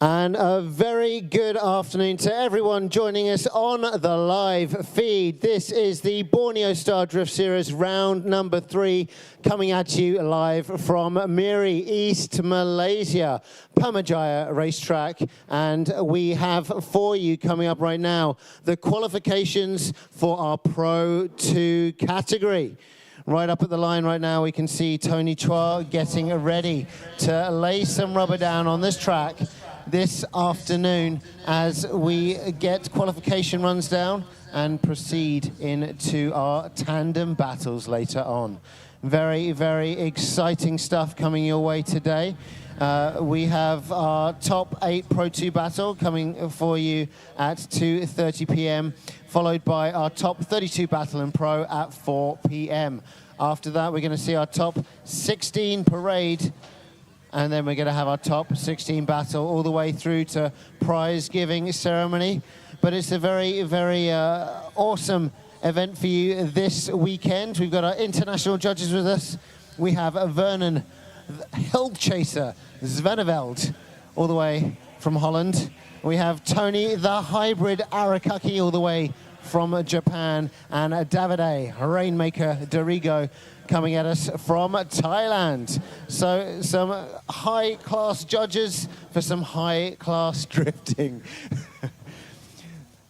And a very good afternoon to everyone joining us on the live feed. This is the Borneo Star Drift Series round number 3, coming at you live from MIRI, East Malaysia, PERMYJAYA racetrack. And we have for you coming up right now the qualifications for our Pro 2 category. Right up at the line right now, we can see Tony Chua getting ready to lay some rubber down on this track this afternoon as we get qualification runs down and proceed into our tandem battles later on. Very, very exciting stuff coming your way today. We have our top 8 Pro 2 battle coming for you at 2:30 p.m, followed by our top 32 battle in Pro at 4 p.m. After that, we're going to see our top 16 parade, and then we're going to have our top 16 battle all the way through to prize giving ceremony. But it's a very, very awesome event for you this weekend. We've got our international judges with us. We have Vernon Hildchaser Zveneveld, all the way from Holland. We have Tony the Hybrid Arakaki, all the way from Japan, and Davide Rainmaker Dorigo coming at us from Thailand. So some high-class judges for some high-class drifting.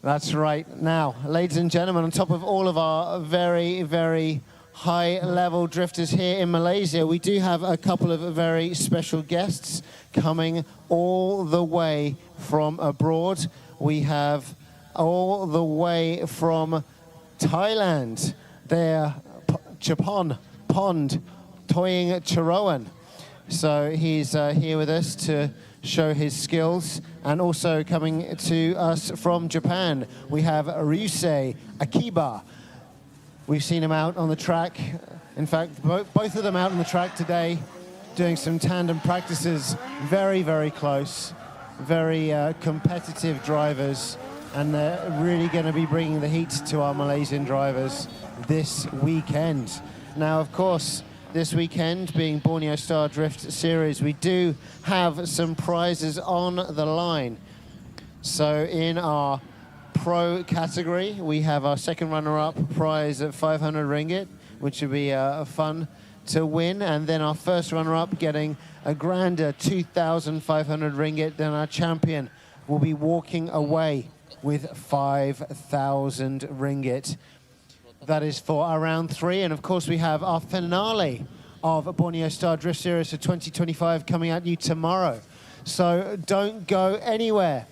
That's right. Now, ladies and gentlemen, on top of all of our very, very high-level drifters here in Malaysia, we do have a couple of very special guests coming all the way from abroad. We have all the way from Thailand. They're Chapon Pond Toying Charawan. So he's here with us to show his skills. And also coming to us from Japan, we have Ryusei Akiba. We've seen him out on the track. In fact, both of them out on the track today doing some tandem practices. Very, very close. Very competitive drivers. And they're really going to be bringing the heat to our Malaysian drivers this weekend. Now, of course, this weekend being Borneo Star Drift Series, we do have some prizes on the line. So in our Pro category, we have our second runner-up prize at 500 ringgit, which would be fun to win. And then our first runner-up getting a grander 2,500 ringgit. Then our champion will be walking away with 5,000 ringgit. That is for our round 3. And of course, we have our finale of Borneo Star Drift Series for 2025 coming at you tomorrow. So don't go anywhere.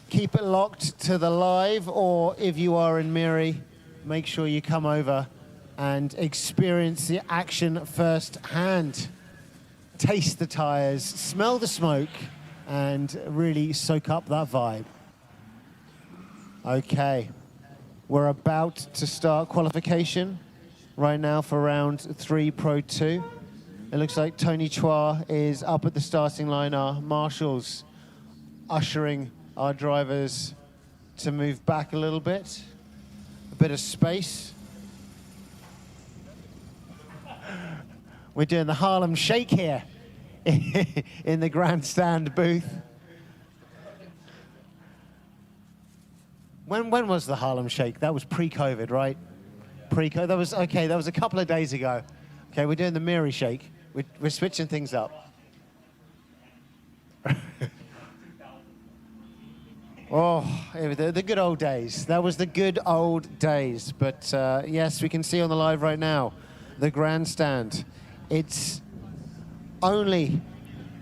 Keep it locked to the live, or if you are in MIRI, make sure you come over and experience the action firsthand. Taste the tires, smell the smoke, and really soak up that vibe. Okay, we're about to start qualification right now for round 3 Pro 2. It looks like Tony Chua is up at the starting line. Our marshals ushering our drivers to move back a little bit. A bit of space. We're doing the Harlem Shake here in the grandstand booth. When was the Harlem Shake? That was pre-COVID, right? Pre-COVID. That was okay. That was a couple of days ago. Okay, we're doing the MIRI Shake. We're switching things up. Oh, the good old days. That was the good old days. But yes, we can see on the live right now the grandstand. It's only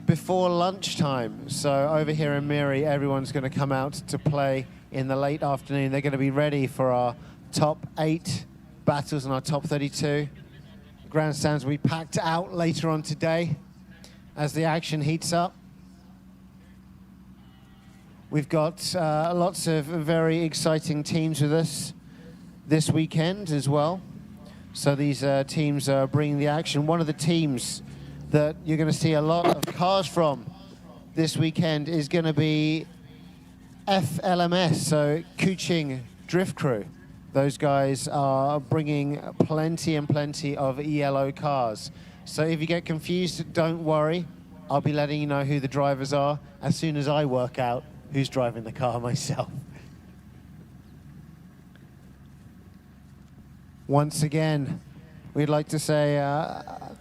before lunchtime. So over here in MIRI, everyone's going to come out to play in the late afternoon. They're going to be ready for our top 8 battles and our top 32. Grandstands will be packed out later on today as the action heats up. We've got lots of very exciting teams with us this weekend as well. So these teams are bringing the action. One of the teams that you're going to see a lot of cars from this weekend is going to be FLMS, so Kuching Drift Crew. Those guys are bringing plenty and plenty of ELO cars. So if you get confused, don't worry. I'll be letting you know who the drivers are as soon as I work out who's driving the car myself. Once again, we'd like to say a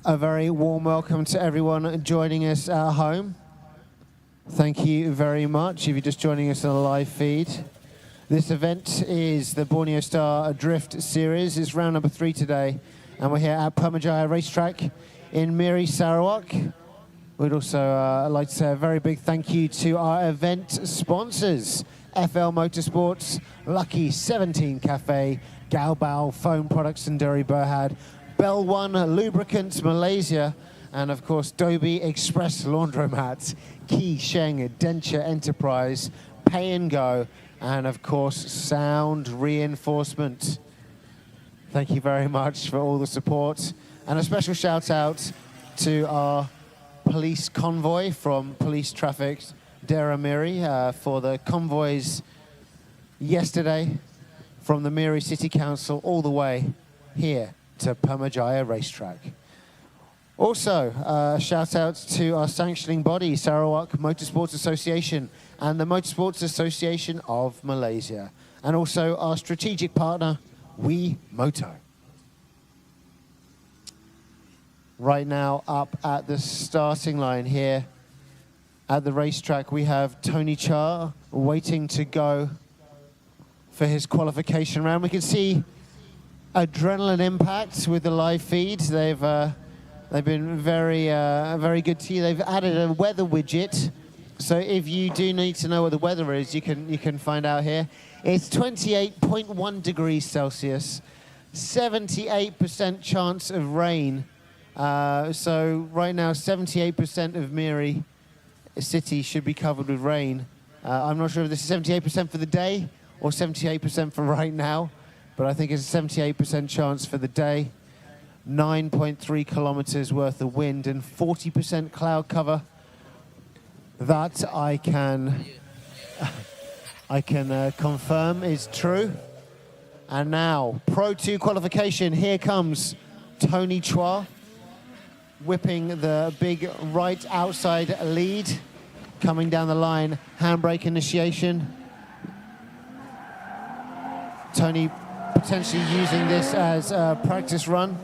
very warm welcome to everyone joining us at home. Thank you very much if you're just joining us on a live feed. This event is the Borneo Star Drift Series. It's round number 3 today, and we're here at PERMYJAYA racetrack in MIRI, Sarawak. We'd also like to say a very big thank you to our event sponsors, FL Motorsports, Lucky 17 Cafe, Galbao Foam Products and Duri Berhad, Bell One Lubricants Malaysia, and of course Dobie Express Laundromat, Ki Sheng Denture Enterprise, Pay and Go, and of course Sound Reinforcement. Thank you very much for all the support, and a special shout out to our police convoy from Police Traffic Dera MIRI for the convoys yesterday from the MIRI City Council all the way here to PERMYJAYA racetrack. Also, shout out to our sanctioning body, Sarawak Motorsports Association and the Motorsports Association of Malaysia, and also our strategic partner, WeMoto. Right now, up at the starting line here at the racetrack, we have Tony Cha waiting to go for his qualification round. We can see adrenaline impact with the live feed. They've been very good to you. They've added a weather widget, so if you do need to know what the weather is, you can find out here. It's 28.1 degrees Celsius, 78% chance of rain. So right now, 78% of MIRI city should be covered with rain. I'm not sure if this is 78% for the day or 78% for right now, but I think it's a 78% chance for the day. 9.3 kilometers worth of wind and 40% cloud cover. That I can confirm is true. And now, Pro 2 qualification. Here comes Tony Chua, whipping the big right outside lead, coming down the line, handbrake initiation. Tony potentially using this as a practice run.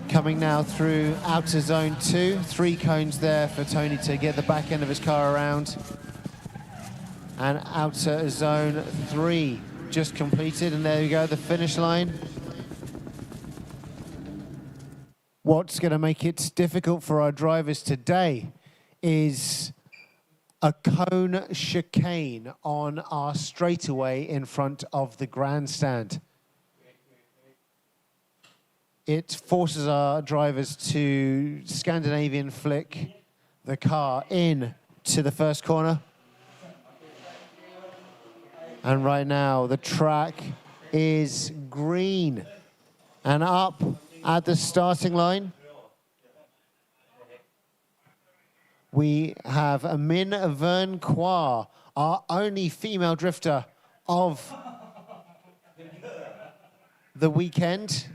Coming now through outer zone 2, 3 cones there for Tony to get the back end of his car around. And outer zone 3 just completed, and there we go, the finish line. What's going to make it difficult for our drivers today is a cone chicane on our straightaway in front of the grandstand. It forces our drivers to Scandinavian flick the car in to the first corner. And right now, the track is green. And up at the starting line, we have Min Vern Kwa, our only female drifter of the weekend.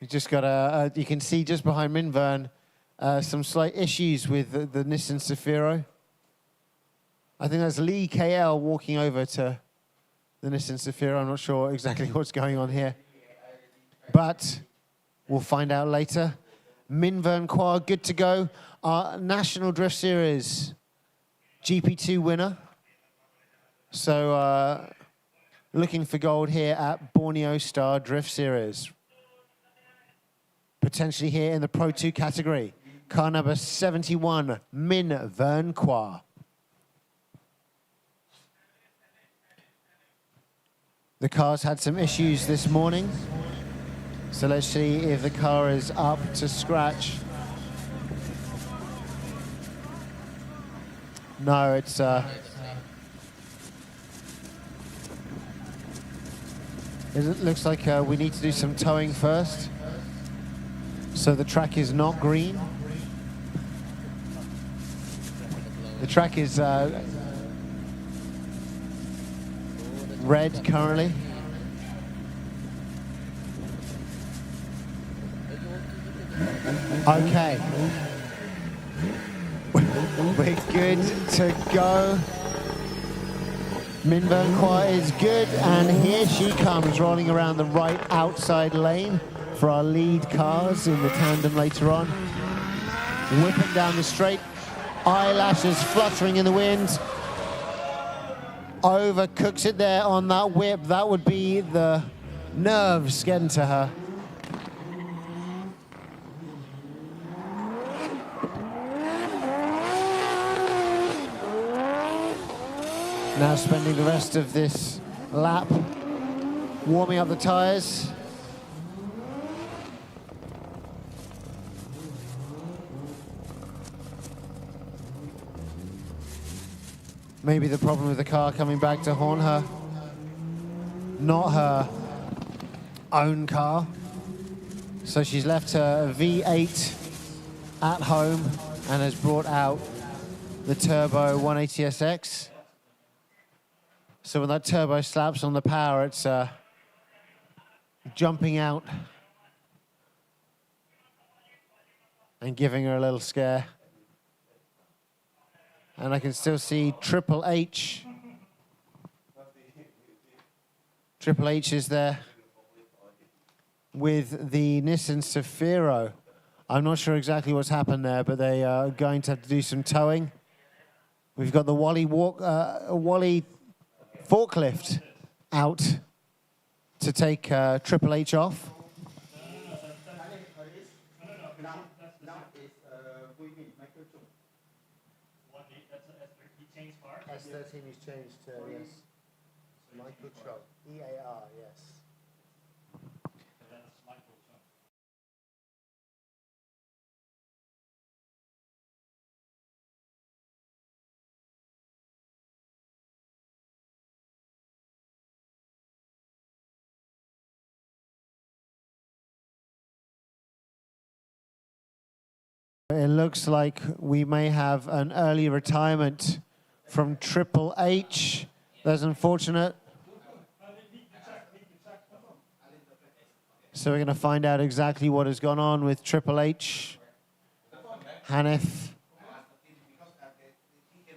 We just got you can see just behind Min Vern some slight issues with the Nissan Safiro. I think that's Lee KL walking over to the Nissan Safiro. I'm not sure exactly what's going on here, but we'll find out later. Min Vern Kwa, good to go. Our National Drift Series GP2 winner. So looking for gold here at Borneo Star Drift Series. Potentially here in the Pro 2 category. Car number 71, Min Vern Kwa. The car's had some issues this morning, so let's see if the car is up to scratch. No, it's it looks like we need to do some towing first. So the track is not green. The track is red currently. Okay. We're good to go. Minvern Quiet is good, and here she comes, rolling around the right outside lane for our lead cars in the tandem later on. Whipping down the straight, eyelashes fluttering in the wind. Overcooks it there on that whip. That would be the nerves getting to her. Now spending the rest of this lap warming up the tyres. Maybe the problem with the car coming back to haunt her. Not her own car. So she's left her V8 at home and has brought out the Turbo 180SX. So when that turbo slaps on the power, it's jumping out and giving her a little scare. And I can still see Triple H. Triple H is there with the Nissan Safiro. I'm not sure exactly what's happened there, but they are going to have to do some towing. We've got the Wally forklift out to take Triple H off. S13 is changed to, yes. Michael Chung. EAR, yes. It looks like we may have an early retirement from Triple H. That's unfortunate. So we're going to find out exactly what has gone on with Triple H. Hanif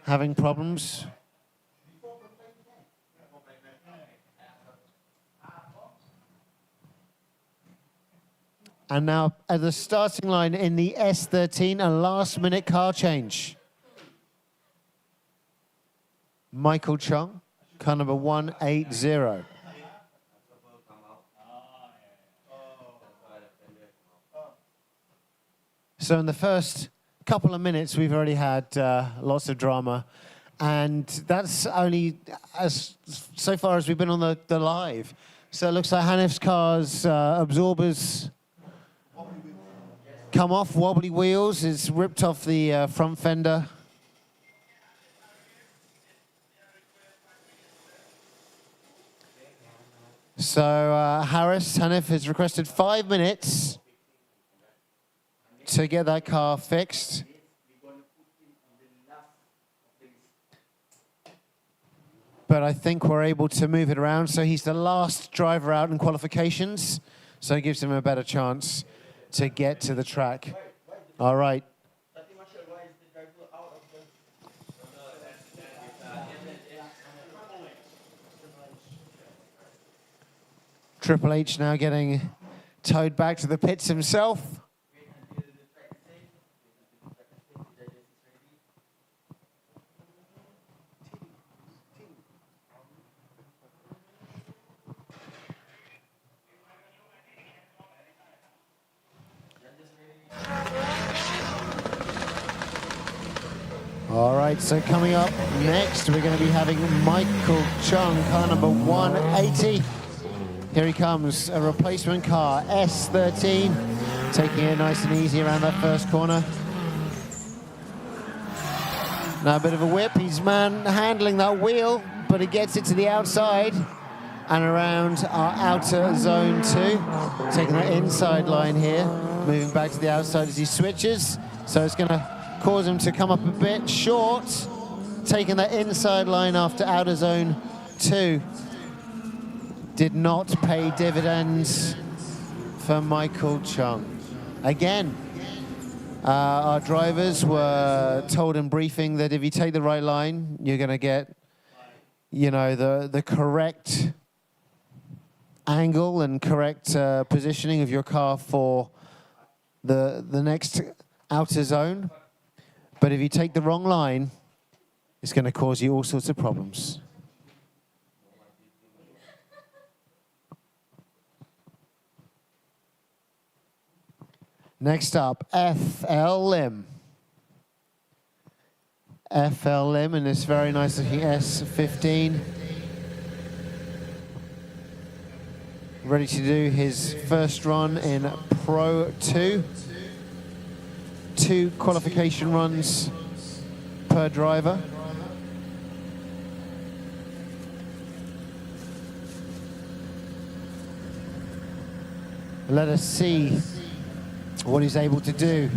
having problems. And now at the starting line in the S13, a last-minute car change. Michael Chung, car number 180. So in the first couple of minutes, we've already had lots of drama. And that's only so far as we've been on the live. So it looks like Hanif's car's absorbers come off, wobbly wheels, it's ripped off the front fender. So Hanif has requested 5 minutes to get that car fixed. But I think we're able to move it around. So he's the last driver out in qualifications. So it gives him a better chance to get to the track. All right. Triple H now getting towed back to the pits himself. All right, so coming up next, we're going to be having Michael Chung, car number 180. Here he comes, a replacement car, S13, taking it nice and easy around that first corner. Now a bit of a whip, he's handling that wheel, but he gets it to the outside and around our outer zone 2. Taking that inside line here, moving back to the outside as he switches. So it's going to cause him to come up a bit short, taking that inside line after outer zone 2. Did not pay dividends for Michael Chung. Again, Our drivers were told in briefing that if you take the right line, you're going to get, you know, the correct angle and correct positioning of your car for the next outer zone. But if you take the wrong line, it's going to cause you all sorts of problems. Next up, FL Lim. FL Lim in this very nice looking S15. Ready to do his first run in Pro 2. 2 qualification runs per driver. Let us see what he's able to do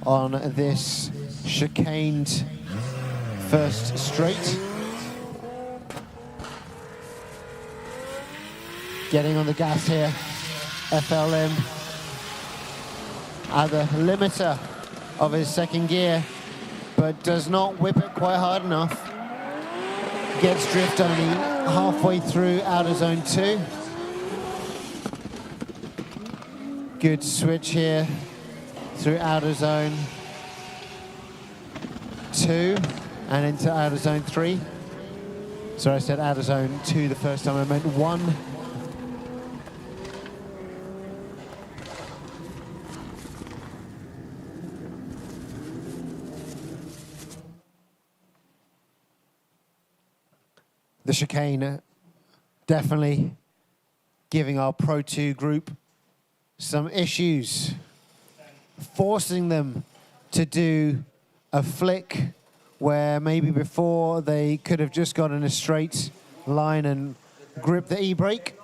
on this chicaned first straight. Getting on the gas here, FLM at the limiter of his second gear, but does not whip it quite hard enough. Gets drift only halfway through outer zone 2. Good switch here through outer zone 2 and into outer zone 3. Sorry, I said outer zone 2 the first time, I meant 1. The chicane definitely giving our Pro 2 group some issues, forcing them to do a flick where maybe before they could have just got in a straight line and gripped the e-brake.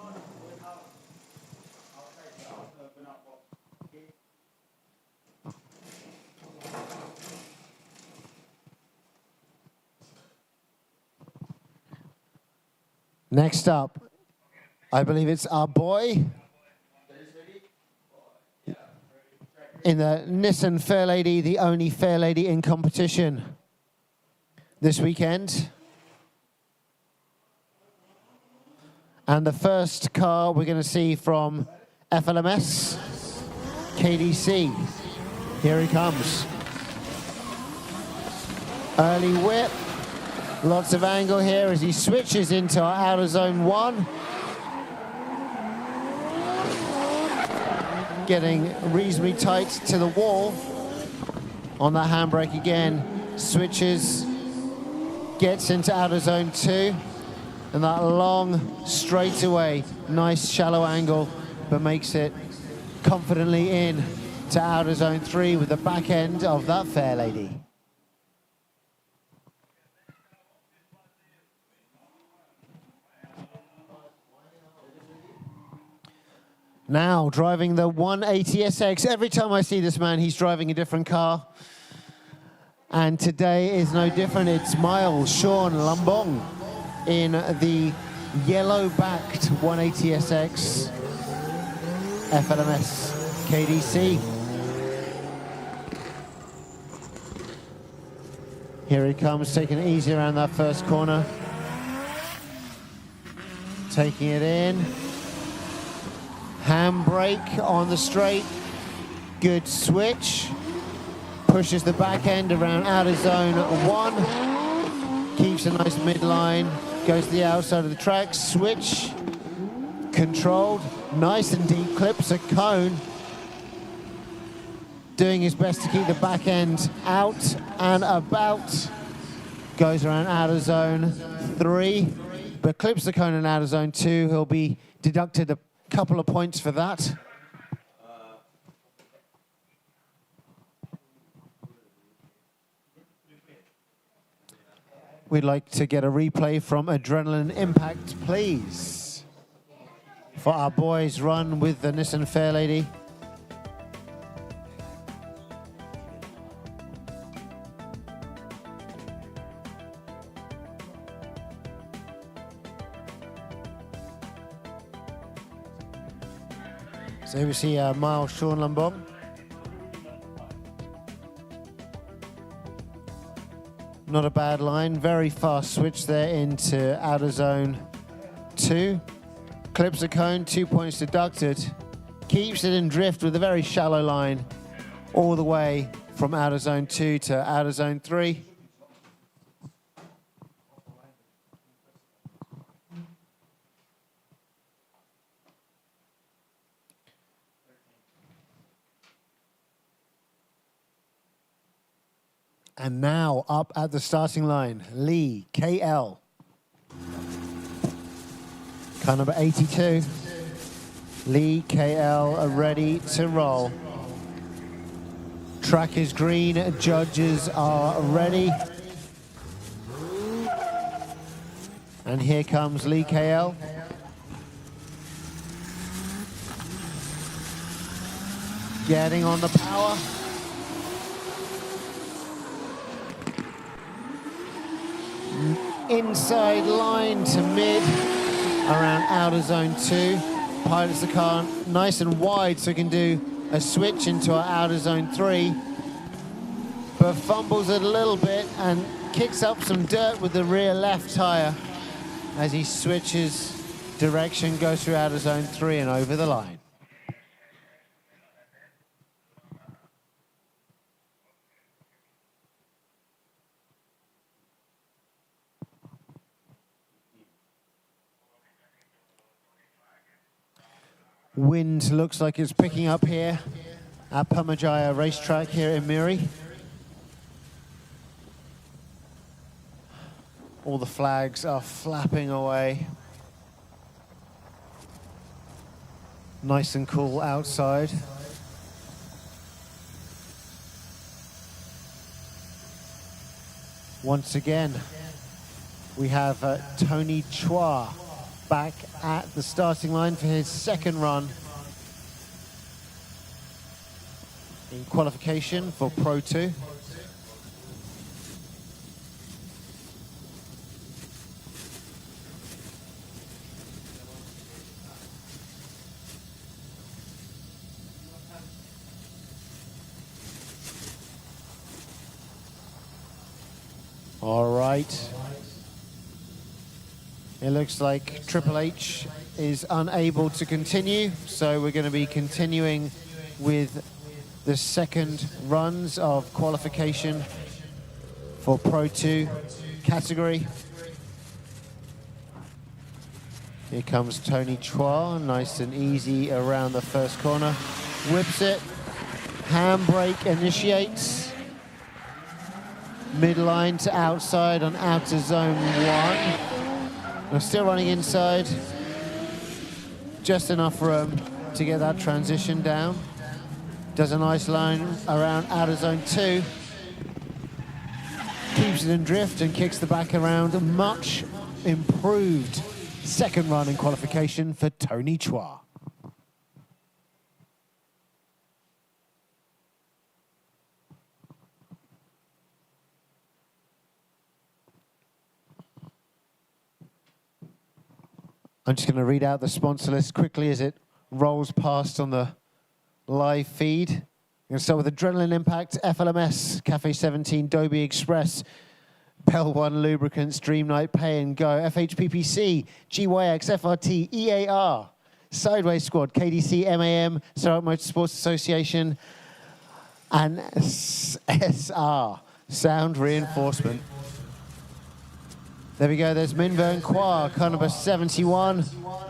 Next up, I believe it's our boy in the Nissan Fairlady, the only Fairlady in competition this weekend. And the first car we're going to see from FLMS, KDC. Here he comes. Early whip. Lots of angle here as he switches into our outer zone 1. Getting reasonably tight to the wall on that handbrake again. Switches, gets into outer zone 2. And that long straightaway, nice shallow angle, but makes it confidently in to outer zone 3 with the back end of that Fairlady. Now, driving the 180SX. Every time I see this man, he's driving a different car. And today is no different. It's Miles Sean Lambong in the yellow-backed 180SX FLMS KDC. Here he comes, taking it easy around that first corner. Taking it in. Handbrake on the straight, good switch. Pushes the back end around outer zone 1. Keeps a nice midline, goes to the outside of the track, switch. Controlled, nice and deep, clips a cone. Doing his best to keep the back end out and about. Goes around outer zone 3, but clips the cone in outer zone 2. He'll be deducted a couple of points for that. We'd like to get a replay from Adrenaline Impact, please, for our boys' run with the Nissan Fairlady. So we see Miles Sean Lambong. Not a bad line, very fast switch there into outer zone 2. Clips the cone, 2 points deducted. Keeps it in drift with a very shallow line all the way from outer zone 2 to outer zone 3. And now up at the starting line, Lee KL. Car number 82. Lee KL are ready to roll. Track is green, judges are ready. And here comes Lee KL. Getting on the power. Inside line to mid, around outer zone 2. Pilots the car nice and wide so he can do a switch into our outer zone 3. But fumbles it a little bit and kicks up some dirt with the rear left tire as he switches direction, goes through outer zone 3 and over the line. Wind looks like it's picking up here at PERMYJAYA racetrack here in MIRI. All the flags are flapping away. Nice and cool outside. Once again, we have Tony Chua back at the starting line for his second run in qualification for Pro 2. All right. It looks like Triple H is unable to continue, so we're going to be continuing with the second runs of qualification for Pro 2 category. Here comes Tony Chua, nice and easy around the first corner. Whips it, handbrake initiates. Midline to outside on outer zone 1. We're still running inside. Just enough room to get that transition down. Does a nice line around outer zone 2. Keeps it in drift and kicks the back around. A much improved second run in qualification for Tony Chua. I'm just going to read out the sponsor list quickly as it rolls past on the live feed. I'm going to start with Adrenaline Impact, FLMS, Cafe 17, Dobie Express, Bell One Lubricants, Dream Night Pay and Go, FHPPC, GYX, FRT, EAR, Sideways Squad, KDC, MAM, Sarawak Motorsports Association, and SR, Sound Reinforcement. There we go, there's Minh Vern Qua, car number 71,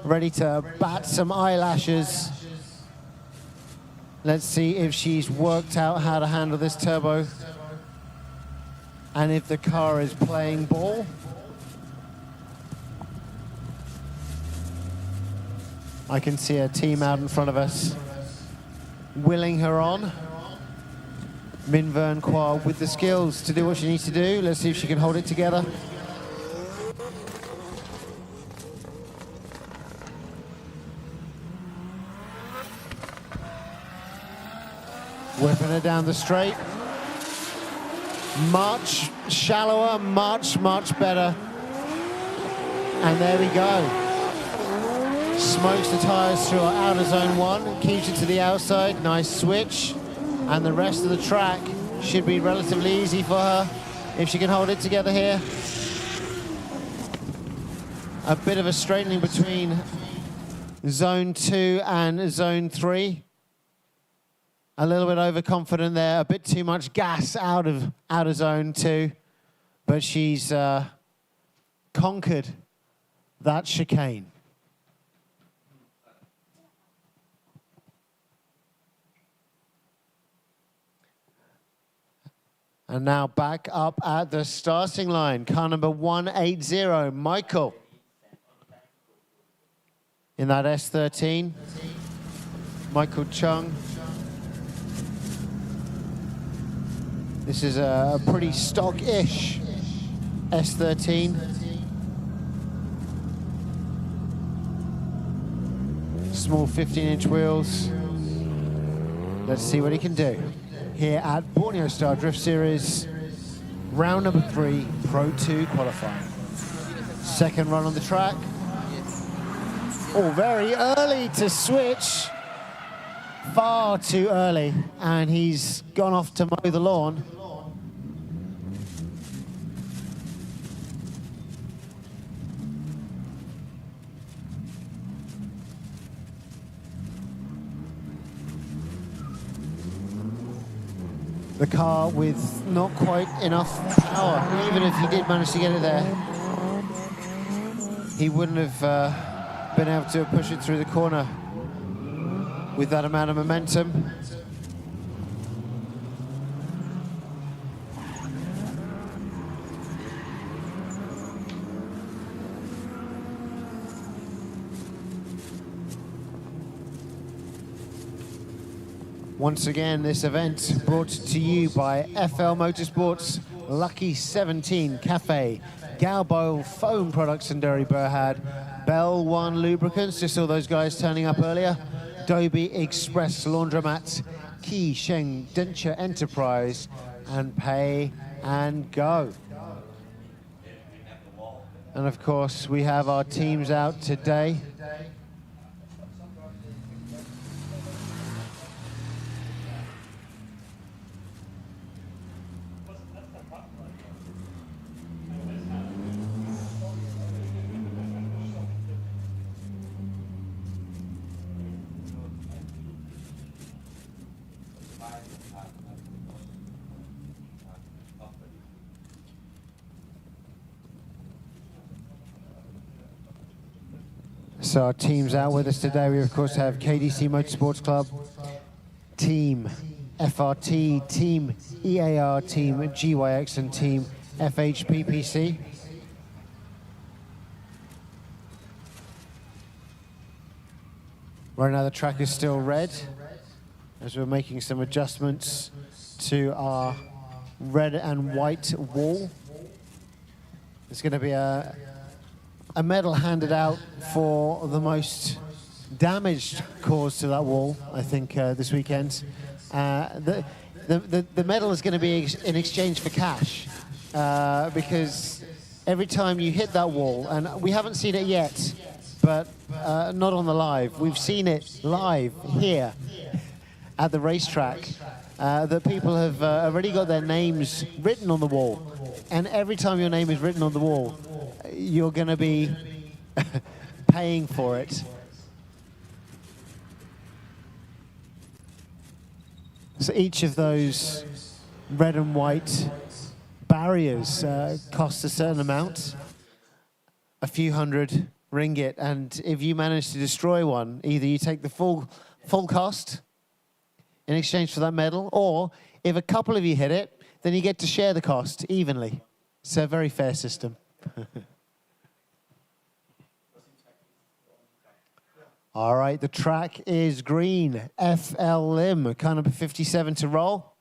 ready to bat some eyelashes. Let's see if she's worked out how to handle this turbo and if the car is playing ball. I can see her team out in front of us, willing her on. Minh Vern Qua with the skills to do what she needs to do. Let's see if she can hold it together. Whipping her down the straight. Much shallower, much better. And there we go. Smokes the tyres through our outer zone 1, keeps it to the outside, nice switch. And the rest of the track should be relatively easy for her if she can hold it together here. A bit of a straightening between zone 2 and zone 3. A little bit overconfident there, a bit too much gas out of zone 2. But she's conquered that chicane. And now back up at the starting line, car number 180, Michael. In that S13, Michael Chung. This is a pretty stock-ish S13. Small 15-inch wheels. Let's see what he can do here at Borneo Star Drift Series, round number 3, Pro 2 qualifying. Second run on the track. Oh, very early to switch. Far too early, and he's gone off to mow the lawn. The car with not quite enough power. Even if he did manage to get it there, he wouldn't have been able to push it through the corner with that amount of momentum. Once again, this event brought to you by FL Motorsports, Lucky 17 Cafe, Galboil Foam Products and Derry Burhad, Bell One Lubricants, just saw those guys turning up earlier, Dobie Express Laundromat, Ki Sheng Denture Enterprise, and Pay and Go. And of course, we have our teams out today. So our teams out with us today, we of course have KDC Motorsports Club, Team FRT, Team EAR, Team GYX and Team FHPPC. Right now the track is still red as we're making some adjustments to our red and white wall. There's going to be a medal handed out for the most damage caused to that wall, I think, this weekend. The medal is going to be in exchange for cash, because every time you hit that wall, and we haven't seen it yet, but not on the live, we've seen it live here at the racetrack, that people have already got their names written on the wall. And every time your name is written on the wall, you're going to be paying for it. So each of those red and white barriers costs a certain amount, a few hundred ringgit, and if you manage to destroy one, either you take the full cost in exchange for that medal, or if a couple of you hit it, then you get to share the cost evenly. It's a very fair system. All right, the track is green. FL Lim, car number 57 to roll.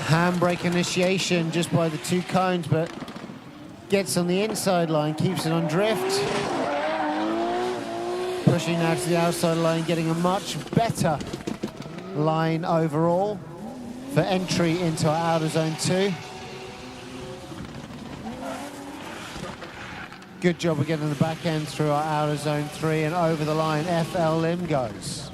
Handbrake initiation just by the two cones, but Gets on the inside line, keeps it on drift. Pushing now to the outside line, getting a much better line overall for entry into our outer zone 2. Good job of getting the back end through our outer zone 3 and over the line. FL Lim goes.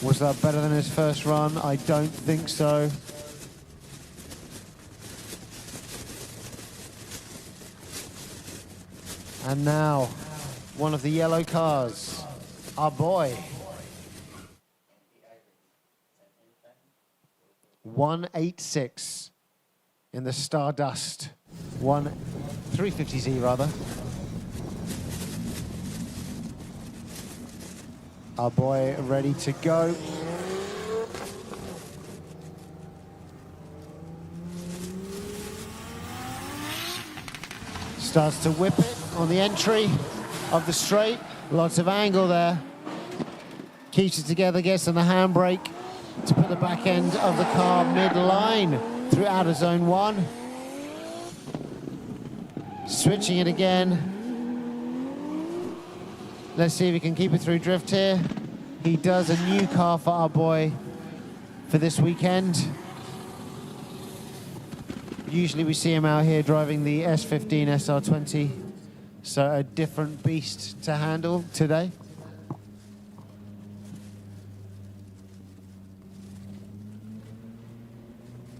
Was that better than his first run? I don't think so. And now, one of the yellow cars, our boy. 186 in the Stardust. 350Z rather. Our boy ready to go. Starts to whip it on the entry of the straight. Lots of angle there. Keeps it together, gets on the handbrake to put the back end of the car mid-line through outer zone 1. Switching it again. Let's see if he can keep it through drift here. He does. A new car for our boy for this weekend. Usually we see him out here driving the S15 SR20, so a different beast to handle today.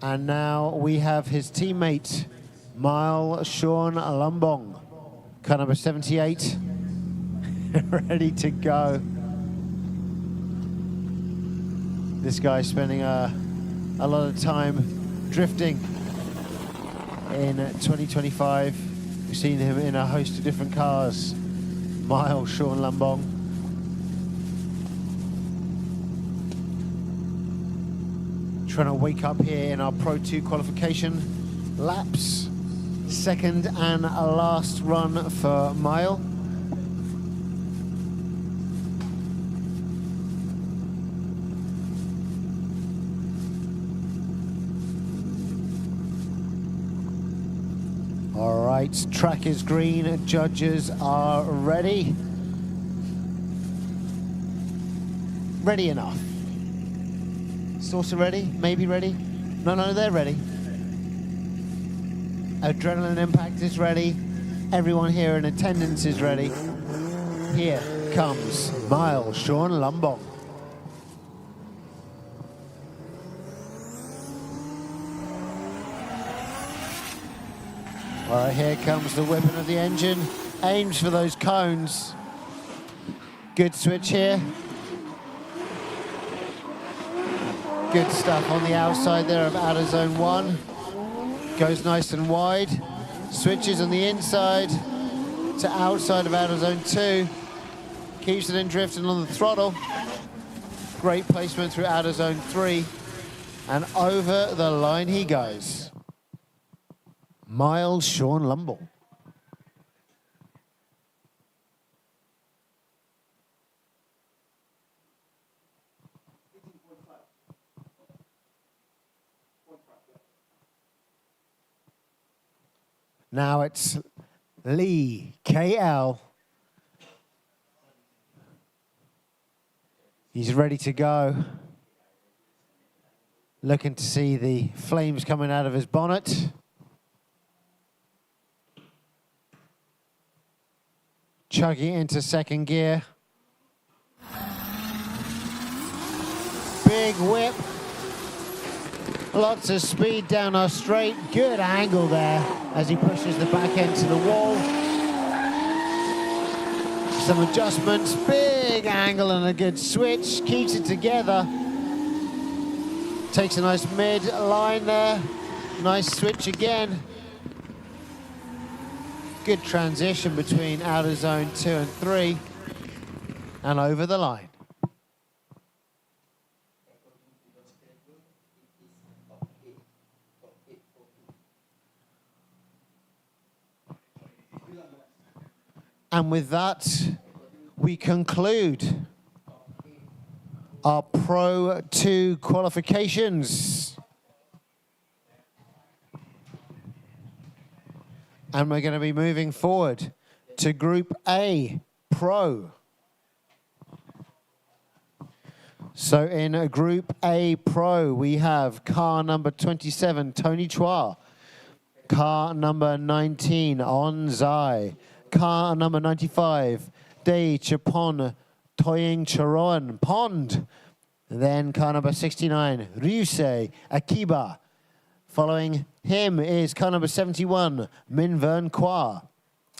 And now we have his teammate, Mile Sean Lumbong, car number 78, ready to go. This guy's spending a lot of time drifting in 2025. We've seen him in a host of different cars. Mile Sean Lumbong. Trying to wake up here in our Pro 2 qualification laps. Second and last run for Mile. All right, track is green, judges are ready. Ready enough. Saucer ready? Maybe ready? No, they're ready. Adrenaline Impact is ready. Everyone here in attendance is ready. Here comes Mile Sean Lumbong. All right, here comes the whipping of the engine. Aims for those cones. Good switch here. Good stuff on the outside there of outer zone 1. Goes nice and wide. Switches on the inside to outside of outer zone 2. Keeps it in drifting on the throttle. Great placement through outer zone 3. And over the line he goes. Mile Sean Lumbong. Now it's Lee, KL. He's ready to go. Looking to see the flames coming out of his bonnet. Chugging into second gear. Big whip. Lots of speed down our straight. Good angle there as he pushes the back end to the wall. Some adjustments, big angle and a good switch. Keeps it together. Takes a nice mid line there. Nice switch again. Good transition between outer zone 2 and 3 and over the line. And with that, we conclude our Pro 2 qualifications. And we're going to be moving forward to Group A Pro. So in Group A Pro, we have car number 27, Tony Chua. Car number 19, On Zai. Car number 95, Dei Chapon Toying Charoan Pond. Then car number 69, Ryusei Akiba. Following him is car number 71, Minvern Kwa.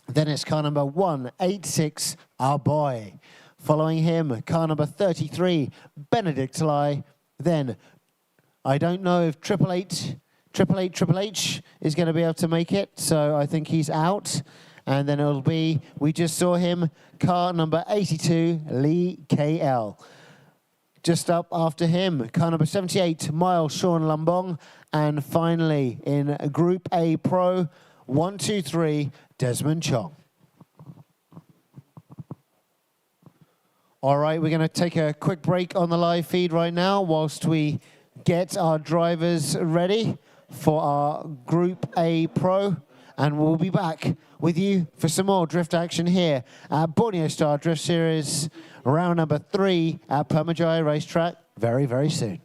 Then it's car number 186, Our Boy. Following him, car number 33, Benedict Lai. Then, I don't know if Triple H is going to be able to make it, so I think he's out. And then it'll be, we just saw him, car number 82, Lee KL. Just up after him, car number 78, Miles Sean Lumbong. And finally, in Group A Pro, 1, 2, 3, Desmond Chong. All right, we're going to take a quick break on the live feed right now whilst we get our drivers ready for our Group A Pro. And we'll be back with you for some more drift action here at Borneo Star Drift Series, round number 3 at PERMYJAYA Racetrack very, very soon.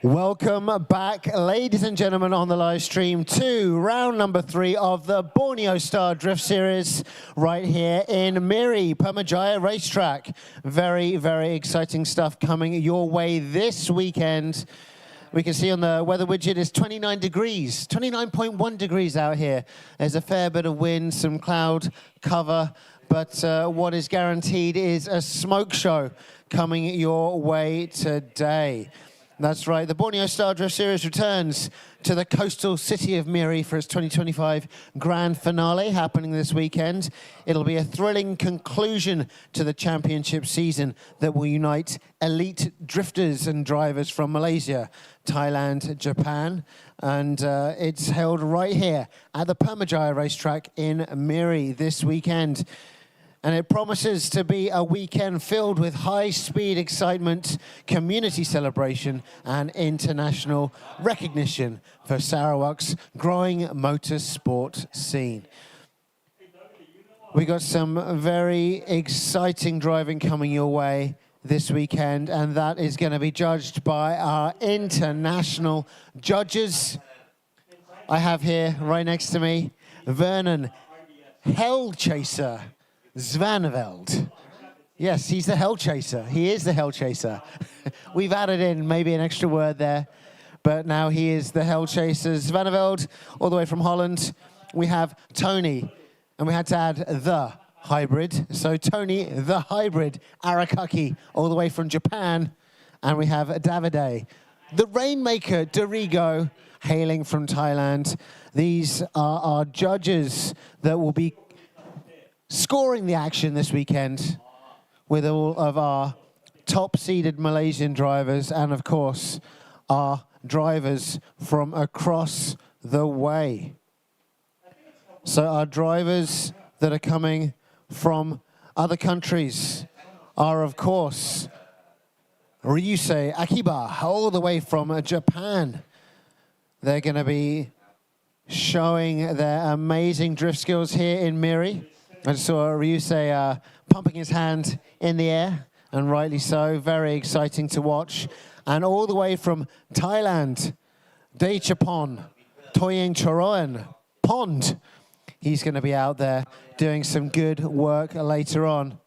Welcome back, ladies and gentlemen, on the live stream to round number 3 of the Borneo Star Drift Series right here in MIRI, PERMYJAYA racetrack. Very, very exciting stuff coming your way this weekend. We can see on the weather widget it's 29 degrees, 29.1 degrees out here. There's a fair bit of wind, some cloud cover, but what is guaranteed is a smoke show coming your way today. That's right, the Borneo Star Drift Series returns to the coastal city of MIRI for its 2025 grand finale happening this weekend. It'll be a thrilling conclusion to the championship season that will unite elite drifters and drivers from Malaysia, Thailand, Japan, and it's held right here at the PERMYJAYA racetrack in MIRI this weekend. And it promises to be a weekend filled with high-speed excitement, community celebration, and international recognition for Sarawak's growing motorsport scene. We got some very exciting driving coming your way this weekend, and that is going to be judged by our international judges. I have here, right next to me, Vernon Hell Chaser Zvaneveld. Yes, he's the Hell Chaser. He is the Hell Chaser. We've added in maybe an extra word there, but now he is the Hell Chaser Zvaneveld, all the way from Holland. We have Tony, and we had to add the hybrid. So Tony, the hybrid Arakaki, all the way from Japan. And we have Davide, the Rainmaker Dorigo, hailing from Thailand. These are our judges that will be scoring the action this weekend with all of our top-seeded Malaysian drivers and, of course, our drivers from across the way. So our drivers that are coming from other countries are, of course, Ryusei Akiba, all the way from Japan. They're going to be showing their amazing drift skills here in MIRI. I saw Ryusei pumping his hand in the air, and rightly so. Very exciting to watch. And all the way from Thailand, Dechapon, Toying Choroen, Pond. He's going to be out there doing some good work later on.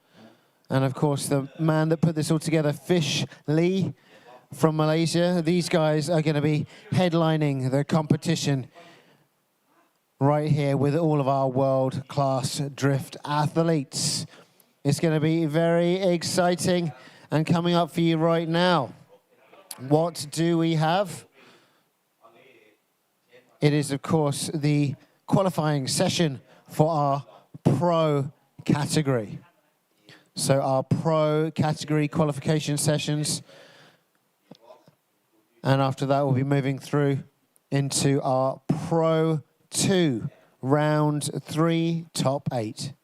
And of course, the man that put this all together, Fish Lee from Malaysia. These guys are going to be headlining the competition right here with all of our world-class drift athletes. It's going to be very exciting, and coming up for you right now, what do we have? It is, of course, the qualifying session for our pro category. So our pro category qualification sessions, and after that we'll be moving through into our pro 2, round 3, top 8.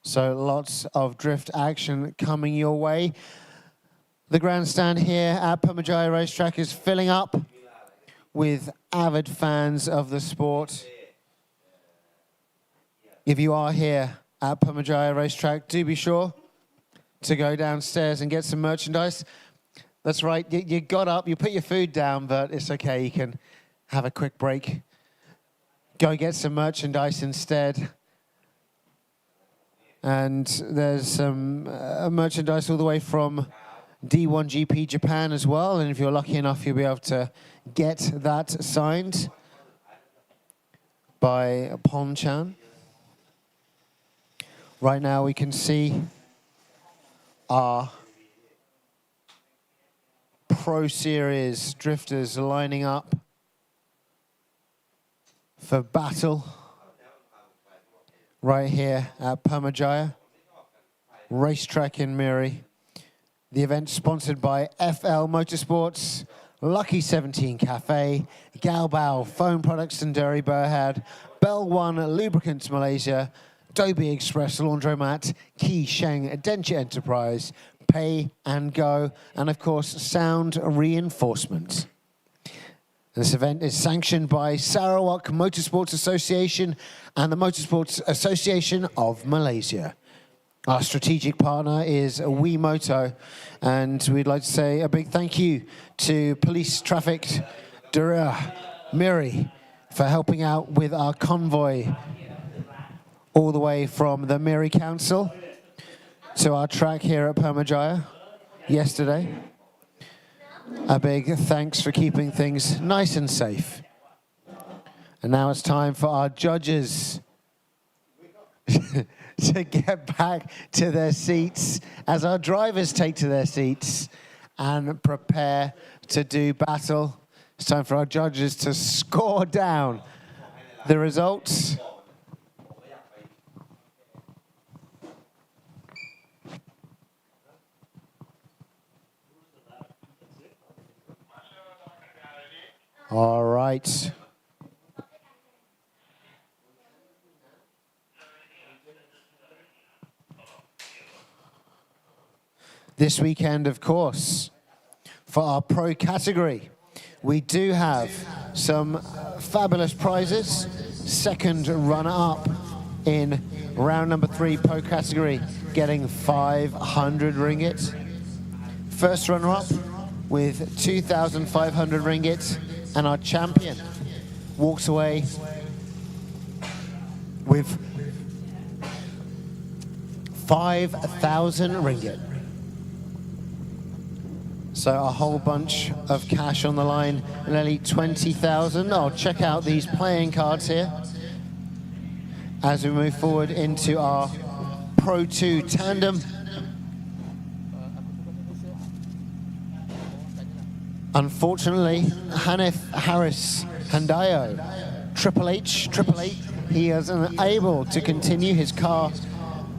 So lots of drift action coming your way. The grandstand here at PERMYJAYA racetrack is filling up with avid fans of the sport. If you are here at PERMYJAYA racetrack, do be sure to go downstairs and get some merchandise. That's right, you got up, you put your food down, but it's okay, you can have a quick break. Go get some merchandise instead. And there's some merchandise all the way from D1GP Japan as well. And if you're lucky enough, you'll be able to get that signed by Pon-chan. Right now we can see our Pro Series drifters lining up for battle right here at PERMYJAYA racetrack in MIRI. The event sponsored by FL Motorsports, Lucky 17 Cafe, Galbao Phone Products and Dairy Berhad, Bell One Lubricants Malaysia, Dobie Express Laundromat, Ki Sheng Denture Enterprise, Pay and Go, and of course Sound Reinforcement. This event is sanctioned by Sarawak Motorsports Association and the Motorsports Association of Malaysia. Our strategic partner is WeMoto, and we'd like to say a big thank you to Police Traffic MIRI for helping out with our convoy all the way from the MIRI Council to our track here at PERMYJAYA yesterday. A big thanks for keeping things nice and safe. And now it's time for our judges to get back to their seats as our drivers take to their seats and prepare to do battle. It's time for our judges to score down the results. All right. This weekend, of course, for our pro category, we do have some fabulous prizes. Second runner-up in round number 3 pro category, getting 500 ringgit. First runner-up with 2,500 ringgit, and our champion walks away with 5,000 ringgit. So a whole bunch of cash on the line, nearly 20,000. I'll check out these playing cards here as we move forward into our Pro 2 tandem. Unfortunately, Hanif Harris Handayo, Triple H, he is unable to continue his car,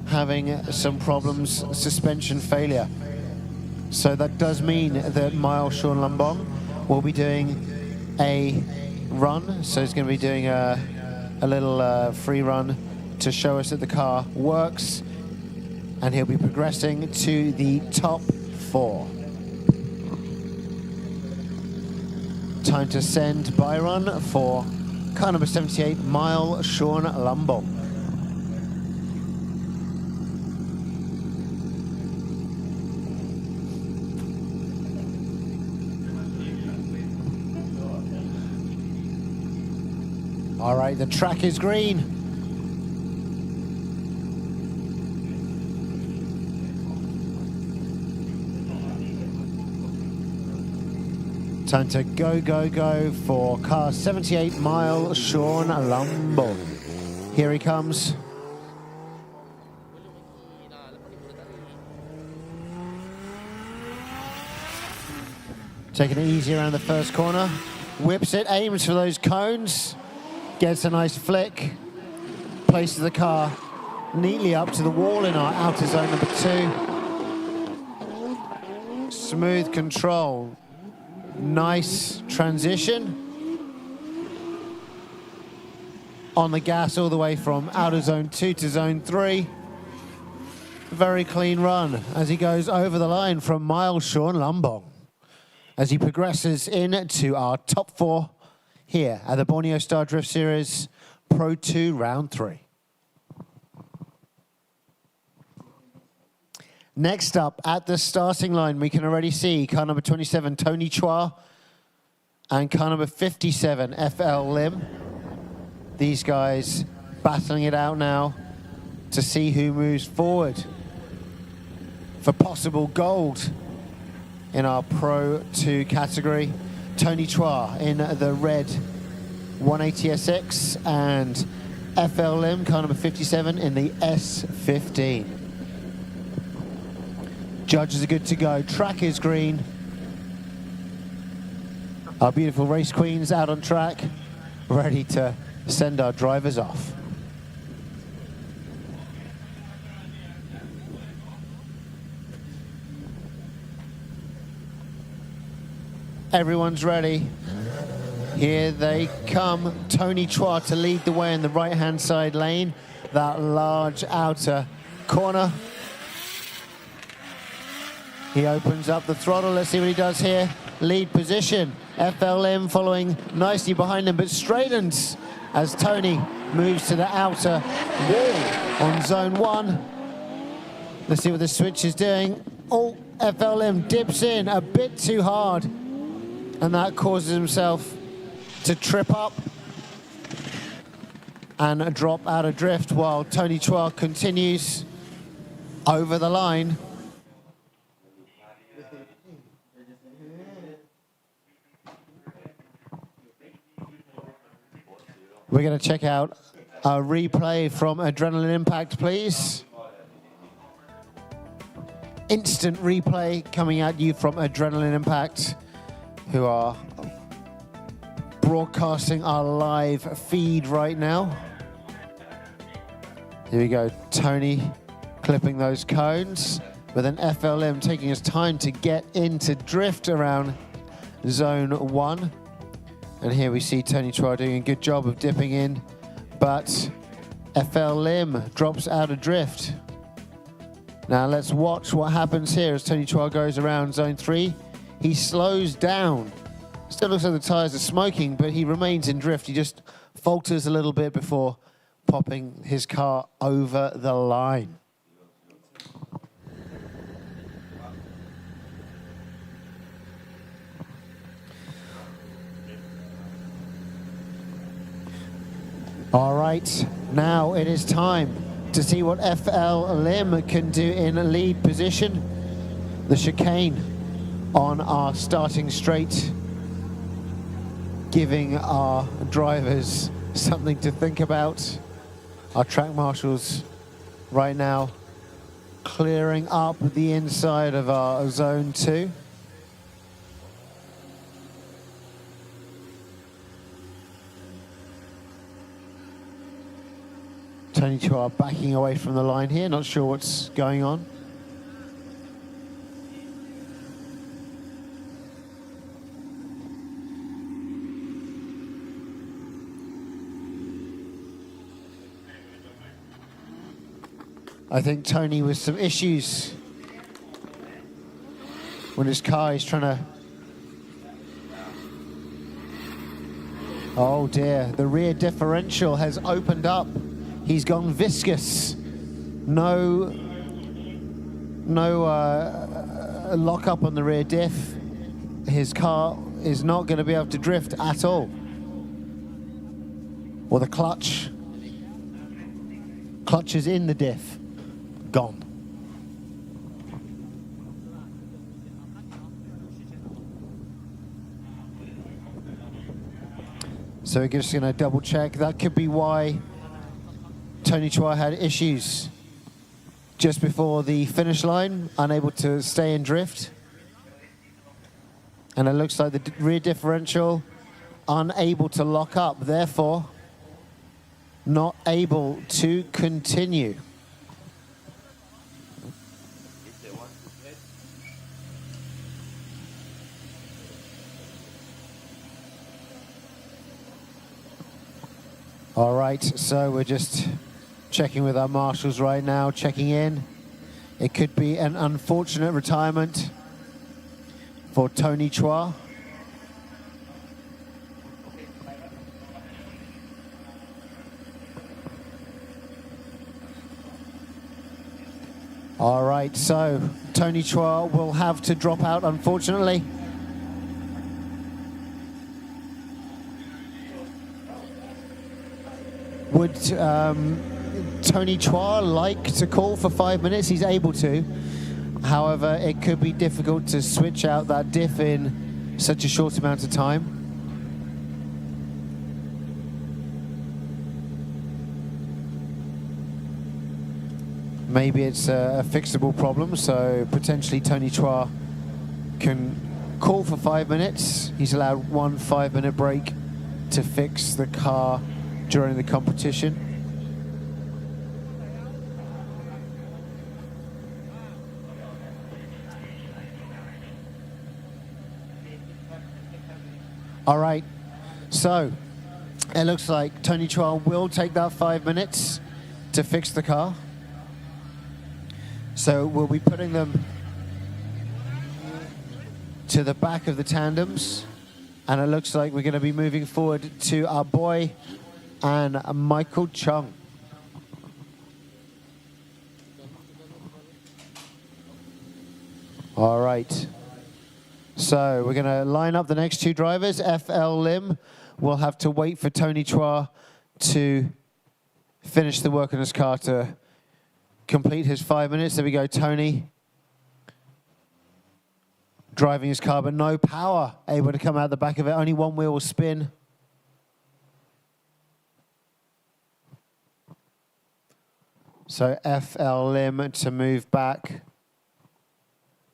having some problems, suspension failure. So that does mean that Miles Sean Lumbong will be doing a run. So he's going to be doing a little free run to show us that the car works, and he'll be progressing to the top 4. Time to send Byron for car number 78, Miles Sean Lumbong. All right, the track is green. Time to go for car 78, Miles Sean Lumbong. Here he comes. Taking it easy around the first corner. Whips it, aims for those cones. Gets a nice flick, places the car neatly up to the wall in our outer zone number 2. Smooth control, nice transition. On the gas all the way from outer zone 2 to zone 3. Very clean run as he goes over the line from Miles Sean Lumbong as he progresses into our top 4 here at the Borneo Star Drift Series Pro 2 Round 3. Next up at the starting line, we can already see car number 27, Tony Chua, and car number 57, FL Lim. These guys battling it out now to see who moves forward for possible gold in our Pro 2 category. Tony Chua in the red 180SX and FL Lim, car number 57, in the S15. Judges are good to go. Track is green. Our beautiful race queens out on track, ready to send our drivers off. Everyone's ready. Here they come. Tony Chua to lead the way in the right-hand side lane. That large outer corner. He opens up the throttle. Let's see what he does here. Lead position. FLM following nicely behind him, but straightens as Tony moves to the outer wall on zone 1. Let's see what the switch is doing. Oh, FLM dips in a bit too hard, and that causes himself to trip up and drop out of drift while Tony Chua continues over the line. We're going to check out a replay from Adrenaline Impact, please. Instant replay coming at you from Adrenaline Impact, who are broadcasting our live feed right now. Here we go, Tony clipping those cones, but then FLM taking his time to get into drift around zone 1. And here we see Tony Chua doing a good job of dipping in, but FLM drops out of drift. Now let's watch what happens here as Tony Chua goes around zone 3. He slows down. Still looks like the tires are smoking, but he remains in drift. He just falters a little bit before popping his car over the line. All right, now it is time to see what FL Lim can do in lead position. The chicane on our starting straight, giving our drivers something to think about. Our track marshals right now clearing up the inside of our zone 2. Tony Chua backing away from the line here, not sure what's going on. I think Tony with some issues when his car is trying to... Oh dear, the rear differential has opened up. He's gone viscous. No lock up on the rear diff. His car is not going to be able to drift at all. Or the clutch. Clutch is in the diff. Gone. So we're just going to double check. That could be why Tony Chua had issues just before the finish line, unable to stay in drift. And it looks like the rear differential unable to lock up, therefore not able to continue. All right, so we're just checking with our marshals right now, checking in. It could be an unfortunate retirement for Tony Chua. All right, so Tony Chua will have to drop out, unfortunately. Would Tony Chua like to call for 5 minutes? He's able to. However, it could be difficult to switch out that diff in such a short amount of time. Maybe it's a fixable problem, so potentially Tony Chua can call for 5 minutes. He's allowed 1 5-minute break to fix the car during the competition. All right, so it looks like Tony Chua will take that 5 minutes to fix the car. So we'll be putting them to the back of the tandems, and it looks like we're going to be moving forward to our boy and Michael Chung. All right. So we're going to line up the next two drivers. FL Lim will have to wait for Tony Chua to finish the work on his car to complete his 5 minutes. There we go, Tony. Driving his car, but no power able to come out the back of it. Only one wheel will spin. So FL Lim to move back.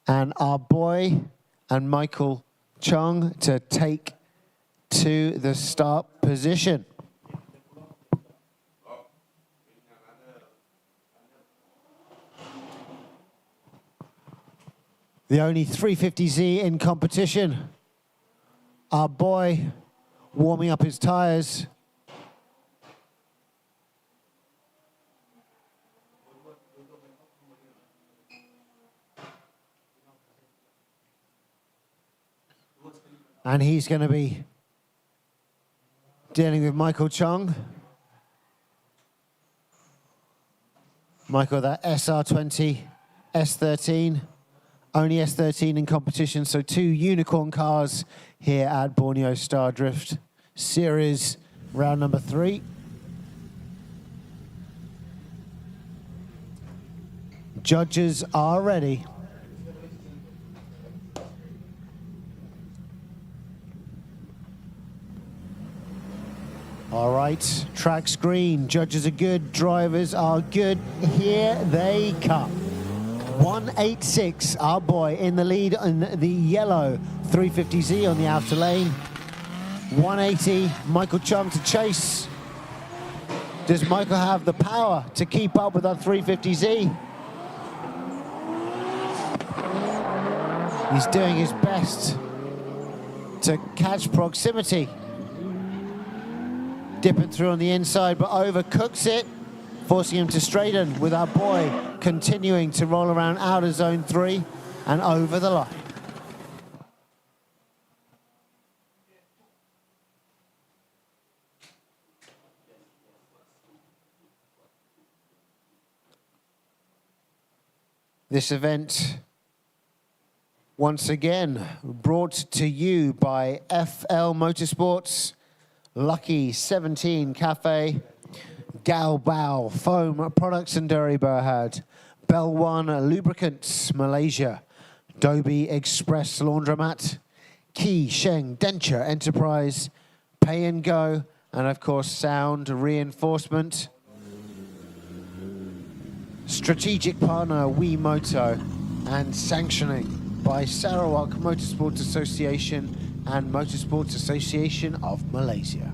And our boy and Michael Chung to take to the start position. The only 350Z in competition. Our boy warming up his tires. And he's going to be dealing with Michael Chung. Michael, that SR20, S13. Only S13 in competition, so two unicorn cars here at Borneo Star Drift Series, round number 3. Judges are ready. All right, track's green, judges are good, drivers are good. Here they come. 186, our boy in the lead in the yellow 350Z on the outer lane. 180, Michael Chung to chase. Does Michael have the power to keep up with our 350Z? He's doing his best to catch proximity. Dipping through on the inside, but overcooks it, forcing him to straighten with our boy continuing to roll around outer zone 3 and over the line. This event, once again, brought to you by FL Motorsports, Lucky 17 Cafe, Galbao Foam Products and Durry Berhad, Bell One Lubricants Malaysia, Dobie Express Laundromat, Key Sheng Denture Enterprise, Pay and Go, and of course Sound Reinforcement. Strategic partner WeMoto, and sanctioning by Sarawak Motorsports Association and Motorsports Association of Malaysia.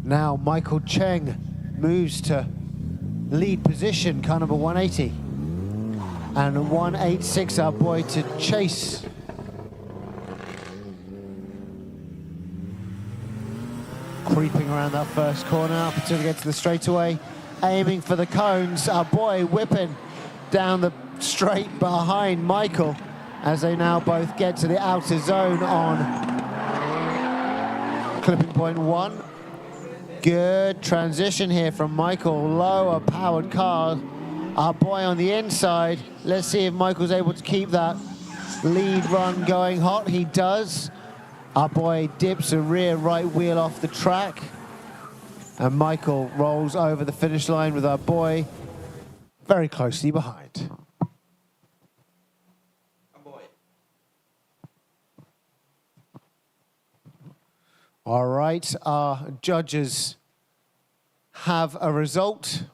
Now Michael Cheng moves to lead position, car number 180. And 186, our boy to chase. Creeping around that first corner up until we get to the straightaway. Aiming for the cones, our boy whipping down the straight behind Michael as they now both get to the outer zone on clipping point 1. Good transition here from Michael, lower powered car. Our boy on the inside. Let's see if Michael's able to keep that lead run going hot. He does. Our boy dips a rear right wheel off the track. And Michael rolls over the finish line with our boy very closely behind. All right, our judges have a result.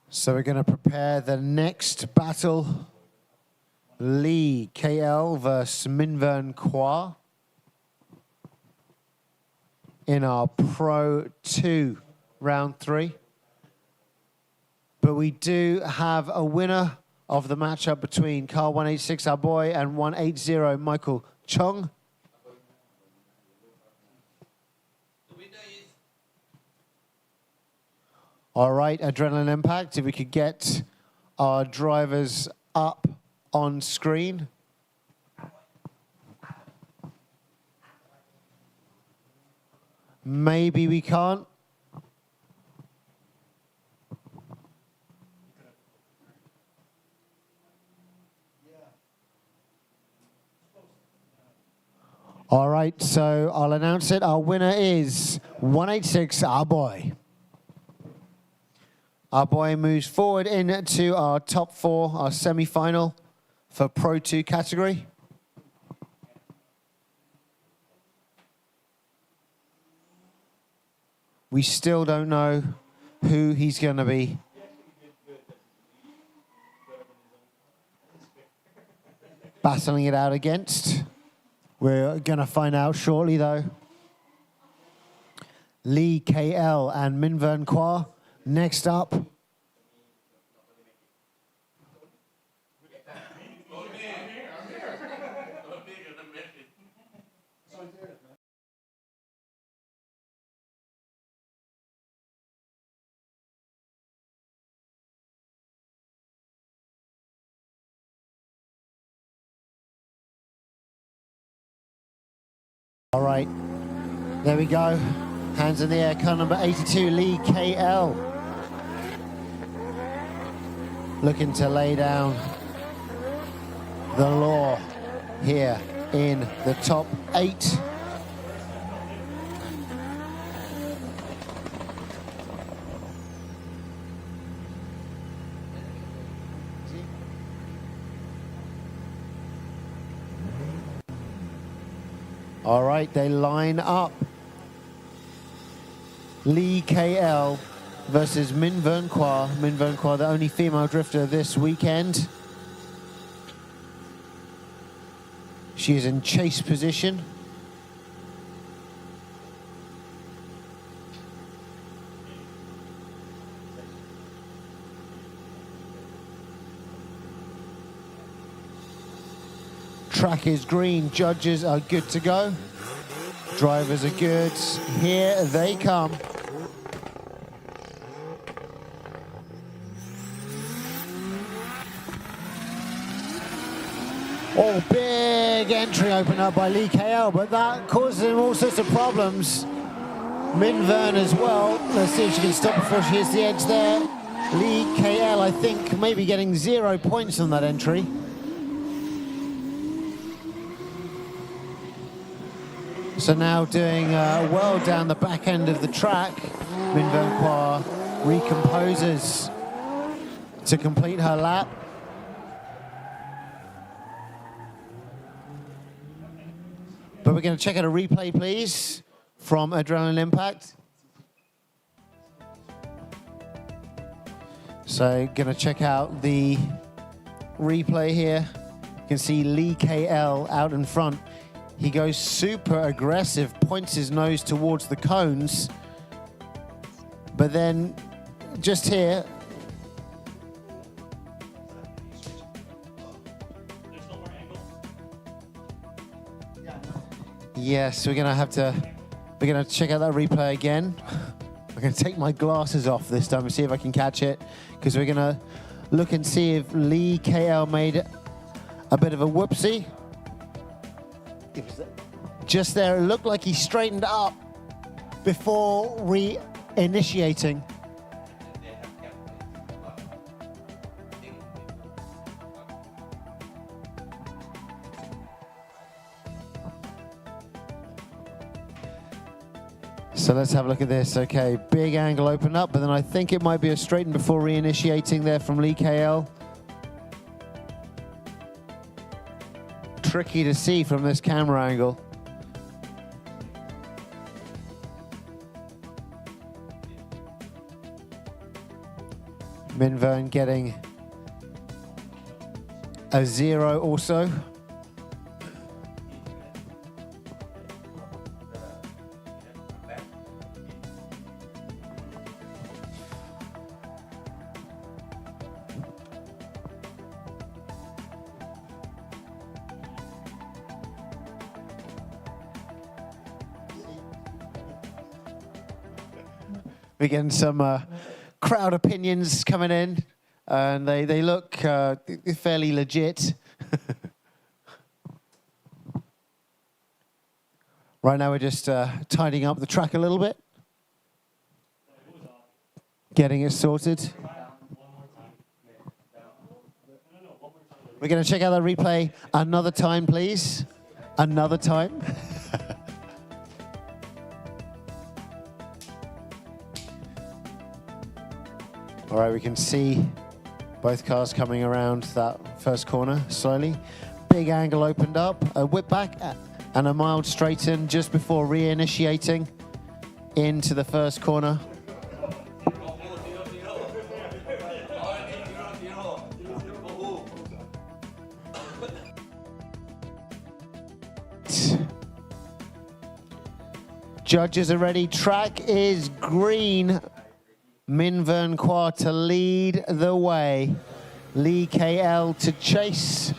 So we're going to prepare the next battle. Lee KL versus Minvern Kwa in our Pro 2 round 3. But we do have a winner of the matchup between car 186, our boy, and 180, Michael Chung. All right, Adrenaline Impact, if we could get our drivers up on screen. Maybe we can't. All right, so I'll announce it. Our winner is 186, our boy. Our boy moves forward into our top 4, our semi-final for Pro 2 category. We still don't know who he's going to be battling it out against. We're going to find out shortly, though. Lee KL and Minvern Kwa next up. All right, there we go. Hands in the air, car number 82, Lee KL. Looking to lay down the law here in the top 8. All right, they line up. Lee KL versus Minvern Kwa. Minvern Kwa, the only female drifter this weekend. She is in chase position. Track is green, judges are good to go. Drivers are good. Here they come. Oh, big entry opened up by Lee KL, but that causes him all sorts of problems. Minvern as well. Let's see if she can stop before she hits the edge there. Lee KL, I think, maybe getting 0 points on that entry. So now doing well down the back end of the track. Minvern Kwa recomposes to complete her lap. But we're going to check out a replay, please, from Adrenaline Impact. So going to check out the replay here. You can see Lee KL out in front. He goes super aggressive, points his nose towards the cones. But then, just here, yes, we're gonna check out that replay again. I'm gonna take my glasses off this time and see if I can catch it, because we're gonna look and see if Lee KL made a bit of a whoopsie. Just there, it looked like he straightened up before re-initiating. So let's have a look at this. Okay, big angle open up, but then I think it might be a straighten before re-initiating there from Lee KL. Tricky to see from this camera angle. Minvern getting a 0 also. We're getting some crowd opinions coming in. and they look fairly legit. Right now we're just tidying up the track a little bit, getting it sorted. We're going to check out that replay another time, please. Another time. All right, we can see both cars coming around that first corner slowly. Big angle opened up, a whip back and a mild straighten just before reinitiating into the first corner. Judges are ready. Track is green. Minvern Kwa to lead the way. Lee KL to chase.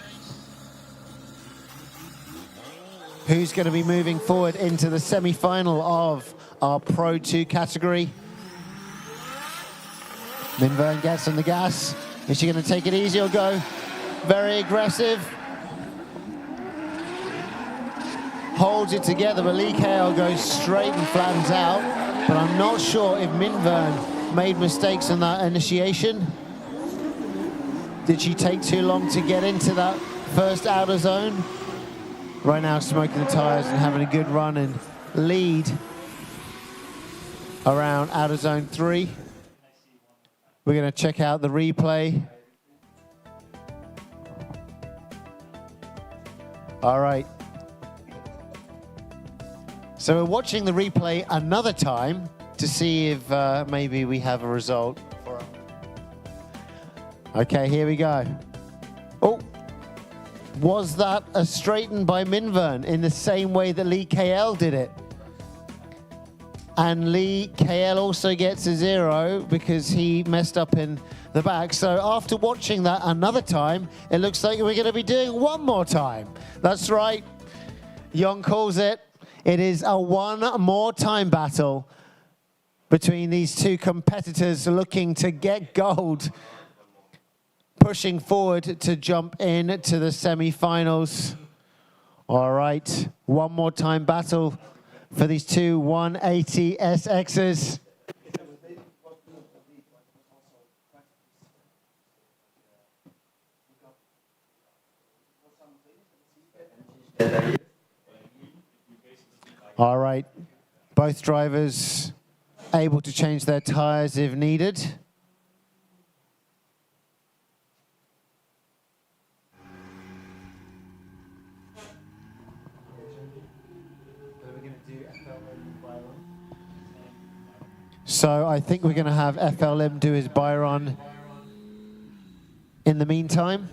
Who's going to be moving forward into the semi-final of our Pro 2 category? Minvern gets on the gas. Is she going to take it easy or go very aggressive? Holds it together, but Lee KL goes straight and flattens out. But I'm not sure if Minvern made mistakes on that initiation. Did she take too long to get into that first outer zone? Right now, smoking the tires and having a good run and lead around outer zone 3. We're going to check out the replay. All right. So we're watching the replay another time to see if maybe we have a result. Okay, here we go. Oh. Was that a straighten by Minvern in the same way that Lee KL did it? And Lee KL also gets a 0 because he messed up in the back. So after watching that another time, it looks like we're going to be doing one more time. That's right. Young calls it. It is a one more time battle between these two competitors looking to get gold, pushing forward to jump in to the semi-finals. All right, one more time battle for these two 180 SXs. All right, both drivers able to change their tires if needed. So I think we're going to have FLM do his Byron in the meantime.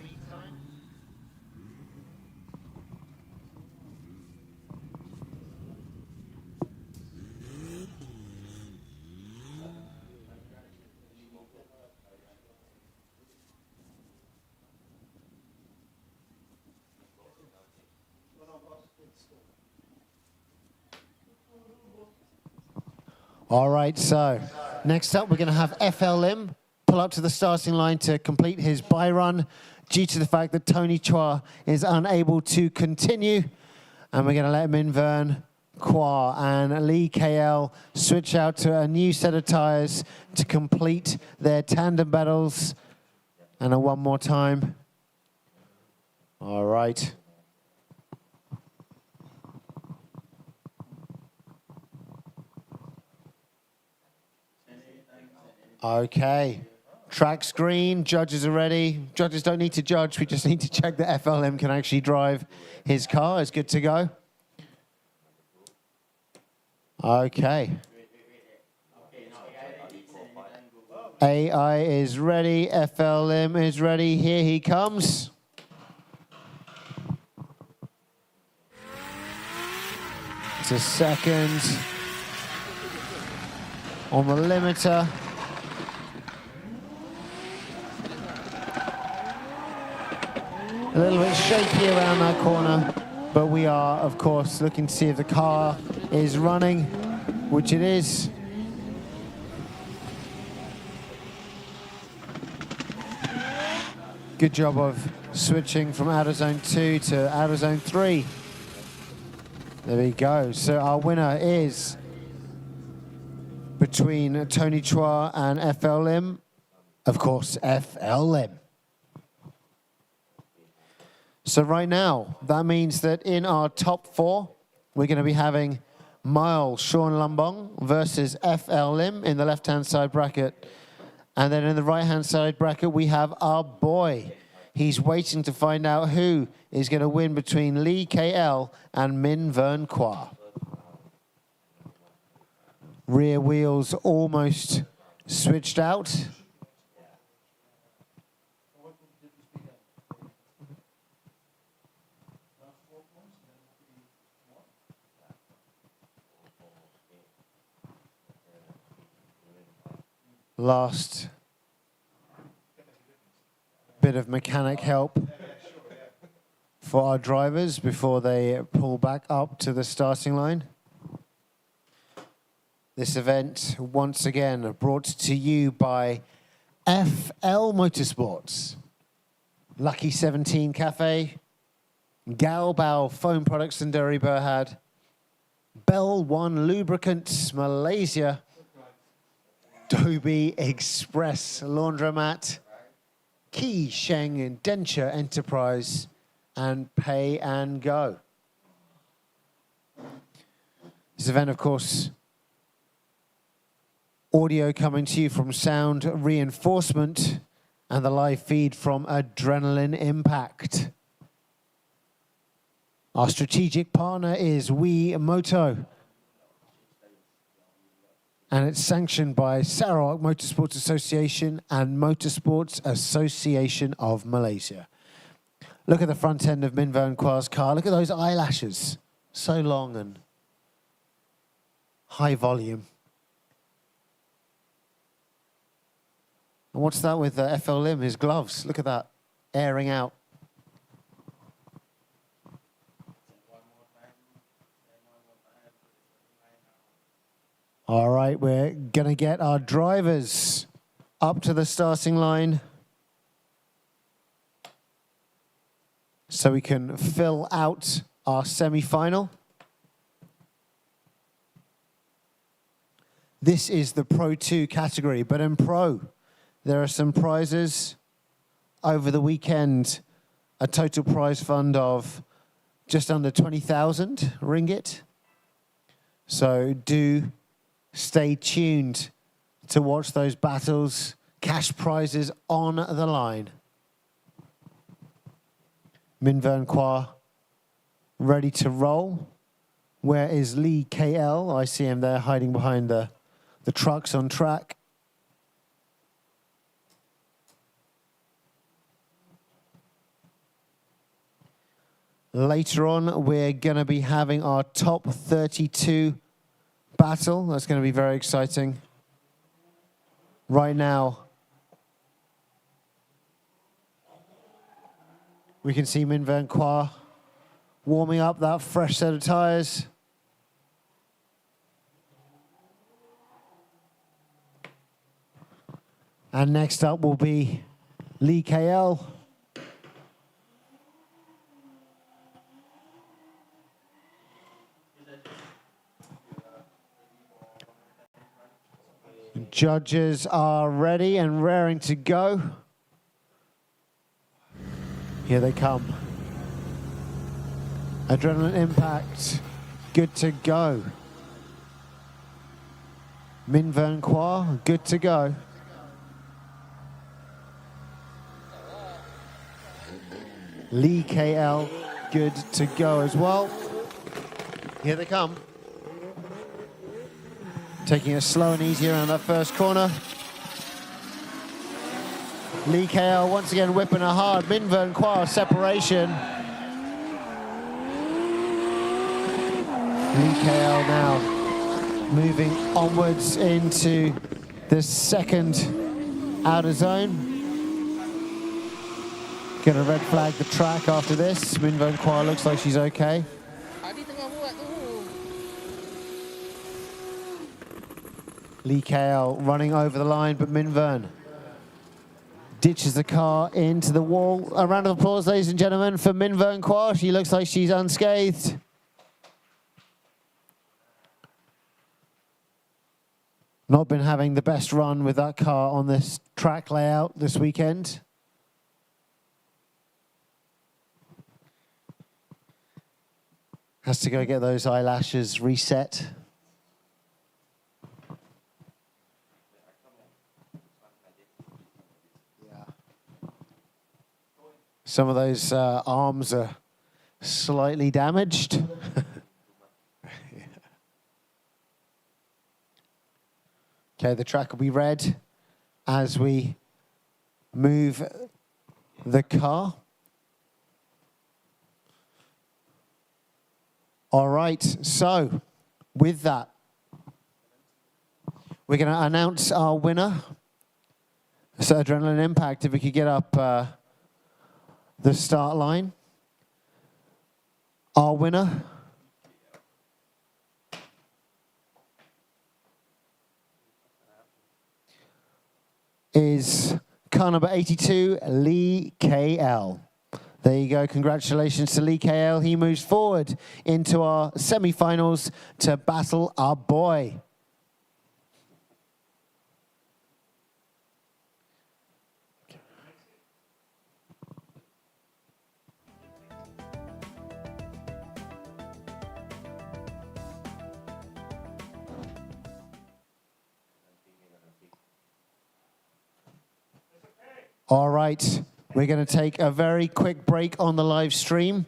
All right, so next up we're going to have FLM pull up to the starting line to complete his byrun due to the fact that Tony Chua is unable to continue. And we're going to let Minvern Kwa and Lee KL switch out to a new set of tires to complete their tandem battles. And a one more time. All right. Okay, track's green, judges are ready. Judges don't need to judge, we just need to check that FLM can actually drive his car. It's good to go. Okay. AI is ready, FLM is ready, here he comes. It's a second on the limiter. A little bit shaky around that corner, but we are, of course, looking to see if the car is running, which it is. Good job of switching from outer zone 2 to outer zone 3. There we go. So our winner is between Tony Chua and FL Lim. Of course, FL Lim. So right now, that means that in our top 4, we're going to be having Miles Sean Lumbong versus FL Lim in the left-hand side bracket. And then in the right-hand side bracket, we have our boy. He's waiting to find out who is going to win between Lee KL and Min Vern Kwa. Rear wheels almost switched out. Last bit of mechanic help for our drivers before they pull back up to the starting line. This event, once again, brought to you by FL Motorsports, Lucky 17 Cafe, Galbao Foam Products and Derry Berhad, Bell One Lubricants Malaysia, Dobie Express Laundromat, Key Sheng Denture Enterprise, and Pay and Go. This event, of course, audio coming to you from Sound Reinforcement and the live feed from Adrenaline Impact. Our strategic partner is We Moto, and it's sanctioned by Sarawak Motorsports Association and Motorsports Association of Malaysia. Look at the front end of Min Vern Kwa's car. Look at those eyelashes. So long and high volume. And what's that with FL Lim, his gloves? Look at that, airing out. All right, we're going to get our drivers up to the starting line so we can fill out our semi-final. This is the Pro 2 category, but in Pro, there are some prizes. Over the weekend, a total prize fund of just under 20,000 ringgit. So do stay tuned to watch those battles. Cash prizes on the line. Min Vern Kwa ready to roll. Where is Lee KL? I see him there hiding behind the trucks on track. Later on, we're going to be having our top 32 battle. That's going to be very exciting. Right now, we can see Min Vern Kwa warming up that fresh set of tires. And next up will be Lee KL. Judges are ready and raring to go. Here they come. Adrenaline Impact, good to go. Min Vern Kwa, good to go. Lee KL, good to go as well. Here they come. Taking it slow and easy around that first corner. Lee KL once again whipping her hard. Min Vern Kwa separation. Lee KL now moving onwards into the second outer zone. Gonna red flag the track after this. Min Vern Kwa looks like she's okay. Lee KL running over the line, but Min Vern ditches the car into the wall. A round of applause, ladies and gentlemen, for Minh Vern Qua. She looks like she's unscathed. Not been having the best run with that car on this track layout this weekend. Has to go get those eyelashes reset. Some of those arms are slightly damaged. Okay, the track will be red as we move the car. All right, so with that, we're going to announce our winner. So Adrenaline Impact, if we could get up the start line. Our winner is car number 82, Lee KL. There you go. Congratulations to Lee KL. He moves forward into our semi-finals to battle our boy. All right, we're going to take a very quick break on the live stream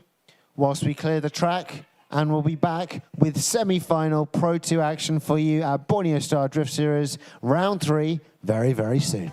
whilst we clear the track, and we'll be back with semi-final Pro 2 action for you at Borneo Star Drift Series Round 3 very, very soon.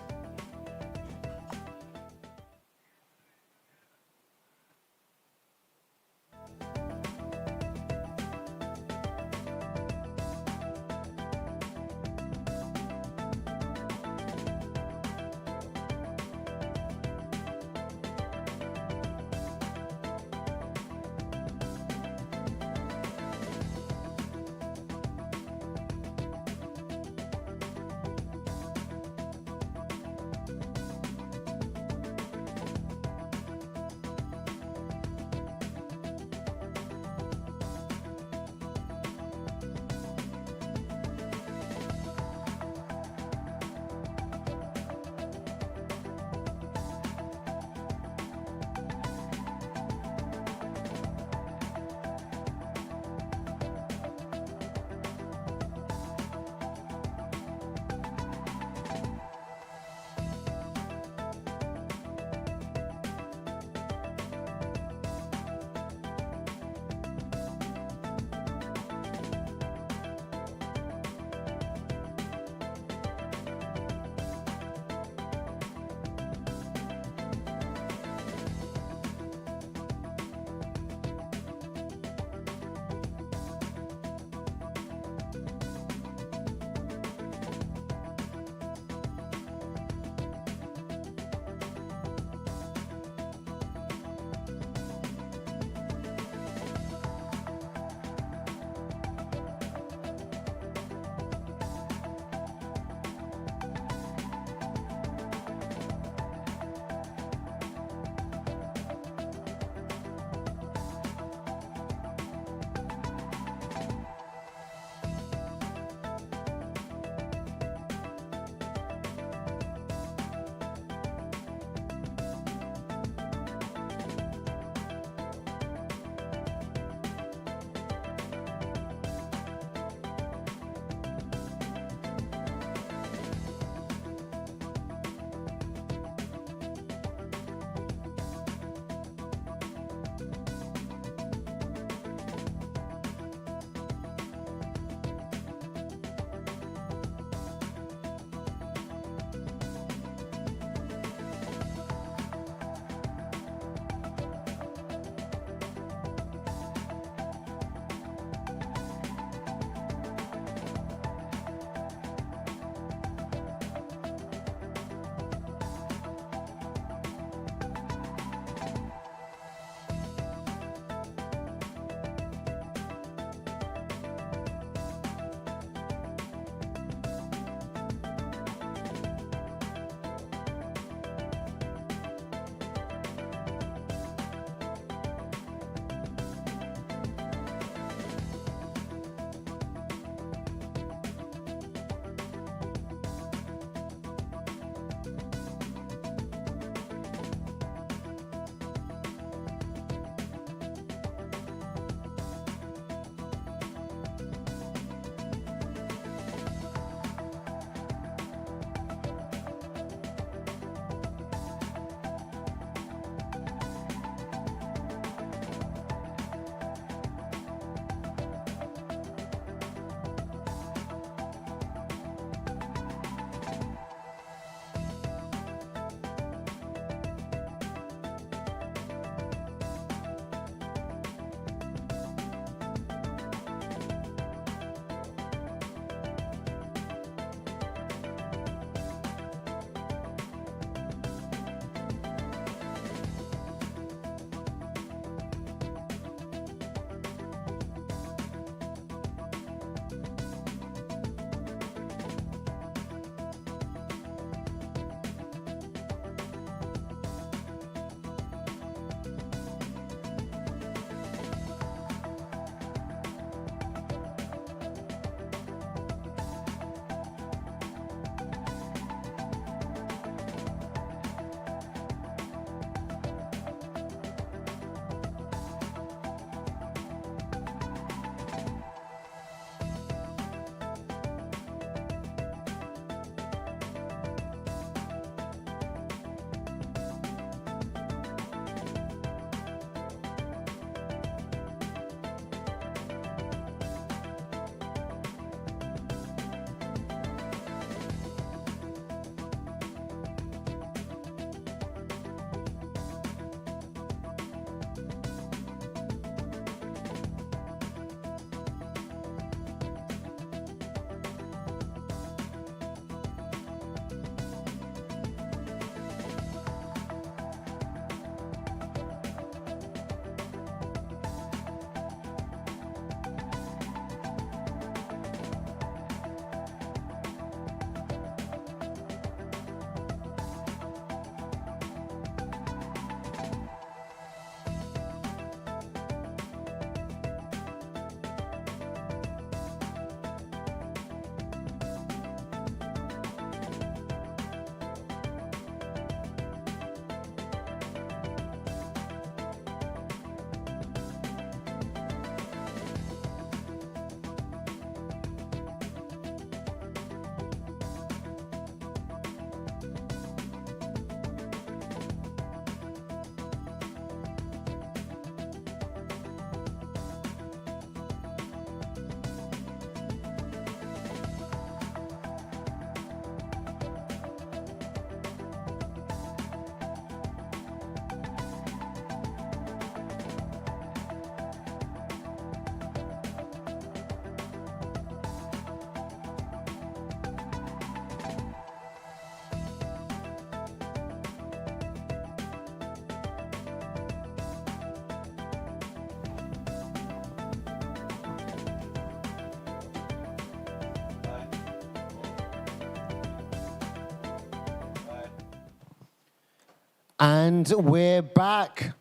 And we're back.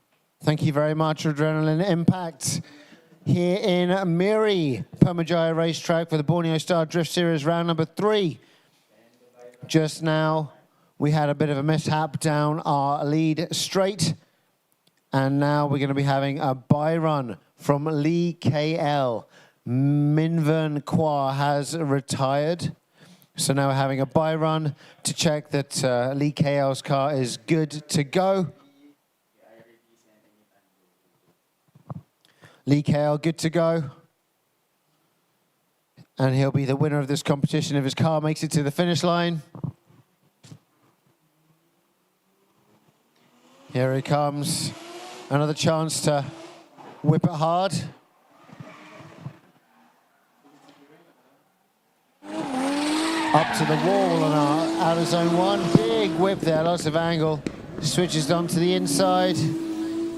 Thank you very much, Adrenaline Impact. Here in MIRI, PERMYJAYA racetrack for the Borneo Star Drift Series round number 3. Just now, we had a bit of a mishap down our lead straight. And now we're going to be having a bye run from Lee KL. Minvern Kwa has retired. So now we're having a bye run to check that Lee KL's car is good to go. Lee KL good to go. And he'll be the winner of this competition if his car makes it to the finish line. Here he comes. Another chance to whip it hard. Up to the wall on our outer zone 1. Big whip there, lots of angle. Switches on to the inside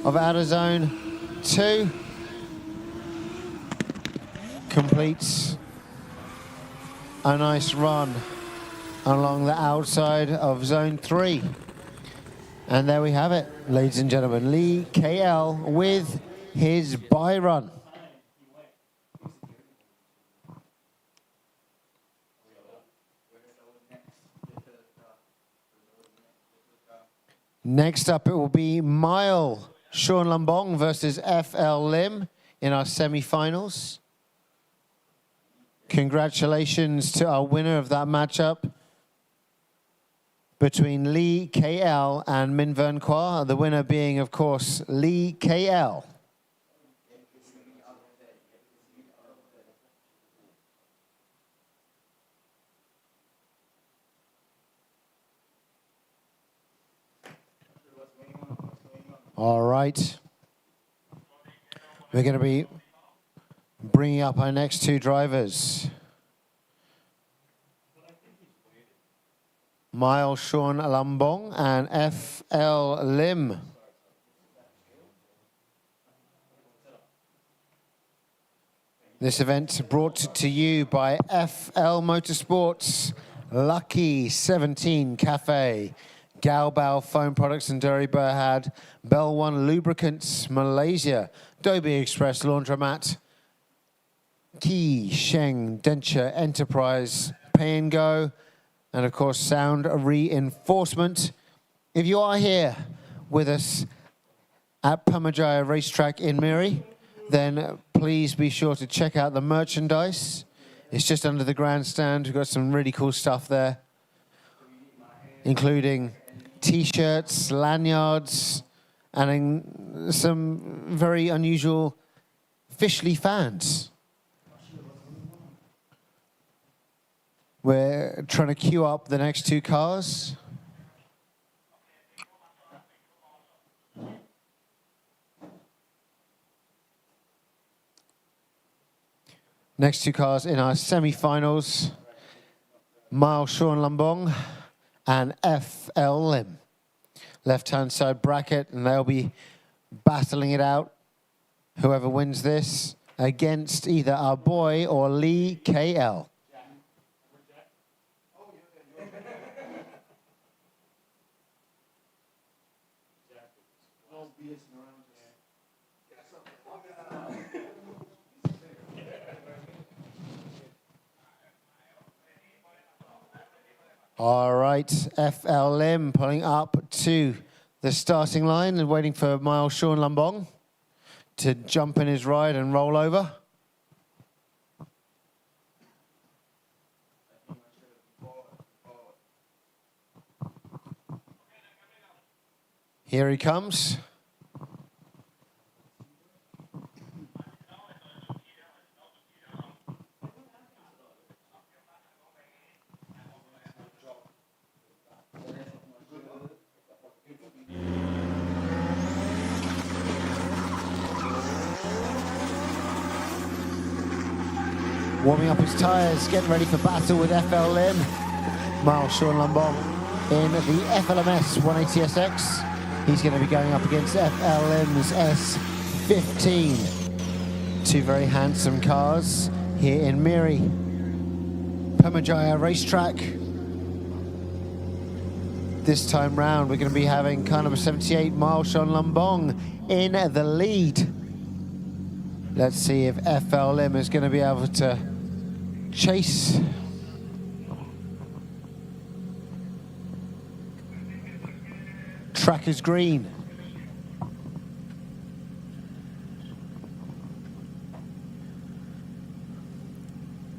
of outer zone 2. Completes a nice run along the outside of zone 3. And there we have it, ladies and gentlemen. Lee KL with his bye run. Next up, it will be Mile Sean Lambong versus FL Lim in our semi-finals. Congratulations to our winner of that matchup between Lee KL and Minvern Kwa, the winner being, of course, Lee KL. All right. We're going to be bringing up our next 2 drivers. Mile Sean Lambong and FL Lim. This event brought to you by FL Motorsports, Lucky 17 Cafe, Galbao Foam Products and Dairy Berhad, Bell One Lubricants, Malaysia, Dobie Express Laundromat, Ki Sheng Denture Enterprise, Pay and Go, and of course Sound Reinforcement. If you are here with us at PERMYJAYA Racetrack in MIRI, then please be sure to check out the merchandise. It's just under the grandstand. We've got some really cool stuff there, including T-shirts, lanyards, and some very unusual Fishley fans. We're trying to queue up the next 2 cars. Next 2 cars in our semi-finals, Mile Sean Lambong and FL Lim. Left-hand side bracket, and they'll be battling it out. Whoever wins this against either our boy or Lee KL. All right, FL Lim pulling up to the starting line and waiting for Mile Sean Lambong to jump in his ride and roll over. Here he comes. Warming up his tyres, getting ready for battle with FL Lim. Mile Sean Lambong in the FLMS 180SX. He's going to be going up against FL Lim's S15. 2 very handsome cars here in MIRI. PERMYJAYA Racetrack. This time round, we're going to be having car number 78, Mileshon Lumbong, in the lead. Let's see if FL Lim is going to be able to chase. Track is green.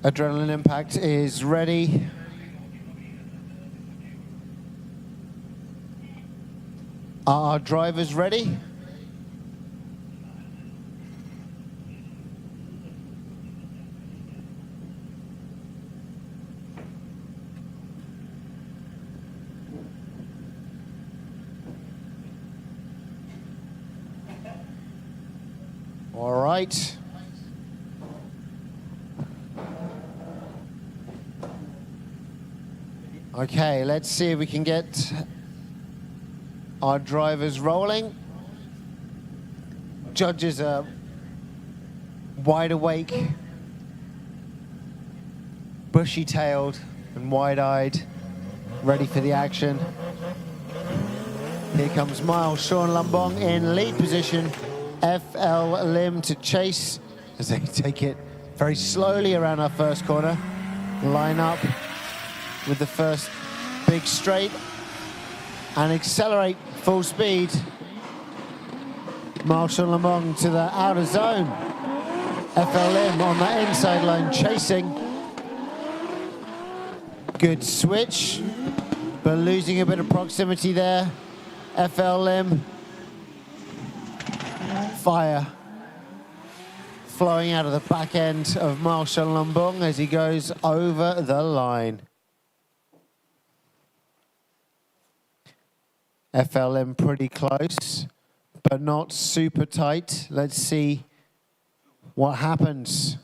Adrenaline Impact is ready. Are our drivers ready? All right. Okay, let's see if we can get our drivers rolling. Judges are wide awake, bushy-tailed and wide-eyed, ready for the action. Here comes Mileshon Lumbong in lead position. FL Lim to chase as they take it very slowly around our first corner. Line up with the first big straight and accelerate full speed. Mileshon Lumbong to the outer zone. FL Lim on that inside line chasing. Good switch, but losing a bit of proximity there. FL Lim. Fire flowing out of the back end of Mileshon Lumbong as he goes over the line. FLM pretty close, but not super tight. Let's see what happens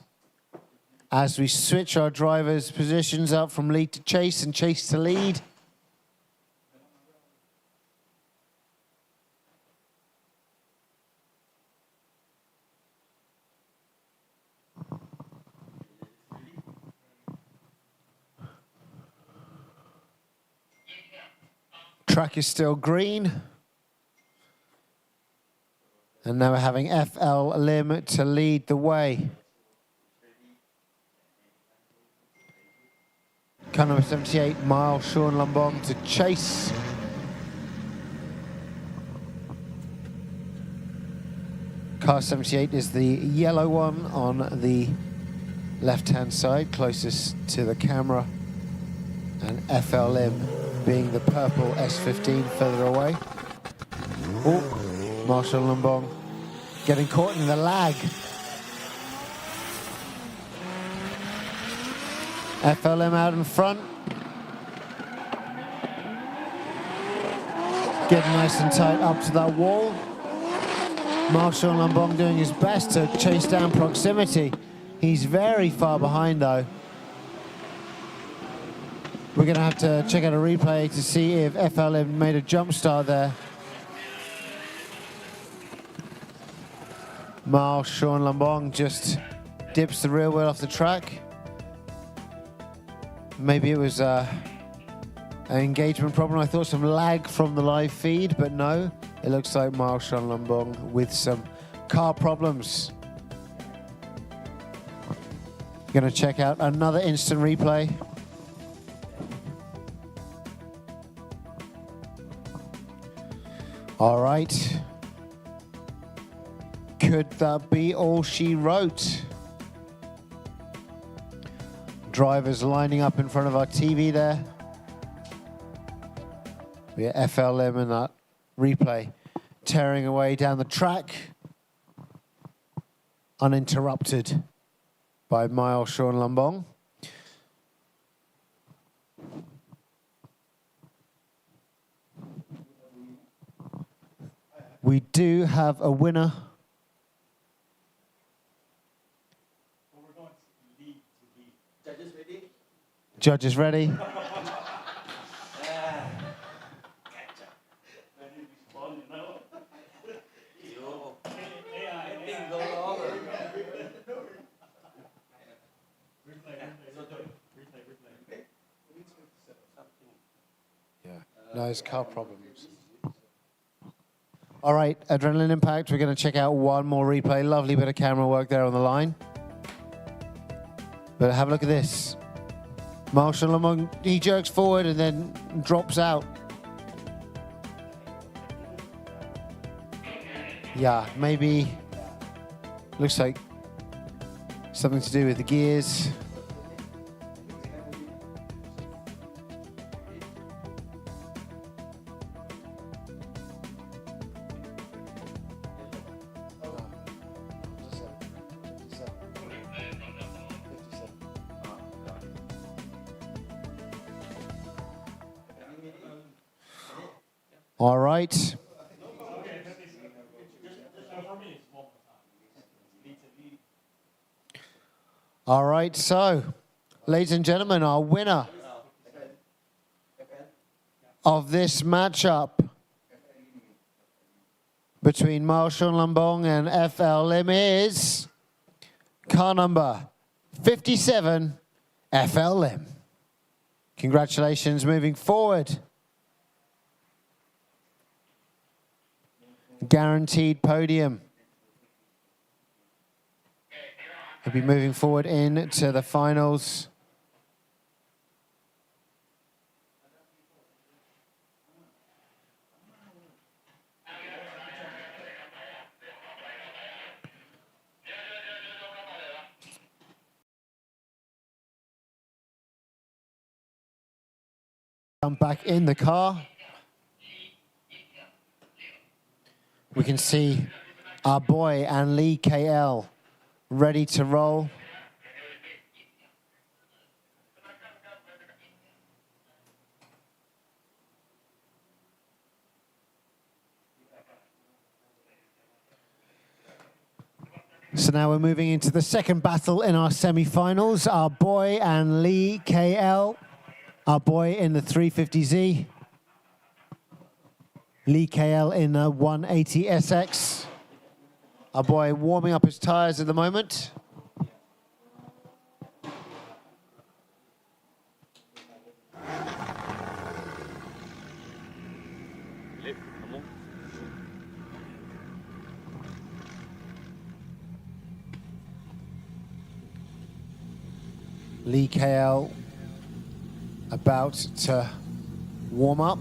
as we switch our drivers' positions up from lead to chase and chase to lead. Track is still green. And now we're having FL Lim to lead the way. Car number 78, Mileshon Lumbong to chase. Car 78 is the yellow one on the left-hand side, closest to the camera. And FL Lim being the purple S15 further away. Oh, Mileshon Lumbong getting caught in the lag. FLM out in front. Getting nice and tight up to that wall. Mileshon Lumbong doing his best to chase down proximity. He's very far behind though. We're going to have to check out a replay to see if FLM made a jump start there. Mileshon Lumbong just dips the rear wheel off the track. Maybe it was an engagement problem. I thought some lag from the live feed, but no. It looks like Mileshon Lumbong with some car problems. Going to check out another instant replay. All right. Could that be all she wrote? Drivers lining up in front of our TV there. We have FLM in that replay, tearing away down the track, uninterrupted by Mileshon Lumbong. We do have a winner. Judges ready? No, it's car problems. All right, Adrenaline Impact. We're going to check out one more replay. Lovely bit of camera work there on the line. But have a look at this. Marshall Lamont, he jerks forward and then drops out. Yeah, maybe looks like something to do with the gears. All right. All right, so, ladies and gentlemen, our winner of this matchup between Marshall Lambong and FL Lim is car number 57, FL Lim. Congratulations, moving forward. Guaranteed podium. He'll be moving forward into the finals. I'm back in the car. We can see our boy and Lee KL ready to roll. So now we're moving into the second battle in our semi-finals. Our boy and Lee KL, our boy in the 350Z. Lee KL in a 180 SX. Our boy warming up his tires at the moment. Lee KL about to warm up.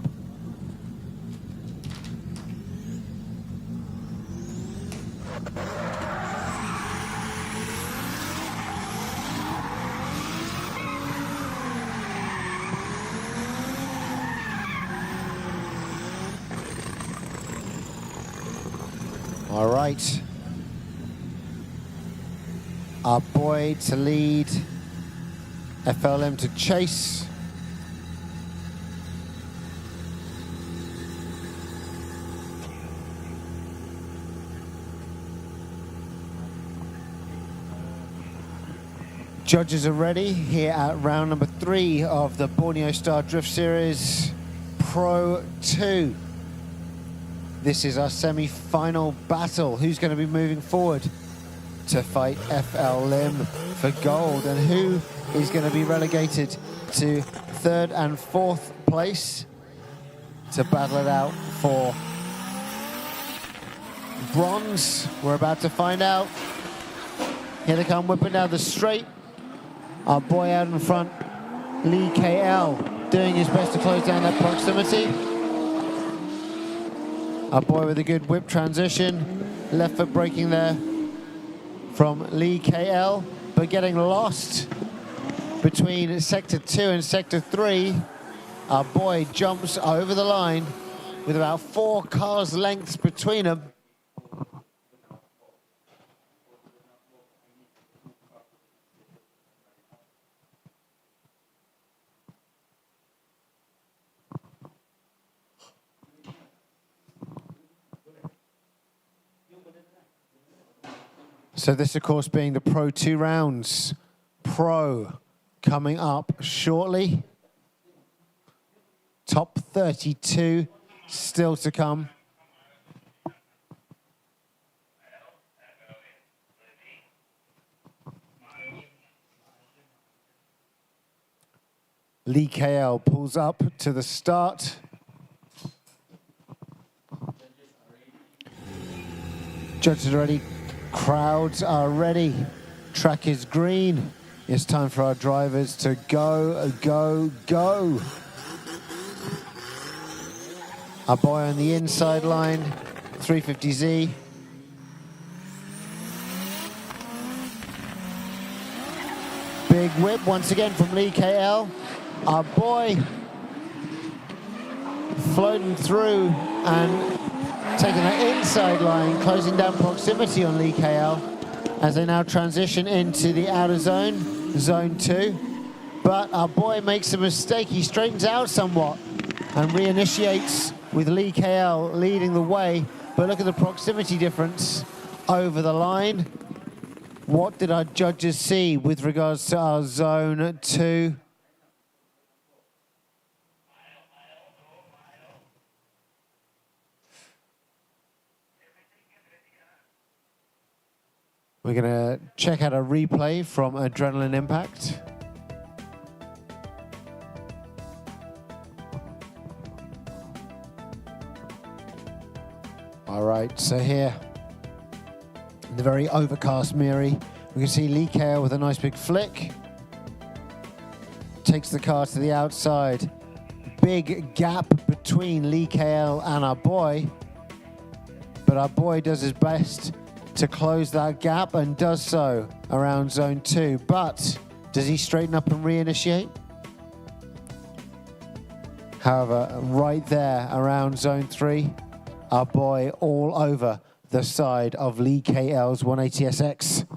All right. Our boy to lead, FLM to chase. Judges are ready here at round number 3 of the Borneo Star Drift Series Pro 2. This is our semi-final battle. Who's going to be moving forward to fight FL Lim for gold, and who is going to be relegated to 3rd and 4th place to battle it out for bronze? We're about to find out. Here they come, whipping down the straight. Our boy out in front, Lee KL, doing his best to close down that proximity. Our boy with a good whip transition. Left foot braking there from Lee KL, but getting lost between Sector 2 and Sector 3. Our boy jumps over the line with about 4 cars' lengths between them. So this, of course, being the Pro 2 rounds. Pro coming up shortly. Top 32 still to come. Lee KL pulls up to the start. Judges are ready. Crowds are ready. Track is green. It's time for our drivers to go, go, go. Our boy on the inside line, 350Z. Big whip once again from Lee KL. Our boy floating through and taking that inside line, closing down proximity on Lee KL as they now transition into the outer zone, zone 2. But our boy makes a mistake. He straightens out somewhat and reinitiates with Lee KL leading the way. But look at the proximity difference over the line. What did our judges see with regards to our zone 2? We're going to check out a replay from Adrenaline Impact. All right, so here, in the very overcast MIRI, we can see Lee KL with a nice big flick. Takes the car to the outside. Big gap between Lee KL and our boy. But our boy does his best to close that gap and does so around zone 2. But does he straighten up and reinitiate? However, right there around zone 3, our boy all over the side of Lee KL's 180SX.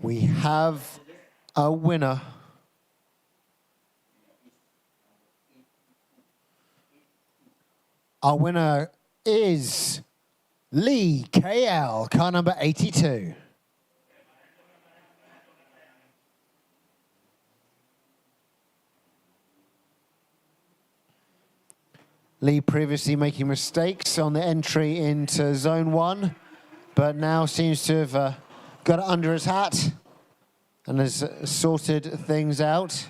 We have a winner. Our winner is Lee KL, car number 82. Lee previously making mistakes on the entry into zone 1, but now seems to have got it under his hat and has sorted things out.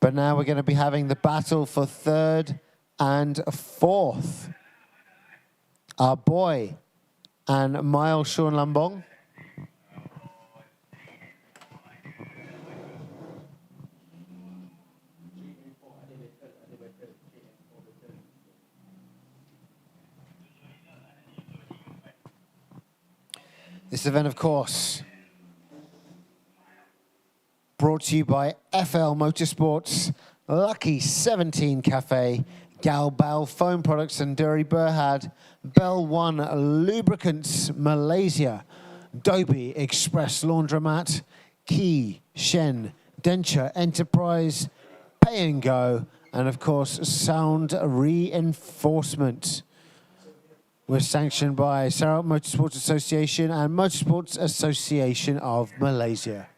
But now we're going to be having the battle for 3rd and 4th. Our boy and Miles Sean Lambong. This event, of course, brought to you by FL Motorsports, Lucky 17 Cafe, Galbal Foam Products and Dury Berhad, Bell One Lubricants Malaysia, Dobie Express Laundromat, Key, Shen, Denture Enterprise, Pay and Go, and of course, Sound Reinforcement. We're sanctioned by Sarawak Motorsports Association and Motorsports Association of Malaysia.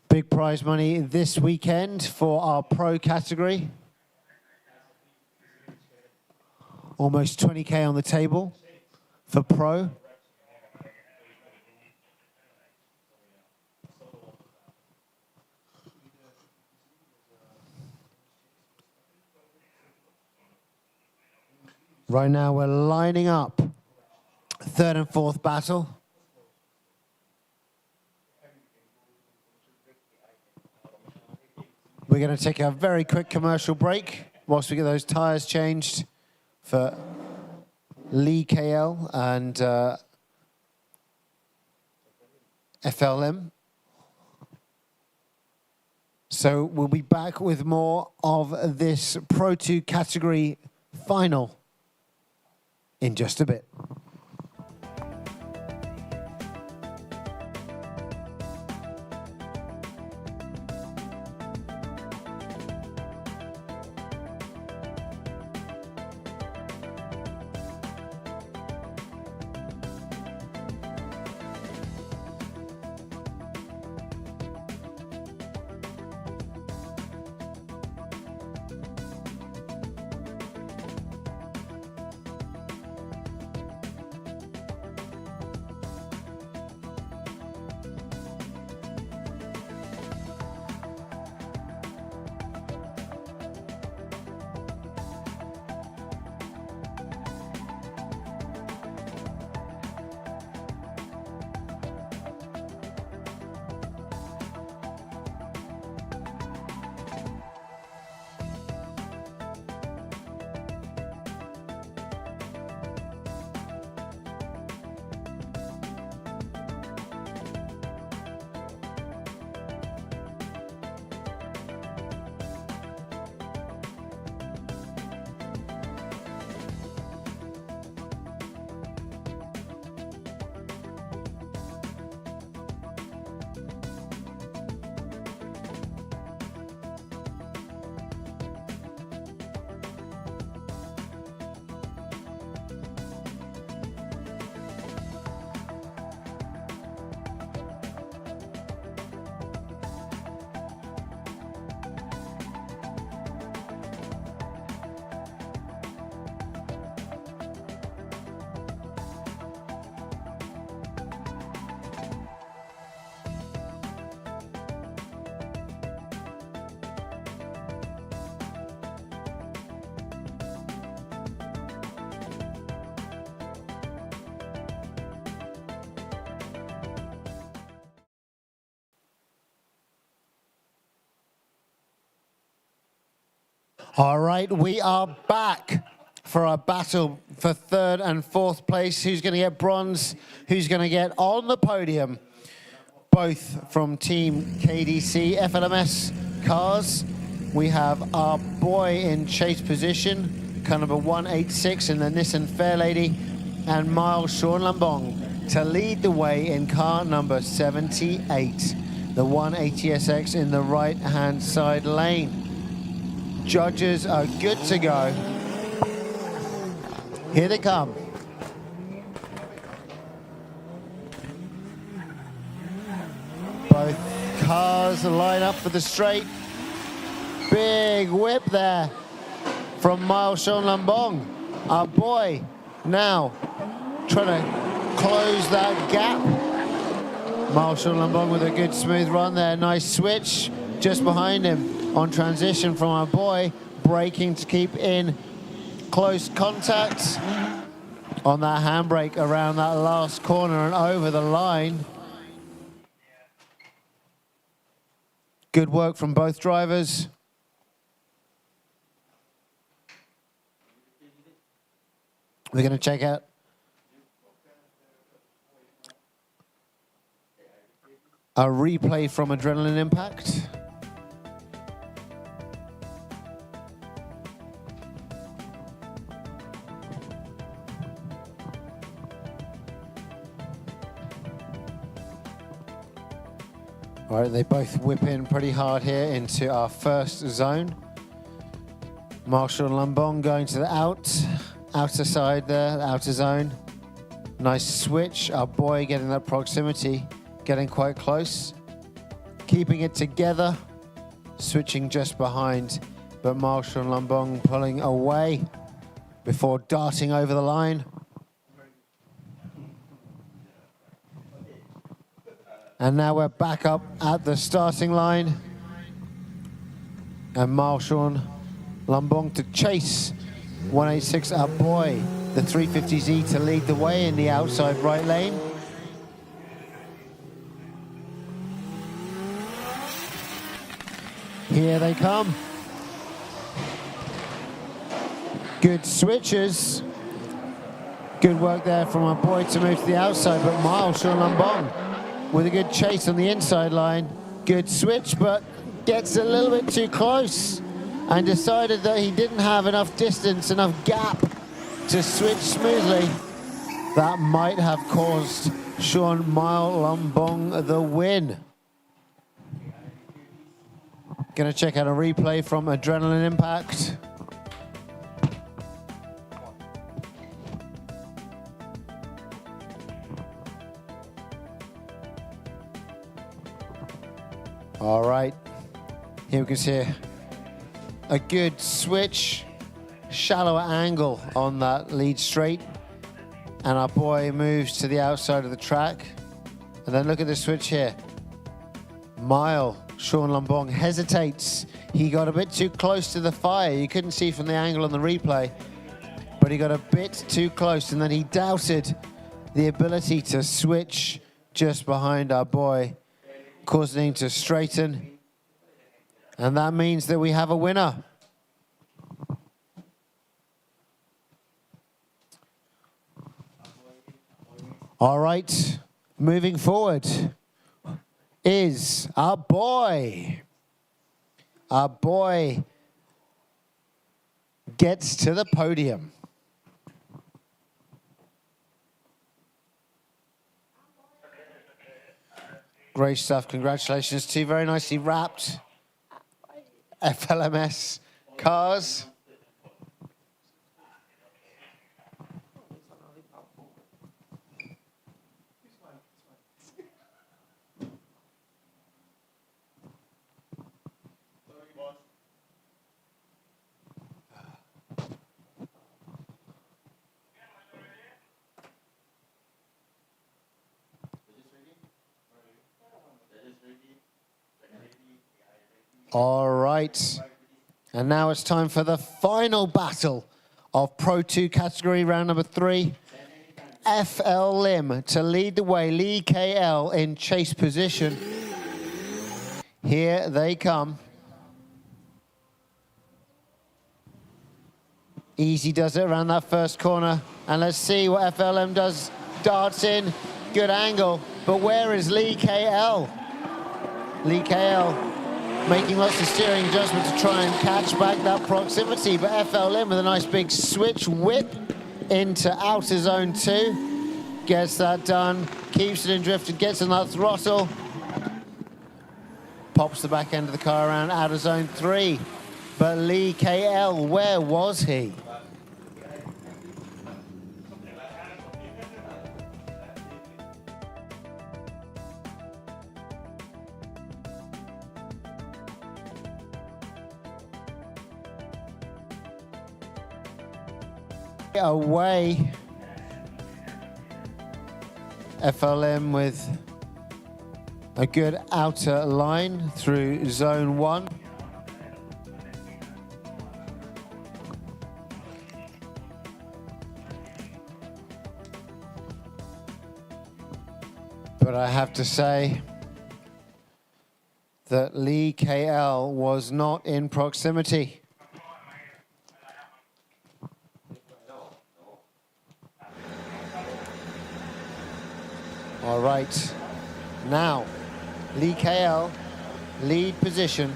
Big prize money this weekend for our pro category. Almost 20K on the table for pro. Right now we're lining up 3rd and 4th battle. We're going to take a very quick commercial break whilst we get those tyres changed for Lee KL and FLM. So we'll be back with more of this Pro 2 category final in just a bit. All right, we are back for our battle for third and fourth place. Who's going to get bronze? Who's going to get on the podium? Both from Team KDC FLMS cars. We have our boy in chase position, car number 186 in the Nissan Fairlady, and Miles Sean Lambong to lead the way in car number 78, the 180SX in the right-hand side lane. Judges are good to go. Here they come. Both cars line up for the straight. Big whip there from Miles Sean Lambong. Our boy now trying to close that gap. Miles Sean Lambong with a good smooth run there. Nice switch just behind him on transition from our boy, braking to keep in close contact on that handbrake around that last corner and over the line. Good work from both drivers. We're going to check out a replay from Adrenaline Impact. All right, they both whip in pretty hard here into our first zone. Marshall and Lambong going to the outer side there, the outer zone. Nice switch, our boy getting that proximity, getting quite close. Keeping it together, switching just behind, but Marshall and Lambong pulling away before darting over the line. And now we're back up at the starting line. And Marshall Lambong to chase 186, our boy, the 350Z to lead the way in the outside right lane. Here they come. Good switches. Good work there from our boy to move to the outside, but Miles Sean Lambong with a good chase on the inside line. Good switch, but gets a little bit too close and decided that he didn't have enough distance, enough gap to switch smoothly. That might have caused Sean Miles Lambong the win. Gonna check out a replay from Adrenaline Impact. All right, here we can see a good switch, shallower angle on that lead straight, and our boy moves to the outside of the track. And then look at the switch here. Miles Sean Lambong hesitates. He got a bit too close to the fire. You couldn't see from the angle on the replay, but he got a bit too close, and then he doubted the ability to switch just behind our boy, causing him to straighten, and that means that we have a winner. All right, moving forward is our boy. Our boy gets to the podium. Great stuff, congratulations to very nicely wrapped FLMS cars. All right, and now it's time for the final battle of Pro 2 category, round number 3. FL Lim to lead the way, Lee KL in chase position. Here they come. Easy does it around that first corner. And let's see what FLM does. Darts in, good angle. But where is Lee KL? Lee KL making lots of steering adjustment to try and catch back that proximity. But FLM with a nice big switch whip into outer zone 2. Gets that done, keeps it in drifted, gets on that throttle. Pops the back end of the car around outer zone 3. But Lee KL, where was he? Away. FLM with a good outer line through zone 1. But I have to say that Lee KL was not in proximity. All right, now Lee KL, lead position.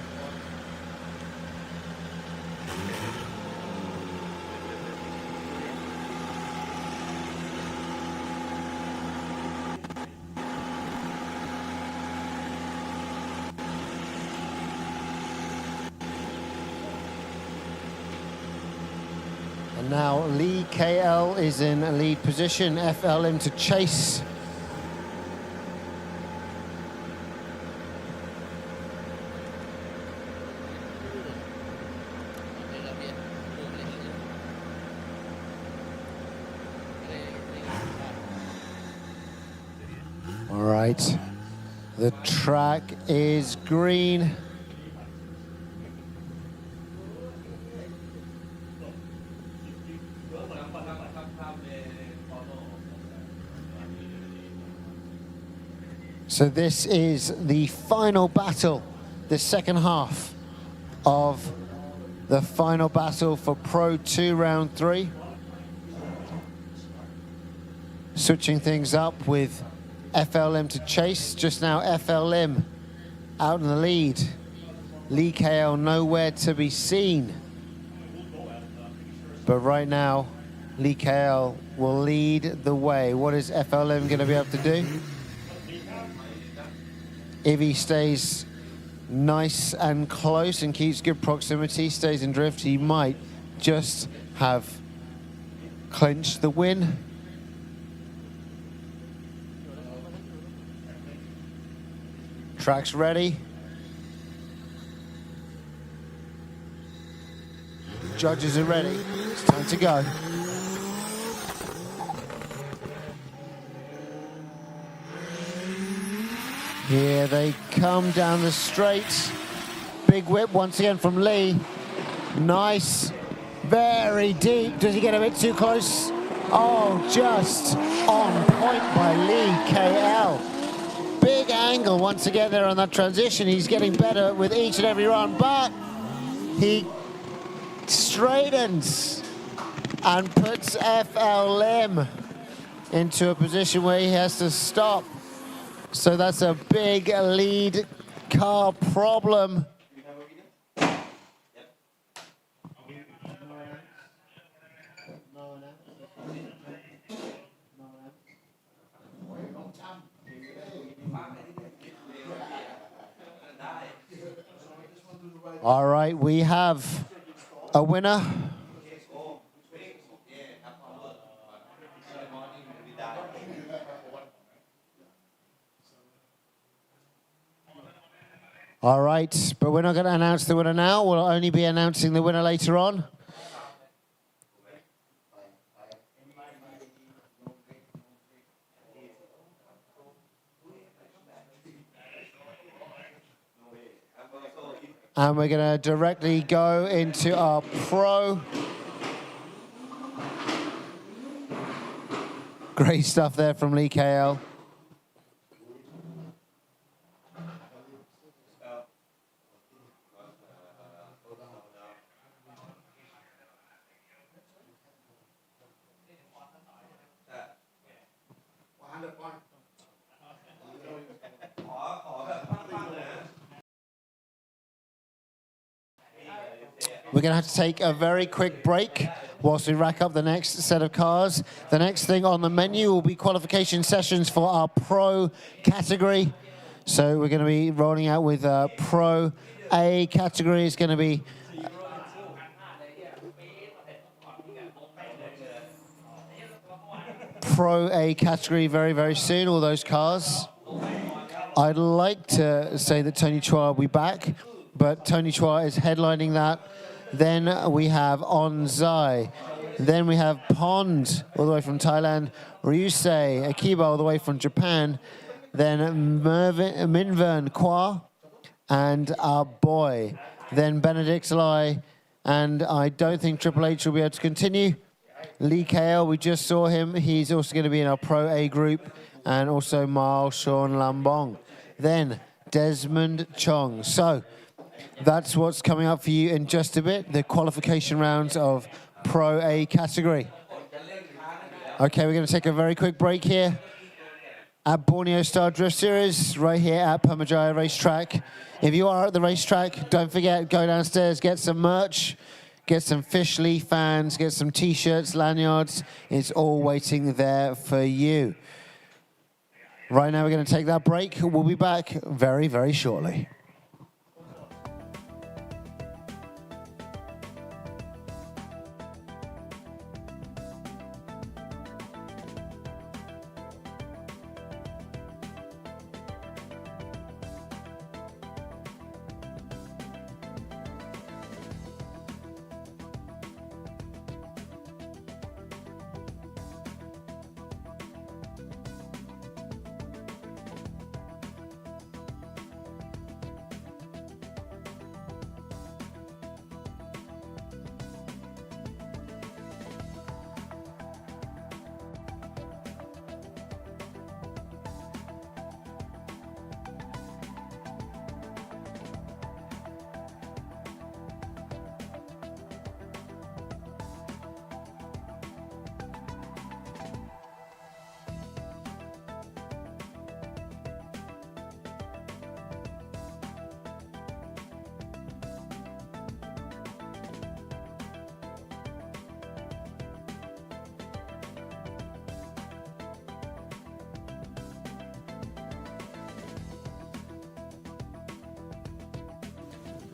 And now Lee KL is in a lead position, FLM to chase. All right, the track is green. So this is the final battle, the second half of the final battle for Pro 2 Round 3. Switching things up with FLM to chase. Just now FLM out in the lead. Lee KL nowhere to be seen. But right now, Lee KL will lead the way. What is FLM going to be able to do? If he stays nice and close and keeps good proximity, stays in drift, he might just have clinched the win. Track's ready. Judges are ready. It's time to go. Here they come down the straight. Big whip once again from Lee. Nice. Very deep. Does he get a bit too close? Oh, just on point by Lee KL. Big angle once again there on that transition. He's getting better with each and every run, but he straightens and puts FLM into a position where he has to stop. So that's a big lead car problem. All right, we have a winner. All right, but we're not going to announce the winner now. We'll only be announcing the winner later on. And we're going to directly go into our pro. Great stuff there from Lee KL. We're going to have to take a very quick break whilst we rack up the next set of cars. The next thing on the menu will be qualification sessions for our Pro category. So we're going to be rolling out with Pro A category. It's going to be Pro A category very, very soon, all those cars. I'd like to say that Tony Chua will be back, but Tony Chua is headlining that. Then we have Onzai. Then we have Pond, all the way from Thailand. Ryusei Akiba, all the way from Japan. Then Minvern Kwa and our boy. Then Benedict Lai. And I don't think Triple H will be able to continue. Lee KL, we just saw him. He's also going to be in our Pro A group. And also Mao Sean Lambong. Then Desmond Chong. So that's what's coming up for you in just a bit, the qualification rounds of Pro A category. Okay, we're going to take a very quick break here at Borneo Star Drift Series, right here at PERMYJAYA Racetrack. If you are at the racetrack, don't forget, go downstairs, get some merch, get some Fish Leaf fans, get some T-shirts, lanyards. It's all waiting there for you. Right now, we're going to take that break. We'll be back very, very shortly.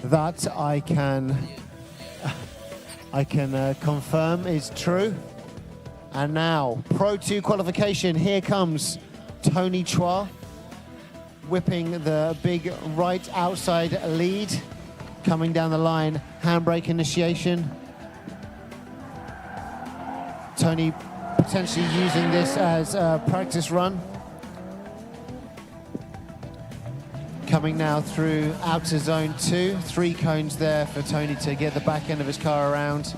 That I can confirm is true. And now, Pro 2 qualification. Here comes Tony Chua, whipping the big right outside lead, coming down the line, handbrake initiation. Tony potentially using this as a practice run. Coming now through outer zone 2, 3 cones there for Tony to get the back end of his car around.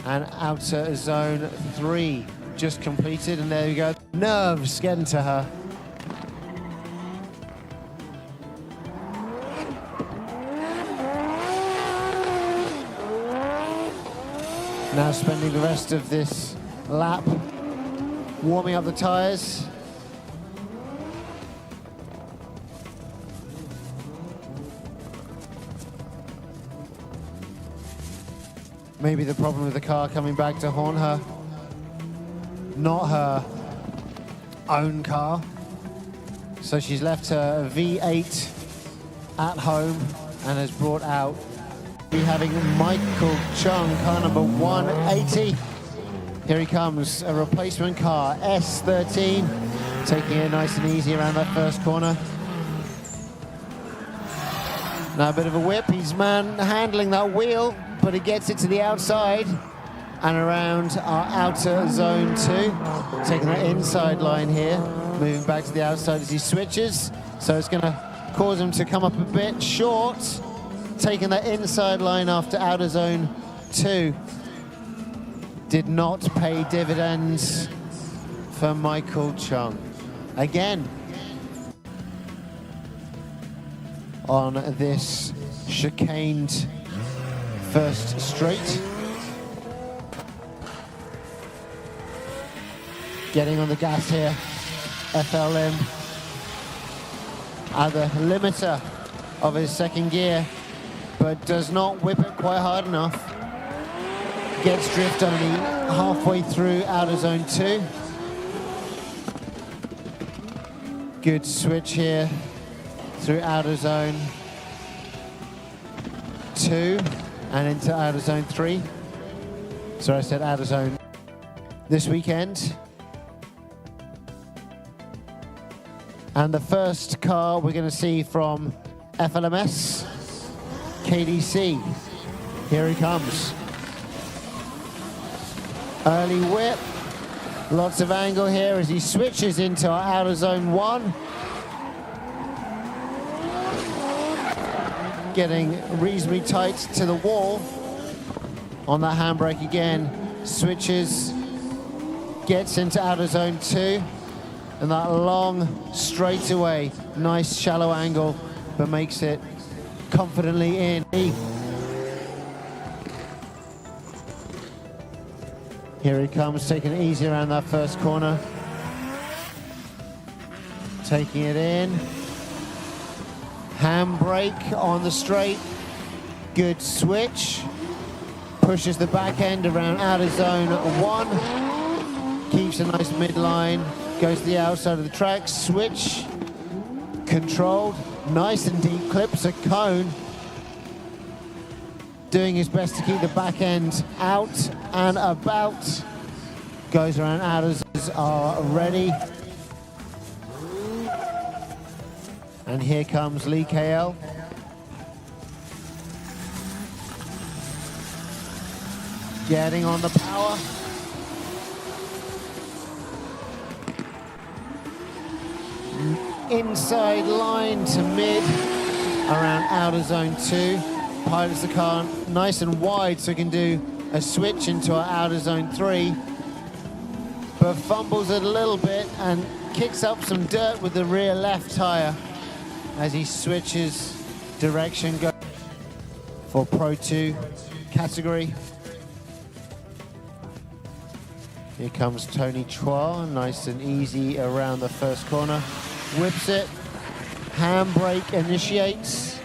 And outer zone 3 just completed, and there you go. Nerves getting to her. Now spending the rest of this lap warming up the tires. Maybe the problem with the car coming back to haunt her. Not her own car. So she's left her V8 at home and has brought out. We're having Michael Chung, car number 180. Here he comes, a replacement car, S13, taking it nice and easy around that first corner. Now a bit of a whip, he's handling that wheel, but he gets it to the outside and around our outer zone 2. Taking that inside line here, moving back to the outside as he switches. So it's gonna cause him to come up a bit short. Taking that inside line after outer zone 2. Did not pay dividends for Michael Chung. Again, on this chicaned first straight. Getting on the gas here, FLM at the limiter of his second gear. but does not whip it quite hard enough. Gets drift only halfway through outer zone 2. Good switch here through outer zone 2 and into outer zone 3. Sorry, I said outer zone. This weekend. And the first car we're going to see from FLMS, KDC. Here he comes. Early whip. Lots of angle here as he switches into our outer zone 1. Getting reasonably tight to the wall. On that handbrake again. Switches. Gets into outer zone 2. And that long straightaway, nice shallow angle, but makes it confidently in. Here he comes, taking it easy around that first corner. Taking it in. Handbrake on the straight. Good switch. Pushes the back end around outer zone 1. Keeps a nice midline. Goes to the outside of the track. Switch. Controlled. Nice and deep. Clips a cone. Doing his best to keep the back end out and about. Goes around outers are ready. And here comes Lee KL. Getting on the power. Inside line to mid around outer zone 2. Pilots the car nice and wide so he can do a switch into our outer zone 3, but fumbles it a little bit and kicks up some dirt with the rear left tire as he switches direction for Pro 2 category. Here comes Tony Chua, nice and easy around the first corner. Whips it, handbrake initiates.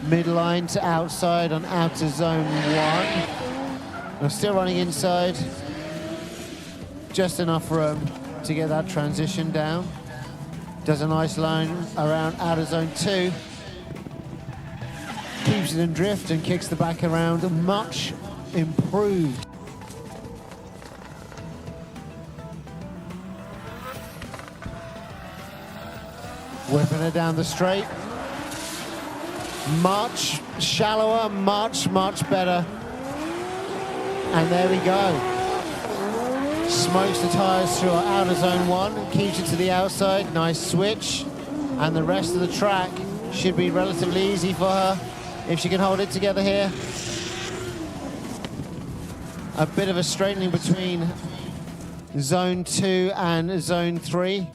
Midline to outside on outer zone 1. We're still running inside. Just enough room to get that transition down. Does a nice line around outer zone 2. Keeps it in drift and kicks the back around. Much improved. Whipping it down the straight. Much shallower, much better. And there we go. Smokes the tires through our outer zone 1, keeps it to the outside, nice switch. And the rest of the track should be relatively easy for her if she can hold it together here. A bit of a straightening between zone 2 and zone 3.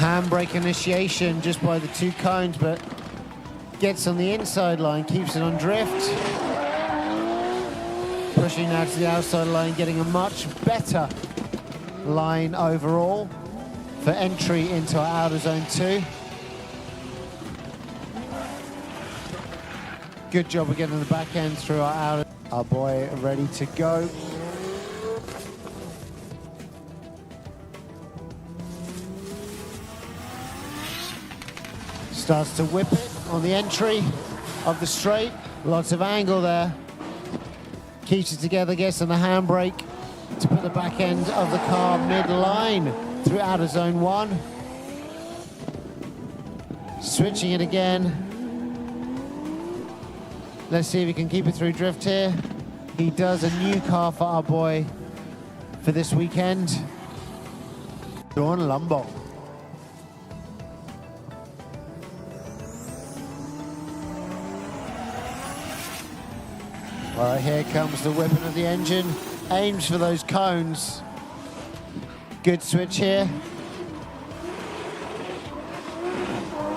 Handbrake initiation just by the 2 cones, but gets on the inside line, keeps it on drift. Pushing now to the outside line, getting a much better line overall for entry into our outer zone 2. Good job of getting the back end through our outer. Our boy ready to go. Starts to whip it on the entry of the straight. Lots of angle there. Keeps it together, gets on the handbrake to put the back end of the car mid-line through outer zone 1. Switching it again. Let's see if he can keep it through drift here. He does. A new car for our boy for this weekend. Sean Lumbo. All right, here comes the whipping of the engine. Aims for those cones. Good switch here.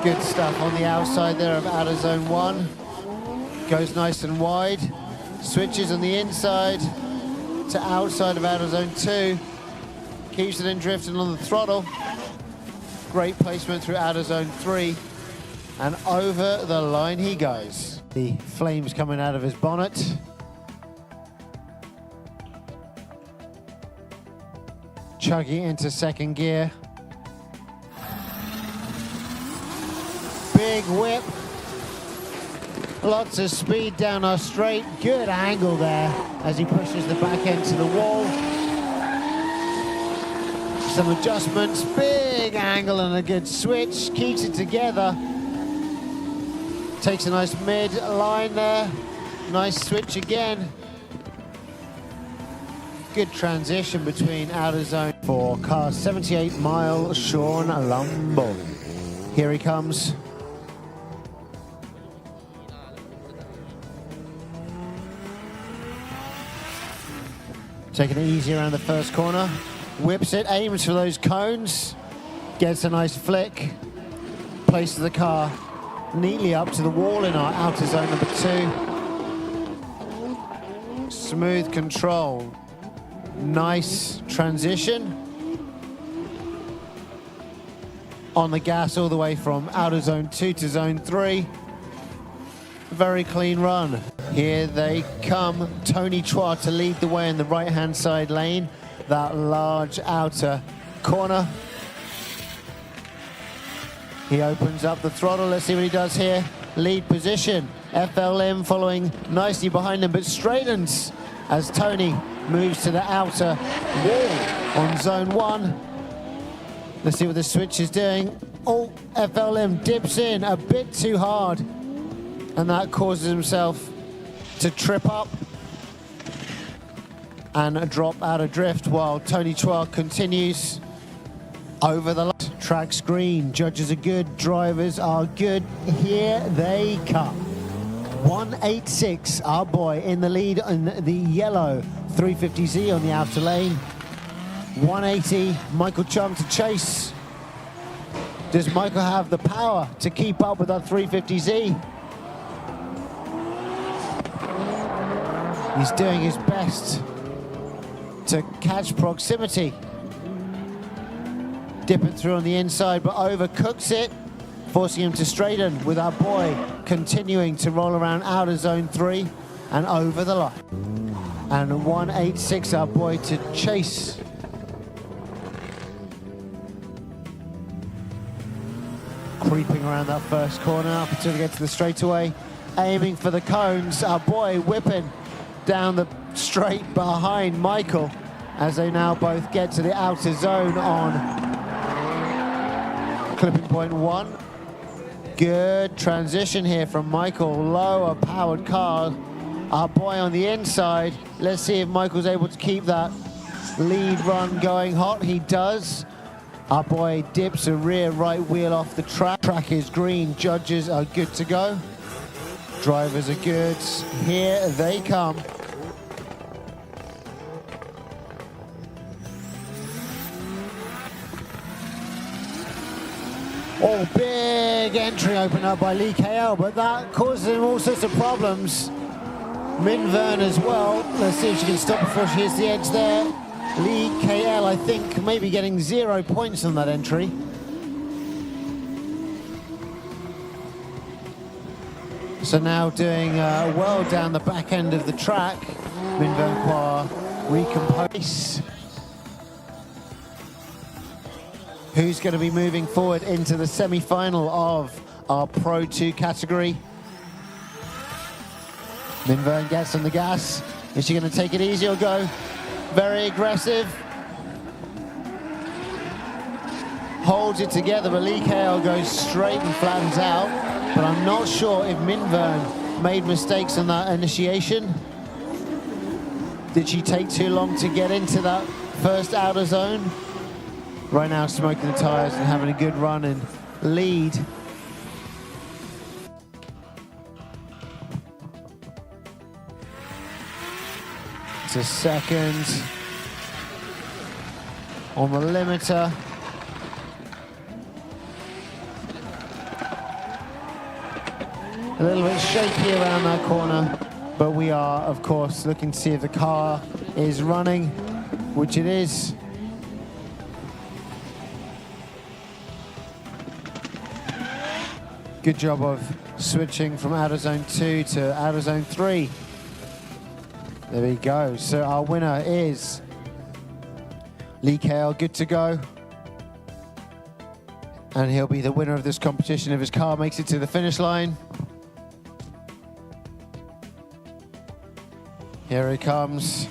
Good stuff on the outside there of outer zone 1. Goes nice and wide. Switches on the inside to outside of outer zone 2. Keeps it in drifting on the throttle. Great placement through outer zone 3. And over the line he goes. The flames coming out of his bonnet. Chugging into second gear. Big whip. Lots of speed down our straight. Good angle there as he pushes the back end to the wall. Some adjustments. Big angle and a good switch. Keeps it together. Takes a nice mid line there. Nice switch again. Good transition between outer zone for car 78 mile Sean Lumble. Here he comes. Taking it easy around the first corner. Whips it, aims for those cones. Gets a nice flick. Places the car neatly up to the wall in our outer zone number 2. Smooth control. Nice transition. On the gas all the way from outer zone 2 to zone 3. Very clean run. Here they come. Tony Chua to lead the way in the right-hand side lane. That large outer corner. He opens up the throttle. Let's see what he does here. Lead position. FLM following nicely behind him, but straightens as Tony moves to the outer wall on zone 1. Let's see what the switch is doing. Oh, FLM dips in a bit too hard, and that causes himself to trip up and drop out of drift while Tony Chua continues over the line. Track's green, judges are good, drivers are good. Here they come. 186, our boy in the lead in the yellow 350Z on the outer lane. 180, Michael Chung to chase. Does Michael have the power to keep up with that 350Z? He's doing his best to catch proximity. Dipping through on the inside, but overcooks it, forcing him to straighten with our boy continuing to roll around outer zone 3 and over the line. And 186, our boy to chase. Creeping around that first corner up until we get to the straightaway. Aiming for the cones, our boy whipping down the straight behind Michael as they now both get to the outer zone on clipping point 1. Good transition here from Michael. Lower powered car. Our boy on the inside. Let's see if Michael's able to keep that lead run going hot. He does. Our boy dips a rear right wheel off the track. Track is green. Judges are good to go. Drivers are good. Here they come. Oh, big entry opened up by Lee KL, but that causes him all sorts of problems. Min Vern as well. Let's see if she can stop before she hits the edge there. Lee KL, I think, maybe getting 0 points on that entry. So now doing well down the back end of the track. Min Vern Kwa recompose. Who's going to be moving forward into the semi-final of our Pro 2 category? Min Vern gets on the gas. Is she going to take it easy or go very aggressive? Holds it together, but Lee KL goes straight and flattens out. But I'm not sure if Min Vern made mistakes on that initiation. Did she take too long to get into that first outer zone? Right now smoking the tires and having a good run and lead. It's a second on the limiter. A little bit shaky around that corner, but we are, of course, looking to see if the car is running, which it is. Good job of switching from outer zone 2 to outer zone 3. There we go. So our winner is Lee KL, good to go. And he'll be the winner of this competition if his car makes it to the finish line. Here he comes.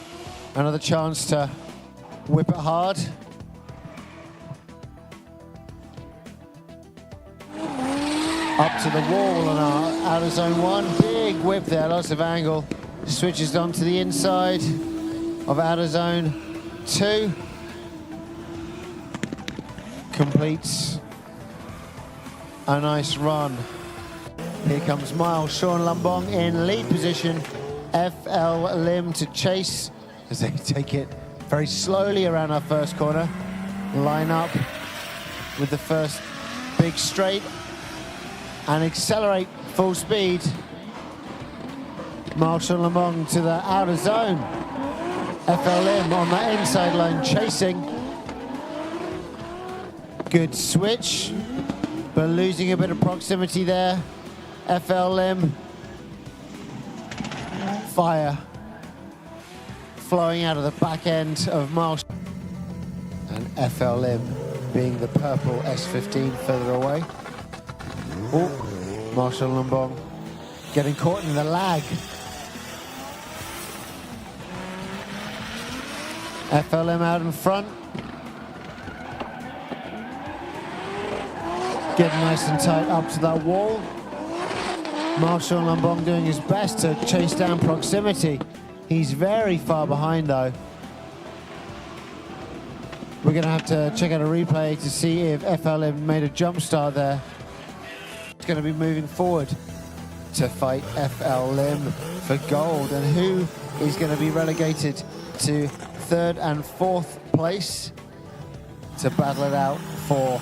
Another chance to whip it hard. Up to the wall on our outer zone 1. Big whip there, lots of angle. Switches on to the inside of outer zone 2. Completes a nice run. Here comes Miles Sean Lumbong in lead position. FL Lim to chase as they take it very slowly around our first corner. Line up with the first big straight and accelerate full speed. Miles Sean Lumbong to the outer zone. FL Lim on that inside line chasing. Good switch, but losing a bit of proximity there. FL Lim. Fire flowing out of the back end of Miles. And FL Lim being the purple S15 further away. Oh, Miles Sean Lumbong getting caught in the lag. FL Lim out in front. Getting nice and tight up to that wall. Miles Sean Lumbong doing his best to chase down proximity. He's very far behind though. We're going to have to check out a replay to see if FL Lim made a jump start there. It's going to be moving forward to fight FL Lim for gold. And who is going to be relegated to 3rd and 4th place to battle it out for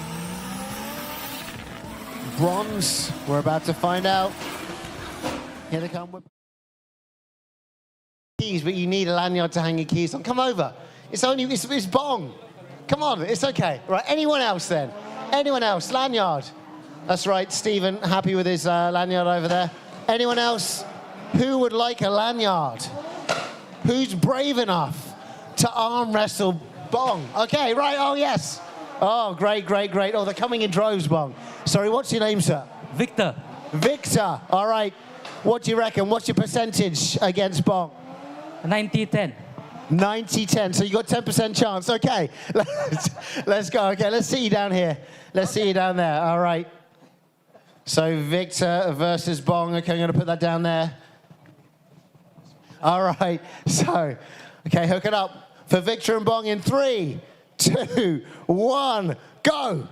bronze? We're about to find out. Here they come with keys, but you need a lanyard to hang your keys on. Come over. It's Bong. Come on, it's okay. Right, anyone else then? Anyone else? Lanyard. That's right, Stephen, happy with his lanyard over there. Anyone else? Who would like a lanyard? Who's brave enough to arm wrestle Bong? Okay, right, oh yes. Oh, great, great, great. Oh, they're coming in droves, Bong. Sorry, what's your name, sir? Victor. Victor, all right. What do you reckon? What's your percentage against Bong? 90-10. 90-10, so you got 10% chance. Okay, let's go. Okay, let's see you down here. Let's see you down there, all right. So Victor versus Bong. Okay, I'm gonna put that down there. All right, so, okay, hook it up for Victor and Bong in 3, 2, 1, go.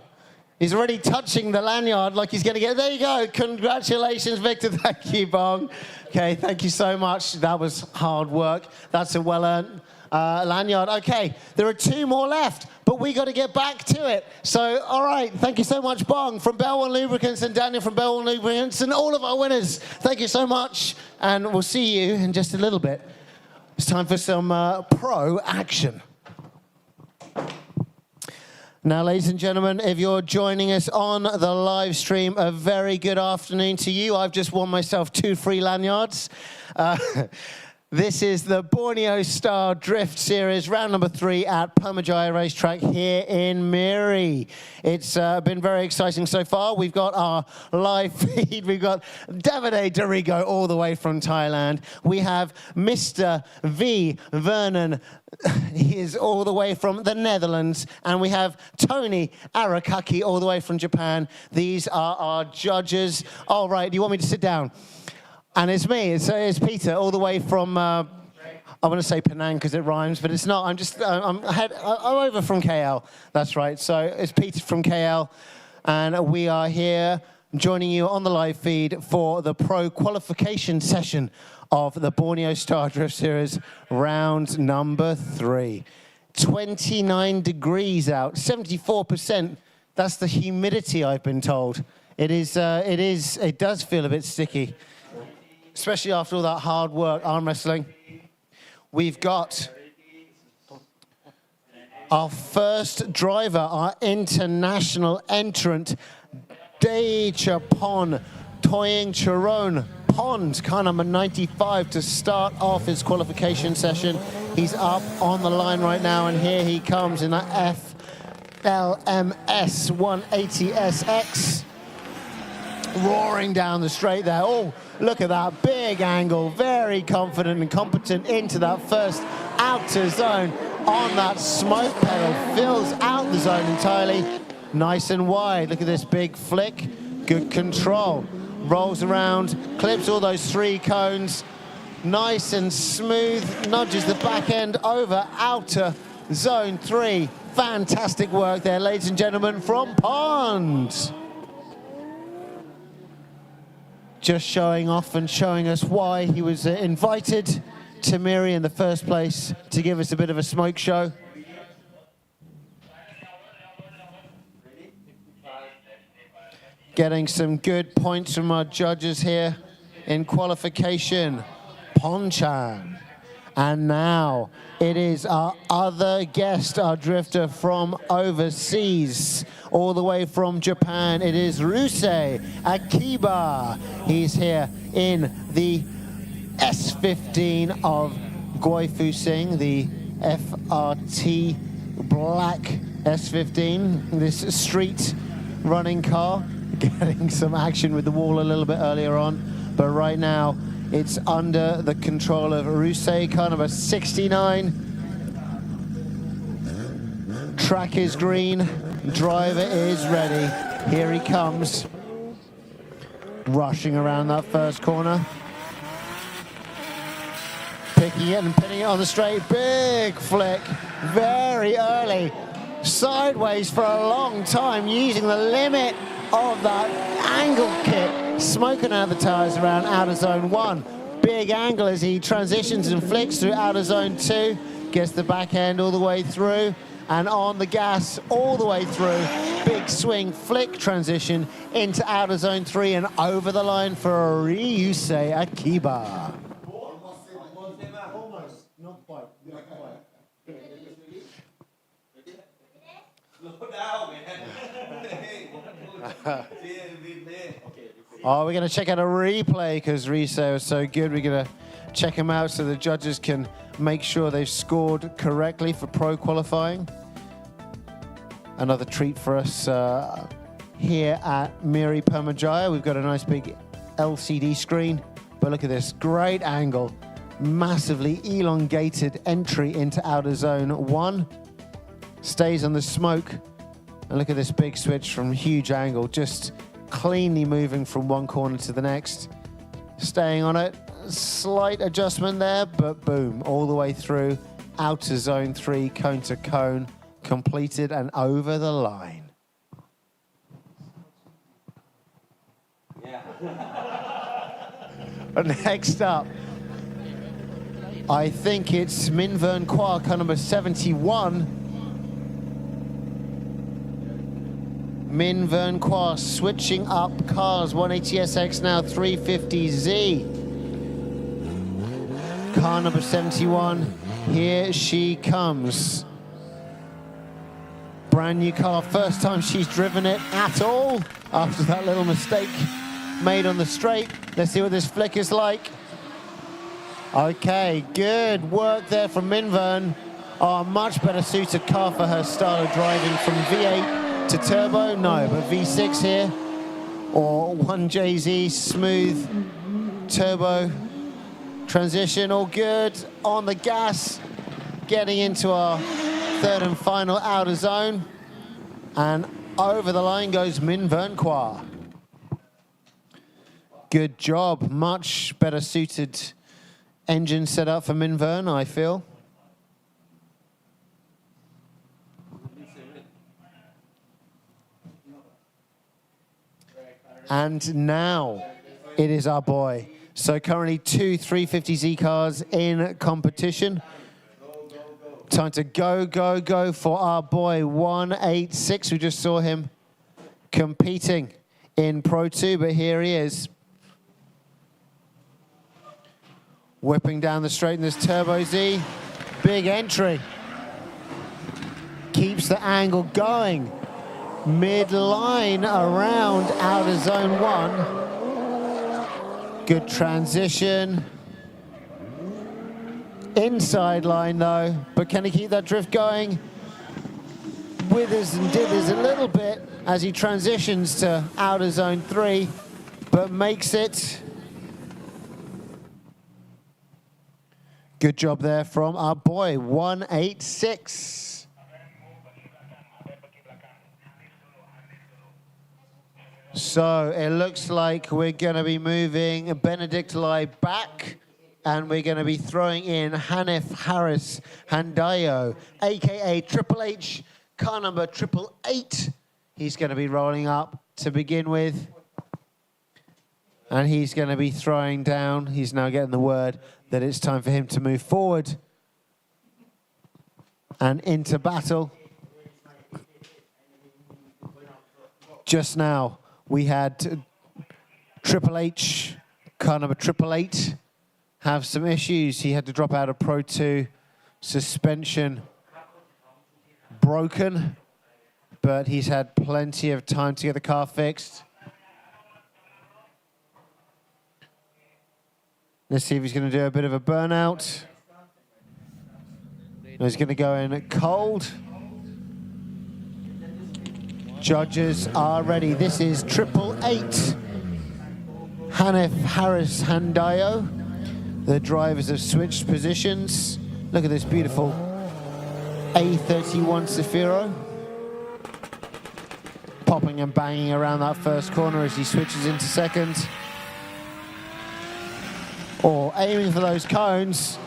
He's already touching the lanyard like he's going to get... There you go. Congratulations, Victor. Thank you, Bong. Okay, thank you so much. That was hard work. That's a well-earned lanyard. Okay, there are 2 more left, but we got to get back to it. So, all right, thank you so much, Bong, from Bell One Lubricants and Daniel from Bell One Lubricants and all of our winners. Thank you so much, and we'll see you in just a little bit. It's time for some pro action. Now, ladies and gentlemen, if you're joining us on the live stream, a very good afternoon to you. I've just won myself 2 free lanyards. This is the Borneo Star Drift Series, round number 3 at PERMYJAYA Racetrack here in MIRI. It's been very exciting so far. We've got our live feed. We've got Davide Dorigo all the way from Thailand. We have Mr. V. Vernon. He is all the way from the Netherlands. And we have Tony Arakaki all the way from Japan. These are our judges. All right, do you want me to sit down? And it's me, it's Peter, all the way from, I want to say Penang because it rhymes, but it's not. I'm over from KL. That's right. So it's Peter from KL, and we are here joining you on the live feed for the pro qualification session of the Borneo Star Drift Series, round number 3. 29 degrees out, 74%. That's the humidity, I've been told. It does feel a bit sticky, especially after all that hard work, arm wrestling. We've got our first driver, our international entrant, Dechapon Toying Charon Pond, car number 95, to start off his qualification session. He's up on the line right now, and here he comes in that FLMS 180SX. Roaring down the straight there. Oh, look at that big angle. Very confident and competent into that first outer zone on that smoke pedal. Fills out the zone entirely. Nice and wide. Look at this big flick. Good control. Rolls around, clips all those 3 cones. Nice and smooth. Nudges the back end over outer zone 3. Fantastic work there, ladies and gentlemen, from Pond. Just showing off and showing us why he was invited to MIRI in the first place, to give us a bit of a smoke show. Getting some good points from our judges here in qualification. Ponchan. And now it is our other guest, our drifter from overseas, all the way from Japan. It is Rusei Akiba. He's here in the S15 of Guifusing, the FRT black S15, this street running car, getting some action with the wall a little bit earlier on, but right now it's under the control of Rusei, car number 69. Track is green, driver is ready. Here he comes, rushing around that first corner. Picking it and pinning it on the straight, big flick, very early. Sideways for a long time, using the limit of that angle kit. Smoking out the tires around outer zone 1. Big angle as he transitions and flicks through outer zone 2. Gets the back end all the way through and on the gas all the way through. Big swing, flick transition into outer zone 3 and over the line for Ryusei Akiba. Almost, not quite. Slow down, man. Oh, we're going to check out a replay because Risei was so good. We're going to check him out so the judges can make sure they've scored correctly for pro qualifying. Another treat for us here at MIRI PERMYJAYA. We've got a nice big LCD screen, but look at this, great angle. Massively elongated entry into outer zone 1. Stays on the smoke. And look at this big switch from huge angle, just cleanly moving from one corner to the next. Staying on it, slight adjustment there, but boom, all the way through outer zone 3, cone to cone, completed and over the line. Yeah. Next up, I think it's Min Vern Kwa, car number 71. Min Vern Kwa switching up cars, 180SX now 350Z. Car number 71, here she comes. Brand new car, first time she's driven it at all after that little mistake made on the straight. Let's see what this flick is like. Okay, good work there from Min Vern. Oh, much better suited car for her style of driving, from V8 to turbo, no, but V6 here, or 1JZ, smooth turbo transition, all good. On the gas, getting into our third and final outer zone, and over the line goes Min Vern Kwa. Good job, much better suited engine setup for Min Vern, I feel. And now it is our boy. So currently 2 350Z cars in competition. Time to go, go, go for our boy 186. We just saw him competing in Pro 2, but here he is. Whipping down the straight in this Turbo Z. Big entry. Keeps the angle going. Mid-line around outer zone 1. Good transition. Inside line though, but can he keep that drift going? Withers and dithers a little bit as he transitions to outer zone 3, but makes it. Good job there from our boy, 186. So it looks like we're going to be moving Benedict Lai back, and we're going to be throwing in Hanif Harris Handayo, aka Triple H, car number 888. He's going to be rolling up to begin with. And he's going to be throwing down. He's now getting the word that it's time for him to move forward and into battle. Just now, we had Triple H, car number 888, have some issues. He had to drop out of Pro 2, suspension broken, but he's had plenty of time to get the car fixed. Let's see if he's going to do a bit of a burnout. No, he's going to go in cold. Judges are ready. This is 888. Hanif Harris Handayo. The drivers have switched positions. Look at this beautiful A31 Zafiro. Popping and banging around that first corner as he switches into second. Or aiming for those cones.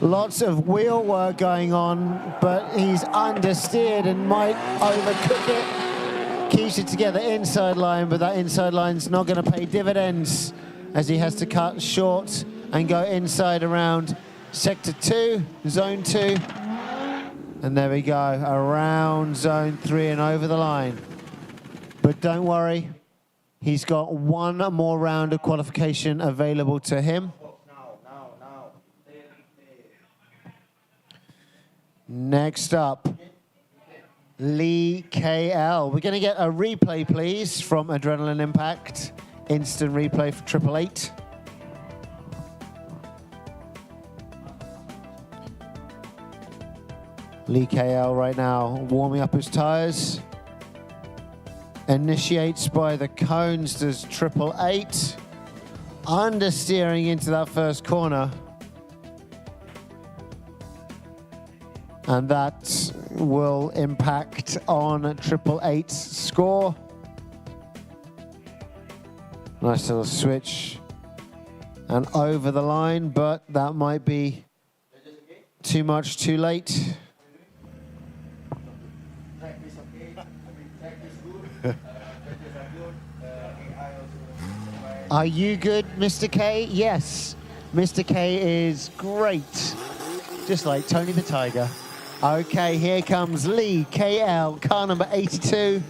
Lots of wheel work going on, but he's understeered and might overcook it. Keeps it together inside line, but that inside line's not going to pay dividends as he has to cut short and go inside around sector 2, zone 2. And there we go, around zone 3 and over the line. But don't worry, he's got one more round of qualification available to him. Next up, Lee KL. We're going to get a replay, please, from Adrenaline Impact. Instant replay for 888. Lee KL right now warming up his tires. Initiates by the cones, does 888. Understeering into that first corner. And that will impact on 888's score. Nice little switch and over the line, but that might be too much too late. Are you good, Mr. K? Yes. Mr. K is great. Just like Tony the Tiger. Okay, here comes Lee KL, car number 82.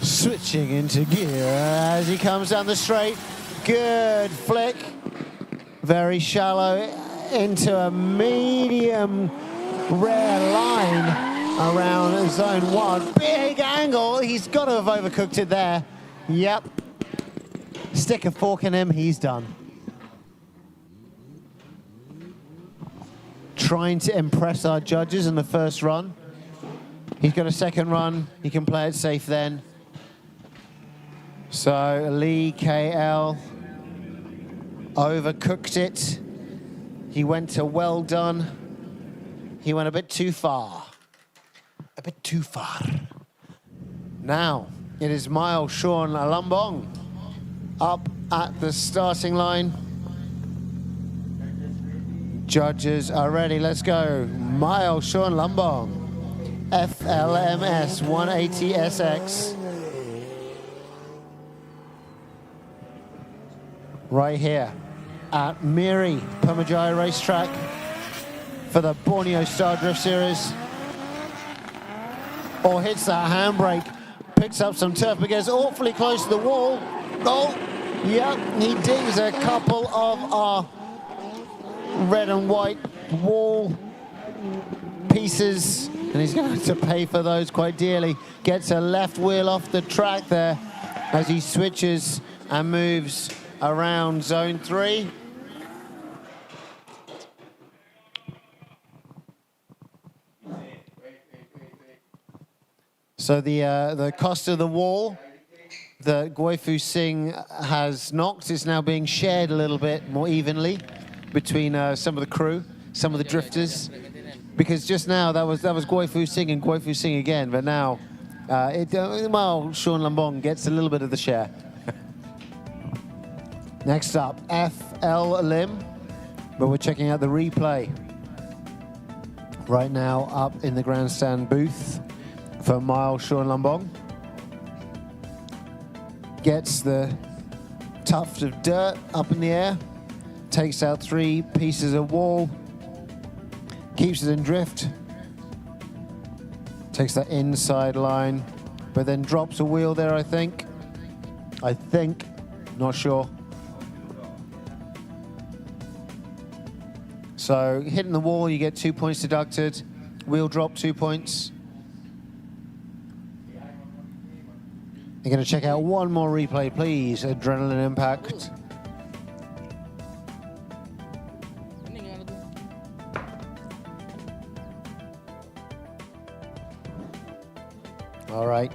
Switching into gear as he comes down the straight. Good flick. Very shallow into a medium rare line around zone 1. Big angle. He's got to have overcooked it there. Yep. Stick a fork in him. He's done. Trying to impress our judges in the first run. He's got a second run. He can play it safe then. So Lee KL overcooked it. He went to well done. He went a bit too far. A bit too far. Now it is Mile Sean Lumbong up at the starting line. Judges are ready, let's go. Mile Sean Lumbong, FLMS 180SX. Right here at MIRI, PERMYJAYA racetrack for the Borneo Star Drift Series. or hits that handbrake, picks up some turf, but gets awfully close to the wall. Oh, yep, he dings a couple of our red and white wall pieces, and he's going to pay for those quite dearly. Gets a left wheel off the track there as he switches and moves around zone 3. So the cost of the wall that Guifu Singh has knocked is now being shared a little bit more evenly between some of the crew, some of the drifters, because just now that was Guifu Singh and Guifu Singh again, but now well, Sean Lambong gets a little bit of the share. Next up, FL Lim, but we're checking out the replay right now up in the grandstand booth for Miles Sean Lambong. Gets the tuft of dirt up in the air, takes out 3 pieces of wall, keeps it in drift, takes that inside line, but then drops a wheel there, I think, not sure. So hitting the wall, you get 2 points deducted, wheel drop 2 points. You're going to check out one more replay, please. Adrenaline Impact. All right.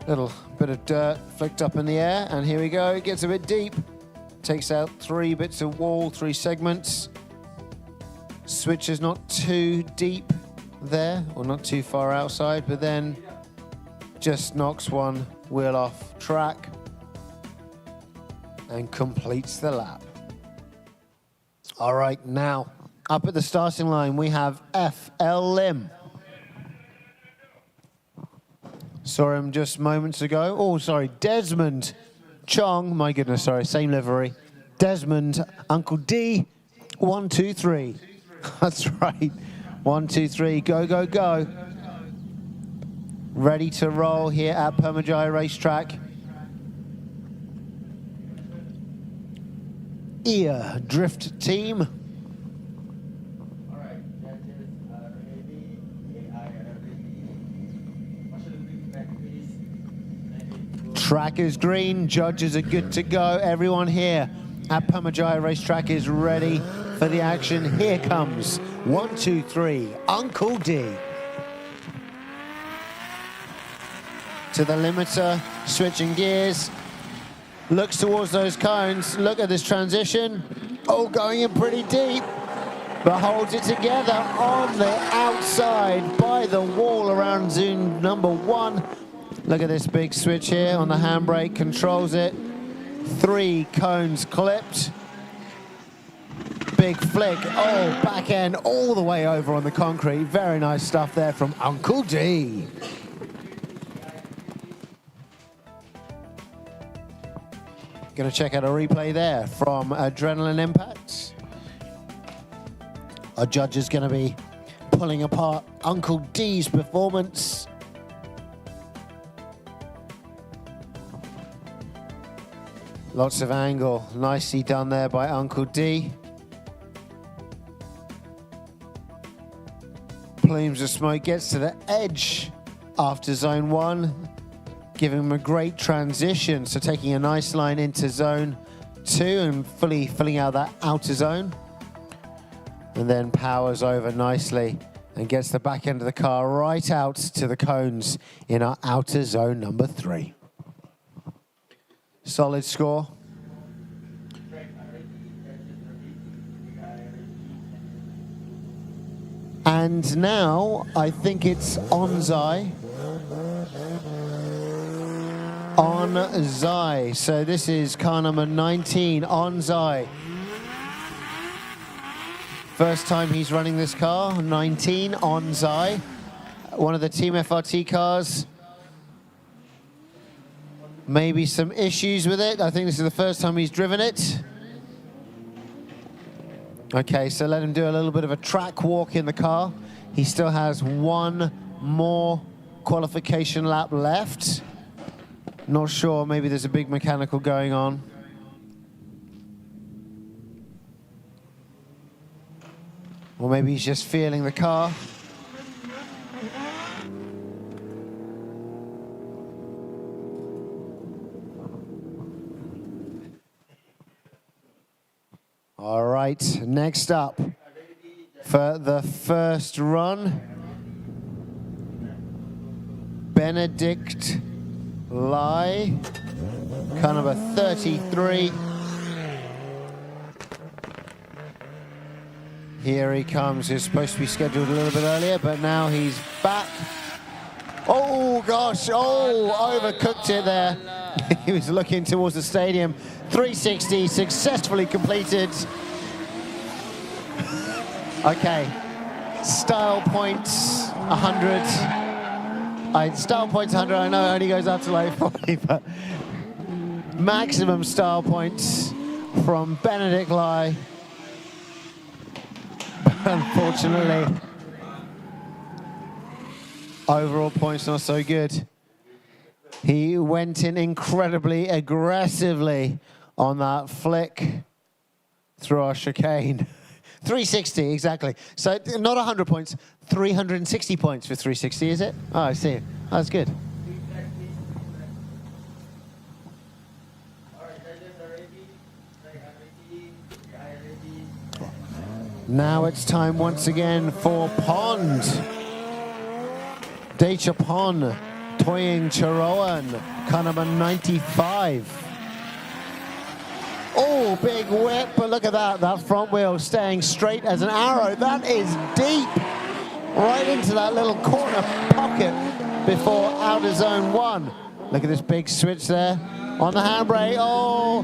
Little bit of dirt flicked up in the air, and here we go. It gets a bit deep. Takes out 3 bits of wall, 3 segments. Switch is not too deep there, or not too far outside, but then just knocks one wheel off track and completes the lap. All right, now up at the starting line we have FL Lim. Saw him just moments ago. Oh, sorry, Desmond Chong. My goodness, sorry, same livery. Desmond, Uncle D, 1, 2, 3. That's right, 1, 2, 3, go, go, go. Ready to roll here at PERMYJAYA Racetrack. EAR Drift Team. Track is green, judges are good to go. Everyone here at PERMYJAYA Racetrack is ready for the action. Here comes 1, 2, 3, Uncle D. To the limiter, switching gears, looks towards those cones. Look at this transition. Oh, going in pretty deep, but holds it together on the outside by the wall around zone number 1. Look at this big switch here on the handbrake, controls it. 3 cones clipped. Big flick, oh, back end all the way over on the concrete. Very nice stuff there from Uncle D. Going to check out a replay there from Adrenaline Impact. Our judge is going to be pulling apart Uncle D's performance. Lots of angle, nicely done there by Uncle D. Plumes of smoke, gets to the edge after zone 1. Giving him a great transition, so taking a nice line into zone 2 and fully filling out that outer zone. And then powers over nicely and gets the back end of the car right out to the cones in our outer zone number 3. Solid score. And now I think it's Onzai. Onzai. So this is car number 19, Onzai. First time he's running this car, 19, Onzai. One of the Team FRT cars. Maybe some issues with it. I think this is the first time he's driven it. Okay, so let him do a little bit of a track walk in the car. He still has 1 more qualification lap left. Not sure, maybe there's a big mechanical going on. Or maybe he's just feeling the car. All right, next up for the first run, Benedict Lai, car number 33. Here he comes. He's supposed to be scheduled a little bit earlier, but now he's back. Oh gosh, oh, overcooked it there. He was looking towards the stadium. 360 successfully completed. Okay, style points 100. Style points 100, I know it only goes up to like 40, but maximum style points from Benedict Lai. But unfortunately, overall points not so good. He went in incredibly aggressively on that flick through our chicane. 360, exactly. So not 100 points, 360 points for 360, is it? Oh, I see. Oh, that's good. Now it's time once again for Pond. Dechapon, Toying Charoan, car number 95. Oh, big whip, but look at that. That front wheel staying straight as an arrow. That is deep. Right into that little corner pocket before outer zone 1. Look at this big switch there on the handbrake. Oh,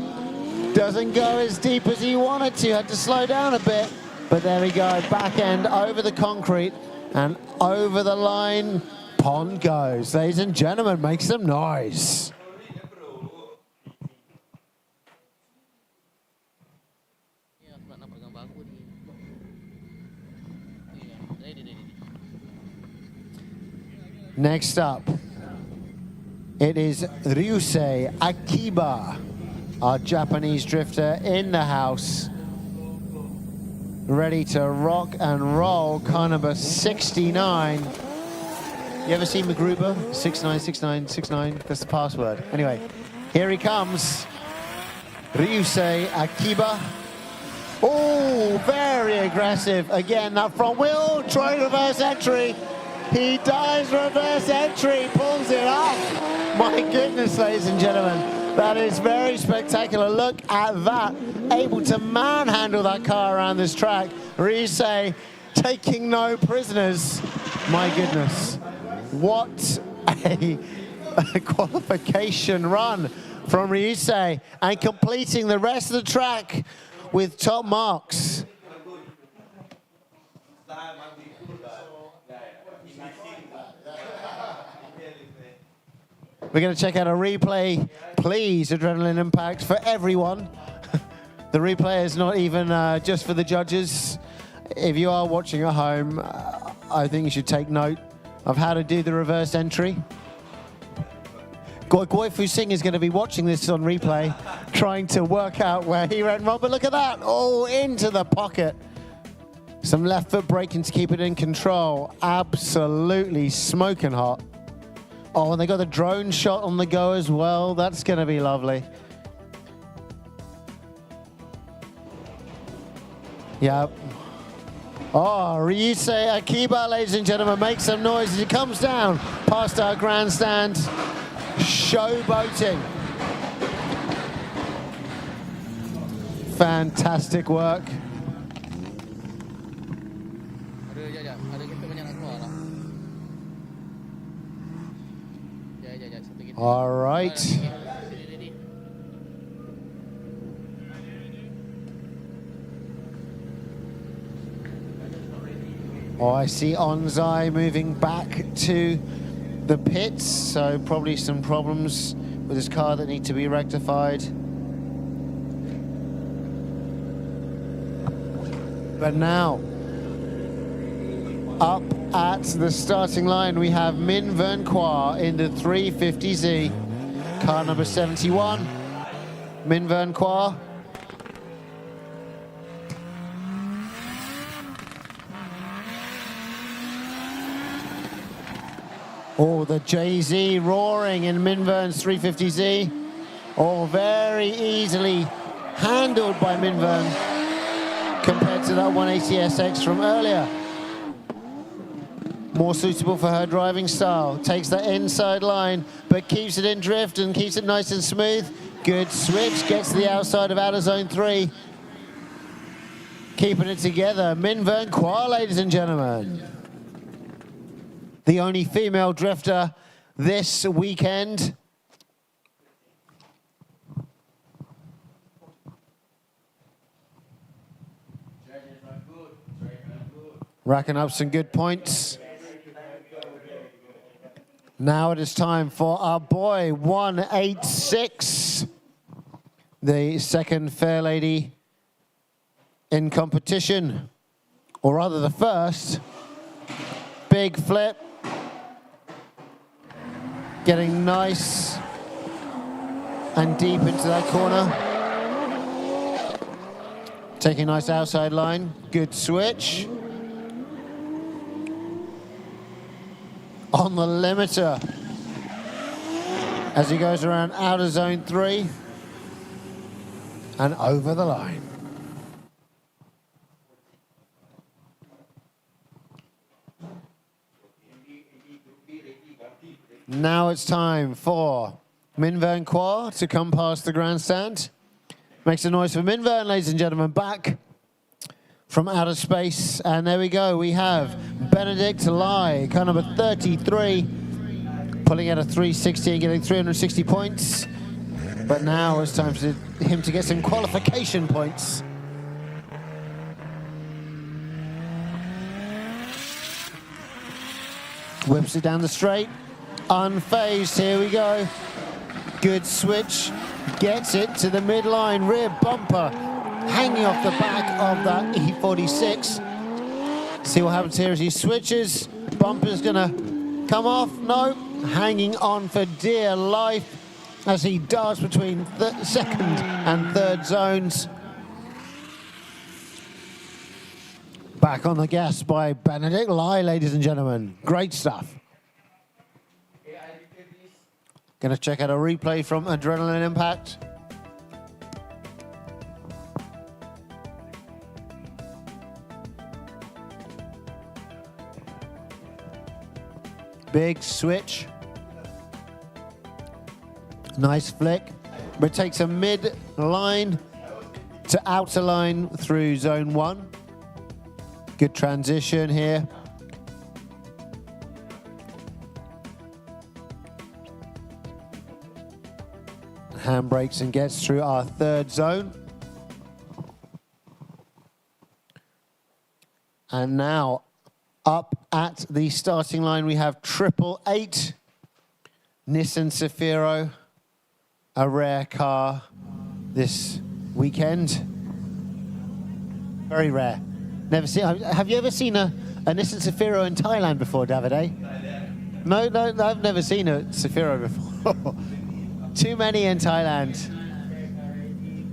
doesn't go as deep as he wanted to. Had to slow down a bit. But there we go, back end over the concrete and over the line. Pond goes. Ladies and gentlemen, make some noise. Next up, it is Ryusei Akiba, our Japanese drifter in the house. Ready to rock and roll, car number 69. You ever seen MacGruber? 696969, that's the password. Anyway, here he comes. Ryusei Akiba. Oh, very aggressive. Again, that front wheel, trying reverse entry. He dives reverse entry, pulls it off. My goodness, ladies and gentlemen, that is very spectacular. Look at that, able to manhandle that car around this track. Ryusei taking no prisoners. My goodness, what a qualification run from Ryusei, and completing the rest of the track with top marks. We're going to check out a replay. Please, Adrenaline Impact, for everyone. The replay is not even just for the judges. If you are watching at home, I think you should take note of how to do the reverse entry. Goi Fu Singh is going to be watching this on replay, trying to work out where he went wrong. But look at that, all into the pocket. Some left foot braking to keep it in control. Absolutely smoking hot. Oh, and they got the drone shot on the go as well. That's going to be lovely. Yep. Oh, Ryusei Akiba, ladies and gentlemen, make some noise as he comes down past our grandstand. Showboating. Fantastic work. All right. Oh, I see Onzai moving back to the pits, so probably some problems with his car that need to be rectified. But now, Up at the starting line, we have Min Vern Qua in the 350Z. Car number 71, Min Vern Qua. Oh, the JZ roaring in Min Vern's 350Z. Oh, very easily handled by Min Vern compared to that 180SX from earlier. More suitable for her driving style. Takes that inside line, but keeps it in drift and keeps it nice and smooth. Good switch, gets to the outside of outer zone 3. Keeping it together, Min Vern Qua, ladies and gentlemen. The only female drifter this weekend. Racking up some good points. Now it is time for our boy 186, the second fair lady in competition, or rather the first. Big flip, getting nice and deep into that corner. Taking a nice outside line, good switch. On the limiter as he goes around outer zone 3 and over the line. Now it's time for Min Vern Qua to come past the grandstand. Makes a noise for Min Vern, ladies and gentlemen, back from outer space. And there we go, we have Benedict Lai, car number 33, pulling out a 360 and getting 360 points. But now it's time for him to get some qualification points. Whips it down the straight, unfazed, here we go. Good switch, gets it to the midline, rear bumper, hanging off the back of that E46. See what happens here as he switches. Bumper's gonna come off, no. Hanging on for dear life as he darts between second and third zones. Back on the gas by Benedict Lai, ladies and gentlemen. Great stuff. Gonna check out a replay from Adrenaline Impact. Big switch. Nice flick, but takes a mid line to outer line through zone 1. Good transition here. Handbrakes and gets through our third zone. And now up at the starting line we have 888 Nissan Safiro, a rare car this weekend. Very rare. Never seen. Have you ever seen a Nissan Safiro in Thailand before, David? Eh? No, I've never seen a Safiro before. Too many in Thailand.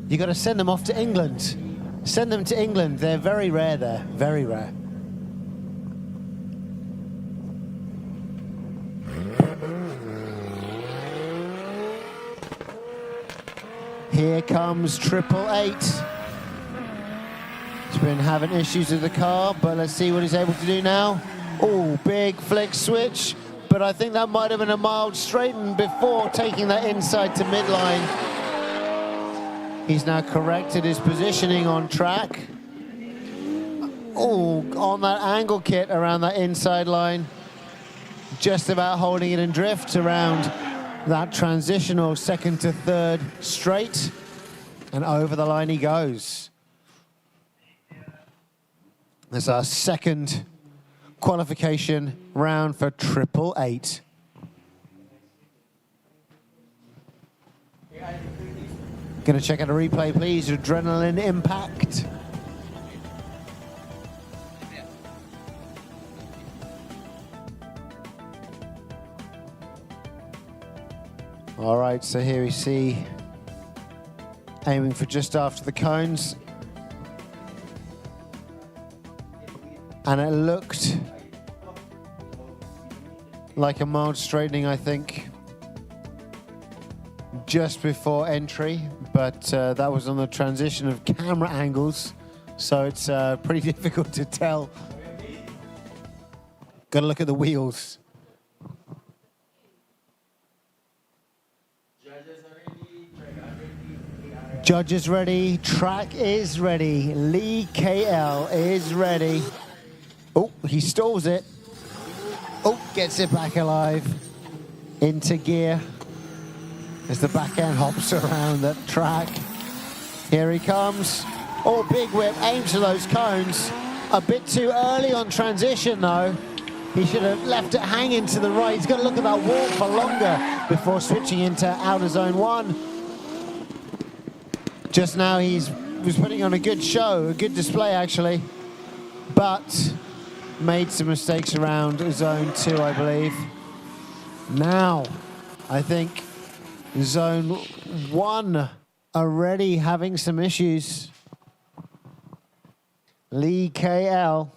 You got to send them off to England. Send them to England. They're very rare there. Very rare. Here comes 888. He's been having issues with the car, but let's see what he's able to do now. Oh, big flick switch, but I think that might have been a mild straighten before taking that inside to midline. He's now corrected his positioning on track. Oh, on that angle kit around that inside line. Just about holding it in drift around that transitional second to third straight. And over the line he goes. There's our second qualification round for 888. Gonna check out a replay, please. Adrenaline Impact. All right, so here we see aiming for just after the cones. And it looked like a mild straightening, I think, just before entry, but that was on the transition of camera angles, so it's pretty difficult to tell. Got to look at the wheels. Judges ready, track is ready, Lee KL is ready. Oh, he stalls it. Oh, gets it back alive. Into gear as the back end hops around the track. Here he comes. Oh, big whip, aims for those cones. A bit too early on transition though. He should have left it hanging to the right. He's got to look at that wall for longer before switching into outer zone one. Just now he was putting on a good show, a good display actually, but made some mistakes around zone two, I believe. Now, I think zone one already having some issues. Lee KL.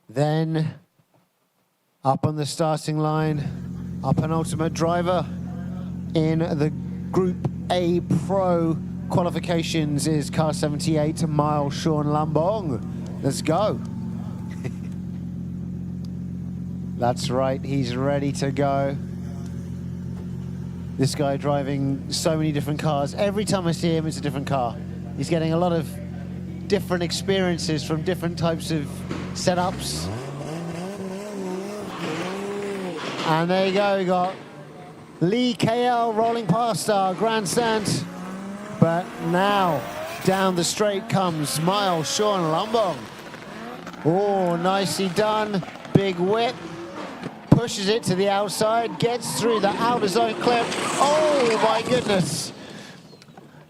Then up on the starting line, our penultimate driver in the Group A Pro qualifications is car 78, Mile Sean Lambong. Let's go. That's right, he's ready to go. This guy driving so many different cars. Every time I see him, it's a different car. He's getting a lot of different experiences from different types of setups. And there you go, we got Lee KL rolling past our grandstand. But now, down the straight comes Mile Sean Lambong. Oh, nicely done. Big whip. Pushes it to the outside, gets through the outer zone clip. Oh my goodness.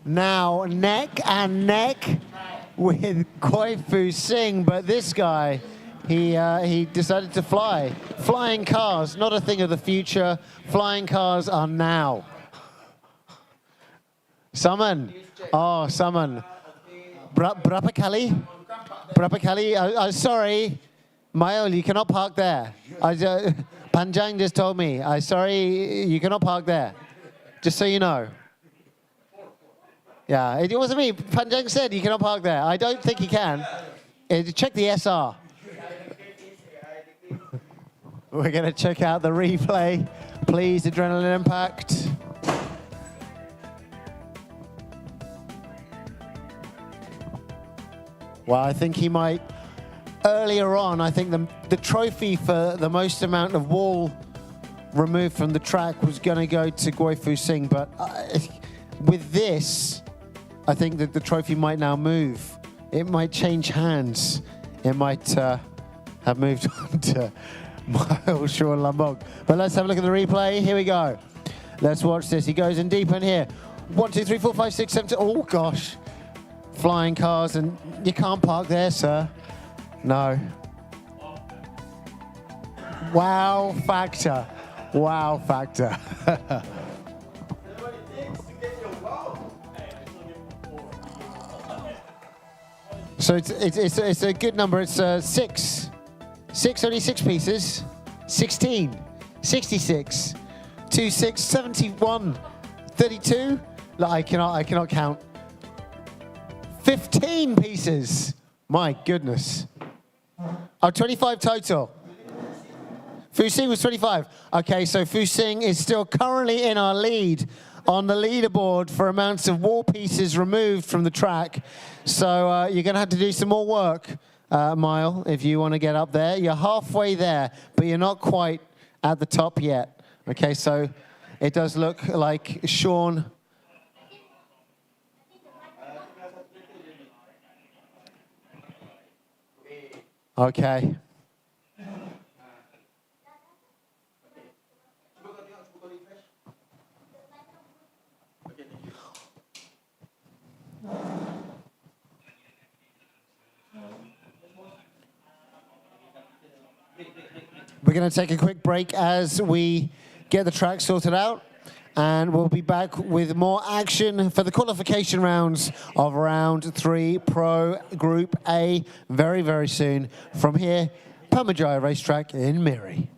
Now neck and neck with Koi Fu Singh, but this guy, he decided to fly. Flying cars, not a thing of the future. Flying cars are now. Summon. Oh, summon. Berapa kali? Berapa kali? Sorry. Mael, you cannot park there. Panjang just told me. Sorry, you cannot park there. Just so you know. Yeah, it wasn't me. Panjang said you cannot park there. I don't think you can. Check the SR. We're going to check out the replay. Please, adrenaline impact. Well, I think he might. Earlier on, I think the trophy for the most amount of wall removed from the track was going to go to Koi Fu Singh, but with this, I think that the trophy might now move. It might change hands. It might have moved on to Mile Sean Lambong. But let's have a look at the replay. Here we go. Let's watch this. He goes in deep in here. 1, 2, 3, 4, 5, 6, 7, 8. Oh gosh. Flying cars, and you can't park there, sir. No. Wow factor. Wow factor. So it's a good number. It's only six pieces. 16, 66, 26, 71, 32. I cannot count. 15 pieces. My goodness. Oh, 25 total. Fu Singh was 25. Okay, so Fu Singh is still currently in our lead on the leaderboard for amounts of wall pieces removed from the track. So you're going to have to do some more work, Mile, if you want to get up there. You're halfway there, but you're not quite at the top yet. Okay, so it does look like Sean. Okay. going to take a quick break as we get the track sorted out, and we'll be back with more action for the qualification rounds of round 3 Pro Group A very, very soon from here, PERMYJAYA racetrack in MIRI.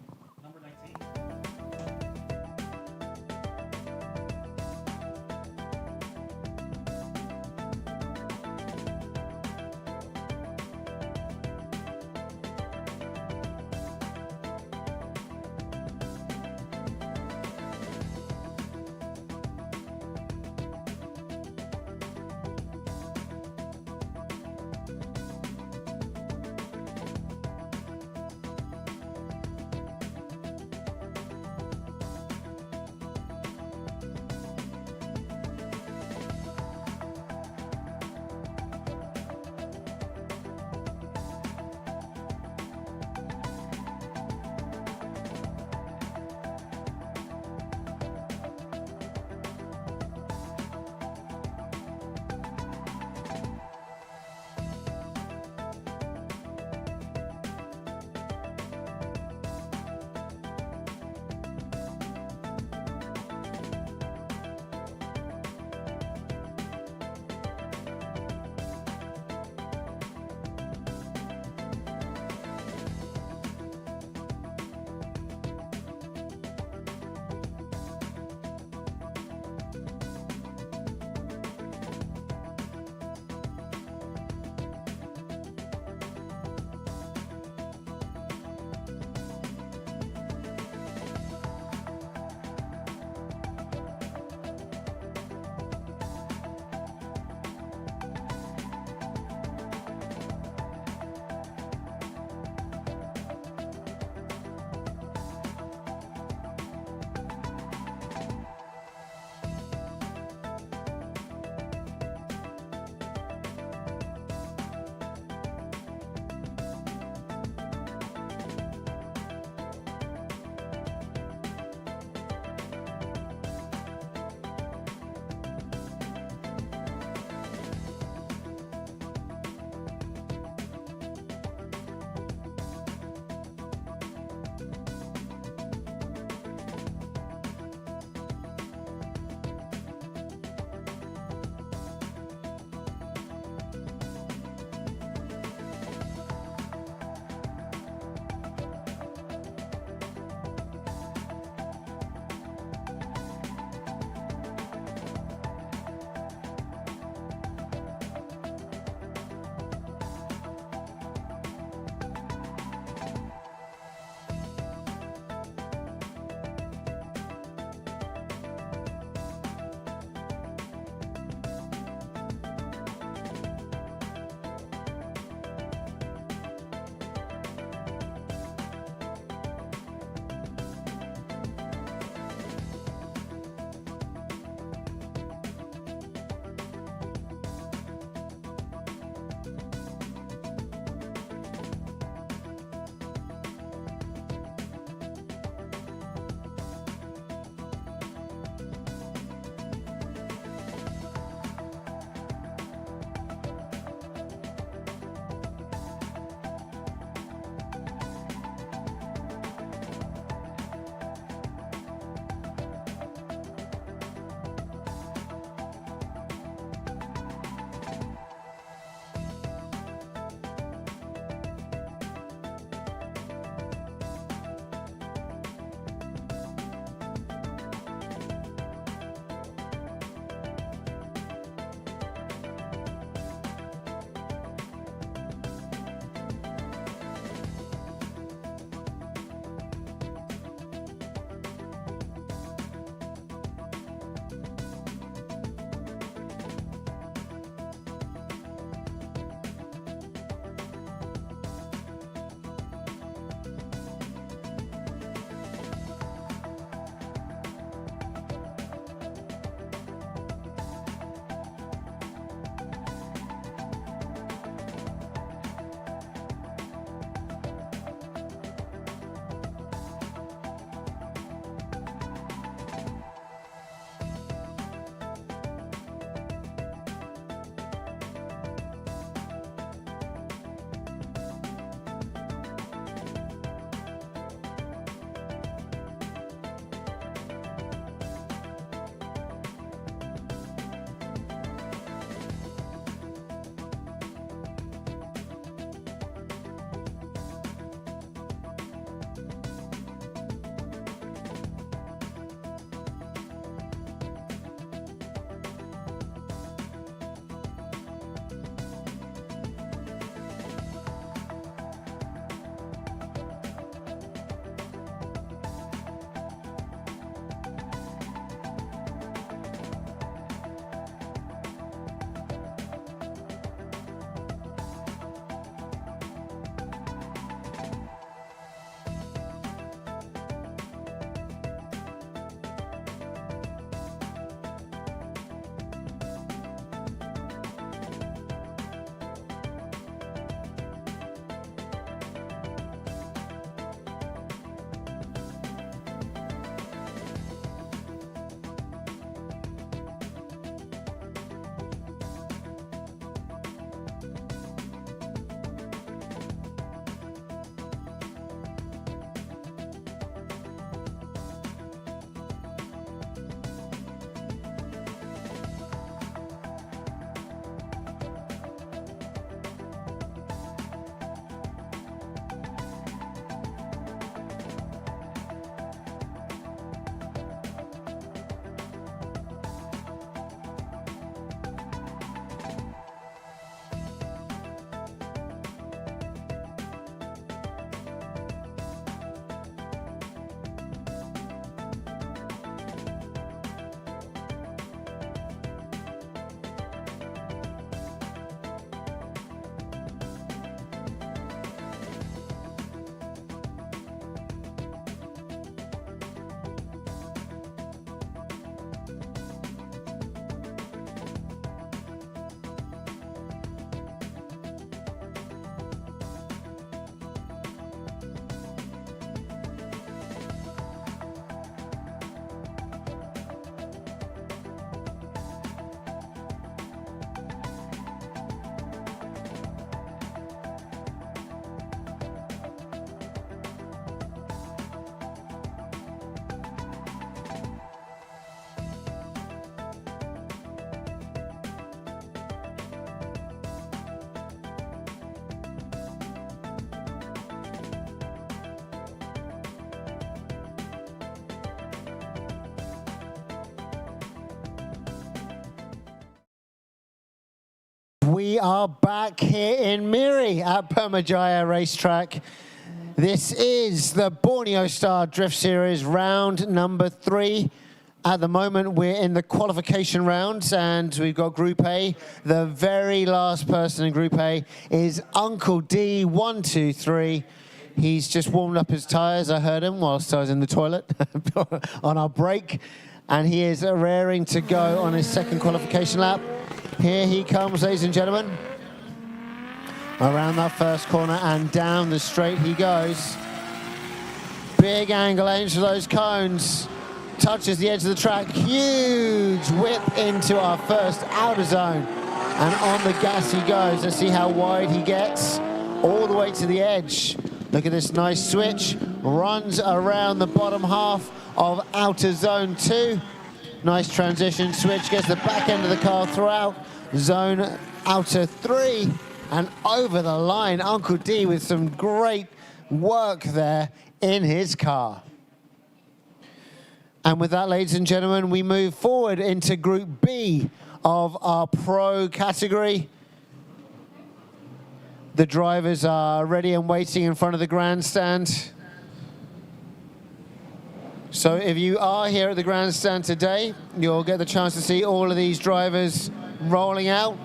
We are back here in MIRI at PERMYJAYA racetrack. This is the Borneo Star Drift Series round number 3. At the moment, we're in the qualification rounds, and we've got Group A. The very last person in Group A is Uncle D, 1, 2, 3. He's just warmed up his tyres. I heard him whilst I was in the toilet on our break, and he is raring to go on his second qualification lap. Here he comes, ladies and gentlemen. Around that first corner and down the straight he goes. Big angle aims for those cones. Touches the edge of the track. Huge whip into our first outer zone. And on the gas he goes. Let's see how wide he gets. All the way to the edge. Look at this nice switch. Runs around the bottom half of outer zone 2. Nice transition switch. Gets the back end of the car throughout. Zone outer 3. And over the line, Uncle D with some great work there in his car. And with that, ladies and gentlemen, we move forward into Group B of our Pro category. The drivers are ready and waiting in front of the grandstand. So if you are here at the grandstand today, you'll get the chance to see all of these drivers rolling out.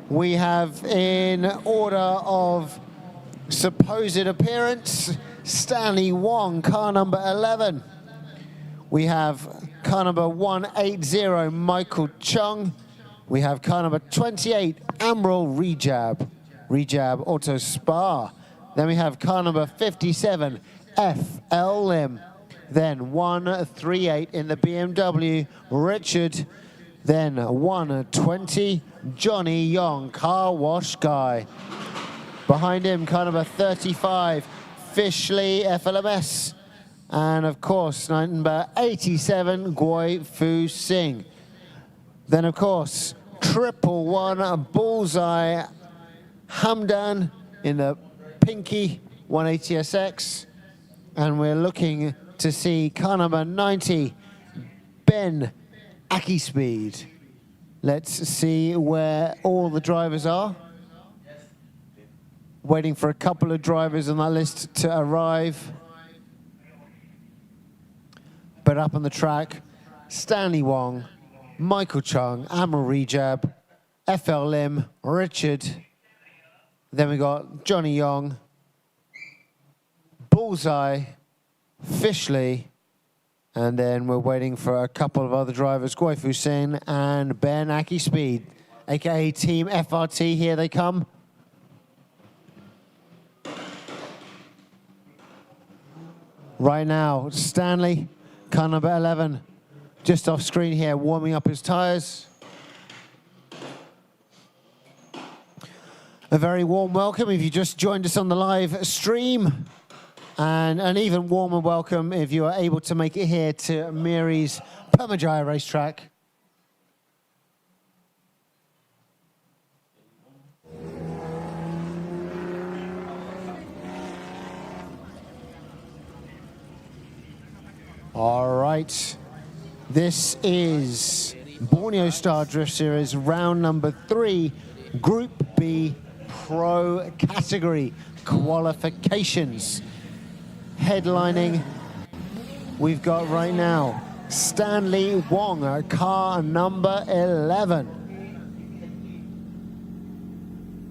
We have, in order of supposed appearance, Stanley Wong, car number 11. We have car number 180, Michael Chung. We have car number 28, Admiral Rejab Auto Spa. Then we have car number 57, FL Lim. Then 138 in the BMW, Richard. Then 120, Johnny Yong, car wash guy. Behind him, car number 35, Fishley FLMS. And of course, number 87, Goi Fu Singh. Then of course, 111 Bullseye Hamdan in the Pinky 180SX. And we're looking to see car number 90, Ben Aki Speed. Let's see where all the drivers are. Waiting for a couple of drivers on that list to arrive. But up on the track, Stanley Wong, Michael Chung, Admiral Rejab, FL Lim, Richard. Then we got Johnny Yong, Bullseye, Fishley. And then we're waiting for a couple of other drivers, Goi Fu Singh and Ben Aki Speed, aka Team FRT. Here they come. Right now, Stanley, car number 11, just off screen here, warming up his tires. A very warm welcome if you just joined us on the live stream. And an even warmer welcome if you are able to make it here to MIRI's PERMYJAYA racetrack. All right, this is Borneo Star Drift Series round number 3, Group B Pro category qualifications. Headlining, we've got right now Stanley Wong, car number 11.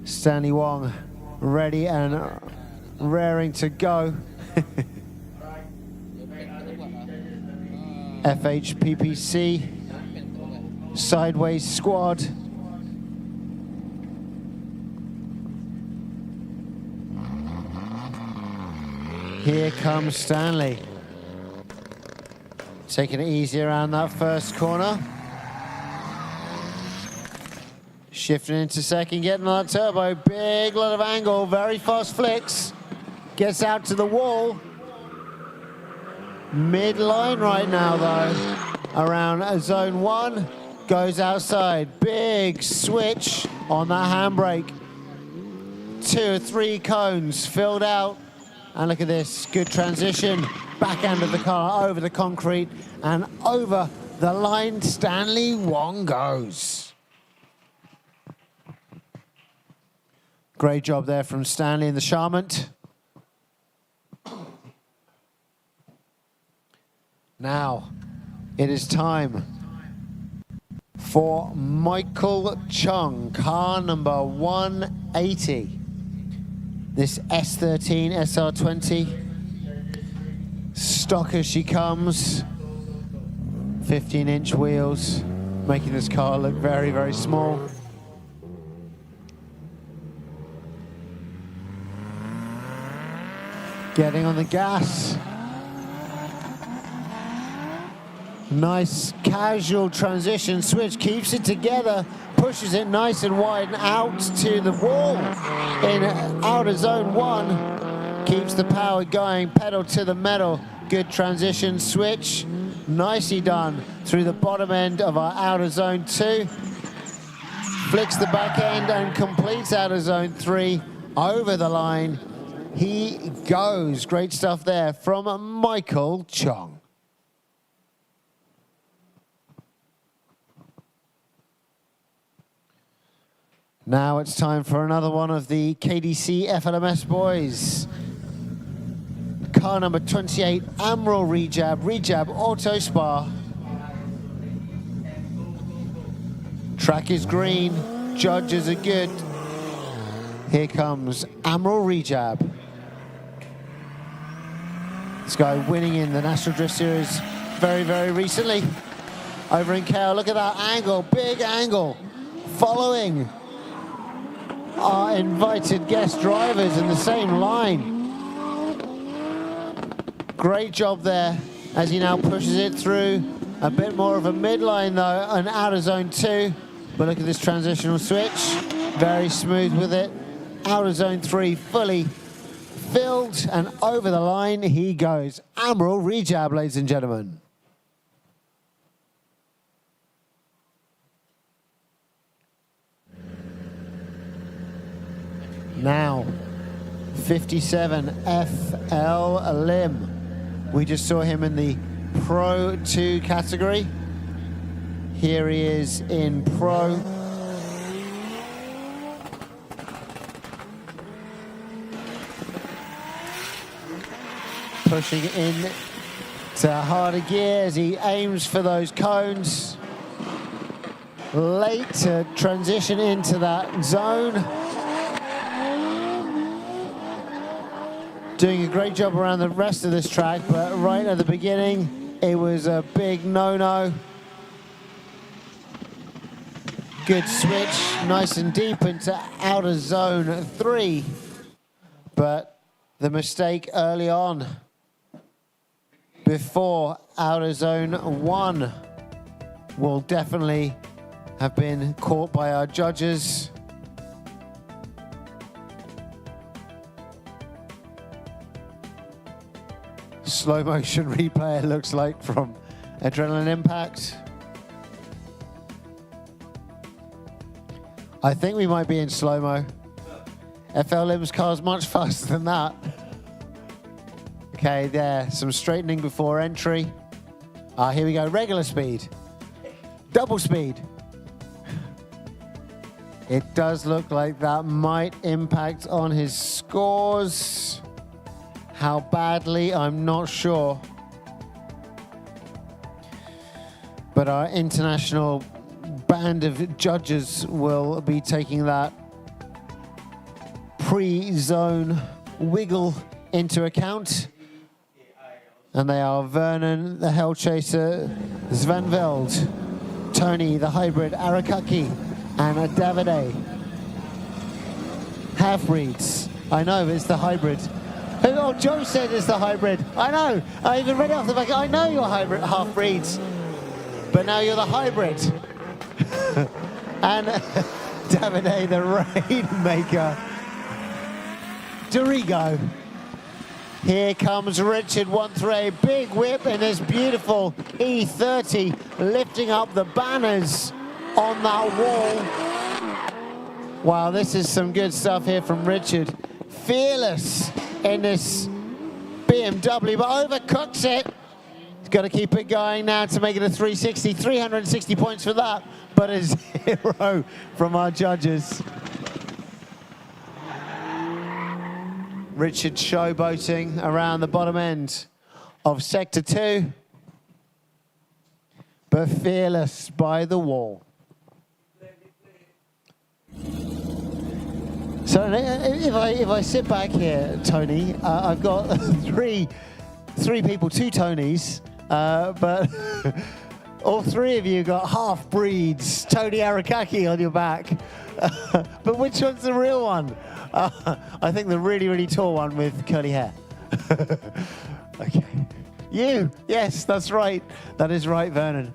Stanley Wong, ready and raring to go. FHPPC, sideways squad. Here comes Stanley. Taking it easy around that first corner. Shifting into second, getting on that turbo. Big lot of angle, very fast flicks. Gets out to the wall. Mid-line right now though. Around zone 1. Goes outside. Big switch on that handbrake. 2 or 3 cones filled out. And look at this, good transition. Back end of the car, over the concrete, and over the line, Stanley Wong goes. Great job there from Stanley and the Charmant. Now, it is time for Michael Chung, car number 180. This S13 SR20. Stock as she comes. 15-inch wheels, making this car look very, very small. Getting on the gas. Nice casual transition switch, keeps it together, pushes it nice and wide and out to the wall in outer zone 1. Keeps the power going, pedal to the metal. Good transition switch. Nicely done through the bottom end of our outer zone 2. Flicks the back end and completes outer zone 3 over the line. He goes. Great stuff there from Michael Chung. Now it's time for another one of the KDC FLMS boys. Car number 28, Admiral Rejab Auto Spa. Track is green, judges are good. Here comes Admiral Rejab. This guy winning in the National Drift Series very, very recently. Over in KL, look at that angle, big angle. Following our invited guest drivers in the same line. Great job there as he now pushes it through. A bit more of a midline though, and out of zone 2. But look at this transitional switch. Very smooth with it. Out of zone 3, fully filled, and over the line he goes. Admiral Rejab, ladies and gentlemen. Now, 57 FL Lim. We just saw him in the Pro 2 category. Here he is in Pro. Pushing in to harder gear as he aims for those cones. Late to transition into that zone. Doing a great job around the rest of this track, but right at the beginning, it was a big no-no. Good switch, nice and deep into outer zone 3. But the mistake early on, before outer zone 1, will definitely have been caught by our judges. Slow motion replay, it looks like, from Adrenaline Impact. I think we might be in slow-mo. FL Lim's car's much faster than that. Okay, there, some straightening before entry. Here we go, regular speed. Double speed. It does look like that might impact on his scores. How badly, I'm not sure. But our international band of judges will be taking that pre-zone wiggle into account. And they are Vernon, the Hell Chaser, Svanveld, Tony, the hybrid, Arakaki, and Davide. Half-breeds. I know, it's the hybrid. Oh, Joe said it's the hybrid. I know. I even read it off the back. I know you're hybrid, half-breeds. But now you're the hybrid. And Davide, the Rainmaker. Dorigo. Here comes Richard 1-3, big whip in this beautiful E30, lifting up the banners on that wall. Wow, this is some good stuff here from Richard. Fearless in this BMW, but overcooks it. He's got to keep it going now to make it a 360. 360 points for that, but a 0 from our judges. Richard showboating around the bottom end of Sector 2, but fearless by the wall. So if I sit back here, Tony, I've got three people, 2 Tonys, but all 3 of you got half-breeds, Tony Arakaki on your back. But which one's the real one? I think the really, really tall one with curly hair. Okay. You, yes, that's right. That is right, Vernon.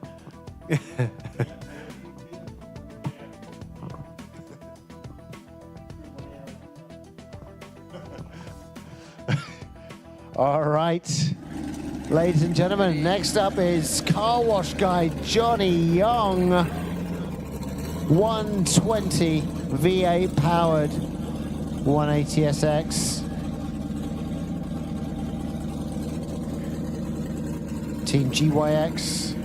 All right, ladies and gentlemen, next up is car wash guy Johnny Young, 120 V8 powered 180SX. Team GYX.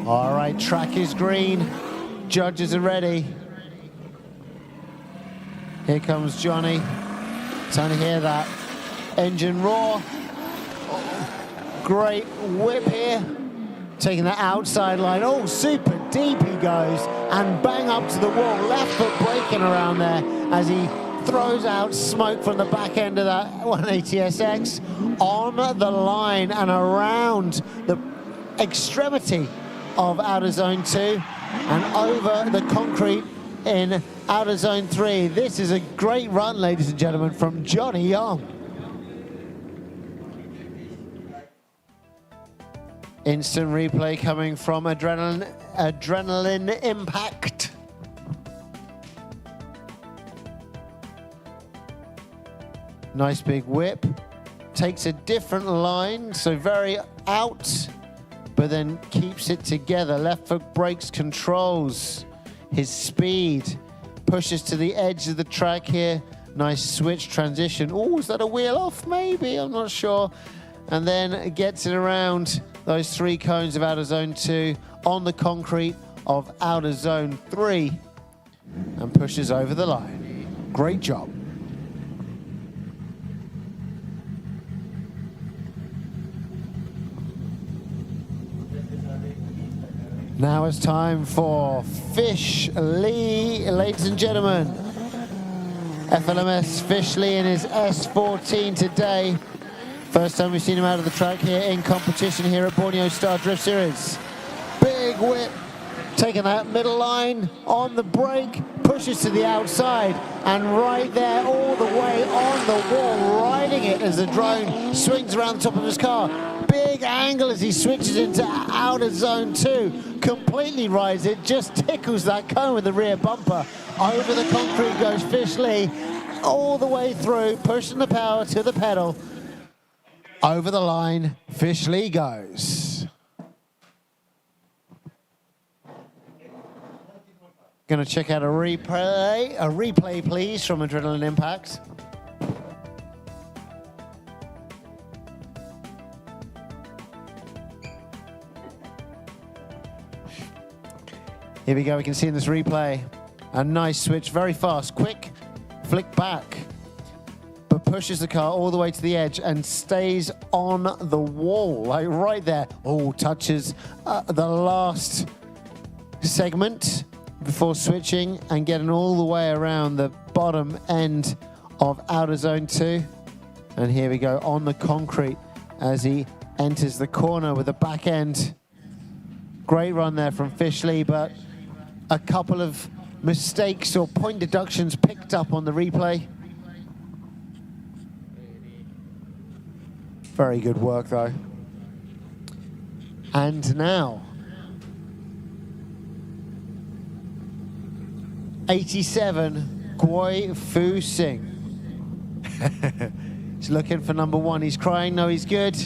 All right, track is green. Judges are ready. Here comes Johnny. Time to hear that engine roar. Great whip here. Taking the outside line. Oh, super deep he goes. And bang up to the wall. Left foot braking around there as he throws out smoke from the back end of that 180SX on the line and around the extremity of outer zone 2 and over the concrete in outer zone 3. This is a great run, ladies and gentlemen, from Johnny Young. Instant replay coming from Adrenaline Impact. Nice big whip. Takes a different line, so very out, but then keeps it together. Left foot brakes, controls his speed. Pushes to the edge of the track here. Nice switch transition. Oh, is that a wheel off? Maybe, I'm not sure. And then gets it around those 3 cones of outer zone 2 on the concrete of outer zone 3 and pushes over the line. Great job. Now it's time for Fish Lee, ladies and gentlemen. FLMS Fish Lee in his S14 today. First time we've seen him out of the track here in competition here at Borneo Star Drift Series. Big whip, taking that middle line on the brake, pushes to the outside, and right there all the way on the wall, riding it as the drone swings around the top of his car. Big angle as he switches into outer zone 2, completely rides it, just tickles that cone with the rear bumper. Over the concrete goes Fish Lee, all the way through, pushing the power to the pedal. Over the line, Fish Lee goes. Gonna check out a replay please from Adrenaline Impact. Here we go, we can see in this replay, a nice switch, very fast, quick, flick back, but pushes the car all the way to the edge and stays on the wall, like right there. Oh, touches the last segment before switching and getting all the way around the bottom end of outer zone 2. And here we go on the concrete as he enters the corner with the back end. Great run there from Fish Lee, but a couple of mistakes or point deductions picked up on the replay. Very good work though. And now, 87, Gui Fu Singh. He's looking for number 1. He's crying, no, he's good.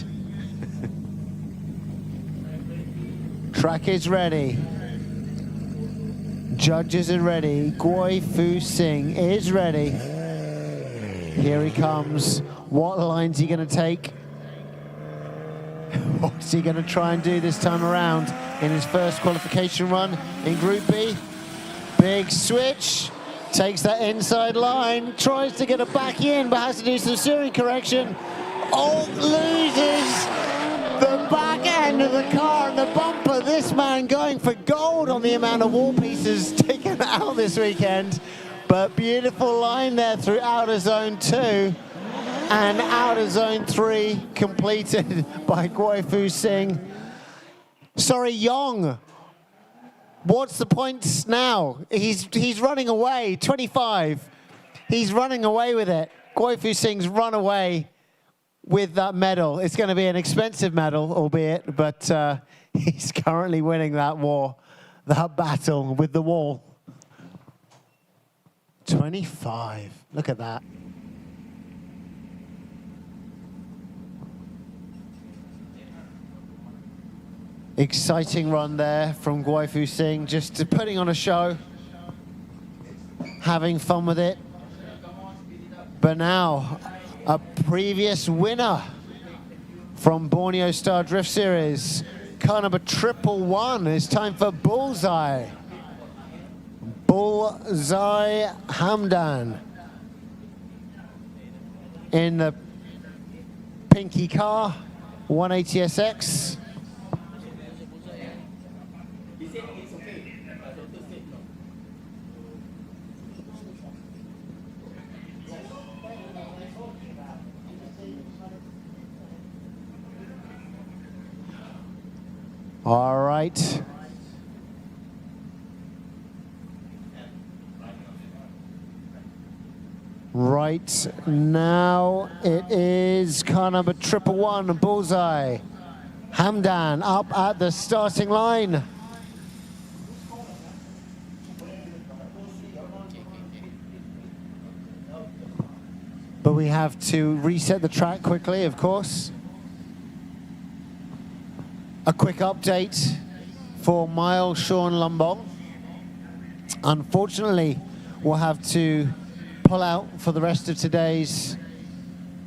Track is ready. Judges are ready. Gui Fu Singh is ready. Here he comes. What line's he going to take? What's he going to try and do this time around in his first qualification run in Group B? Big switch. Takes that inside line, tries to get it back in, but has to do some steering correction. Oh, loses the back end of the car and the bumper. This man going for gold on the amount of wall pieces taken out this weekend. But beautiful line there through outer zone 2 and outer zone 3 completed by Guifu Singh. Sorry, Yong. What's the points now? He's running away, 25. He's running away with it. Guifu Singh's run away with that medal. It's going to be an expensive medal, albeit, but he's currently winning that war, that battle with the wall. 25. Look at that. Exciting run there from Guifu Singh, just putting on a show, having fun with it. But now, a previous winner from Borneo Star Drift Series, car number 111. It's time for Bullseye. Bullseye Hamdan in the pinky car, 180SX. All right. Right now it is car number 111, Bullseye. Hamdan up at the starting line. But we have to reset the track quickly, of course. A quick update for Mile Sean Lumbong. Unfortunately, we'll have to pull out for the rest of today's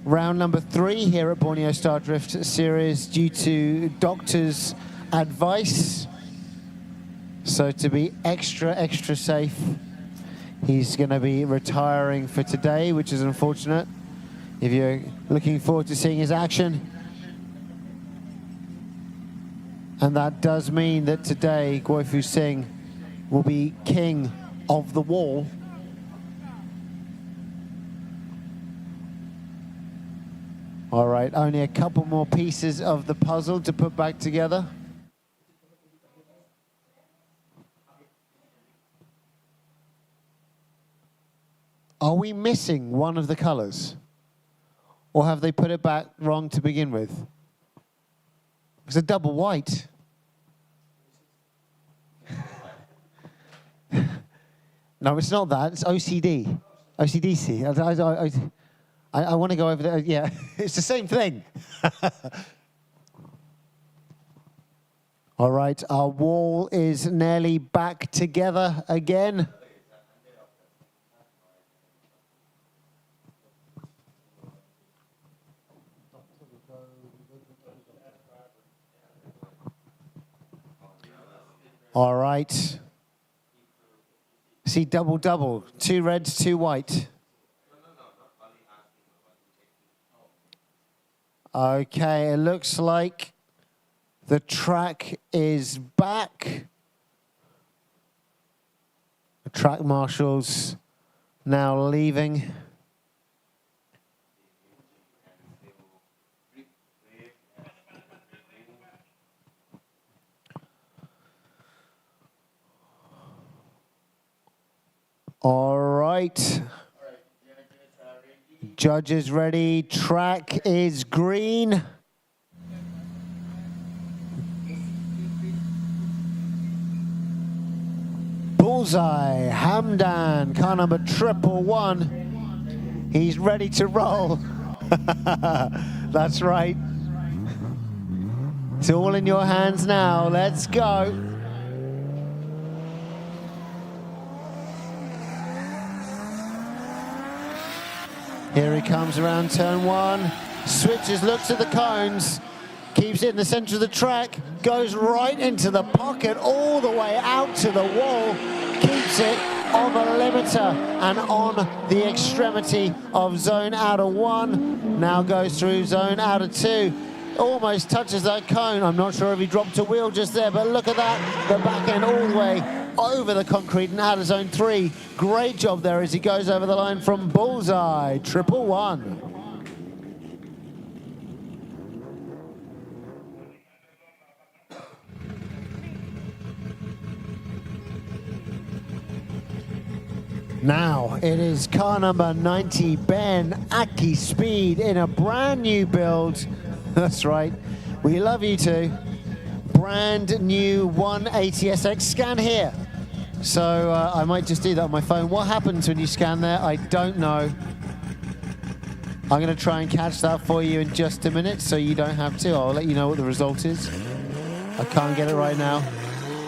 round number 3 here at Borneo Star Drift Series due to doctor's advice. So to be extra safe, he's going to be retiring for today, which is unfortunate. If you're looking forward to seeing his action. And that does mean that today, Guifu Singh will be king of the wall. All right, only a couple more pieces of the puzzle to put back together. Are we missing one of the colors? Or have they put it back wrong to begin with? It's a double white. No, it's not that. It's OCD. OCDC. I want to go over there. Yeah, it's the same thing. All right, our wall is nearly back together again. All right. See, double. 2 reds, 2 white. Okay, it looks like the track is back. The track marshals now leaving. All right. Judges ready. Track is green. Bullseye, Hamdan, car number 111. He's ready to roll. That's right. It's all in your hands now. Let's go. Here he comes around turn 1, switches, looks at the cones, keeps it in the center of the track, goes right into the pocket all the way out to the wall, keeps it, of a limiter and on the extremity of zone outer 1. Now goes through zone outer 2. Almost touches that cone. I'm not sure if he dropped a wheel just there, but look at that. The back end all the way over the concrete and out of zone 3. Great job there as he goes over the line from bullseye. 111. Now it is car number 90, Ben Aki Speed in a brand new build. That's right, we love you too. Brand new 180SX. Scan here. So I might just do that on my phone. What happens when you scan there? I don't know. I'm going to try and catch that for you in just a minute so you don't have to. I'll let you know what the result is. I can't get it right now.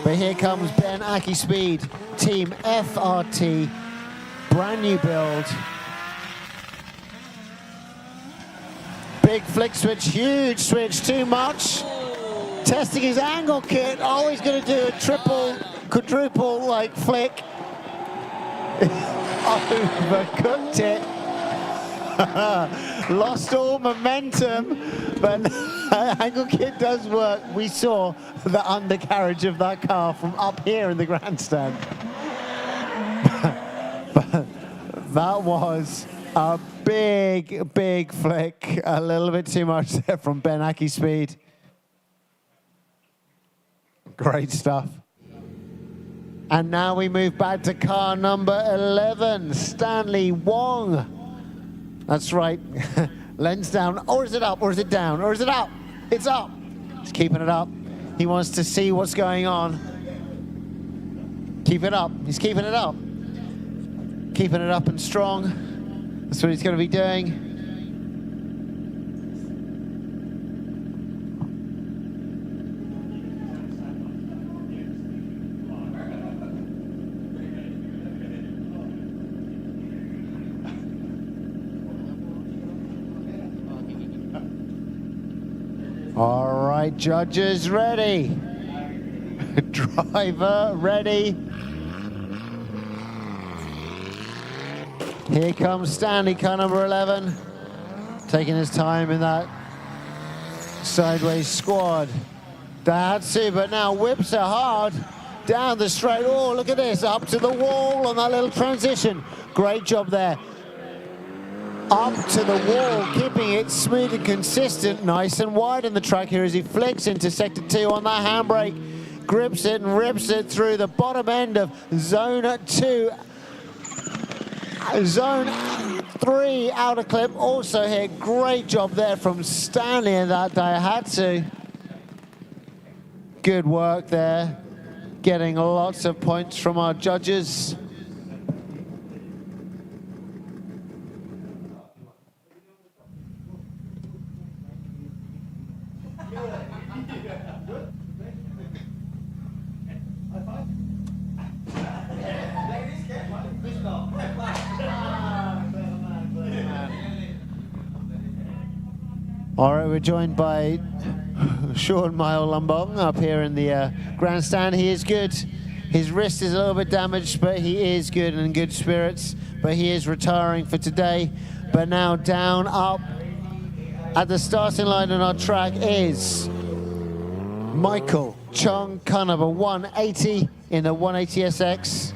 But here comes Ben Aki Speed, Team FRT. Brand new build. Big flick switch, huge switch, too much. Testing his angle kit. Oh, he's going to do a triple, quadruple like flick. Overcooked it. Lost all momentum, but angle kit does work. We saw the undercarriage of that car from up here in the grandstand. But that was a big, big flick. A little bit too much there from Ben Aki Speed. Great stuff. And now we move back to car number 11, Stanley Wong. That's right. Lens down. Or is it up? Or is it down? Or is it up? It's up. He's keeping it up. He wants to see what's going on. Keep it up. He's keeping it up. Keeping it up and strong. That's what he's going to be doing. All right, judges ready. Driver ready. Here comes Stanley, car number 11, taking his time in that sideways squad. Daihatsu, but now whips it hard down the straight. Oh, look at this, up to the wall on that little transition. Great job there. Up to the wall, keeping it smooth and consistent, nice and wide in the track here as he flicks into sector 2 on that handbrake, grips it and rips it through the bottom end of zone 2. Zone 3 outer clip also hit. Great job there from Stanley and that Daihatsu. Good work there. Getting lots of points from our judges. All right, we're joined by Sean Mile Lumbong up here in the grandstand. He is good. His wrist is a little bit damaged, but he is good and in good spirits. But he is retiring for today. But now down, up at the starting line on our track is Michael Chung, car number 180 in the 180SX.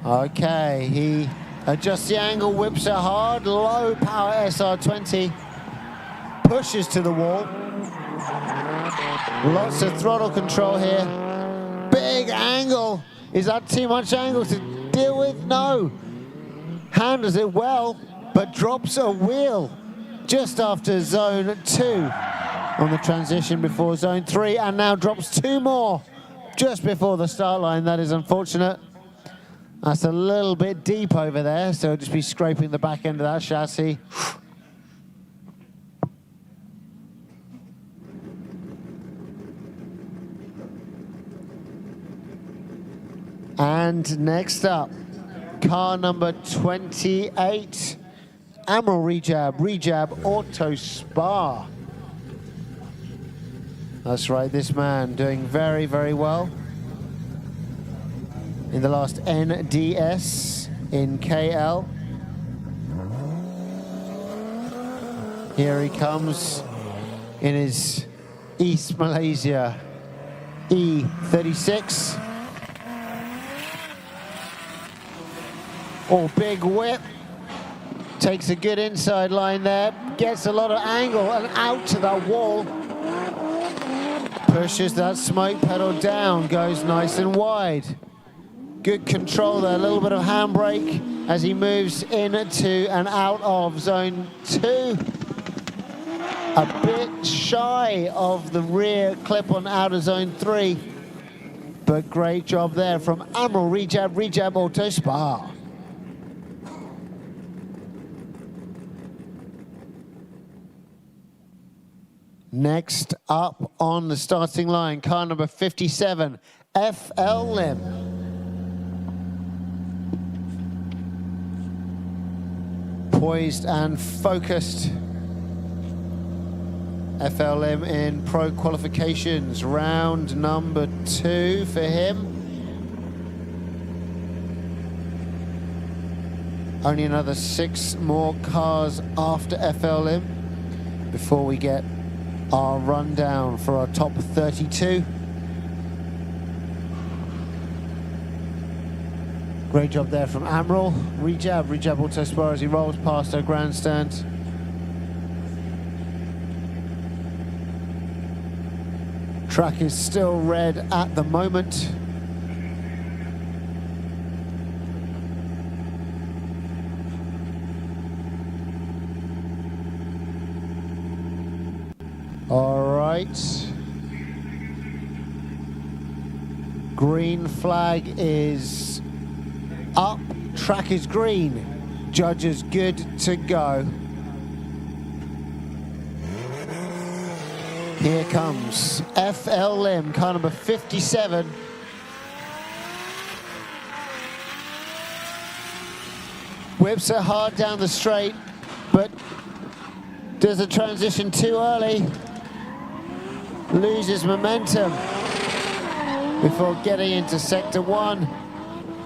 Okay, he adjusts the angle, whips it hard, low power SR20, pushes to the wall. Lots of throttle control here. Big angle. Is that too much angle to deal with? No. Handles it well, but drops a wheel just after zone 2 on the transition before zone 3, and now drops 2 more just before the start line. That is unfortunate. That's a little bit deep over there, so it'll just be scraping the back end of that chassis. And next up, car number 28, Admiral Rejab Auto Spa. That's right, this man doing very, very well in the last NDS in KL. Here he comes in his East Malaysia E36. Oh, big whip. Takes a good inside line there. Gets a lot of angle and out to that wall. Pushes that smoke pedal down. Goes nice and wide. Good control there. A little bit of handbrake as he moves into and out of zone 2. A bit shy of the rear clip on out of zone 3. But great job there from Admiral Rejab Autosport. Next up on the starting line, car number 57, FL Lim. Poised and focused. FL Lim in pro qualifications, round number 2 for him. Only another 6 more cars after FL Lim before we get our rundown for our top 32. Great job there from Admiral Rejab Autosport as he rolls past our grandstand. Track is still red at the moment. All right. Green flag is up. Track is green. Judges good to go. Here comes FL Lim, car number 57. Whips it hard down the straight, but does the transition too early. Loses momentum before getting into sector 1.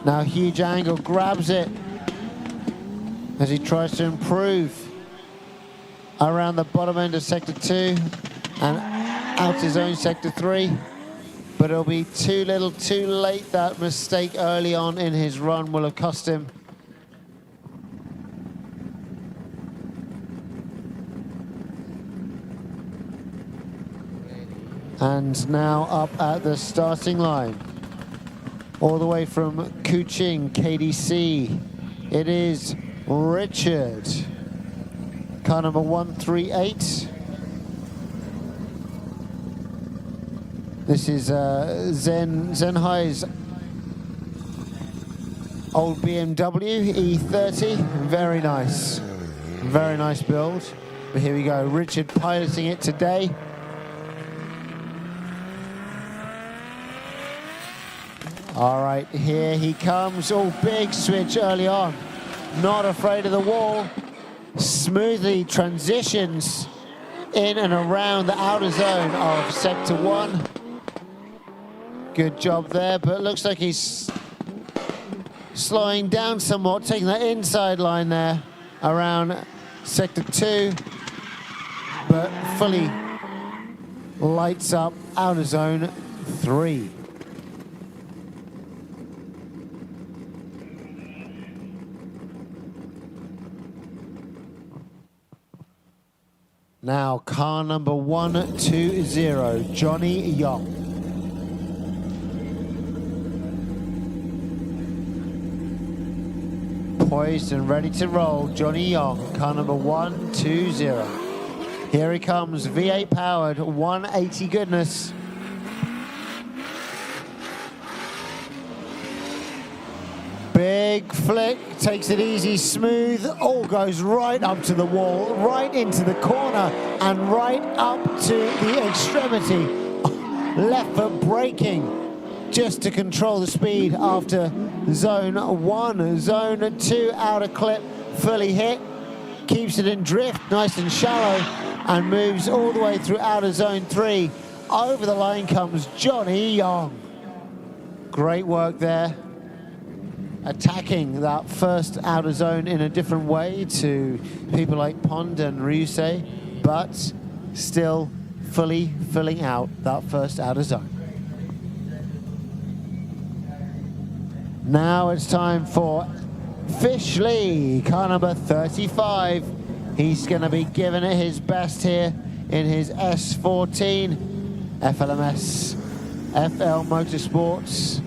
Now huge angle, grabs it as he tries to improve around the bottom end of sector 2 and out his own sector 3. But it'll be too little, too late. That mistake early on in his run will have cost him. And now up at the starting line, all the way from Kuching, KDC, it is Richard, car number 138. This is Zenhai's old BMW E30, very nice build. But here we go, Richard piloting it today. All right, here he comes. Oh, big switch early on. Not afraid of the wall. Smoothly transitions in and around the outer zone of sector 1. Good job there, but looks like he's slowing down somewhat, taking that inside line there around sector 2, but fully lights up outer zone 3. Now, car number 120, Johnny Yong. Poised and ready to roll, Johnny Yong, car number 120. Here he comes, V8 powered, 180 goodness. Big flick, takes it easy, smooth, all goes right up to the wall, right into the corner, and right up to the extremity. Left foot braking, just to control the speed after zone 1. Zone 2, outer clip, fully hit, keeps it in drift, nice and shallow, and moves all the way through outer zone 3. over the line comes Johnny Young. Great work there. Attacking that first outer zone in a different way to people like Pond and Ryusei, but still fully filling out that first outer zone. Now it's time for Fish Lee, car number 35. He's going to be giving it his best here in his S14 FLMS FL Motorsports.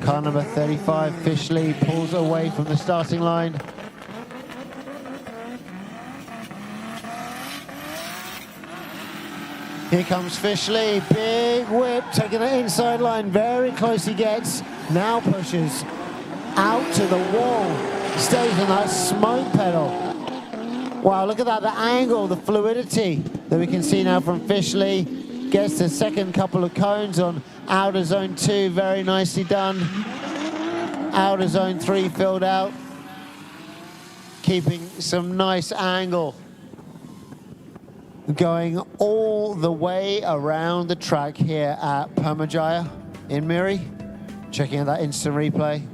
Car number 35, Fish Lee, pulls away from the starting line. Here comes Fish Lee, big whip, taking the inside line, very close he gets, now pushes out to the wall, stays on that smoke pedal. Wow, look at that, the angle, the fluidity that we can see now from Fish Lee. Gets the second couple of cones on outer zone 2, very nicely done. Outer zone 3 filled out, keeping some nice angle. Going all the way around the track here at PERMYJAYA in MIRI. Checking out that instant replay.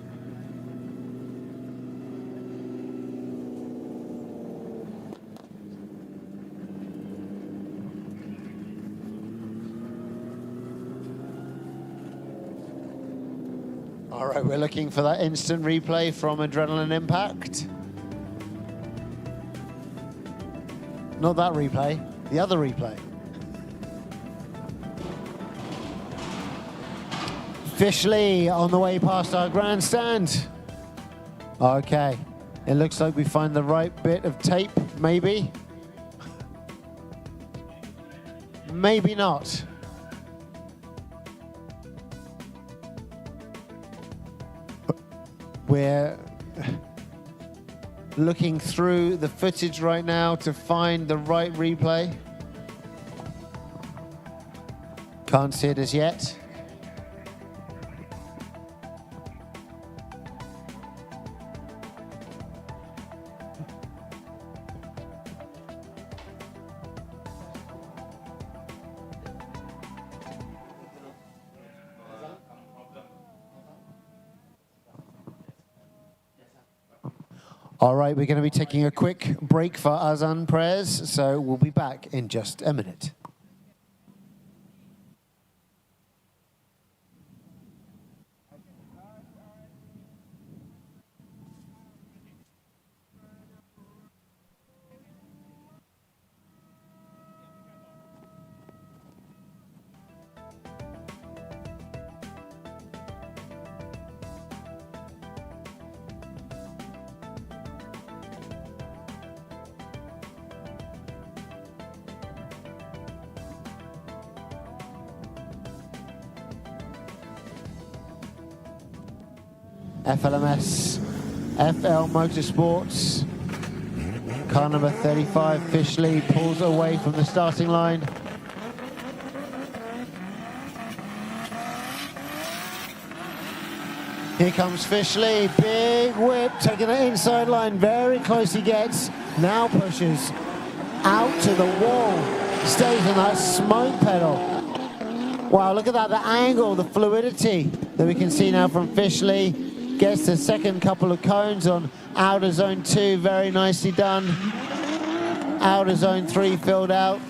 All right, we're looking for that instant replay from Adrenaline Impact. Not that replay, the other replay. Fish Lee on the way past our grandstand. Okay, it looks like we find the right bit of tape, maybe. Maybe not. We're looking through the footage right now to find the right replay. Can't see it as yet. All right, we're going to be taking a quick break for Azan prayers, so we'll be back in just a minute. FLMS, FL Motorsports, car number 35, Fish Lee, pulls away from the starting line. Here comes Fish Lee, big whip, taking the inside line, very close he gets, now pushes out to the wall, stays on that smoke pedal. Wow, look at that, the angle, the fluidity that we can see now from Fish Lee. Gets the second couple of cones on outer zone 2, very nicely done. Outer zone 3 filled out.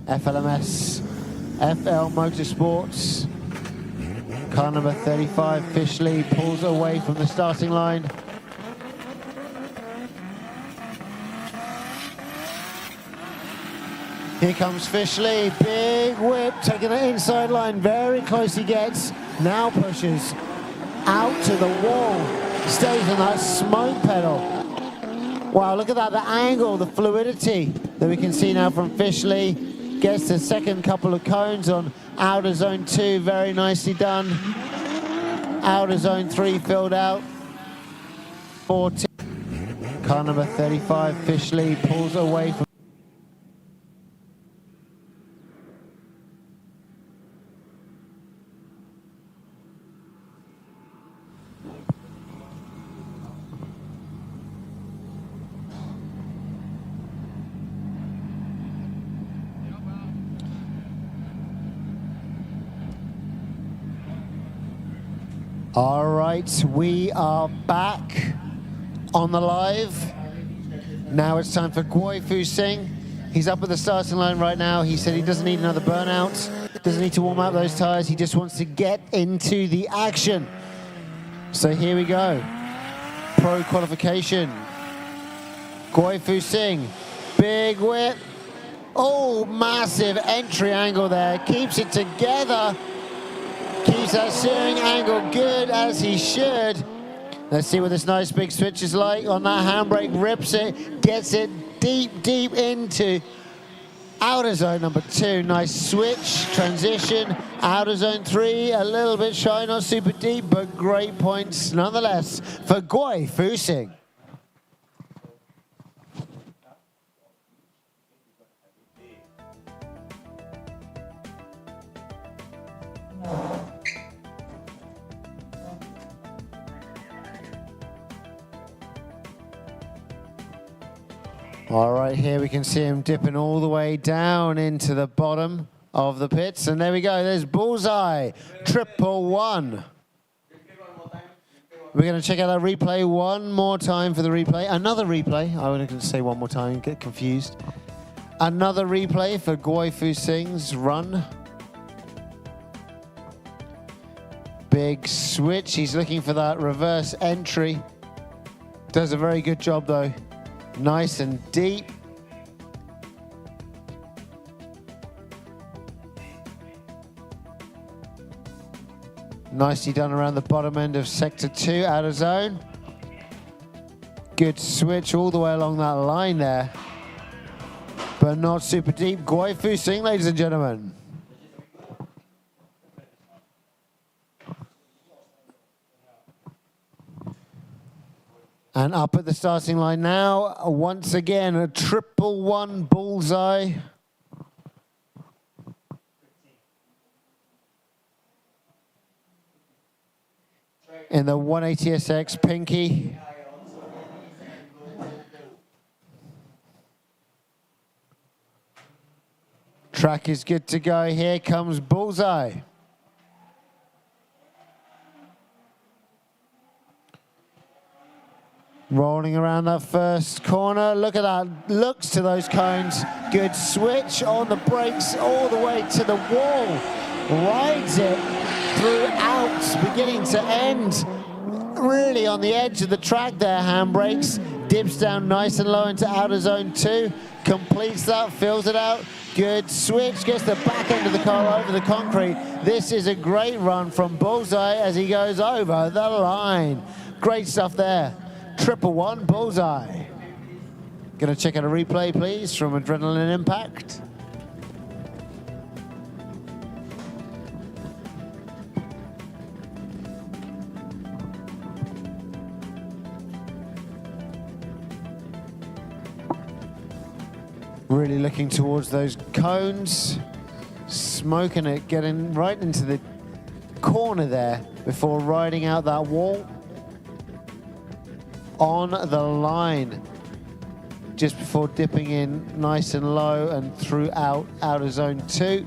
FLMS, FL Motorsports, car number 35, Fish Lee, pulls away from the starting line. Here comes Fish Lee, big whip, taking the inside line, very close he gets, now pushes out to the wall, stays on that smoke pedal. Wow, look at that, the angle, the fluidity that we can see now from Fish Lee. Gets the second couple of cones on outer zone 2, very nicely done. Outer zone 3 filled out. 14. Car number 35, Fishley, pulls away from. All right, we are back on the live. Now it's time for Guoifu Singh. He's up at the starting line right now. He said he doesn't need another burnout, doesn't need to warm up those tires. He just wants to get into the action. So here we go. Pro qualification. Guoifu Singh, big whip. Oh, massive entry angle there. Keeps it together. Keeps that steering angle good as he should. Let's see what this nice big switch is like on that handbrake. Rips it, gets it deep, deep into outer zone number 2. Nice switch, transition. Outer zone 3, a little bit shy, not super deep, but great points nonetheless for Guoifu Singh. All right, here we can see him dipping all the way down into the bottom of the pits. And there we go, there's Bullseye, 111. We're going to check out that replay one more time for the replay. Another replay, I was going to say one more time, get confused. Another replay for Guoifu Singh's run. Big switch, he's looking for that reverse entry. Does a very good job though. Nice and deep. Nicely done around the bottom end of sector 2, out of zone. Good switch all the way along that line there, but not super deep. Guoifu Singh, ladies and gentlemen. And up at the starting line now, once again, a 111 Bullseye. In the 180SX Pinky. Track is good to go. Here comes Bullseye. Rolling around that first corner. Look at that. Looks to those cones. Good switch on the brakes all the way to the wall. Rides it throughout, beginning to end. Really on the edge of the track there, handbrakes. Dips down nice and low into outer zone 2. Completes that, fills it out. Good switch, gets the back end of the car over the concrete. This is a great run from Bullseye as he goes over the line. Great stuff there. 111 Bullseye. Gonna check out a replay, please, from Adrenaline Impact. Really looking towards those cones, smoking it, getting right into the corner there before riding out that wall. On the line, just before dipping in nice and low and throughout outer zone 2.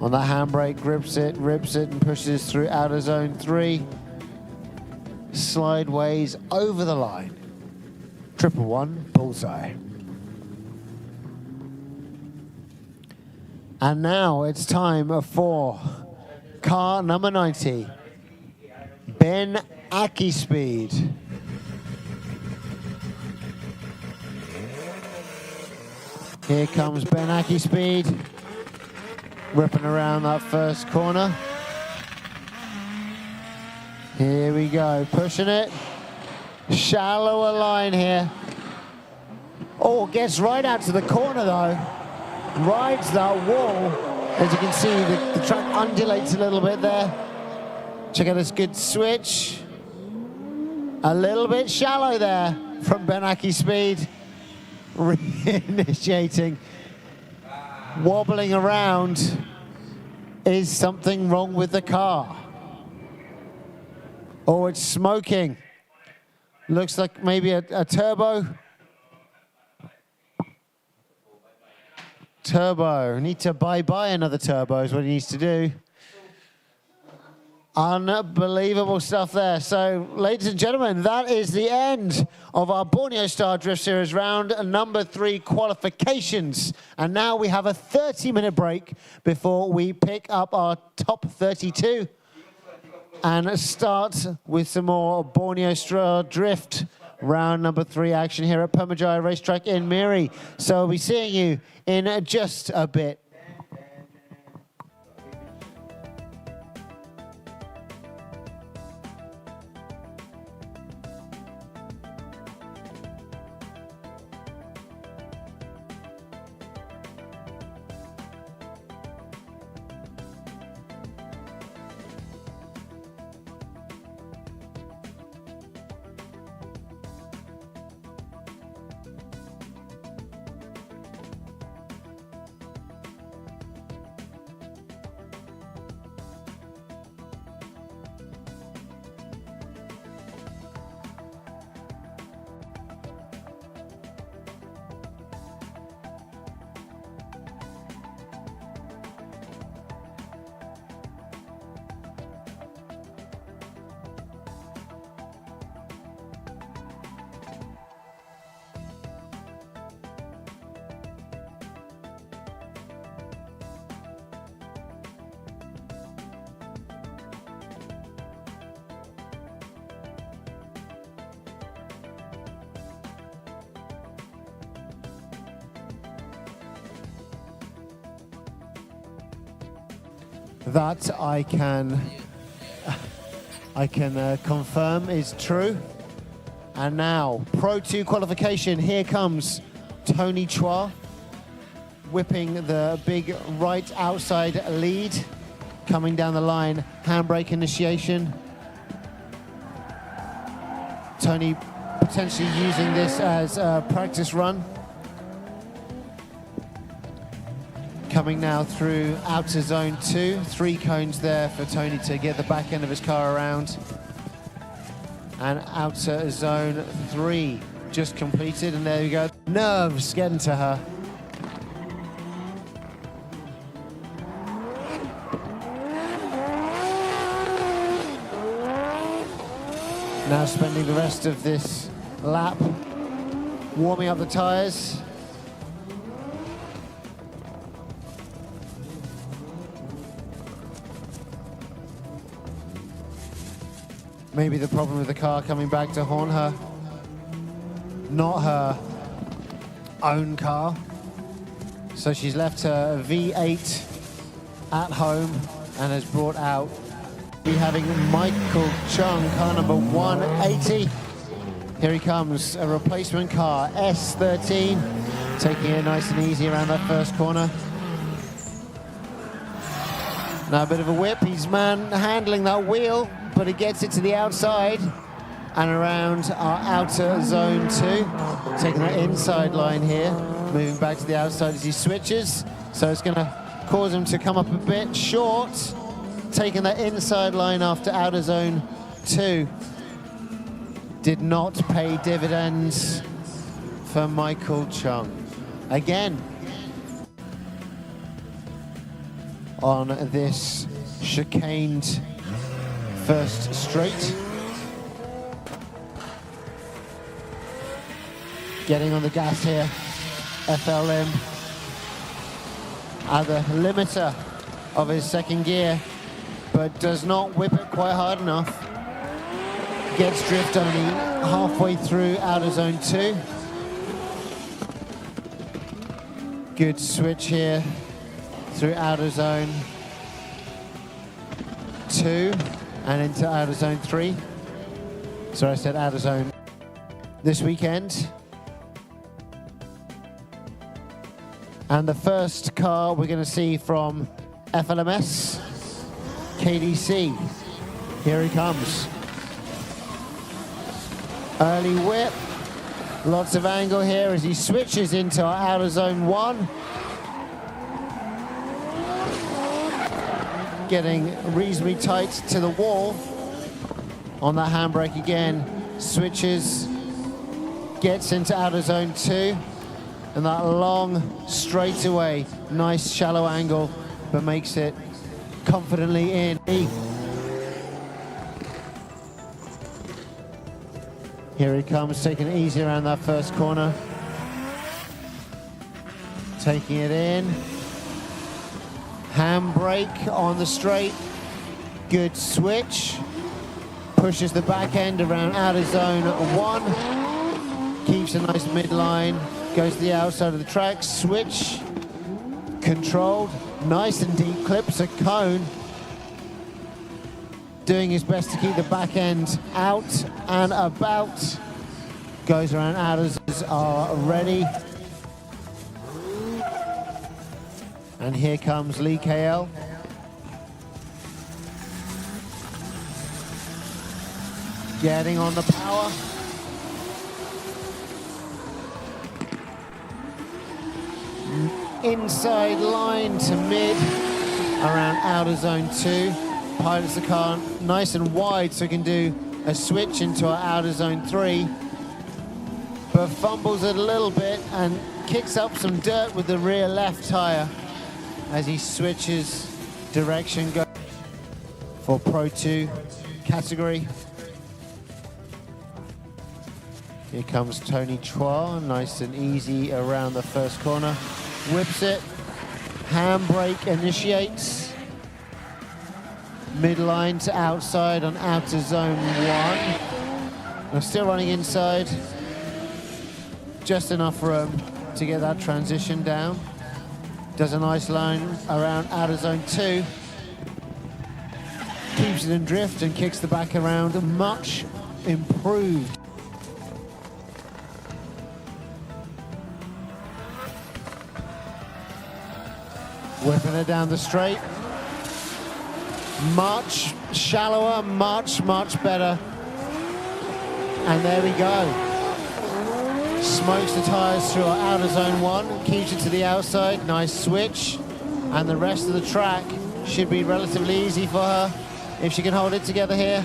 On that handbrake, grips it, rips it, and pushes through outer zone 3. Slideways over the line. 111 Bullseye. And now it's time for car number 90, Ben Akispeed. Here comes Ben Akispeed, ripping around that first corner. Here we go, pushing it. Shallower line here. Oh, gets right out to the corner though. Rides that wall. As you can see, the track undulates a little bit there. Check out this good switch. A little bit shallow there from Benaki Speed. Reinitiating. Wobbling around. Is something wrong with the car? Oh, it's smoking. Looks like maybe a turbo. Turbo. Need to buy another turbo is what he needs to do. Unbelievable stuff there. So, ladies and gentlemen, that is the end of our Borneo Star Drift Series round number 3 qualifications. And now we have a 30-minute break before we pick up our top 32 and start with some more Borneo Star Drift round number 3 action here at PERMYJAYA Racetrack in MIRI. So we'll be seeing you in just a bit. That I can confirm is true. And now, Pro 2 qualification. Here comes Tony Chua, whipping the big right outside lead, coming down the line, handbrake initiation. Tony potentially using this as a practice run. Coming now through outer zone 2, 3 cones there for Tony to get the back end of his car around. And outer zone 3 just completed, and there you go. Nerves getting to her. Now spending the rest of this lap warming up the tires. Maybe the problem with the car coming back to haunt her. Not her own car. So she's left her V8 at home and has brought out. We're having Michael Chung, car number 180. Here he comes, a replacement car, S13, taking it nice and easy around that first corner. Now a bit of a whip, he's handling that wheel, but he gets it to the outside and around our outer zone 2. Taking that inside line here, moving back to the outside as he switches. So it's gonna cause him to come up a bit short. Taking that inside line after outer zone 2. Did not pay dividends for Michael Chung. Again, on this chicaned first straight. Getting on the gas here, FLM at the limiter of his second gear, but does not whip it quite hard enough. Gets drift only halfway through outer zone 2. Good switch here through outer zone 2 and into outer zone 3. Sorry, I said outer zone. This weekend. And the first car we're going to see from FLMS, KDC. Here he comes. Early whip. Lots of angle here as he switches into our outer zone 1. Getting reasonably tight to the wall. On that handbrake again. Switches. Gets into outer zone 2. And that long straightaway. Nice shallow angle, but makes it confidently in. Here he comes, taking it easy around that first corner. Taking it in. Handbrake on the straight. Good switch. Pushes the back end around outer zone 1. Keeps a nice midline. Goes to the outside of the track. Switch. Controlled. Nice and deep. Clips a cone. Doing his best to keep the back end out and about. Goes around outers are ready. And here comes Lee KL. Getting on the power. Inside line to mid around outer zone 2. Pilots the car nice and wide so he can do a switch into our outer zone 3, but fumbles it a little bit and kicks up some dirt with the rear left tire as he switches direction for Pro 2 category. Here comes Tony Chua, nice and easy around the first corner. Whips it, handbrake initiates. Midline to outside on outer zone 1. We're still running inside. Just enough room to get that transition down. Does a nice line around outer zone 2. Keeps it in drift and kicks the back around. Much improved. Whipping it down the straight. Much shallower, much better. And there we go. Smokes the tires through our outer zone 1, keeps it to the outside, nice switch. And the rest of the track should be relatively easy for her if she can hold it together here.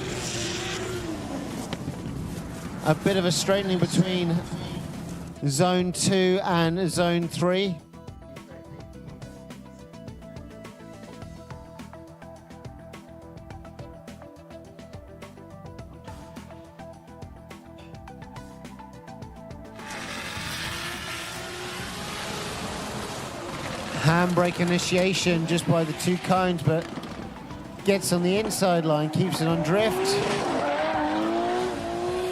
A bit of a straightening between zone 2 and zone 3. Handbrake initiation just by the 2 cones, but gets on the inside line, keeps it on drift.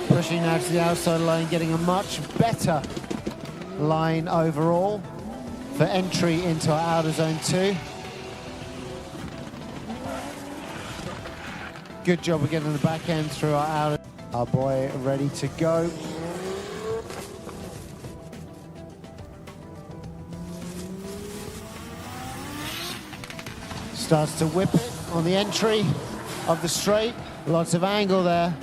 Pushing out to the outside line, getting a much better line overall for entry into our outer zone 2. Good job of getting the back end through our outer. Our boy ready to go. Starts to whip it on the entry of the straight. Lots of angle there.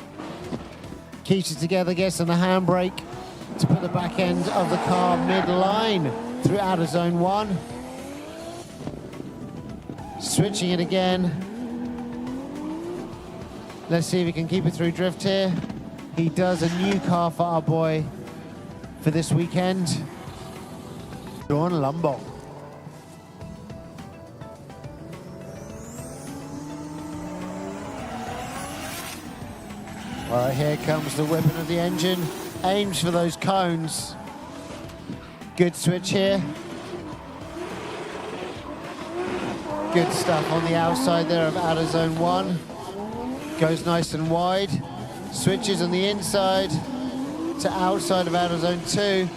Keeps it together, gets on the handbrake to put the back end of the car mid-line through outer zone 1. Switching it again. Let's see if he can keep it through drift here. He does. A new car for our boy for this weekend. Sean Lumbo. All right, here comes the whipping of the engine. Aims for those cones. Good switch here. Good stuff on the outside there of outer zone 1. Goes nice and wide. Switches on the inside to outside of outer zone 2.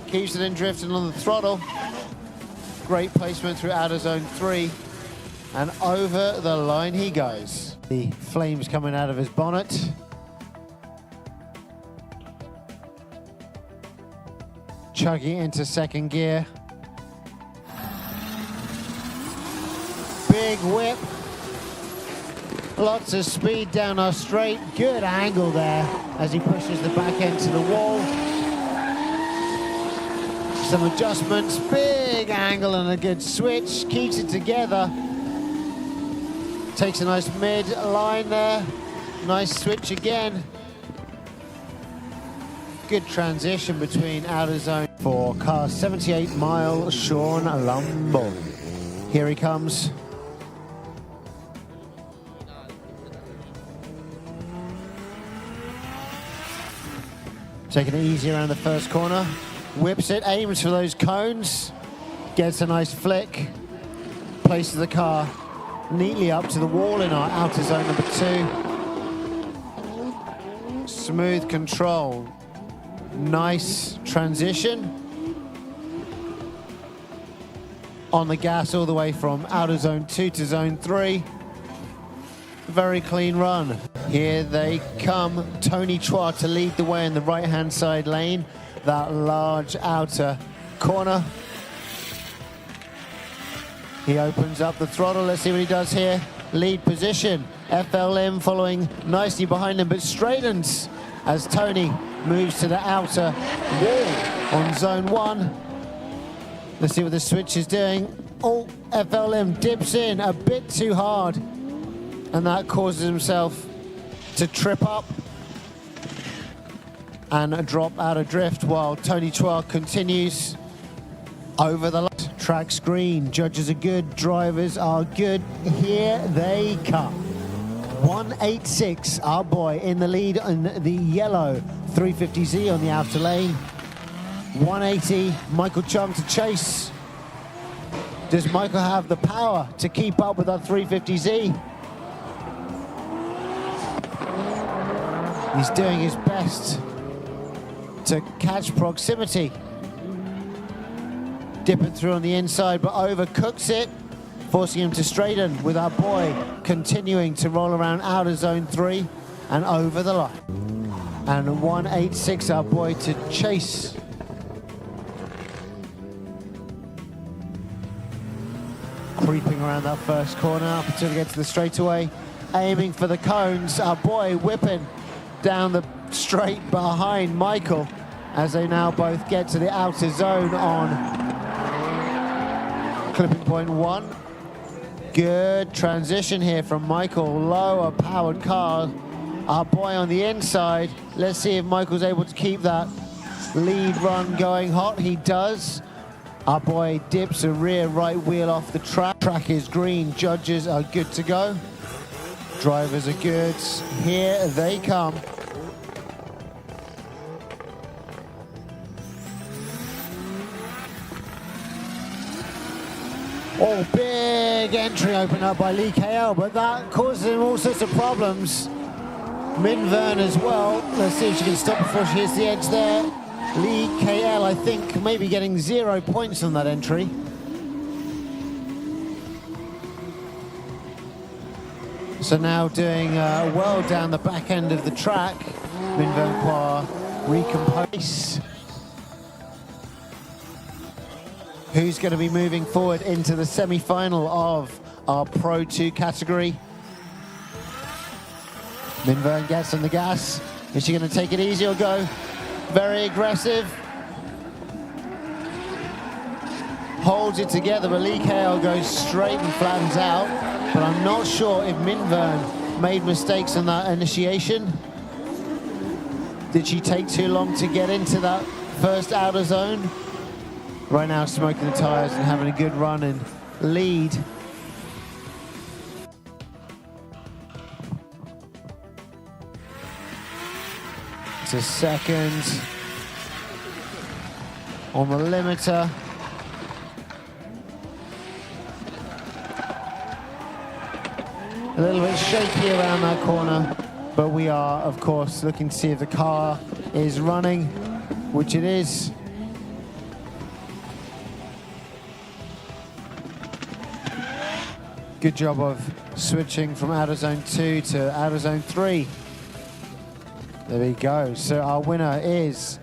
Keeps it in drifting on the throttle. Great placement through outer zone 3. And over the line he goes. The flames coming out of his bonnet. Chugging into second gear. Big whip. Lots of speed down our straight. Good angle there as he pushes the back end to the wall. Some adjustments, big angle and a good switch. Keeps it together. Takes a nice mid line there. Nice switch again. Good transition between outer zone for car 78 mile Sean Lumble. Here he comes. Taking it easy around the first corner. Whips it, aims for those cones. Gets a nice flick. Places the car neatly up to the wall in our outer zone number 2. Smooth control. Nice transition. On the gas all the way from outer zone 2 to zone 3. Very clean run. Here they come. Tony Chua to lead the way in the right-hand side lane. That large outer corner. He opens up the throttle. Let's see what he does here. Lead position. FLM following nicely behind him, but straightens as Tony moves to the outer wall on zone 1. Let's see what the switch is doing. Oh, FLM dips in a bit too hard, and that causes himself to trip up and drop out of drift while Tony Chua continues over the line. Track's green, judges are good, drivers are good. Here they come. 186, our boy in the lead in the yellow 350Z on the outer lane. 180, Michael Chung to chase. Does Michael have the power to keep up with that 350Z? He's doing his best to catch proximity. Dipping through on the inside, but overcooks it, forcing him to straighten with our boy continuing to roll around outer zone 3 and over the line. And 186, our boy to chase. Creeping around that first corner up until he gets to the straightaway. Aiming for the cones, our boy whipping down the straight behind Michael as they now both get to the outer zone on clipping point 1. Good transition here from Michael. Lower powered car. Our boy on the inside. Let's see if Michael's able to keep that lead run going hot. He does. Our boy dips a rear right wheel off the track. Track is green. Judges are good to go. Drivers are good. Here they come. Oh, big entry opened up by Lee KL, but that causes him all sorts of problems. Min Vern as well. Let's see if she can stop before she hits the edge there. Lee KL, I think, maybe getting 0 points on that entry. So now doing well down the back end of the track. Min Vern Kwa recompose. Who's going to be moving forward into the semi-final of our Pro 2 category? Min Vern gets on the gas. Is she going to take it easy or go very aggressive? Holds it together, but Lee KL goes straight and flattens out. But I'm not sure if Min Vern made mistakes on that initiation. Did she take too long to get into that first outer zone? Right now, smoking the tires and having a good run and lead. To second on the limiter. A little bit shaky around that corner, but we are, of course, looking to see if the car is running, which it is. Good job of switching from outer zone 2 to outer zone 3. There we go. So our winner is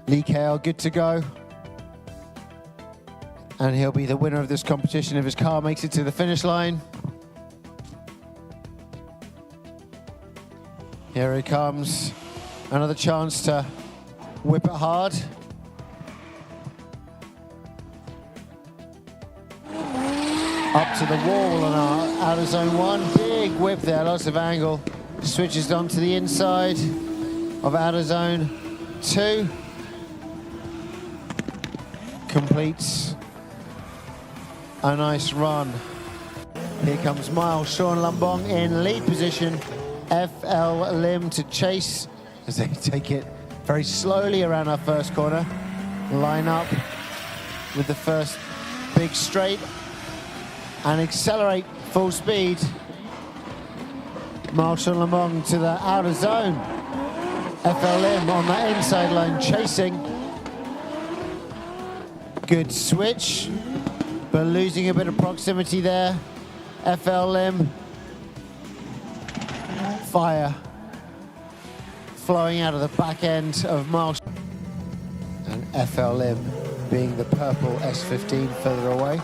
Lee KL, good to go. And he'll be the winner of this competition if his car makes it to the finish line. Here he comes. Another chance to whip it hard. Up to the wall on our out of zone one. Big whip there, lots of angle. Switches on to the inside of out of zone two. Completes a nice run. Here comes Miles Sean Lumbong in lead position. FL Lim to chase as they take it very slowly around our first corner. Line up with the first big straight and accelerate full speed. Miles Sean Lumbong to the outer zone. FL Lim on that inside line chasing. Good switch, but losing a bit of proximity there. FL Lim. Fire flowing out of the back end of Miles. And FL Lim being the purple S15 further away.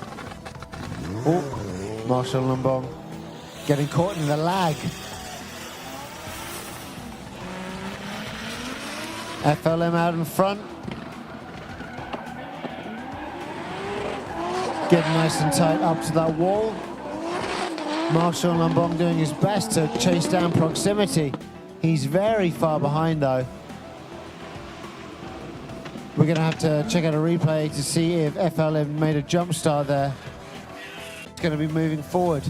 Oh, Miles Sean Lumbong getting caught in the lag. FL Lim out in front. Getting nice and tight up to that wall. Miles Sean Lumbong doing his best to chase down proximity. He's very far behind though. We're going to have to check out a replay to see if FL Lim made a jump start there. It's going to be moving forward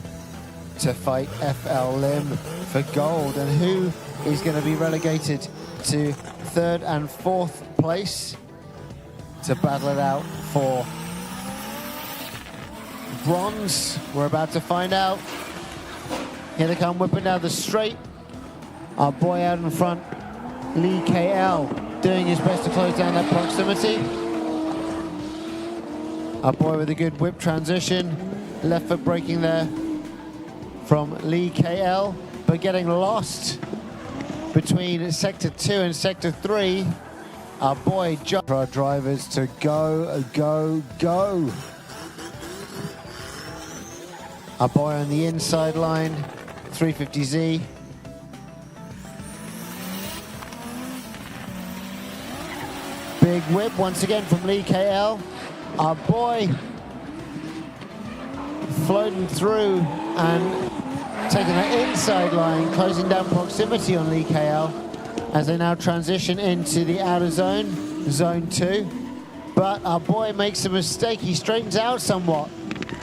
to fight FL Lim for gold. And who is going to be relegated to third and fourth place to battle it out for bronze? We're about to find out. Here they come, whipping down the straight. Our boy out in front, Lee KL, doing his best to close down that proximity. Our boy with a good whip transition. Left foot braking there from Lee KL, but getting lost between sector 2 and sector 3. Our boy John. For our drivers to go, go, go. Our boy on the inside line, 350Z. Big whip once again from Lee KL. Our boy floating through and taking the inside line, closing down proximity on Lee KL as they now transition into the outer zone, zone 2. But our boy makes a mistake. He straightens out somewhat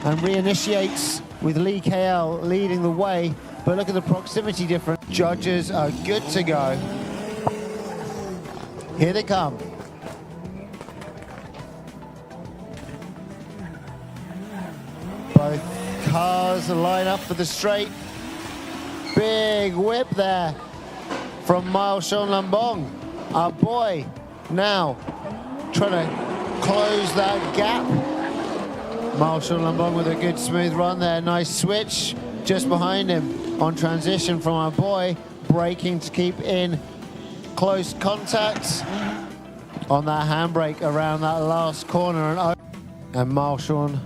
and reinitiates with Lee KL leading the way. But look at the proximity difference. Judges are good to go. Here they come. Both cars line up for the straight. Big whip there from Miles Sean Lumbong. Our boy now trying to close that gap. Miles Sean Lumbong with a good smooth run there. Nice switch just behind him on transition from our boy. Braking to keep in close contact on that handbrake around that last corner. And Miles Sean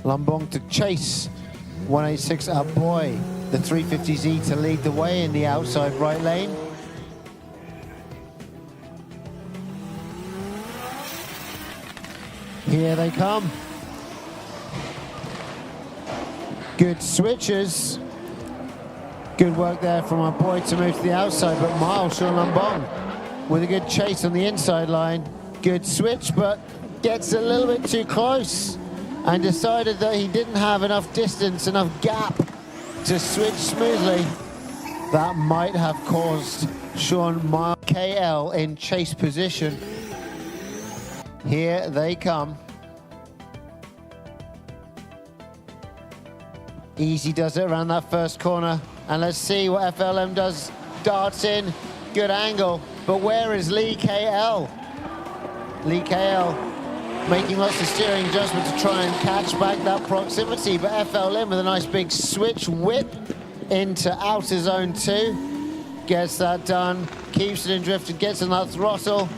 Lumbong to chase 186 our boy, the 350Z, to lead the way in the outside right lane. Here they come. Good switches. Good work there from our boy to move to the outside, but Miles Sean Lumbong with a good chase on the inside line. Good switch, but gets a little bit too close and decided that he didn't have enough distance, enough gap to switch smoothly. That might have caused Sean Miles KL in chase position. Here they come. Easy does it around that first corner. And let's see what FLM does. Darts in, good angle. But where is Lee KL? Lee KL making lots of steering adjustment to try and catch back that proximity. But FLM with a nice big switch whip into outer zone 2. Gets that done, keeps it in drift and gets in that throttle.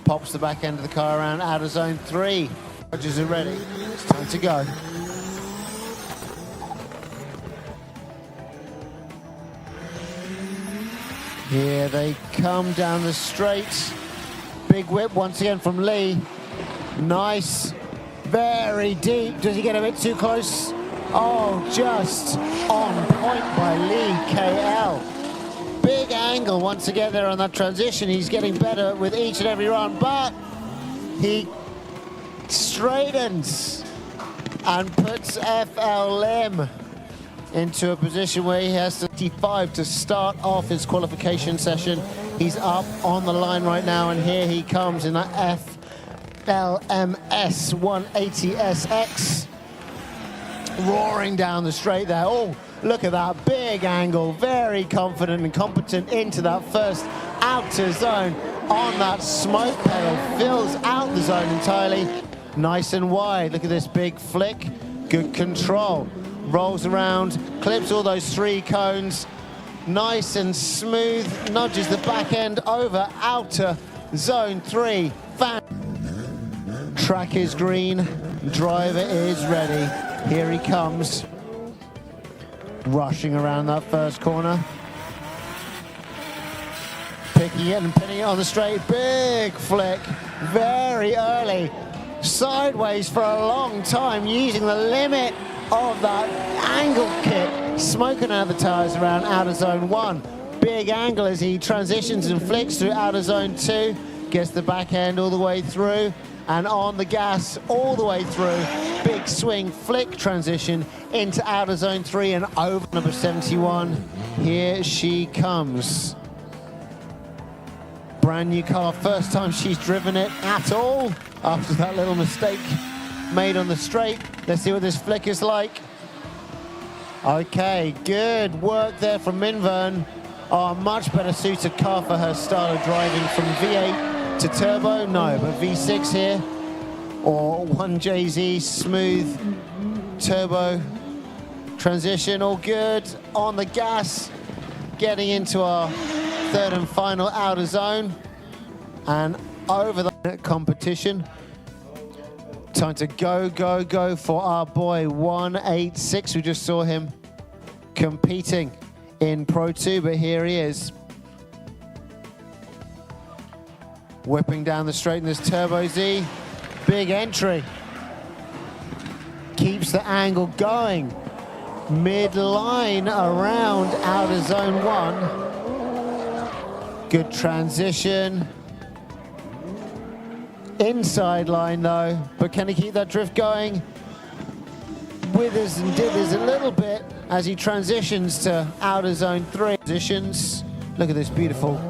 Pops the back end of the car around outer zone 3. Judges are ready, it's time to go. Here they come down the straight. Big whip once again from Lee. Nice. Very deep. Does he get a bit too close? Oh, just on point by Lee KL. Big angle once again there on that transition. He's getting better with each and every run, but he straightens and puts FL Lim into a position where he has 55 to start off his qualification session. He's up on the line right now, and here he comes in that FLMS 180SX. Roaring down the straight there. Oh, look at that big angle. Very confident and competent into that first outer zone on that smoke pedal. Fills out the zone entirely. Nice and wide. Look at this big flick. Good control. Rolls around, clips all those 3 cones. Nice and smooth. Nudges the back end over outer zone 3. Track is green. Driver is ready. Here he comes, rushing around that first corner. Picking it and pinning it on the straight. Big flick, very early. Sideways for a long time, using the limit of that angle kit. Smoking out the tires around outer zone 1. Big angle as he transitions and flicks through outer zone 2. Gets the back end all the way through. And on the gas all the way through. Big swing, flick transition into outer zone 3 and over number 71. Here she comes. Brand new car, first time she's driven it at all after that little mistake made on the straight. Let's see what this flick is like. Okay, good work there from Minvern. Oh, much better suited car for her style of driving from V8 to turbo, no, but V6 here, or 1JZ smooth turbo transition, all good. On the gas, getting into our third and final outer zone, and over the competition. Time to go, go, go for our boy 186. We just saw him competing in Pro 2, but here he is. Whipping down the straight in this Turbo Z. Big entry. Keeps the angle going. Mid-line around outer zone 1. Good transition. Inside line though, but can he keep that drift going? Withers and dithers a little bit as he transitions to outer zone 3. Positions. Look at this beautiful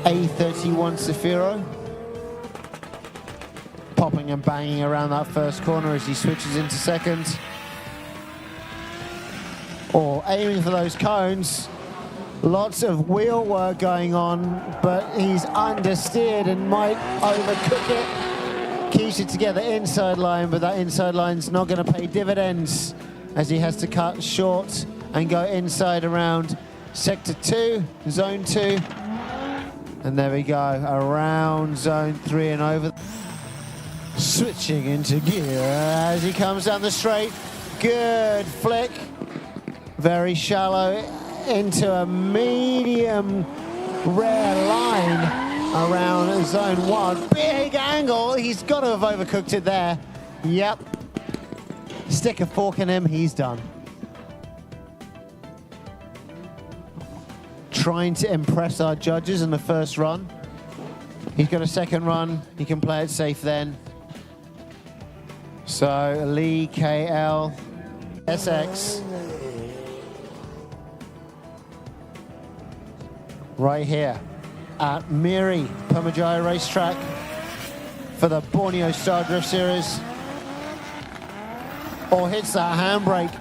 A31 Zafiro. Popping and banging around that first corner as he switches into second. Or aiming for those cones. Lots of wheel work going on, but he's understeered and might overcook it. Keeps it together inside line, but that inside line's not going to pay dividends as he has to cut short and go inside around sector 2, zone 2. And there we go, around zone 3 and over. Switching into gear as he comes down the straight. Good flick. Very shallow into a medium rare line around zone 1. Big angle. He's got to have overcooked it there. Yep. Stick a fork in him. He's done. Trying to impress our judges in the first run. He's got a second run. He can play it safe then. So Lee KL SX right here at MIRI PERMYJAYA racetrack for the Borneo Star Drift Series. Or hits that handbrake,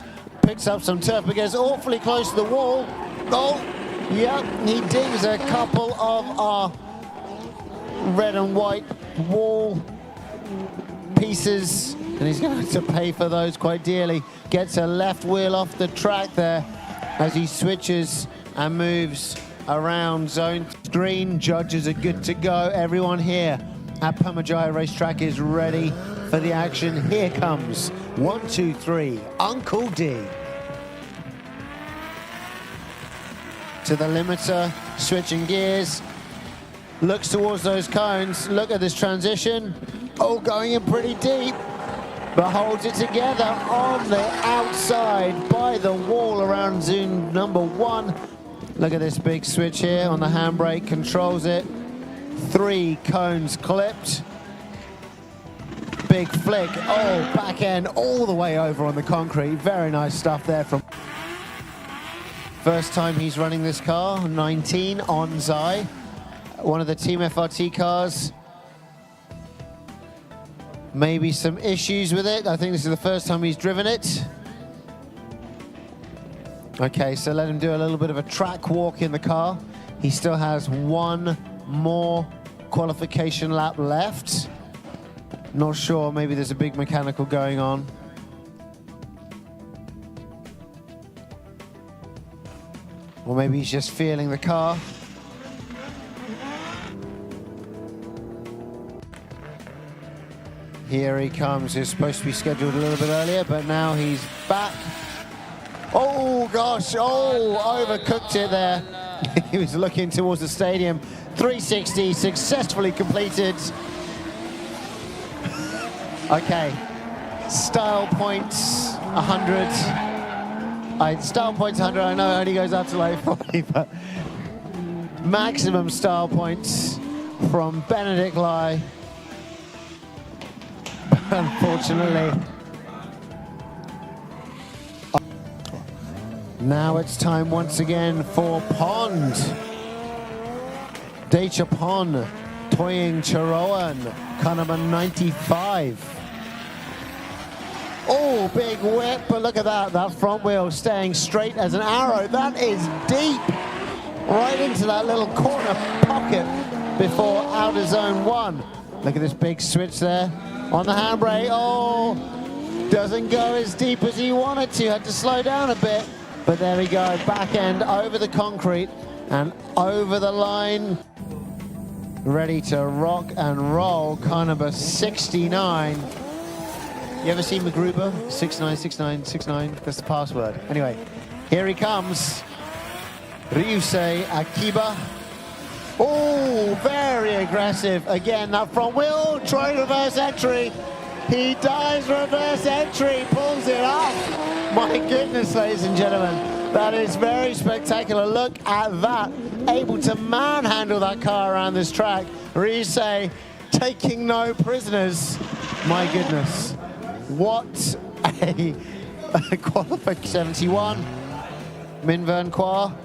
picks up some turf, but gets awfully close to the wall. Oh, yep, he dings a couple of our red and white wall pieces, and he's going to pay for those quite dearly. Gets a left wheel off the track there as he switches and moves around zone green. Judges are good to go. Everyone here at PERMYJAYA racetrack is ready for the action. Here comes 1, 2, 3, Uncle D. To the limiter, switching gears, looks towards those cones. Look at this transition. Oh, going in pretty deep, but holds it together on the outside by the wall around zone number 1. Look at this big switch here on the handbrake, controls it. 3 cones clipped. Big flick, oh, back end all the way over on the concrete. Very nice stuff there from... First time he's running this car, 19 on Zai. One of the Team FRT cars. Maybe some issues with it. I think this is the first time he's driven it. Okay, so let him do a little bit of a track walk in the car. He still has 1 more qualification lap left. Not sure, maybe there's a big mechanical going on. Or maybe he's just feeling the car. Here he comes. He's supposed to be scheduled a little bit earlier, but now he's back. Oh gosh, oh, overcooked it there. He was looking towards the stadium. 360 successfully completed. Okay, style points 100. Style points 100, I know it only goes up to like 40, but maximum style points from Benedict Lai. Unfortunately. Now it's time once again for Pond. Dechapon, Toying Charoan, car number 95. Oh, big whip, but look at that. That front wheel staying straight as an arrow. That is deep. Right into that little corner pocket before outer zone 1. Look at this big switch there on the handbrake. Oh, doesn't go as deep as he wanted to. Had to slow down a bit. But there we go, back end over the concrete and over the line. Ready to rock and roll, car number 69. You ever seen MacGruber? 696969, that's the password. Anyway, here he comes. Ryusei Akiba. Oh, very aggressive. Again, that front wheel, trying reverse entry. He dives reverse entry, pulls it off. My goodness, ladies and gentlemen, that is very spectacular. Look at that, able to manhandle that car around this track. Ryusei taking no prisoners. My goodness, what a qualification. 71, Minvern Kwa.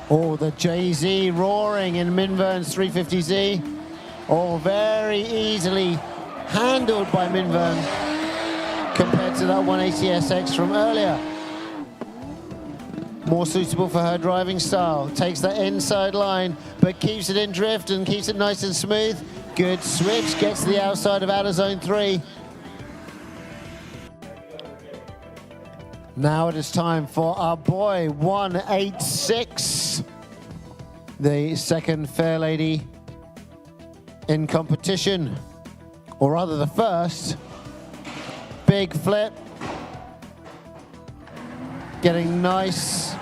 Oh, the JZ roaring in Minvern's 350Z. Oh, very easily handled by Minvern compared to that 180SX from earlier. More suitable for her driving style. Takes that inside line, but keeps it in drift and keeps it nice and smooth. Good switch, gets to the outside of outer zone 3. Now it is time for our boy, 186. The second fair lady in competition, or rather the first. Big flip. Getting nice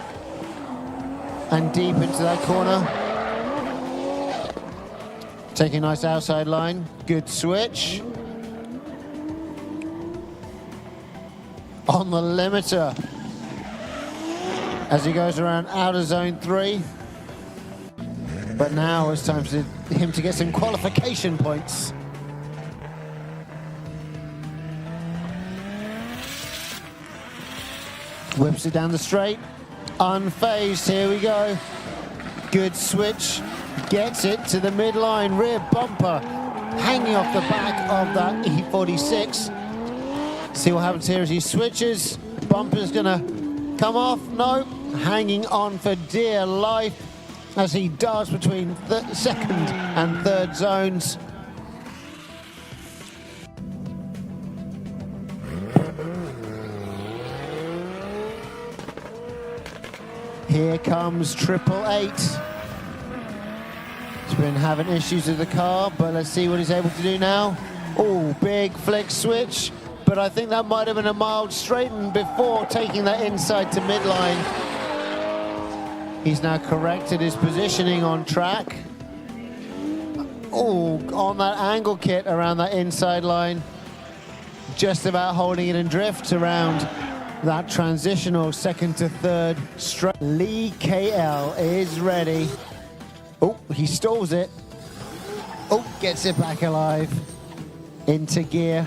and deep into that corner. Taking a nice outside line. Good switch. On the limiter as he goes around outer zone 3. But now it's time for him to get some qualification points. Whips it down the straight. Unfazed, here we go. Good switch. Gets it to the midline, rear bumper. Hanging off the back of that E46. See what happens here as he switches. Bumper's gonna come off. No, hanging on for dear life as he darts between the second and third zones. Here comes 888. He's been having issues with the car, but let's see what he's able to do now. Oh, big flick switch. But but I think that might have been a mild straighten before taking that inside to midline. He's now corrected his positioning on track. Oh, on that angle kit around that inside line. Just about holding it in drift around that transitional second to third straight. Lee KL is ready. Oh, he stalls it. Oh, gets it back alive. Into gear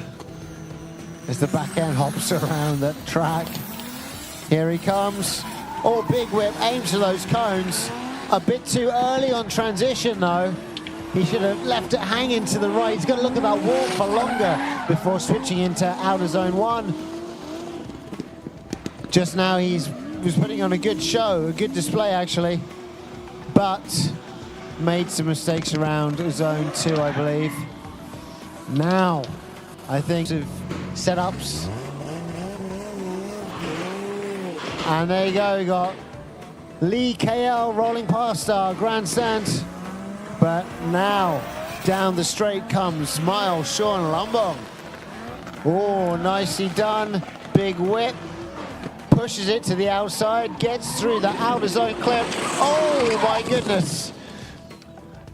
as the back end hops around the track. Here he comes. Oh, big whip, aims for those cones. A bit too early on transition though. He should have left it hanging to the right. He's got to look at that wall for longer before switching into outer zone 1. Just now he was putting on a good show, a good display actually, but made some mistakes around zone 2, I believe. Now, I think of setups. And there you go, we got Lee KL rolling past our grandstand. But now, down the straight comes Miles Sean Lumbong. Oh, nicely done. Big whip. Pushes it to the outside, gets through the outer zone clip. Oh my goodness.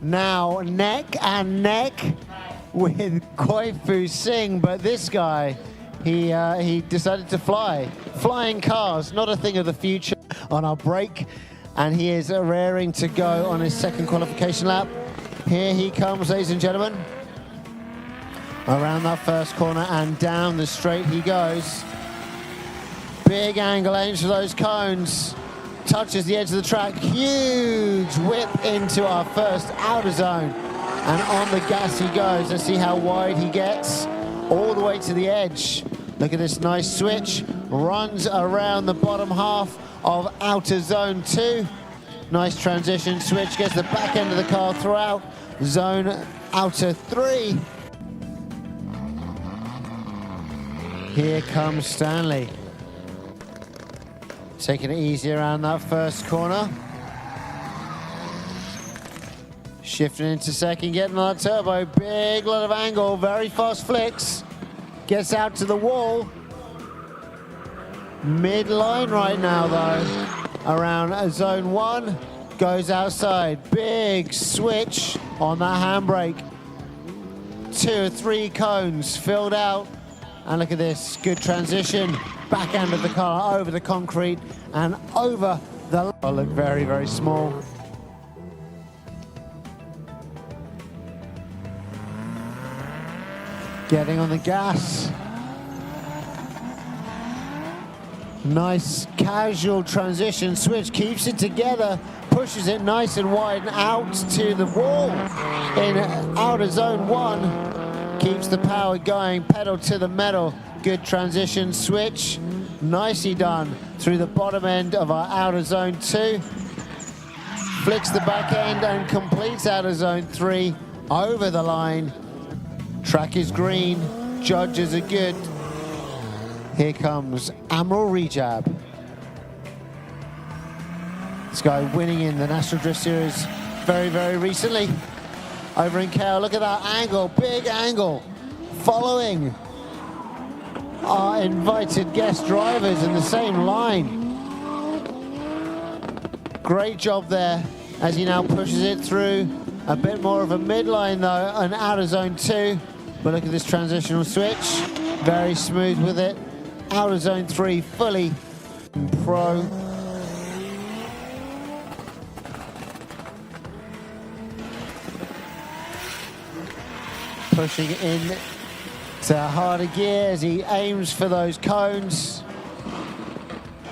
Now neck and neck with Koifu Singh, but this guy, he decided to fly. Flying cars, not a thing of the future on our break. And he is raring to go on his second qualification lap. Here he comes, ladies and gentlemen. Around that first corner and down the straight he goes. Big angle, aims for those cones. Touches the edge of the track. Huge whip into our first outer zone. And on the gas he goes. Let's see how wide he gets. All the way to the edge. Look at this nice switch. Runs around the bottom half of outer zone 2. Nice transition switch, gets the back end of the car throughout zone outer 3. Here comes Stanley. Taking it easy around that first corner. Shifting into second, getting on that turbo. Big lot of angle, very fast flicks. Gets out to the wall. Mid-line right now though, around zone 1, goes outside. Big switch on that handbrake. 2 or 3 cones filled out. And look at this, good transition. Back end of the car over the concrete and over the... Oh, look very, very small. Getting on the gas. Nice casual transition switch, keeps it together, pushes it nice and wide and out to the wall in outer zone 1. Keeps the power going, pedal to the metal. Good transition switch, nicely done through the bottom end of our outer zone 2. Flicks the back end and completes outer zone 3 over the line. Track is green, judges are good. Here comes Amrul Rejab. This guy winning in the National Drift Series very, very recently. Over in KL, look at that angle, big angle. Following our invited guest drivers in the same line. Great job there as he now pushes it through. A bit more of a midline though, and out of zone 2. But look at this transitional switch. Very smooth with it. Out of zone 3, fully pro. Pushing in to harder gear as he aims for those cones.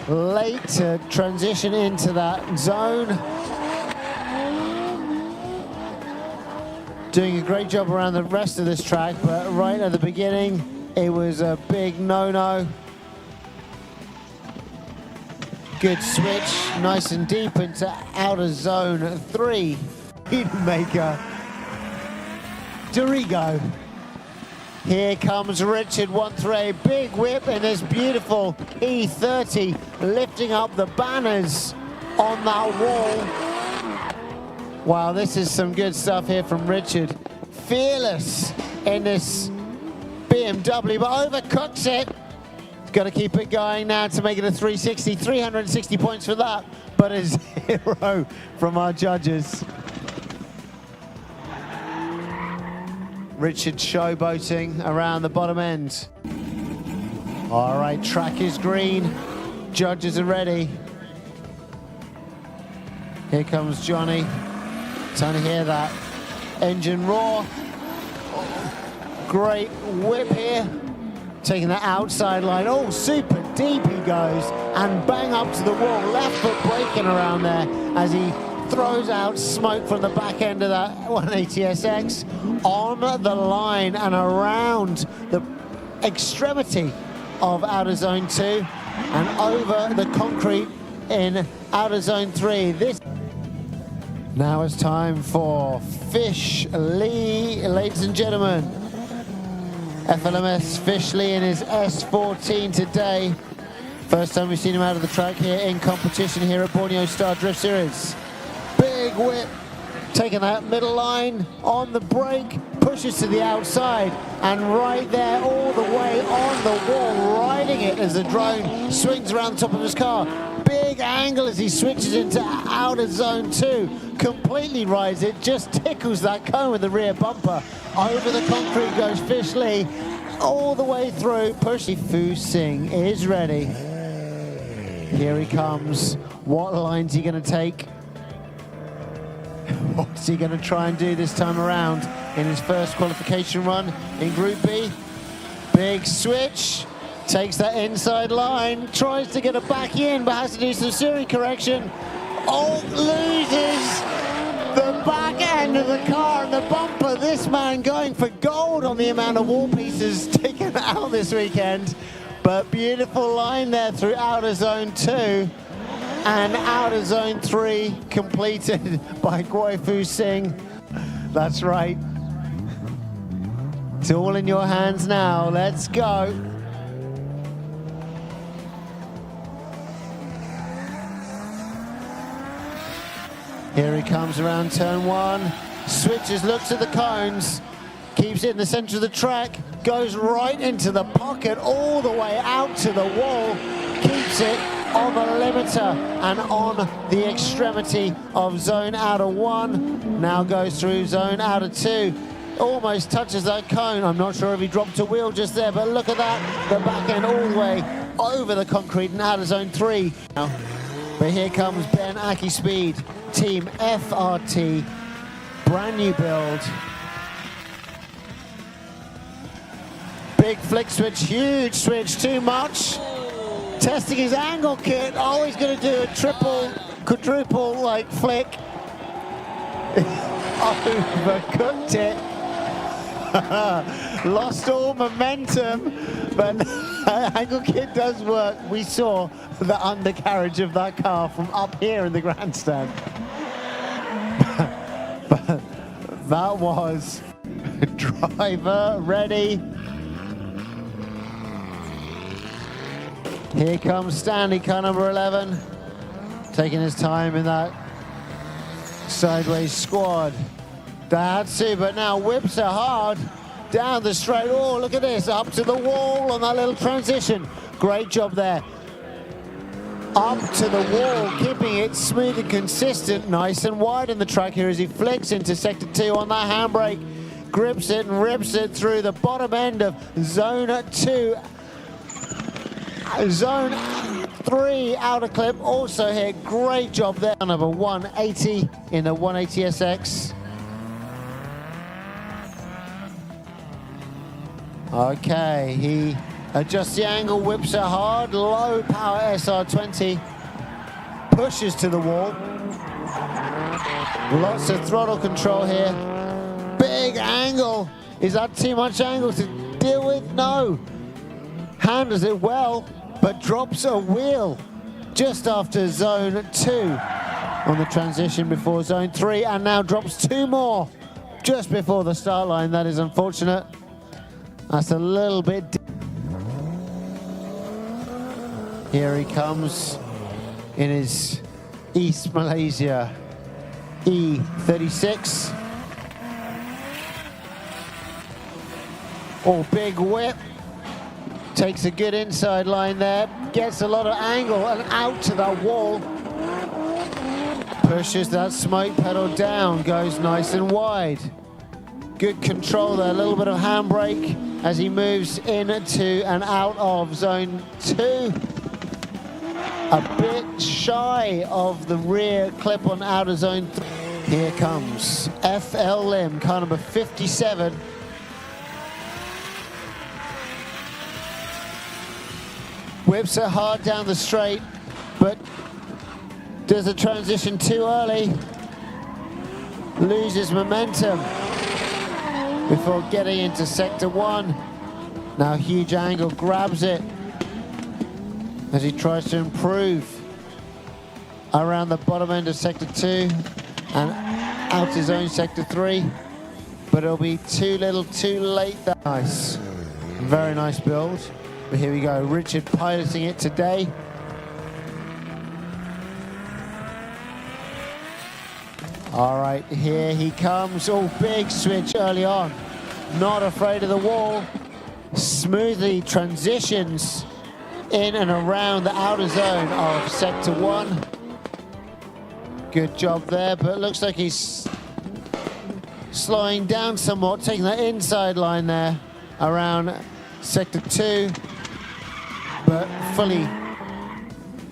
Late to transition into that zone. Doing a great job around the rest of this track, but right at the beginning, it was a big no-no. Good switch, nice and deep into outer zone 3. Maker, Dorigo. Here comes Richard 1-3, big whip in this beautiful E30, lifting up the banners on that wall. Wow, this is some good stuff here from Richard. Fearless in this BMW, but overcooks it. Got to keep it going now to make it a 360. 360 points for that, but a 0 from our judges. Richard showboating around the bottom end. All right, track is green. Judges are ready. Here comes Johnny. Time to hear that engine roar. Great whip here. Taking that outside line. Oh, super deep he goes. And bang up to the wall. Left foot braking around there as he throws out smoke from the back end of that 180SX on the line and around the extremity of outer zone 2 and over the concrete in outer zone 3. Now it's time for Fish Lee, ladies and gentlemen. FLMS Fish Lee in his S14 today. First time we've seen him out of the track here in competition here at Borneo Star Drift Series. Big whip, taking that middle line on the brake, pushes to the outside, and right there all the way on the wall, riding it as the drone swings around the top of his car. Big angle as he switches into outer zone 2, completely rides it, just tickles that cone with the rear bumper. Over the concrete goes Fish Lee, all the way through. Pushy Fu Singh is ready. Here he comes. What line's he going to take? What's he going to try and do this time around in his first qualification run in Group B? Big switch, takes that inside line, tries to get it back in, but has to do some steering correction. Oh, loses the back end of the car and the bumper. This man going for gold on the amount of wall pieces taken out this weekend. But beautiful line there through outer zone 2. And outer zone 3 completed by Goi Fu Singh. That's right. It's all in your hands now. Let's go. Here he comes around turn 1. Switches, looks at the cones. Keeps it in the center of the track. Goes right into the pocket, all the way out to the wall. Keeps it on the limiter and on the extremity of zone outer 1. Now goes through zone outer 2. Almost touches that cone. I'm not sure if he dropped a wheel just there, but look at that. The back end all the way over the concrete and outer zone 3. But here comes Ben Aki Speed, Team FRT, brand new build. Big flick switch, huge switch, too much. Testing his angle kit. Oh, he's going to do a triple, quadruple like flick. Overcooked it. Lost all momentum, but angle kit does work. We saw the undercarriage of that car from up here in the grandstand. But that was driver ready. Here comes Stanley, car number 11, taking his time in that sideways squad. Daihatsu, but now whips her hard down the straight. Oh, look at this, up to the wall on that little transition. Great job there. Up to the wall, keeping it smooth and consistent, nice and wide in the track here as he flicks into sector 2 on that handbrake. Grips it and rips it through the bottom end of zone 2. Zone 3 outer clip also hit. Great job there. Number 180 in the 180SX. Okay, he adjusts the angle, whips it hard, low power SR20, pushes to the wall. Lots of throttle control here. Big angle. Is that too much angle to deal with? No. Handles it well, but drops a wheel just after zone 2 on the transition before zone 3, and now drops 2 more just before the start line. That is unfortunate. That's a little bit. Here he comes in his East Malaysia E36. Oh, big whip. Takes a good inside line there. Gets a lot of angle and out to that wall. Pushes that smoke pedal down. Goes nice and wide. Good control there. A little bit of handbrake as he moves into and out of zone 2. A bit shy of the rear clip on outer zone 3. Here comes FL Lim, car number 57. Whips it hard down the straight, but does the transition too early. Loses momentum before getting into sector 1. Now huge angle, grabs it as he tries to improve around the bottom end of sector 2 and out his own sector 3. But it'll be too little, too late. Nice, very nice build. But here we go, Richard piloting it today. All right, here he comes. Oh, big switch early on. Not afraid of the wall. Smoothly transitions in and around the outer zone of sector 1. Good job there, but it looks like he's slowing down somewhat, taking that inside line there around sector 2, but fully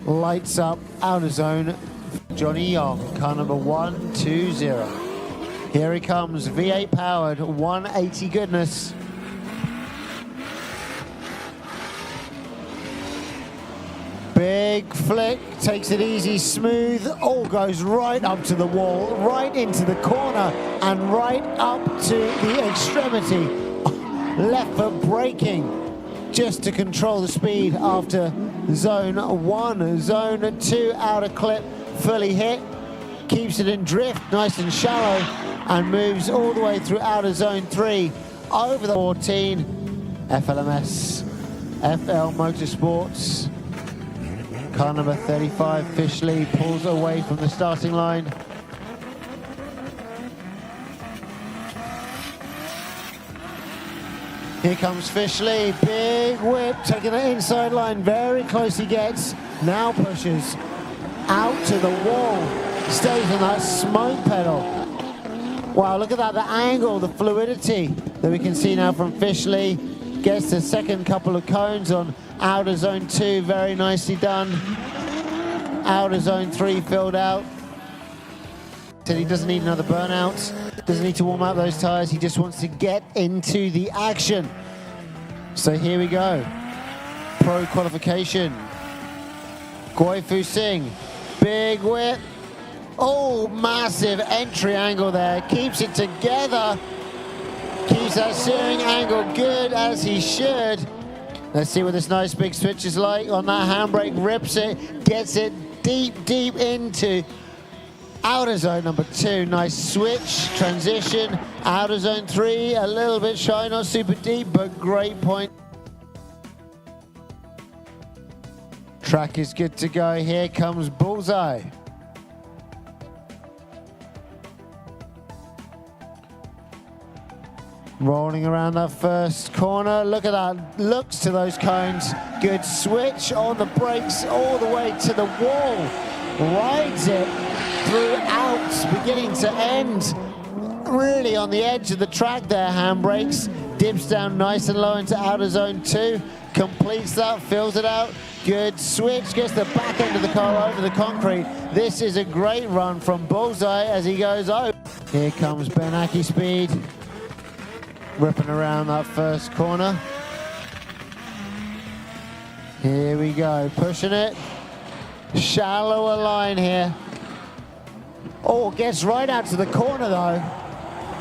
lights up outer zone. Johnny Young, car number 120. Here he comes, V8 powered, 180 goodness. Big flick, takes it easy, smooth. Oh, goes right up to the wall, right into the corner, and right up to the extremity. Left foot braking, just to control the speed after zone 1. Zone 2, outer clip, fully hit. Keeps it in drift, nice and shallow, and moves all the way through outer zone 3, over the 14. FLMS, FL Motorsports. Car number 35, Fishley, pulls away from the starting line. Here comes Fishley, big whip, taking the inside line, very close he gets. Now pushes out to the wall, stays on that smoke pedal. Wow, look at that, the angle, the fluidity that we can see now from Fishley. Gets the second couple of cones on outer zone 2, very nicely done. Outer zone 3 filled out. Said he doesn't need another burnout, doesn't need to warm up those tires, he just wants to get into the action. So here we go, pro qualification. Goi Fu Singh, big whip. Oh, massive entry angle there, keeps it together. Keeps that steering angle good as he should. Let's see what this nice big switch is like on that handbrake. Rips it, gets it deep, deep into outer zone number 2. Nice switch, transition. Outer zone 3, a little bit shy, not super deep, but great point. Track is good to go. Here comes Bullseye. Rolling around that first corner, look at that, looks to those cones. Good switch on the brakes all the way to the wall. Rides it throughout, beginning to end. Really on the edge of the track there, handbrakes. Dips down nice and low into outer zone 2. Completes that, fills it out. Good switch, gets the back end of the car over the concrete. This is a great run from Bullseye as he goes over. Here comes Ben Aki Speed. Ripping around that first corner. Here we go, pushing it. Shallower line here. Oh, gets right out to the corner though.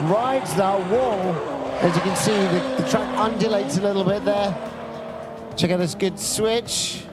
Rides that wall. As you can see, the track undulates a little bit there. Check out this good switch.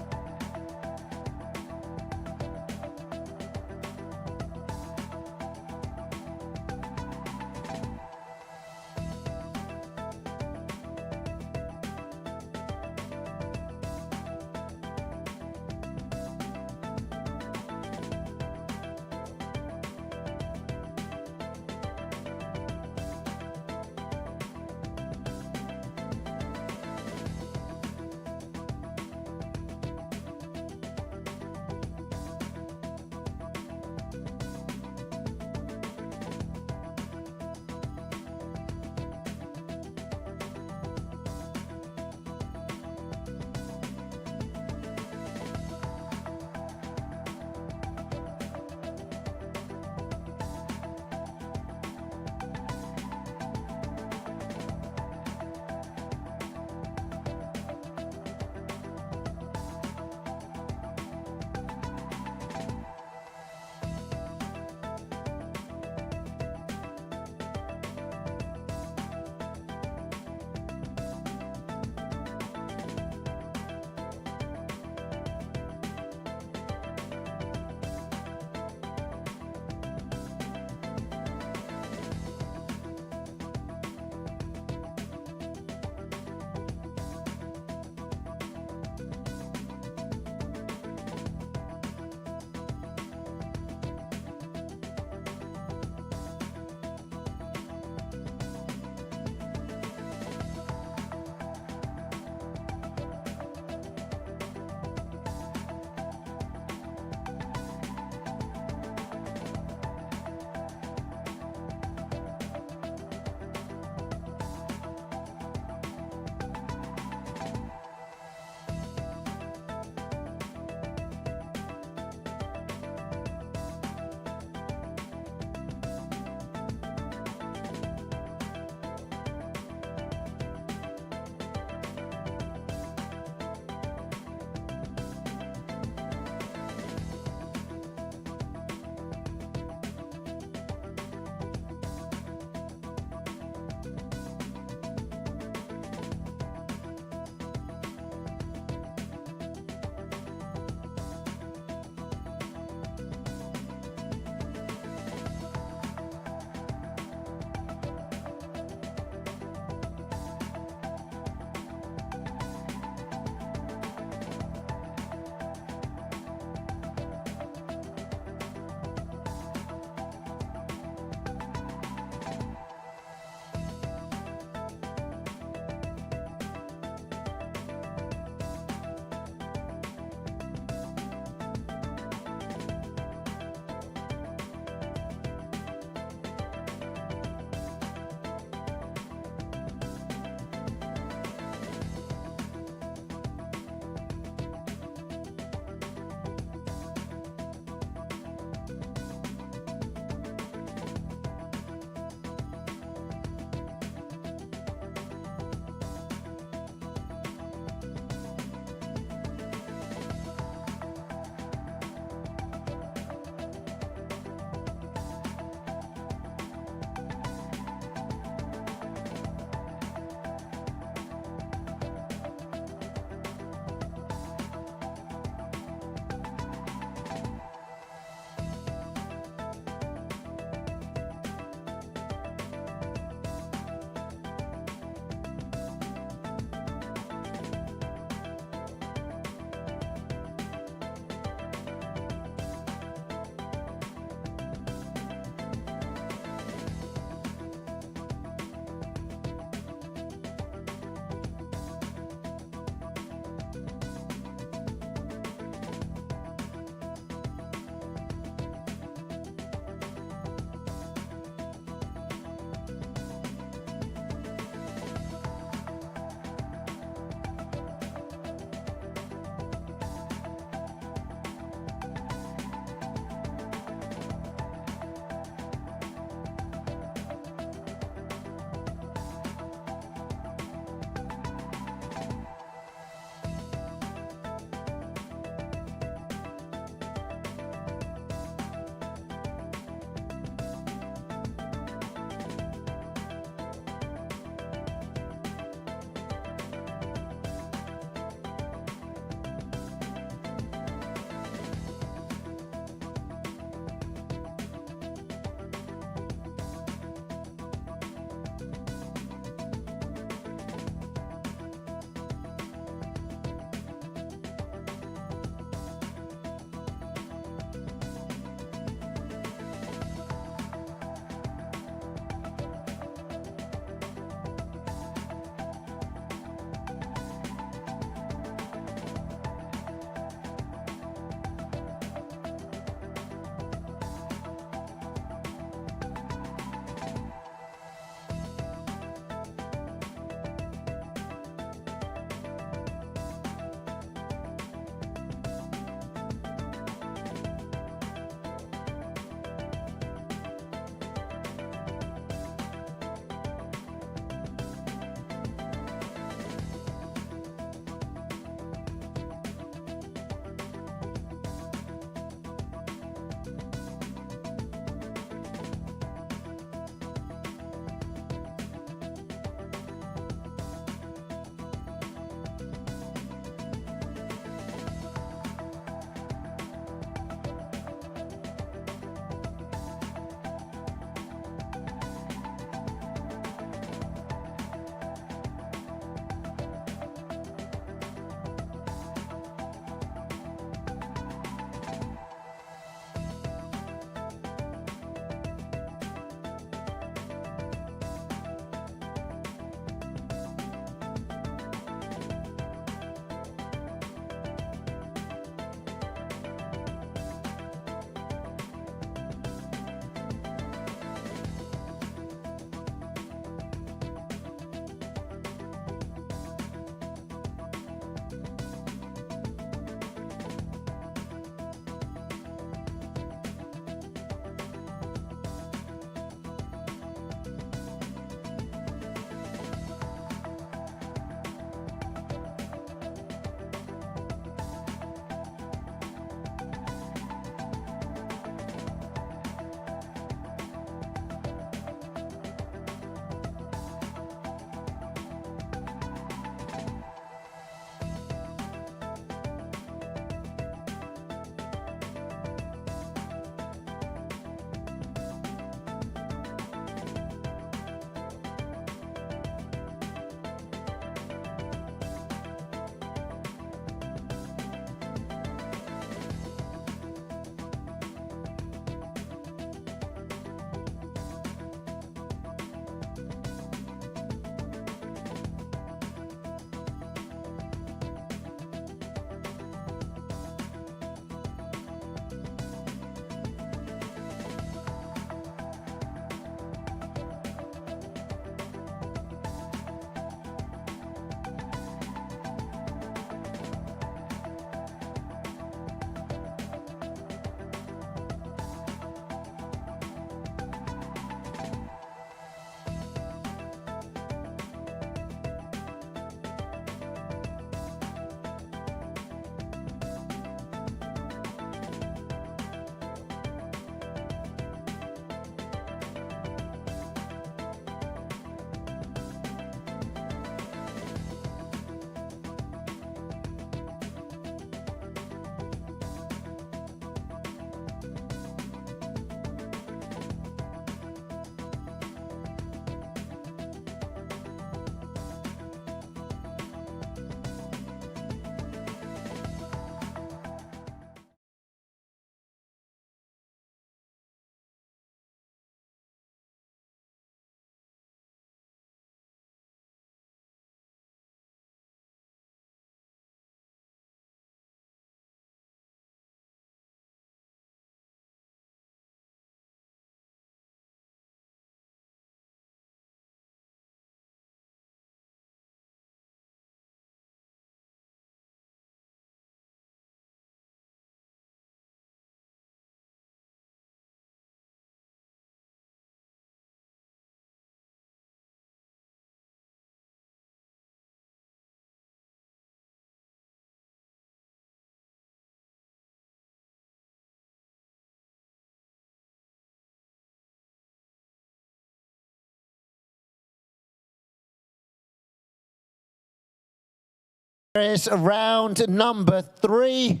Is round number 3.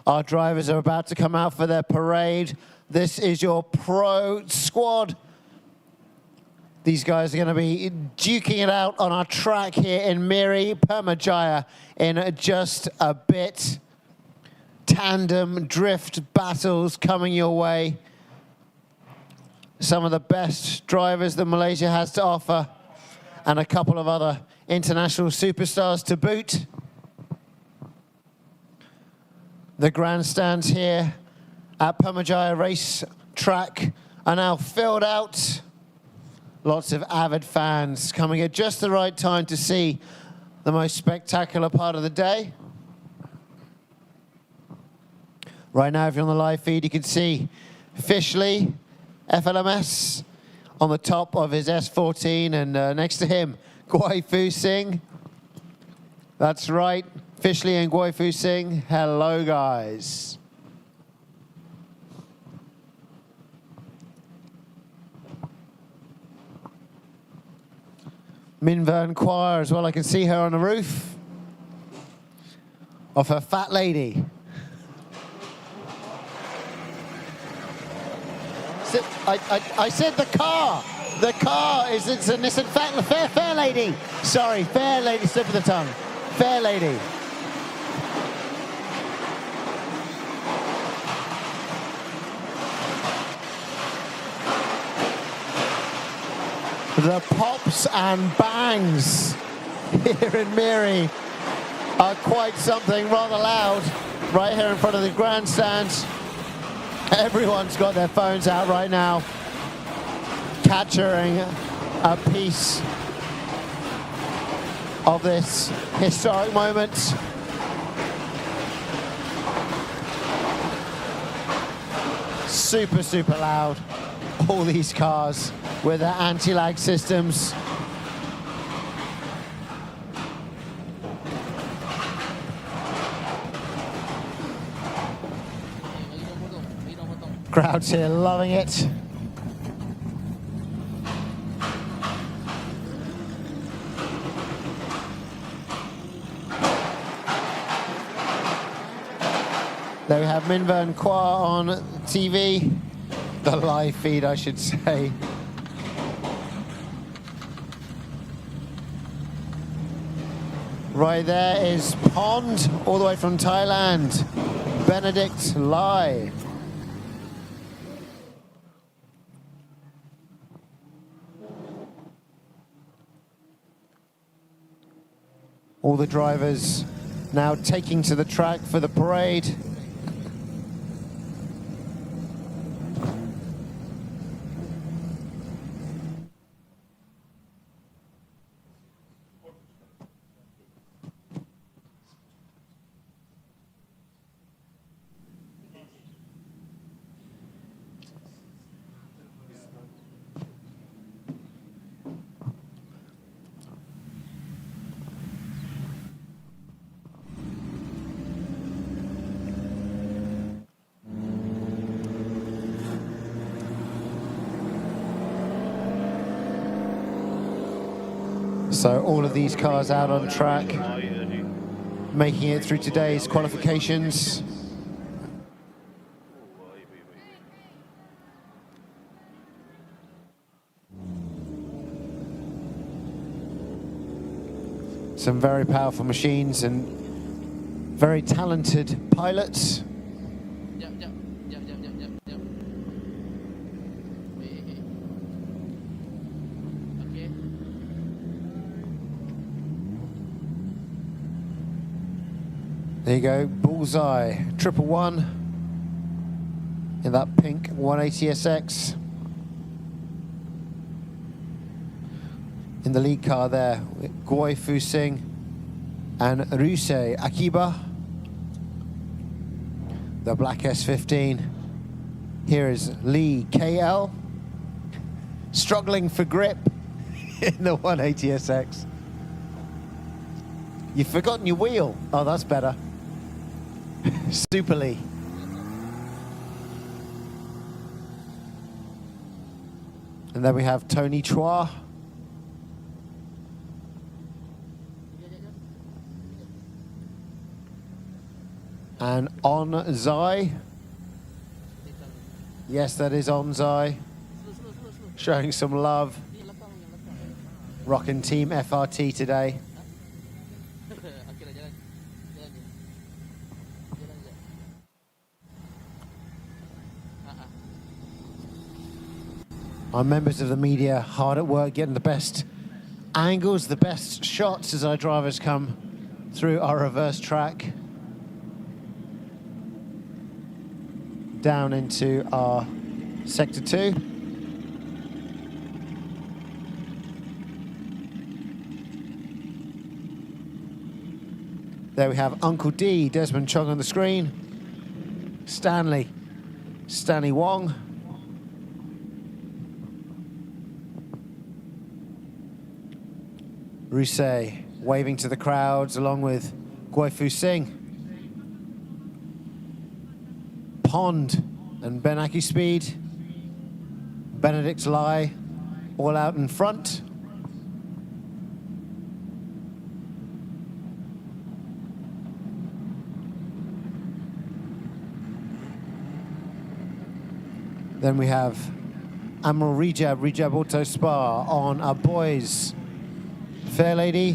Our drivers are about to come out for their parade. This is your pro squad. These guys are going to be duking it out on our track here in MIRI, PERMYJAYA, in just a bit. Tandem drift battles coming your way. Some of the best drivers that Malaysia has to offer, and a couple of other international superstars to boot. The grandstands here at PERMYJAYA race track are now filled out. Lots of avid fans coming at just the right time to see the most spectacular part of the day. Right now, if you're on the live feed, you can see Fishley, FLMS, on the top of his S14, and next to him, Guai Singh. That's right. Fishley and Guai Singh, hello guys. Minvern Choir as well, I can see her on the roof of her fat lady. I said the car. The car is, it's a Nissan fair lady. Sorry, fair lady, slip of the tongue. Fair lady. The pops and bangs here in MIRI are quite something, rather loud, right here in front of the grandstands. Everyone's got their phones out right now, capturing a piece of this historic moment. Super, super loud. All these cars with their anti-lag systems. Crowds here loving it. There we have Minvern Choir on TV. The live feed, I should say. Right there is Pond, all the way from Thailand. Benedict live. All the drivers now taking to the track for the parade. So all of these cars out on track, making it through today's qualifications. Some very powerful machines and very talented pilots. There you go, bullseye, 111 in that pink 180SX. In the lead car there, Guai Singh and Rusei Akiba. The black S15. Here is Lee KL, struggling for grip in the 180SX. You've forgotten your wheel. Oh, that's better. Super Lee. And then we have Tony Chua. And on Zai. Yes, that is on Zai. Showing some love. Rocking Team FRT today. Our members of the media hard at work getting the best angles, the best shots as our drivers come through our reverse track. Down into our Sector 2. There we have Uncle D, Desmond Chong on the screen. Stanley Wong. Rousset waving to the crowds along with Guifu Singh. Pond and Benaki Speed. Benedict Lai all out in front. Then we have Admiral Rejab Auto Spa on our boys. Fair Lady,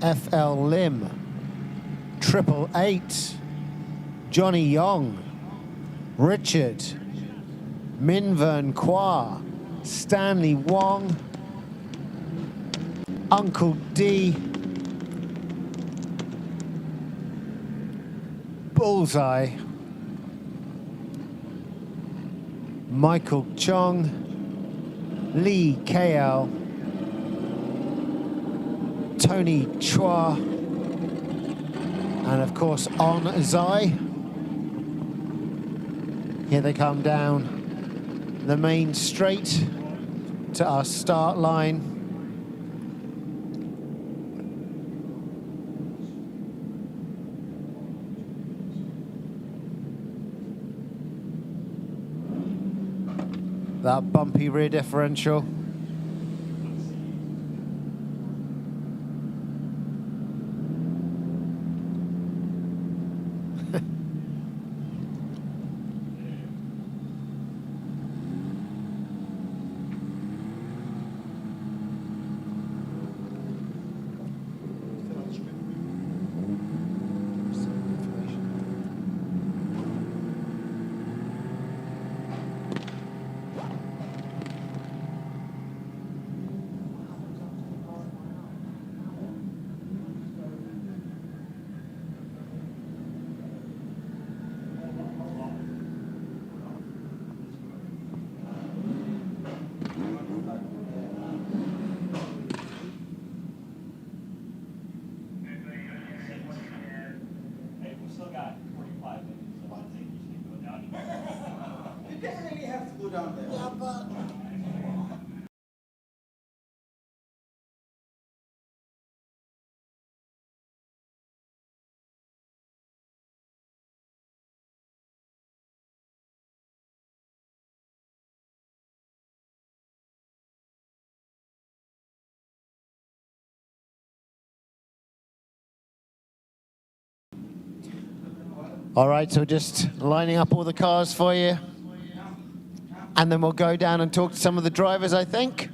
FL Lim, 888, Johnny Yong, Richard, Minvern Kwa, Stanley Wong, Uncle D, Bullseye, Michael Chong, Lee KL, Tony Chua, and of course on Zai. Here they come down the main straight to our start line. That bumpy rear differential. You definitely have to go down there. Yeah, but All right, so just lining up all the cars for you. And then we'll go down and talk to some of the drivers, I think.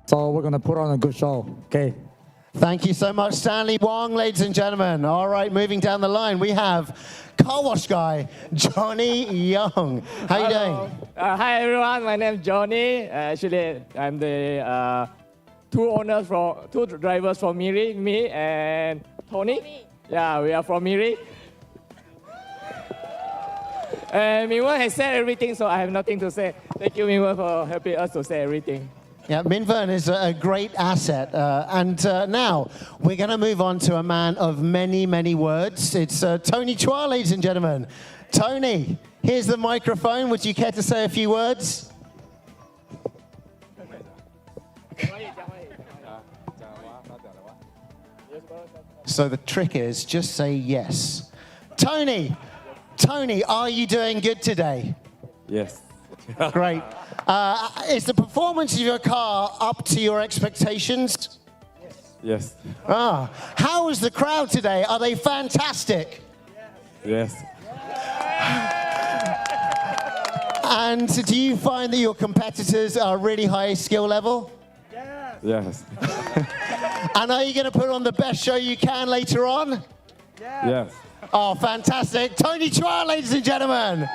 So we're going to put on a good show, okay? Thank you so much, Stanley Wong, ladies and gentlemen. All right, moving down the line, we have car wash guy, Johnny Young. How you doing? Hi everyone, my name is Johnny. Actually, I'm the two drivers from MIRI, me and Tony. Yeah, we are from MIRI. Minwon has said everything, so I have nothing to say. Thank you, Minwon, for helping us to say everything. Yeah, Minwon is a great asset. Now, we're going to move on to a man of many, many words. It's Tony Chua, ladies and gentlemen. Tony, here's the microphone. Would you care to say a few words? So the trick is just say yes. Tony, are you doing good today? Yes. Great. Is the performance of your car up to your expectations? Yes. How is the crowd today? Are they fantastic? Yes. And do you find that your competitors are really high skill level? Yes. And are you going to put on the best show you can later on? Yes. Oh, fantastic. Tony Chua, ladies and gentlemen.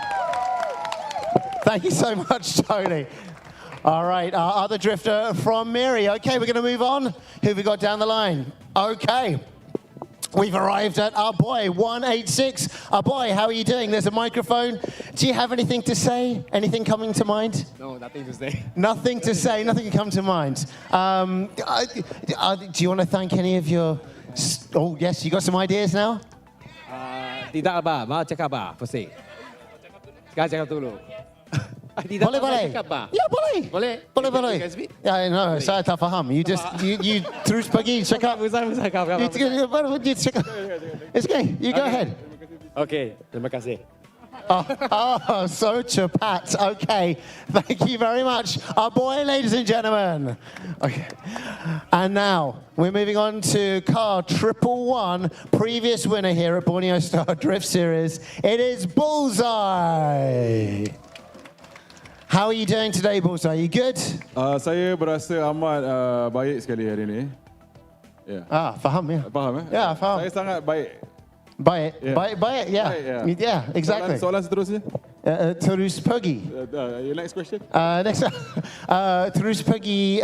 Thank you so much, Tony. All right, our other drifter from MIRI. Okay, we're going to move on. Who have we got down the line? Okay. We've arrived at our boy, 186. Our boy, how are you doing? There's a microphone. Do you have anything to say? Anything coming to mind? No, nothing to say. Nothing to say, nothing to come to mind. Do you want to thank any of your... Oh, yes, you got some ideas now? Tidak apa, mau cakap apa? Pusing. Sekarang cakap dulu. Boleh. Ya, boleh. Ya, no, saya tak faham. You terus pergi cakap. You cakap. It's okay. You go ahead. Okay, terima kasih. Oh, so cepat. Okay, thank you very much. Our boy, ladies and gentlemen. Okay, and now we're moving on to car 111, previous winner here at Borneo Star Drift Series. It is Bullseye. How are you doing today, Bullseye? You good? Saya berasa amat baik sekali hari ini. Yeah. Faham ya? Faham eh? Ya, faham. Saya sangat baik. Baik, Yeah. baik, yeah. Baik, Yeah, exactly. Soalan seterusnya? Terus pergi. Next question? Next, terus pergi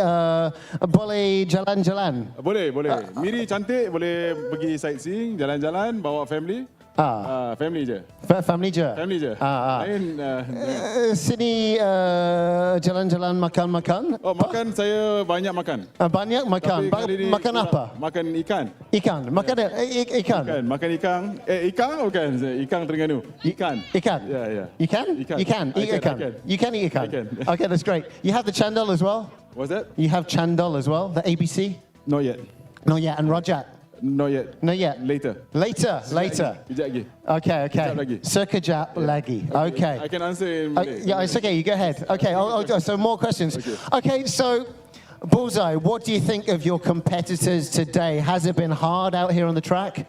boleh jalan-jalan. Boleh. MIRI cantik, boleh pergi sightseeing, jalan-jalan, bawa family. Family je. Family je. Lain. Sini jalan-jalan makan-makan. Oh, makan saya banyak makan. Banyak makan. Tapi kali ni Makan apa? Makan ikan. Ikan. Makan ikan. Makan ikan. Ikan bukan. Ikan Terengganu. Ikan. Yeah. You can? Ikan. You can eat I ikan. can. You can eat ikan. I can. Okay, that's great. You have the chandol as well? What's that? You have chandol as well, the ABC? Not yet. Not yet. And Rojak? Not yet. Not yet. Later. Later. Kejap lagi. Okay. Sekejap lagi. Sekejap lagi. Okay. I can answer in Malay. Yeah, it's okay. You go ahead. Okay. So more questions. Okay. So, Bullseye, what do you think of your competitors today? Has it been hard out here on the track?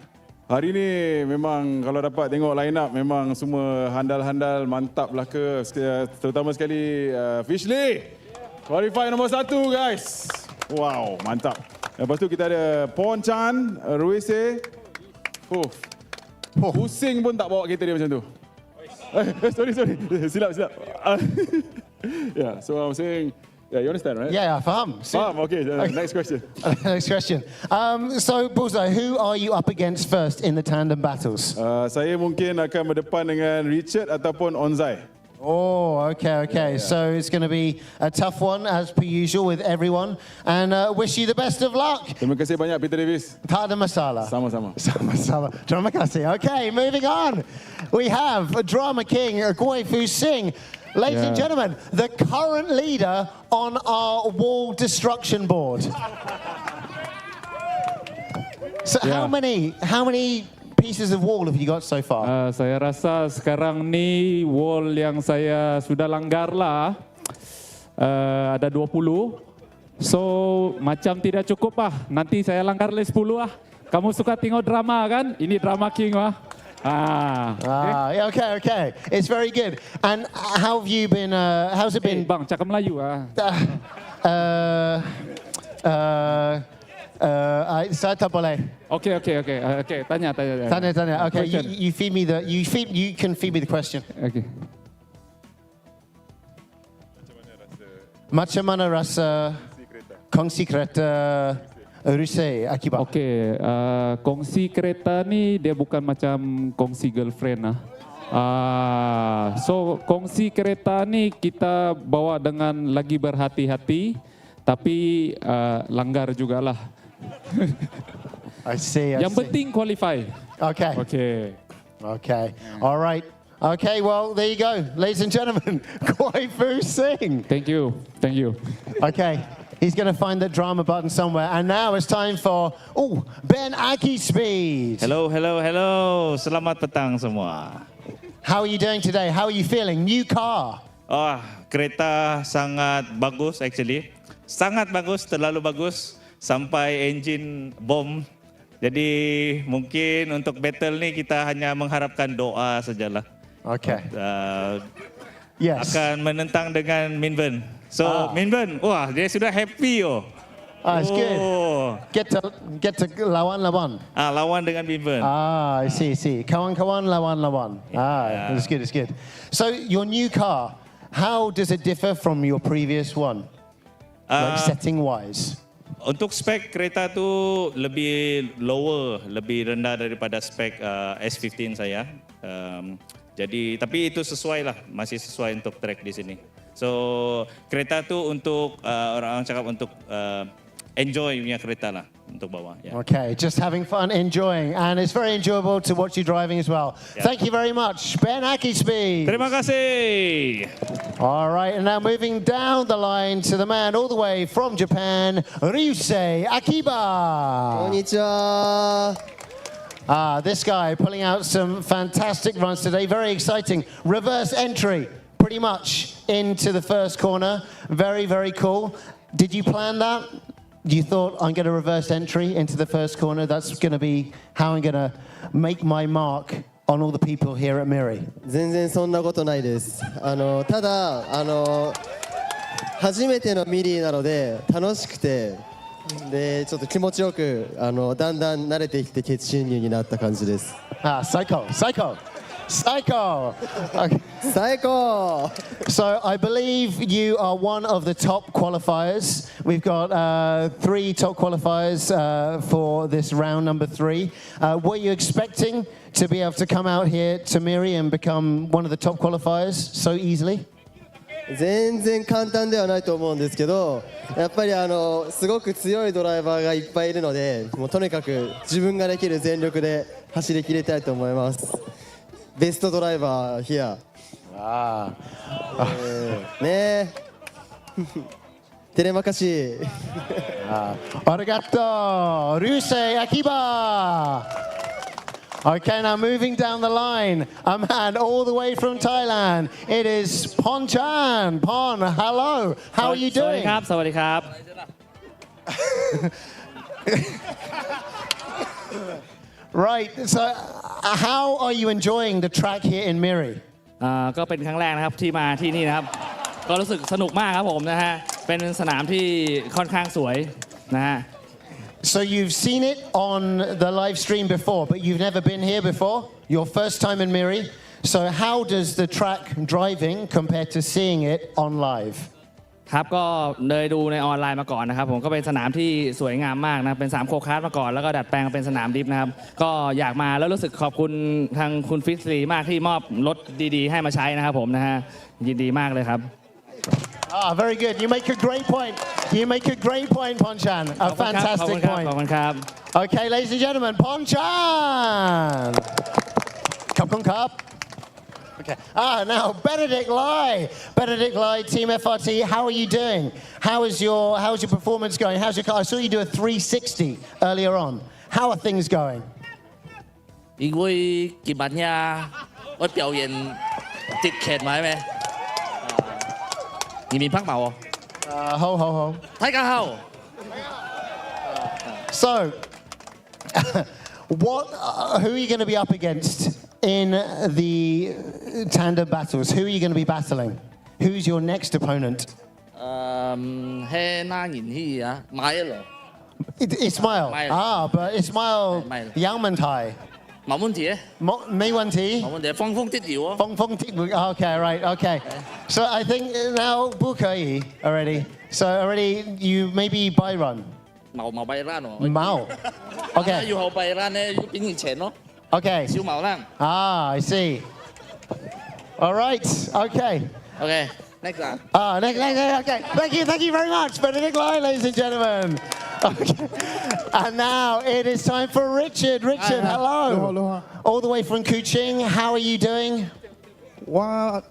Hari ni memang kalau dapat tengok line up memang semua handal-handal, mantap belaka. Terutama sekali Fishley. Qualify nombor 1 guys. Wow, mantap. Lepas tu kita ada Pon Chan, Ruise. Pusing pun tak bawa kereta dia macam tu. Sorry. Silap. Yeah, so I'm saying, yeah, you understand, right? Yeah, faham. Okay, next question. Next question. So, Bullseye, who are you up against first in the tandem battles? Saya mungkin akan berdepan dengan Richard ataupun Onzai. Oh, okay. Yeah. So it's going to be a tough one, as per usual, with everyone. And wish you the best of luck. Terima kasih banyak, Peter Davis. Tak ada masalah. Sama-sama. Terima kasih. Okay, moving on. We have a drama king, Goi Fu Singh. Ladies and gentlemen, the current leader on our wall destruction board. So how many pieces of wall have you got so far? Saya rasa sekarang ni wall yang saya sudah langgar lah ada 20. So macam tidak cukup lah. Nanti saya langgar lagi 10 lah. Kamu suka tengok drama kan? Ini drama king lah. Okay. It's very good. And how have you been? How's it been? Bang, cakap Melayu ah. Saya tak boleh. Okay. Tanya. Tanya. Okay, Question. you can feed me the question. Okay. Macam mana rasa kongsi kereta Rusai akibat? Okay, kongsi kereta ni dia bukan macam kongsi girlfriend lah. So kongsi kereta ni kita bawa dengan lagi berhati-hati, tapi langgar jugalah. I see. Yang penting qualify. Okay. All right. Okay, well, there you go. Ladies and gentlemen, Kwai Fu Singh. Thank you. Okay, he's going to find the drama button somewhere. And now it's time for, Ben Aki Speed. Hello. Selamat petang semua. How are you doing today? How are you feeling? New car. Kereta sangat bagus actually. Sangat bagus, terlalu bagus. Sampai engine bom. Jadi mungkin untuk battle ni kita hanya mengharapkan doa sajalah. Okay. Yes. Akan menentang dengan Minven. So Minven, wah dia sudah happy It's good. Get to lawan. Lawan dengan Minven. I see. Kawan lawan. It's good. So your new car, how does it differ from your previous one? Like setting wise? Untuk spek kereta tu lebih lower, lebih rendah daripada spek S15 saya. Jadi tapi itu sesuai lah, masih sesuai untuk track di sini. So kereta tu untuk orang cakap untuk enjoy punya kereta lah untuk bawa. Yeah. Okay, just having fun, enjoying, and it's very enjoyable to watch you driving as well. Yeah. Thank you very much, Ben Aki Speed. Terima kasih. All right, and now moving down the line to the man all the way from Japan, Ryusei Akiba. Konnichiwa. This guy pulling out some fantastic runs today. Very exciting. Reverse entry, pretty much into the first corner. Very, very cool. Did you plan that? You thought, I'm going to reverse entry into the first corner. That's going to be how I'm going to make my mark on all the people here at MIRI. 全然そんなことないです。ただ初めてのミリなので楽しくて。でちょっと気持ちよくだんだん慣れてきて決進入になった感じです。Psycho. Okay. Psycho. So I believe you are one of the top qualifiers. We've got 3 top qualifiers for this round number 3. Were you expecting to be able to come out here to MIRI and become one of the top qualifiers so easily? 全然簡単ではないと思うんですけど、やっぱりすごく強いドライバーがいっぱいいるので、もうとにかく自分ができる全力で走り切りたいと思います。ベストドライバーヒア。ねえ。照れまかしい。Arigato, Ryusei Akiba. Okay, now moving down the line, a man all the way from Thailand. It is Ponchan. Pon, hello. How are you doing? สวัสดีครับ Right, so how are you enjoying the track here in MIRI? ก็เป็นครั้งแรกนะครับที่มาที่นี่นะครับ ก็รู้สึกสนุกมากครับผมนะฮะ เป็นสนามที่ค่อนข้างสวยนะฮะ So you've seen it on the live stream before, but you've never been here before? Your first time in MIRI? So how does the track driving compare to seeing it on live? ครับก็เลยดูในออนไลน์มาก่อนนะครับผมก็เป็นสนามที่สวยงามมากนะเป็น3โคคาร์ทมาก่อนแล้วก็ดัดแปลงเป็นสนามดิฟนะครับก็อยากมาแล้วรู้สึกขอบคุณทางคุณฟิสลีมากที่มอบรถดีๆให้มาใช้นะครับผมนะฮะยินดีมากเลยครับ Very good. You make a great point. Ponchan. A fantastic point. ขอบคุณครับ Okay, ladies and gentlemen, Ponchan. Cup. Okay. Now Benedict Lai, Team FRT. How are you doing? How's your performance going? How's your car? I saw you do a 360 earlier on. How are things going? 因為今晚呀，我表演節劇埋咩？面面拍埋喎。好。大家好。So, who are you going to be up against in the tandem battles? Who are you going to be battling? Who's your next opponent? Hena nhìn hi á, máy rồi. Ismail. Ismail. But Ismail Ismail. Yang Mentai.冇問題，May one tea. 冇問題，風風啲調啊。Okay, right, okay. So I think now Bukai already. So already you maybe buy run. 冇拜蘭喎。Mao. Okay. 要後拜蘭咧，要變成錢咯。 Okay. 小毛蘭。I see. All right. Okay. OK， next 啊。Next, okay. Thank you very much, Benedict Lai, ladies and gentlemen. Okay. And now it is time for Richard. Richard, hello. Aloha. All the way from Kuching. How are you doing? 我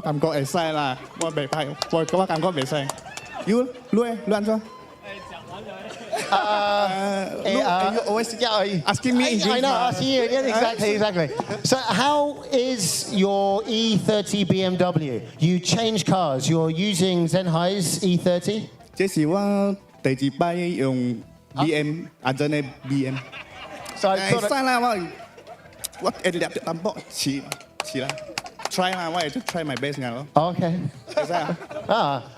感覺會使啦，我未派，我感覺未使。You 亂咗？You always asking me. I know, asking you. Yeah, exactly. So how is your E30 BMW? You change cars. You're using Zenhai's E30? 這是我第二擺用 BM，真係 BM。So I 使啦，我一粒淡薄似啦。Try 啦，我係 try my best 㗎咯。Okay.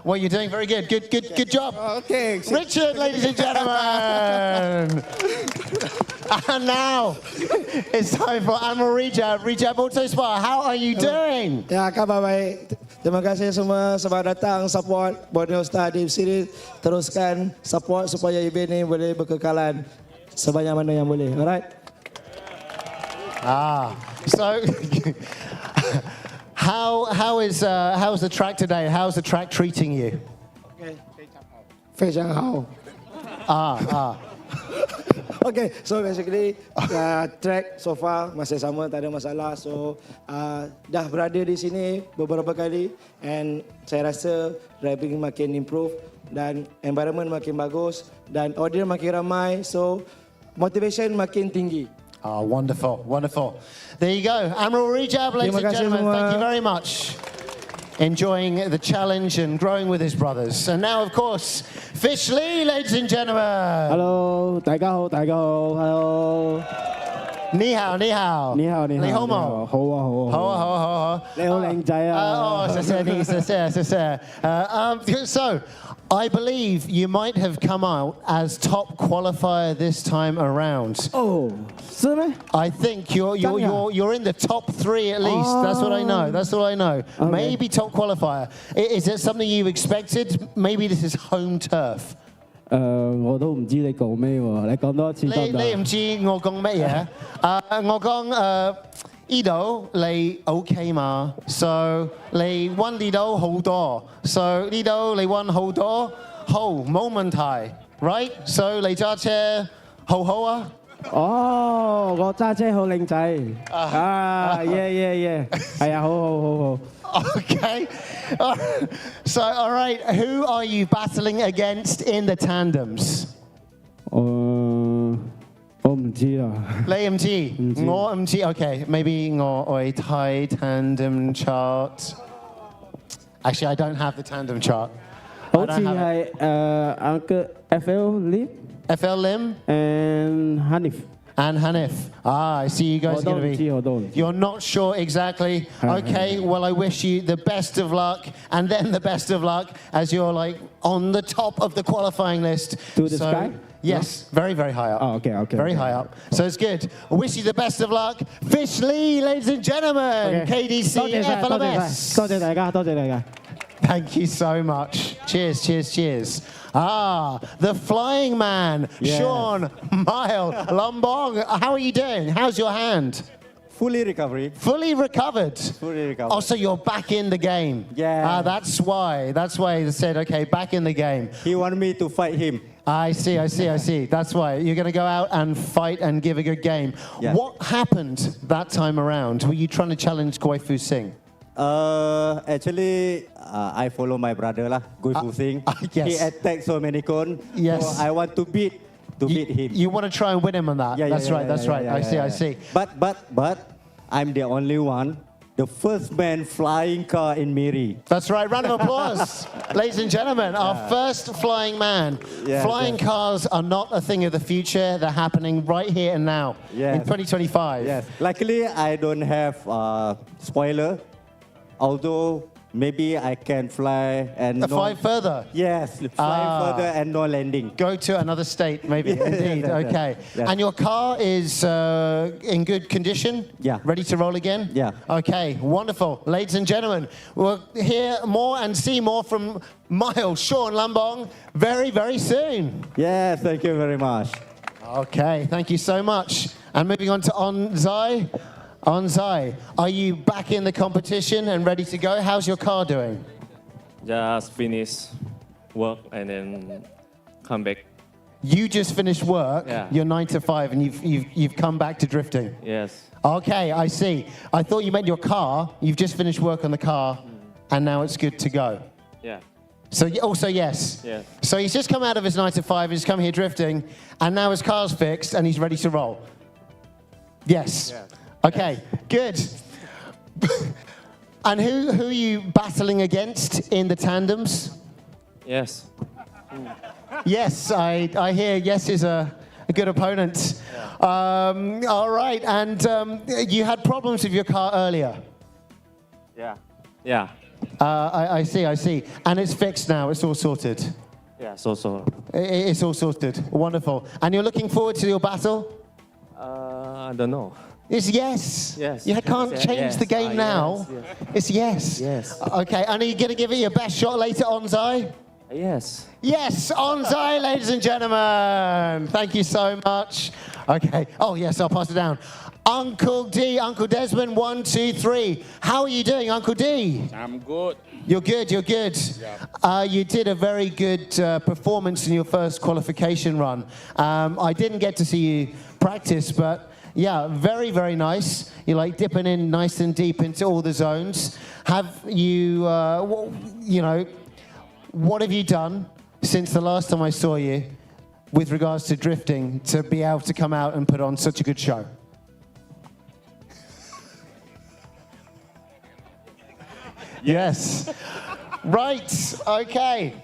Well, you're doing very good. Good job. Okay. Richard, ladies and gentlemen. And now it's time for Rijab. Rijab Motorsport, how are you doing? Ya, kabar baik. Terima kasih semua sebab datang support Borneo Star Deep Series. Teruskan support supaya event ini boleh berkekalan sebanyak mana yang boleh. Alright. So how's the track today? How's the track treating you? 非常好。Okay, so basically track so far masih sama, tak ada masalah. So dah berada di sini beberapa kali and saya rasa driving makin improve dan environment makin bagus dan audience makin ramai. So motivation makin tinggi. Wonderful. There you go. Admiral Rijab, ladies and gentlemen, thank you very much. Enjoying the challenge and growing with his brothers. And now, of course, Fish Lee, ladies and gentlemen. Hello, 大家好，Hello。你好。你好。你好冇？好。你好靚仔啊！謝謝。So, I believe you might have come out as top qualifier this time around. Oh, 是咩？ I think you're in the top 3 at least. That's what I know. Okay. Maybe top qualifier. Is it something you expected? Maybe this is home turf. 我都唔知你講咩喎，你講多次得唔得？你唔知我講乜嘢？我講呢度你 OK 嘛 ？So 你溫呢度好多 ，So 呢度你溫好多，好冇問題 ，right？ So 你揸車好啊？哦，我揸車好靚仔，yeah，係啊，好。Okay. So, all right, who are you battling against in the tandems? 我唔知啊。你唔知？我唔知。Okay, maybe 我會睇 tandem chart. Actually, I don't have the tandem chart. 好似係Uncle FL Lim and Hanif. I see you guys are going to be... You're not sure exactly. Okay, well, I wish you the best of luck, and then the best of luck as you're like on the top of the qualifying list. To the sky? Yes, very, very high up. Oh, okay. Very high up. So it's good. I wish you the best of luck. Fish Lee, ladies and gentlemen. KDC FLMS. 多謝大家。Thank you so much. Cheers. The flying man, Sean Mile Lombong. How are you doing? How's your hand? Fully recovered. Oh, so you're back in the game. Yeah. That's why they said, okay, back in the game. He wanted me to fight him. I see. That's why. You're going to go out and fight and give a good game. Yeah. What happened that time around? Were you trying to challenge Goi Fu Sing? Actually, I follow my brother lah, Goi Fu Sing. Yes. He attacked so many cone. Yes. So I want to beat him. You want to try and win him on that? That's right. I see. But I'm the only one, the first man flying car in MIRI. That's right. Round of applause, ladies and gentlemen. Our first flying man. Flying cars are not a thing of the future. They're happening right here and now in 2025. Yes. Luckily, I don't have spoiler. Although maybe I can fly and Fly further? Yes, fly further and no landing. Go to another state, maybe. Indeed. Okay. Yeah. And your car is in good condition? Yeah. Ready to roll again? Yeah. Okay, wonderful. Ladies and gentlemen, we'll hear more and see more from Miles Sean Lambong very, very soon. Yes, thank you very much. Okay, thank you so much. And moving on to Onzai. Onzai, are you back in the competition and ready to go? How's your car doing? Just finish work and then come back. You just finished work, Yeah. you're 9 to 5, and you've come back to drifting. Yes. Okay, I see. I thought you meant your car. You've just finished work on the car, and now it's good to go. Yeah. So also yes. Yeah. So he's just come out of his 9 to 5, he's come here drifting, and now his car's fixed, and he's ready to roll. Yes. Yeah. Okay, good. And who are you battling against in the tandems? Yes. Yes, I hear yes is a good opponent. All right, and you had problems with your car earlier. Yeah. Yeah. I see. And it's fixed now, it's all sorted. Yeah. So. It's all sorted, wonderful. And you're looking forward to your battle? I don't know. It's yes. Yes. You can't Yes, change yes. the game now. Yes, yes. It's yes. Yes. Okay, and are you going to give it your best shot later, Onzai? Yes. Yes, Onzai, ladies and gentlemen. Thank you so much. Okay. Oh, yes, I'll pass it down. Uncle D, Uncle Desmond, 1, 2, 3. How are you doing, Uncle D? I'm good. You're good, you're good. You did a very good performance in your first qualification run. I didn't get to see you practice, but yeah, very, very nice. You're like dipping in nice and deep into all the zones. Have you, what have you done since the last time I saw you with regards to drifting to be able to come out and put on such a good show? Yes. Right, okay.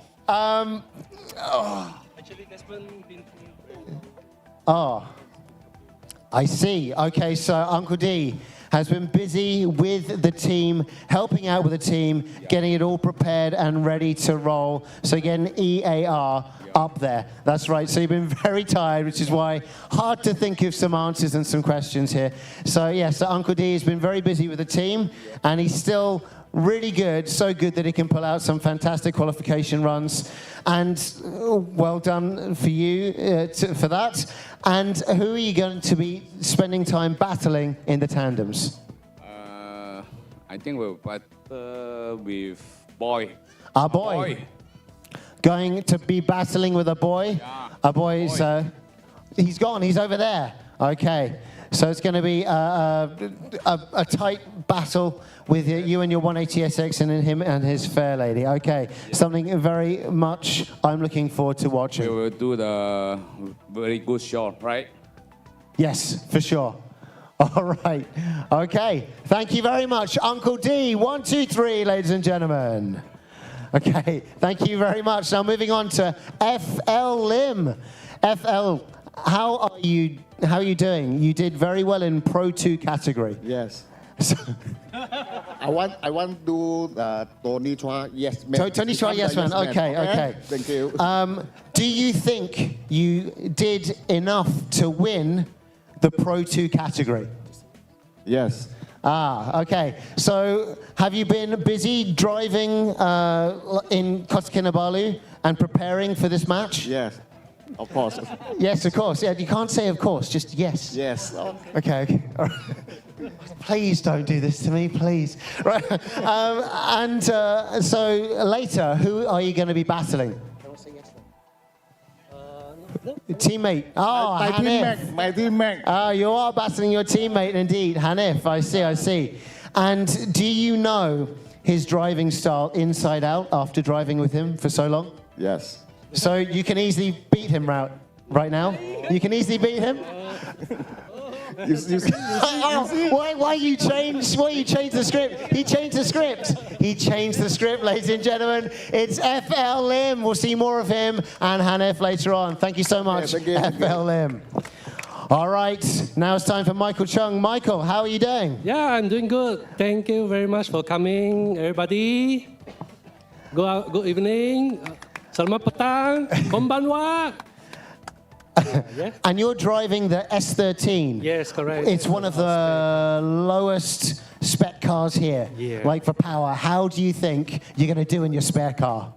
I see. Okay, so Uncle D has been busy with the team, helping out with the team, getting it all prepared and ready to roll. So again, EAR up there. That's right. So you've been very tired, which is why hard to think of some answers and some questions here. So yeah, so Uncle D has been very busy with the team, and he's still really good, so good that he can pull out some fantastic qualification runs. And well done for you for that. And who are you going to be spending time battling in the tandems? I think we'll battle with Boy. A boy. Going to be battling with a boy? Yeah. A boy is, he's gone, he's over there. Okay. So it's going to be a tight battle with you and your 180SX and him and his fair lady. Okay, something very much I'm looking forward to watching. We will do the very good shot, right? Yes, for sure. All right. Okay, thank you very much. Uncle D, 1, 2, 3, ladies and gentlemen. Okay, thank you very much. Now moving on to FL Lim. FL, how are you doing? You did very well in Pro 2 category. Yes. I want to Tony Chua, yes man. Tony Chua, yes man. Okay. Thank you. Do you think you did enough to win the Pro 2 category? Yes. Okay. So have you been busy driving in Kota Kinabalu and preparing for this match? Yes. Of course. Yes, of course. Yeah, you can't say of course, just yes. Yes. Okay. All right. Please don't do this to me, please. Right. So later, who are you going to be battling? Teammate. Oh, Hanif. My teammate. Oh, you are battling your teammate indeed, Hanif. I see. And do you know his driving style inside out after driving with him for so long? Yes. So you can easily beat him right now? You can easily beat him? Why you change the script? He changed the script. He changed the script, ladies and gentlemen. It's FL Lim. We'll see more of him and Hanif later on. Thank you so much, FL Lim. All right, now it's time for Michael Chung. Michael, how are you doing? Yeah, I'm doing good. Thank you very much for coming, everybody. Good evening. Selamat petang. Konbanwa. And you're driving the S13. Yes, correct. It's one of the lowest spec cars here. Yeah. Like for power, how do you think you're going to do in your spare car?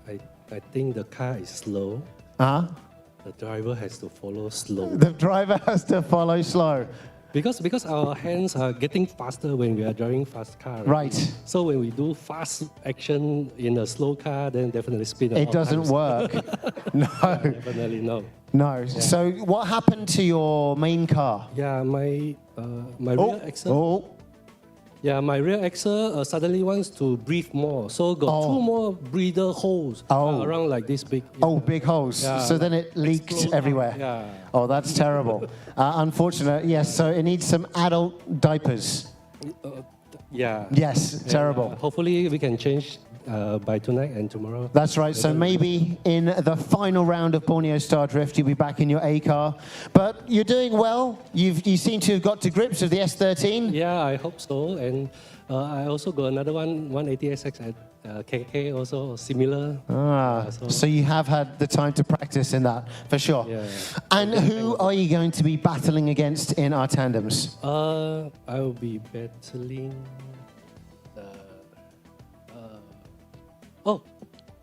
I think the car is slow. Uh-huh. The driver has to follow slow. The driver has to follow slow. Because our hands are getting faster when we are driving fast car. Right. So when we do fast action in a slow car, then definitely spin a lot It doesn't times. work. No. Definitely no. No. Yeah. So what happened to your main car? Yeah, my rear axle. Yeah, my rear axle suddenly wants to breathe more, so got 2 more breather holes around like this big. Big holes. Yeah, so then it leaked everywhere. Yeah. Oh, that's terrible. Unfortunate. Yes. So it needs some adult diapers. Yeah. Yes. Terrible. Hopefully we can change by tonight and tomorrow. That's right. So maybe in the final round of Borneo Star Drift, you'll be back in your A car. But you're doing well. You seem to have got to grips with the S13. Yeah, I hope so. And I also got another 180SX at KK, also similar. So you have had the time to practice in that, for sure. Yeah. And who are you going to be battling against in our tandems? I will be battling.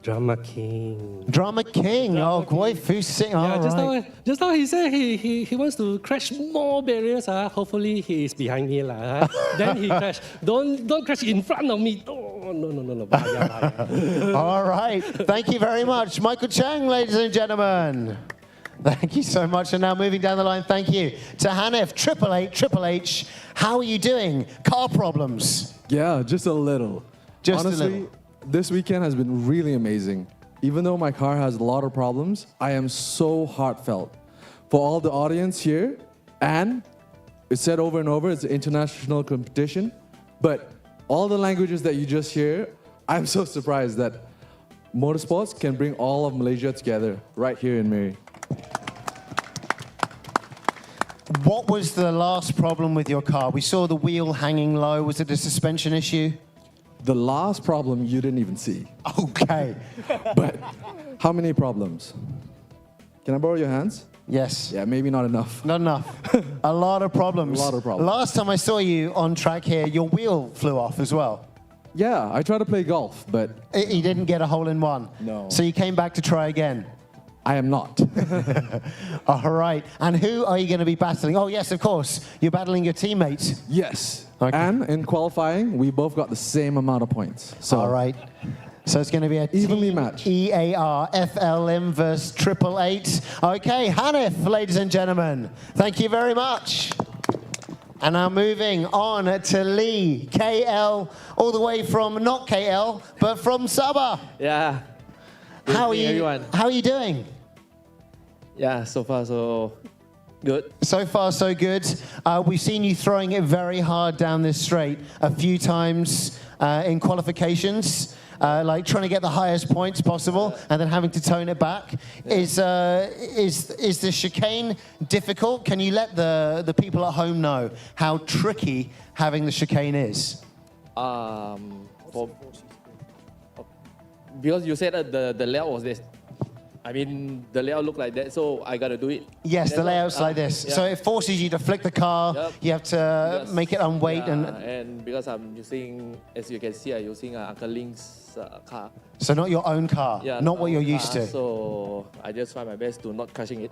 Drama King. Drama King. Goi Fu Sing. Yeah, just now he said he wants to crash more barriers. Hopefully he is behind me. Then he crash. Don't crash in front of me. Oh, no. All right. Thank you very much. Michael Chang, ladies and gentlemen. Thank you so much. And now moving down the line, thank you to Hanif, Triple H. How are you doing? Car problems? Yeah, just a little. Just Honestly, a little. This weekend has been really amazing. Even though my car has a lot of problems, I am so heartfelt for all the audience here. And it's said over and over, it's an international competition. But all the languages that you just hear, I'm so surprised that Motorsports can bring all of Malaysia together right here in MIRI. What was the last problem with your car? We saw the wheel hanging low. Was it a suspension issue? The last problem you didn't even see. Okay. But how many problems? Can I borrow your hands? Yes. Yeah, maybe not enough. Not enough. A lot of problems. A lot of problems. Last time I saw you on track here, your wheel flew off as well. Yeah, I tried to play golf, but... You didn't get a hole-in-one? No. So you came back to try again? I am not. All right. And who are you going to be battling? Oh, yes, of course. You're battling your teammate. Yes. Okay. And in qualifying, we both got the same amount of points. So all right. So it's going to be a evenly matched. EAR FLM versus Triple Eight. Okay, Hanif, ladies and gentlemen. Thank you very much. And now moving on to Lee, KL, all the way from not KL, but from Sabah. Yeah. How are you? Everyone. How are you doing? Yeah, so far so good. So far, so good. We've seen you throwing it very hard down this straight a few times in qualifications, like trying to get the highest points possible and then having to tone it back. Yeah. Is the chicane difficult? Can you let the people at home know how tricky having the chicane is? Because you said that the layout was this. I mean, the layout looked like that, so I got to do it. Yes, the layout's like this. Yeah. So it forces you to flick the car. Yep. You have to make it on weight. And because I'm using, as you can see, I'm using Uncle Link's car. So not your own car, not what you're used to. So I just try my best to not crashing it.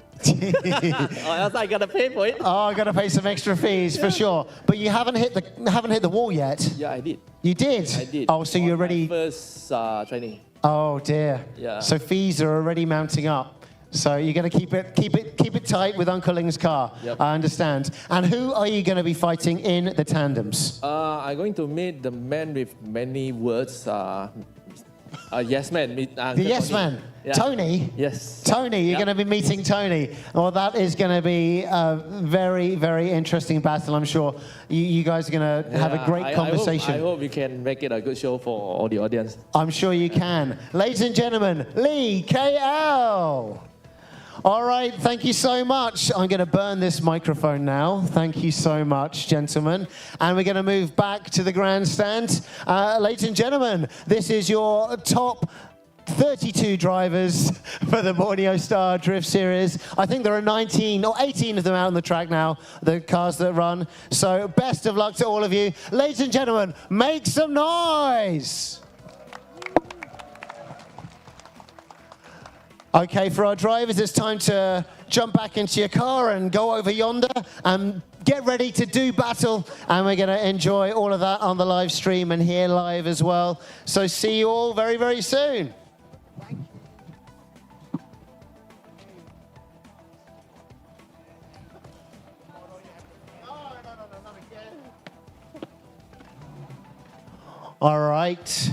Or else I got to pay for it. Oh, I got to pay some extra fees for sure. But you haven't hit the wall yet. Yeah, I did. You did? I did. Oh, so you're already... First training. Oh dear. Yeah. So fees are already mounting up. So you're going to keep it tight with Uncle Ling's car. Yep. I understand. And who are you going to be fighting in the tandems? I'm going to meet the man with many words. Yes man. The yes Tony. man. Yeah. Tony? Yes. Tony, you're going to be meeting Tony. Well, that is going to be a very, very interesting battle, I'm sure. You guys are going to have a great conversation. I hope we can make it a good show for all the audience. I'm sure you can. Ladies and gentlemen, Lee KL. All right, thank you so much. I'm going to burn this microphone now. Thank you so much, gentlemen. And we're going to move back to the grandstand. Ladies and gentlemen, this is your top 32 drivers for the Borneo Star Drift Series. I think there are 19 or 18 of them out on the track now, the cars that run. So best of luck to all of you. Ladies and gentlemen, make some noise. Okay, for our drivers, it's time to jump back into your car and go over yonder and get ready to do battle. And we're going to enjoy all of that on the live stream and here live as well. So see you all very, very soon. All right.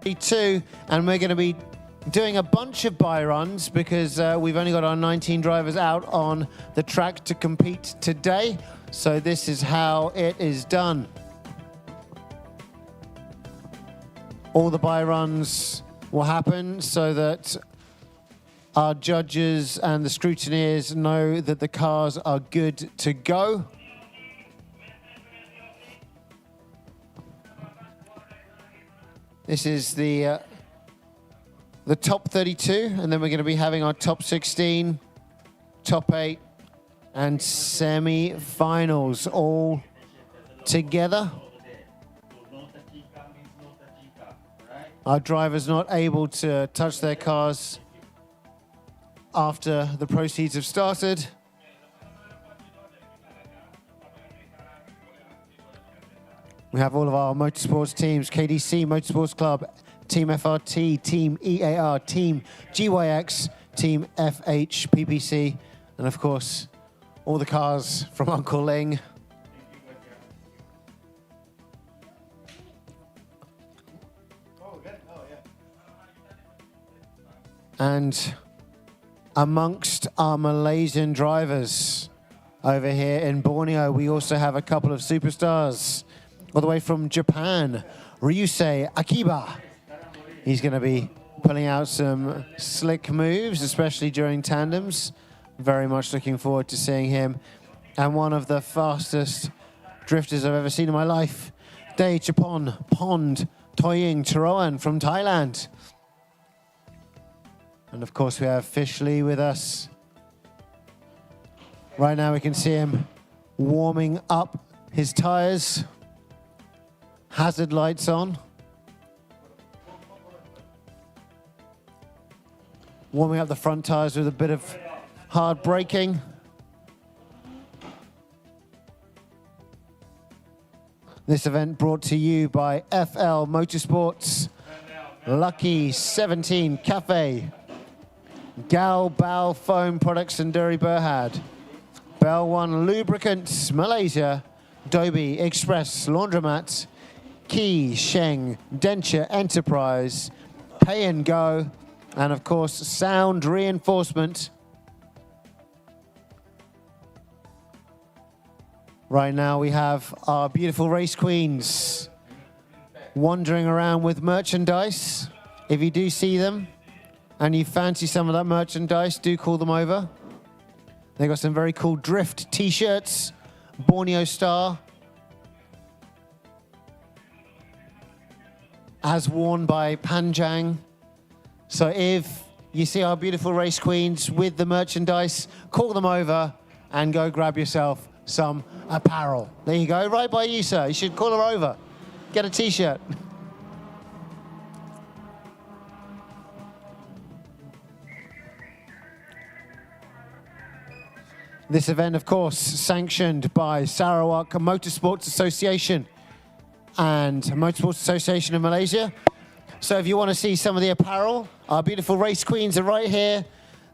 2, and we're going to be doing a bunch of bye runs because we've only got our 19 drivers out on the track to compete today. So this is how it is done. All the bye runs will happen so that our judges and the scrutineers know that the cars are good to go. This is the top 32, and then we're going to be having our top 16, top 8, and semi-finals all together. Our drivers not able to touch their cars after the proceeds have started. We have all of our motorsports teams: KDC Motorsports Club, Team FRT, Team EAR, Team GYX, Team FH PPC, and of course, all the cars from Uncle Ling. And amongst our Malaysian drivers over here in Borneo, we also have a couple of superstars. All the way from Japan, Ryusei Akiba. He's going to be pulling out some slick moves, especially during tandems. Very much looking forward to seeing him. And one of the fastest drifters I've ever seen in my life, Dae Chapon Pond Toying Charoen from Thailand. And of course we have Fish Lee with us. Right now we can see him warming up his tires. Hazard lights on. Warming up the front tires with a bit of hard braking. This event brought to you by FL Motorsports, Lucky 17 Cafe, Gal Bao Foam Products and Duri Berhad, Bell One Lubricants Malaysia, Dobie Express Laundromat, Key Sheng Denture Enterprise, Pay and Go, and of course Sound Reinforcement. Right now we have our beautiful race queens wandering around with merchandise. If you do see them and you fancy some of that merchandise, do call them over. They've got some very cool drift t-shirts, Borneo Star, as worn by Panjang. So if you see our beautiful race queens with the merchandise, call them over and go grab yourself some apparel. There you go, right by you, sir. You should call her over. Get a t-shirt. This event, of course, sanctioned by Sarawak Motorsports Association and Motorsports Association of Malaysia. So if you want to see some of the apparel, our beautiful race queens are right here.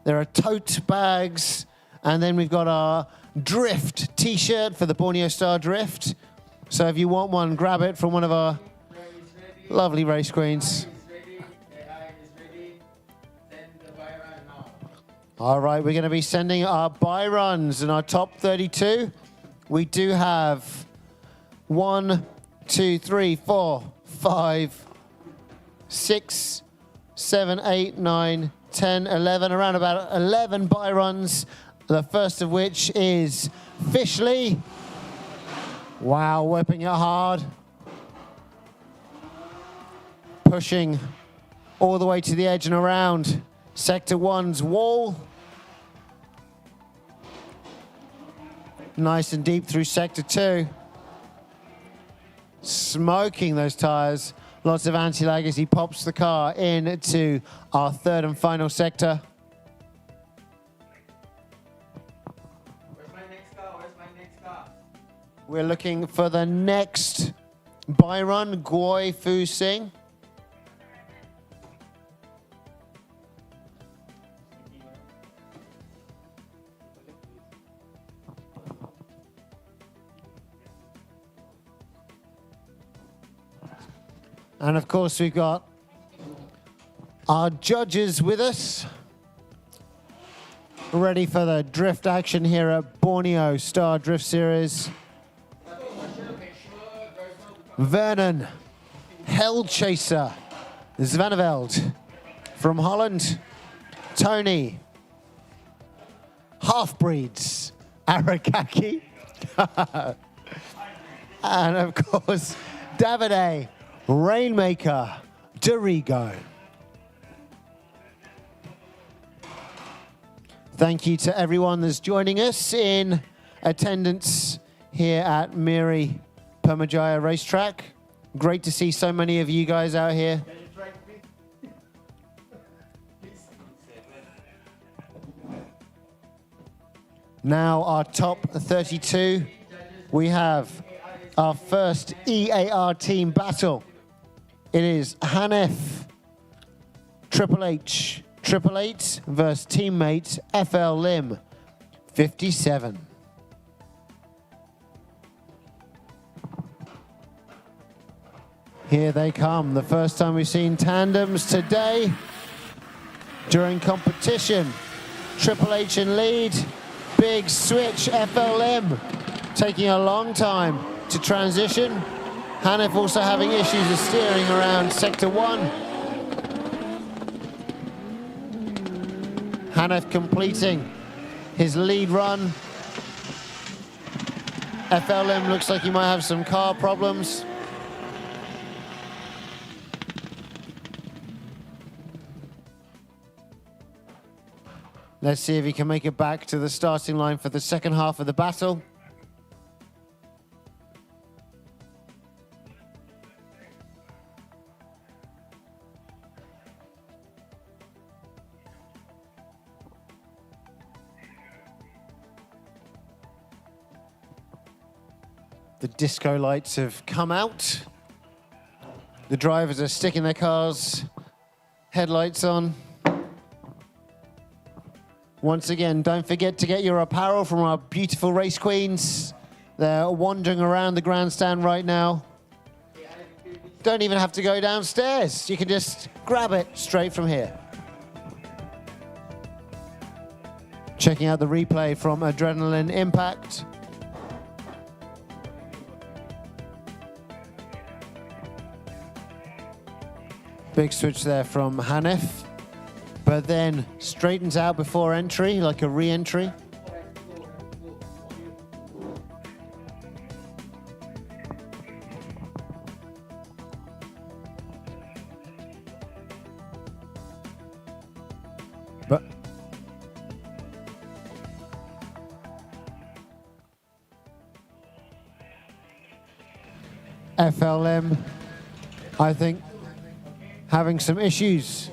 There are tote bags, and then we've got our drift t-shirt for the Borneo Star Drift. So if you want one, grab it from one of our lovely race queens. All right, we're going to be sending our bye runs in our top 32. We do have 1, 2, 3, 4, 5, 6, 7, 8, 9, 10, 11, around about 11 bye runs. The first of which is Fish Lee. Wow, whipping it hard. Pushing all the way to the edge and around Sector 1's wall. Nice and deep through Sector 2. Smoking those tires. Lots of anti-lag as he pops the car into our third and final sector. Where's my next car? Where's my next car? We're looking for the next bye run, Goi Fu Sing. And of course, we've got Our judges with us, ready for the drift action here at Borneo Star Drift Series. Vernon, Hell Chaser, Zvaneveld. From Holland, Tony, Half-Breeds, Arakaki. And of course, Davide, Rainmaker, Dorigo. Thank you to everyone that's joining us in attendance here at MIRI PERMYJAYA Racetrack. Great to see so many of you guys out here. Now our top 32. We have our first EAR team battle. It is Hanif, Triple H versus teammate FL Lim, 57. Here they come. The first time we've seen tandems today during competition. Triple H in lead. Big switch, FLM taking a long time to transition. Hanif also having issues with steering around Sector 1. Hanif completing his lead run. FLM looks like he might have some car problems. Let's see if he can make it back to the starting line for the second half of the battle. The disco lights have come out. The drivers are sticking their cars' headlights on. Once again, don't forget to get your apparel from our beautiful race queens. They're wandering around the grandstand right now. Don't even have to go downstairs. You can just grab it straight from here. Checking out the replay from Adrenaline Impact. Big switch there from Hanif, but then straightens out before entry, like a re-entry. But FLM, I think, having some issues.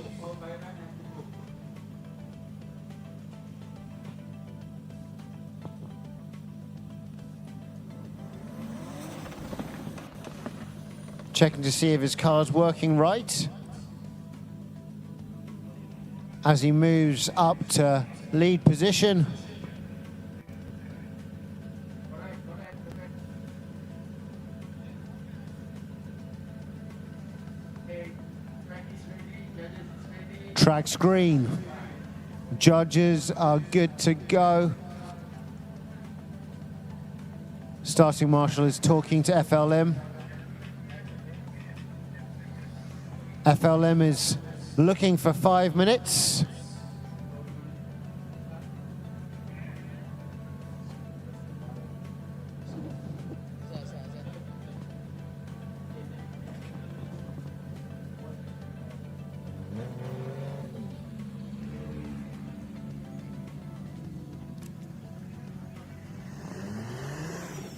Checking to see if his car's working right as he moves up to lead position. Track's green. Judges are good to go. Starting marshal is talking to FLM. FLM is looking for 5 minutes.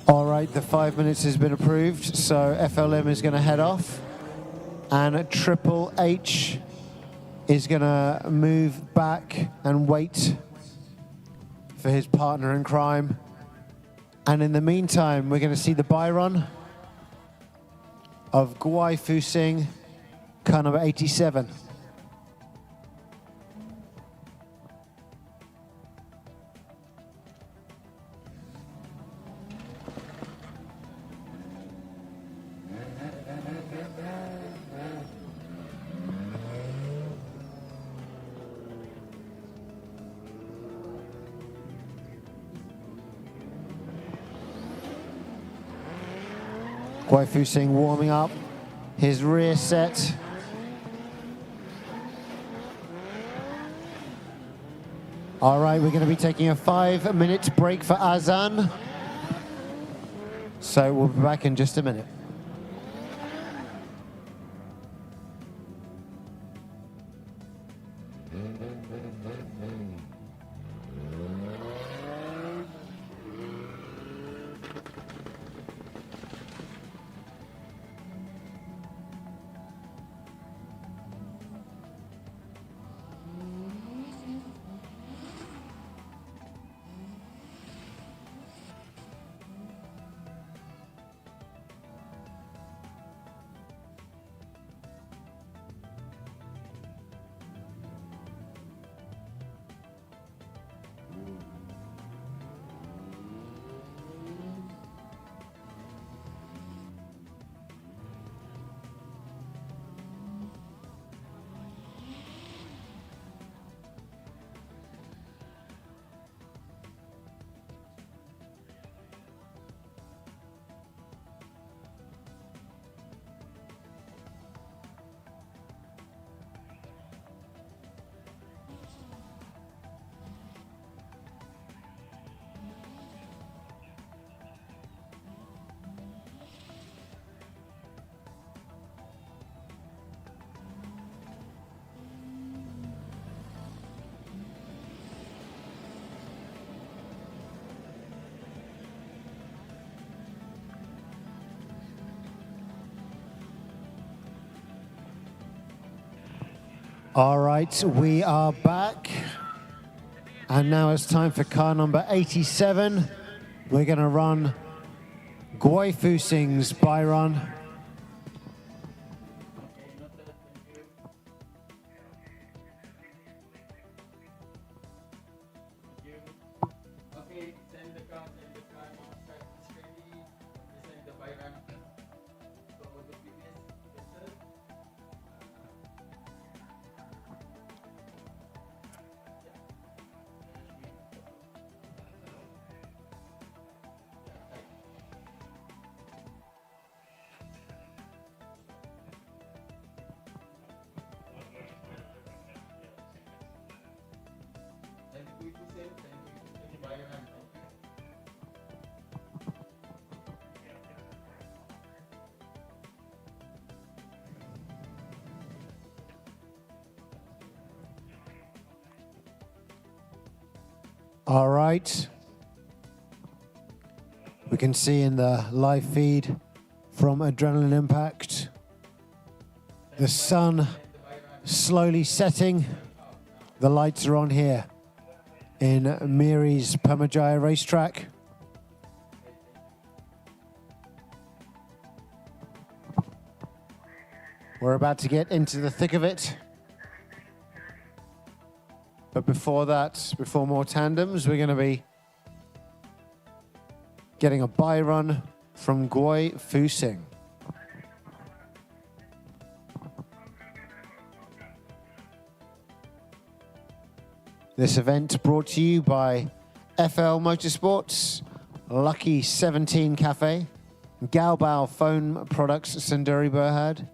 All right, the 5 minutes has been approved, so FLM is going to head off. And Triple H is going to move back and wait for his partner in crime. And in the meantime, we're going to see the byron of Guai Fu Sing, car number 87. Guai Fusing warming up his rear set. All right, we're going to be taking a 5-minute break for Azan. So we'll be back in just a minute. All right, we are back. And now it's time for car number 87. We're going to run Guai Fusing's by-run. All right. We can see in the live feed from Adrenaline Impact, the sun slowly setting. The lights are on here in MIRI's PERMYJAYA racetrack. We're about to get into the thick of it. But before that, before more tandems, we're going to be getting a by-run from Guai Fusing. This event brought to you by FL Motorsports, Lucky 17 Cafe, Galbao Phone Products Senduri Berhad,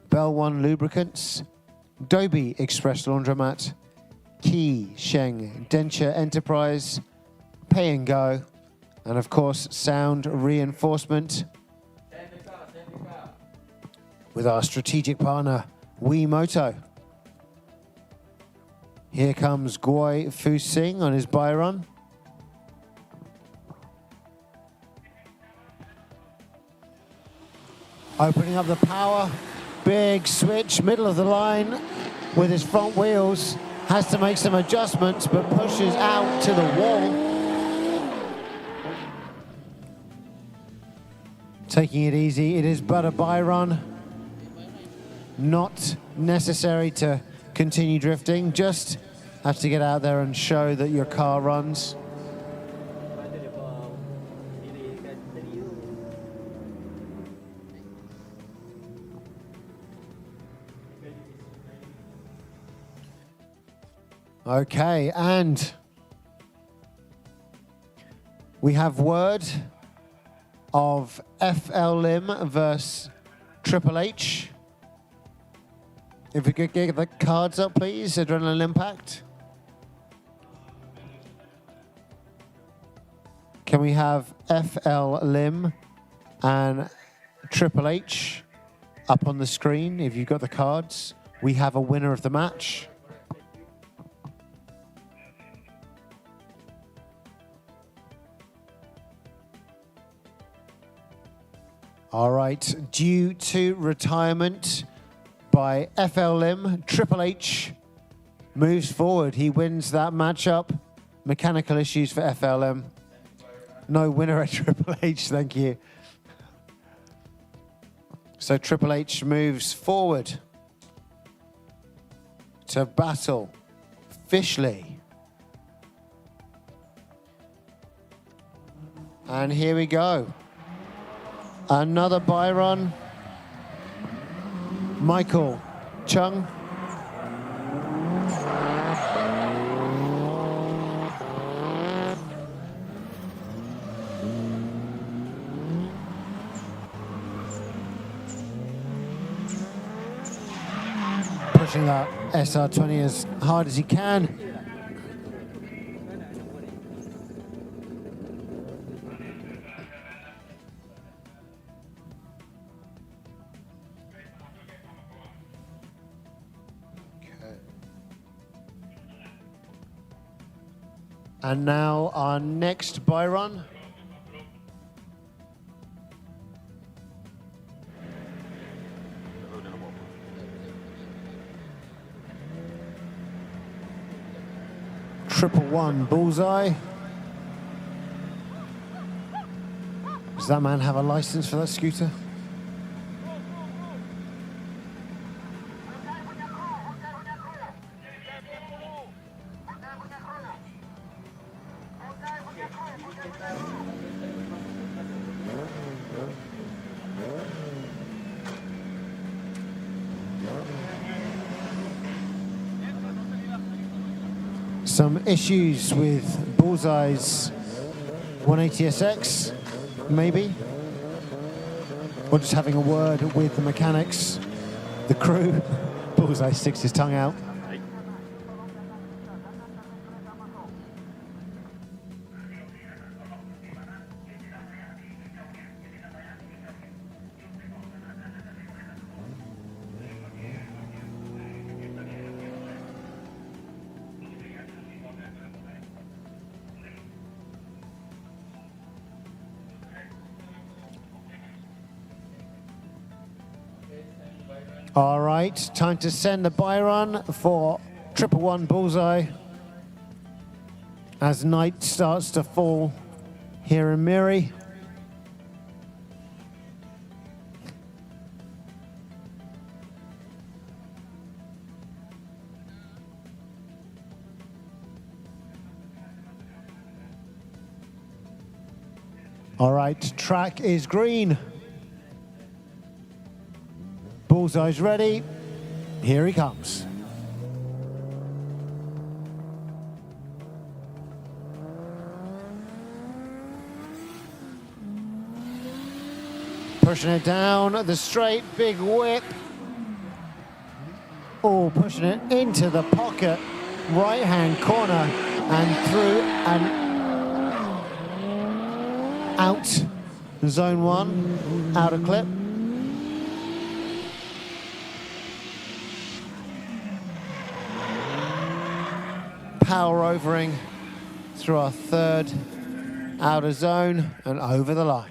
Bell One Lubricants, Dobie Express Laundromat, Key Sheng Denture Enterprise, Pay and Go, and of course Sound Reinforcement with our strategic partner WeMoto. Here comes Guai Fusing on his by-run. Opening up the power, big switch, middle of the line with his front wheels. Has to make some adjustments, but pushes out to the wall. Taking it easy, it is but a by-run. Not necessary to continue drifting, just have to get out there and show that your car runs. Okay, and we have word of FL Lim versus Triple H. If we could get the cards up, please, Adrenaline Impact. Can we have FL Lim and Triple H up on the screen if you've got the cards? We have a winner of the match. All right, due to retirement by FL Lim, Triple H moves forward. He wins that matchup. Mechanical issues for FL Lim. No winner at Triple H, thank you. So Triple H moves forward to battle Fishley. And here we go. Another Byron. Michael Chung. Pushing that SR20 as hard as he can. And now our next Byron. Triple One Bullseye. Does that man have a license for that scooter? Some issues with Bullseye's 180SX, maybe? Or just having a word with the mechanics, the crew. Bullseye sticks his tongue out. All right, time to send the Byron for Triple One Bullseye as night starts to fall here in MIRI. All right, track is green. Bullseye's ready. Here he comes. Pushing it down the straight, big whip. Oh, pushing it into the pocket, right-hand corner, and through and out. Zone 1, out of clip. Power overing through our third outer zone and over the line.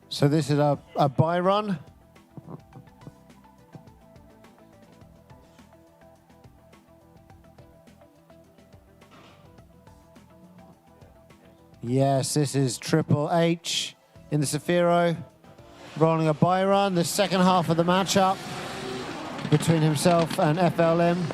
So this is a Byron. Yes, this is Triple H in the Safiro, rolling a Byron, the second half of the matchup between himself and FL Lim.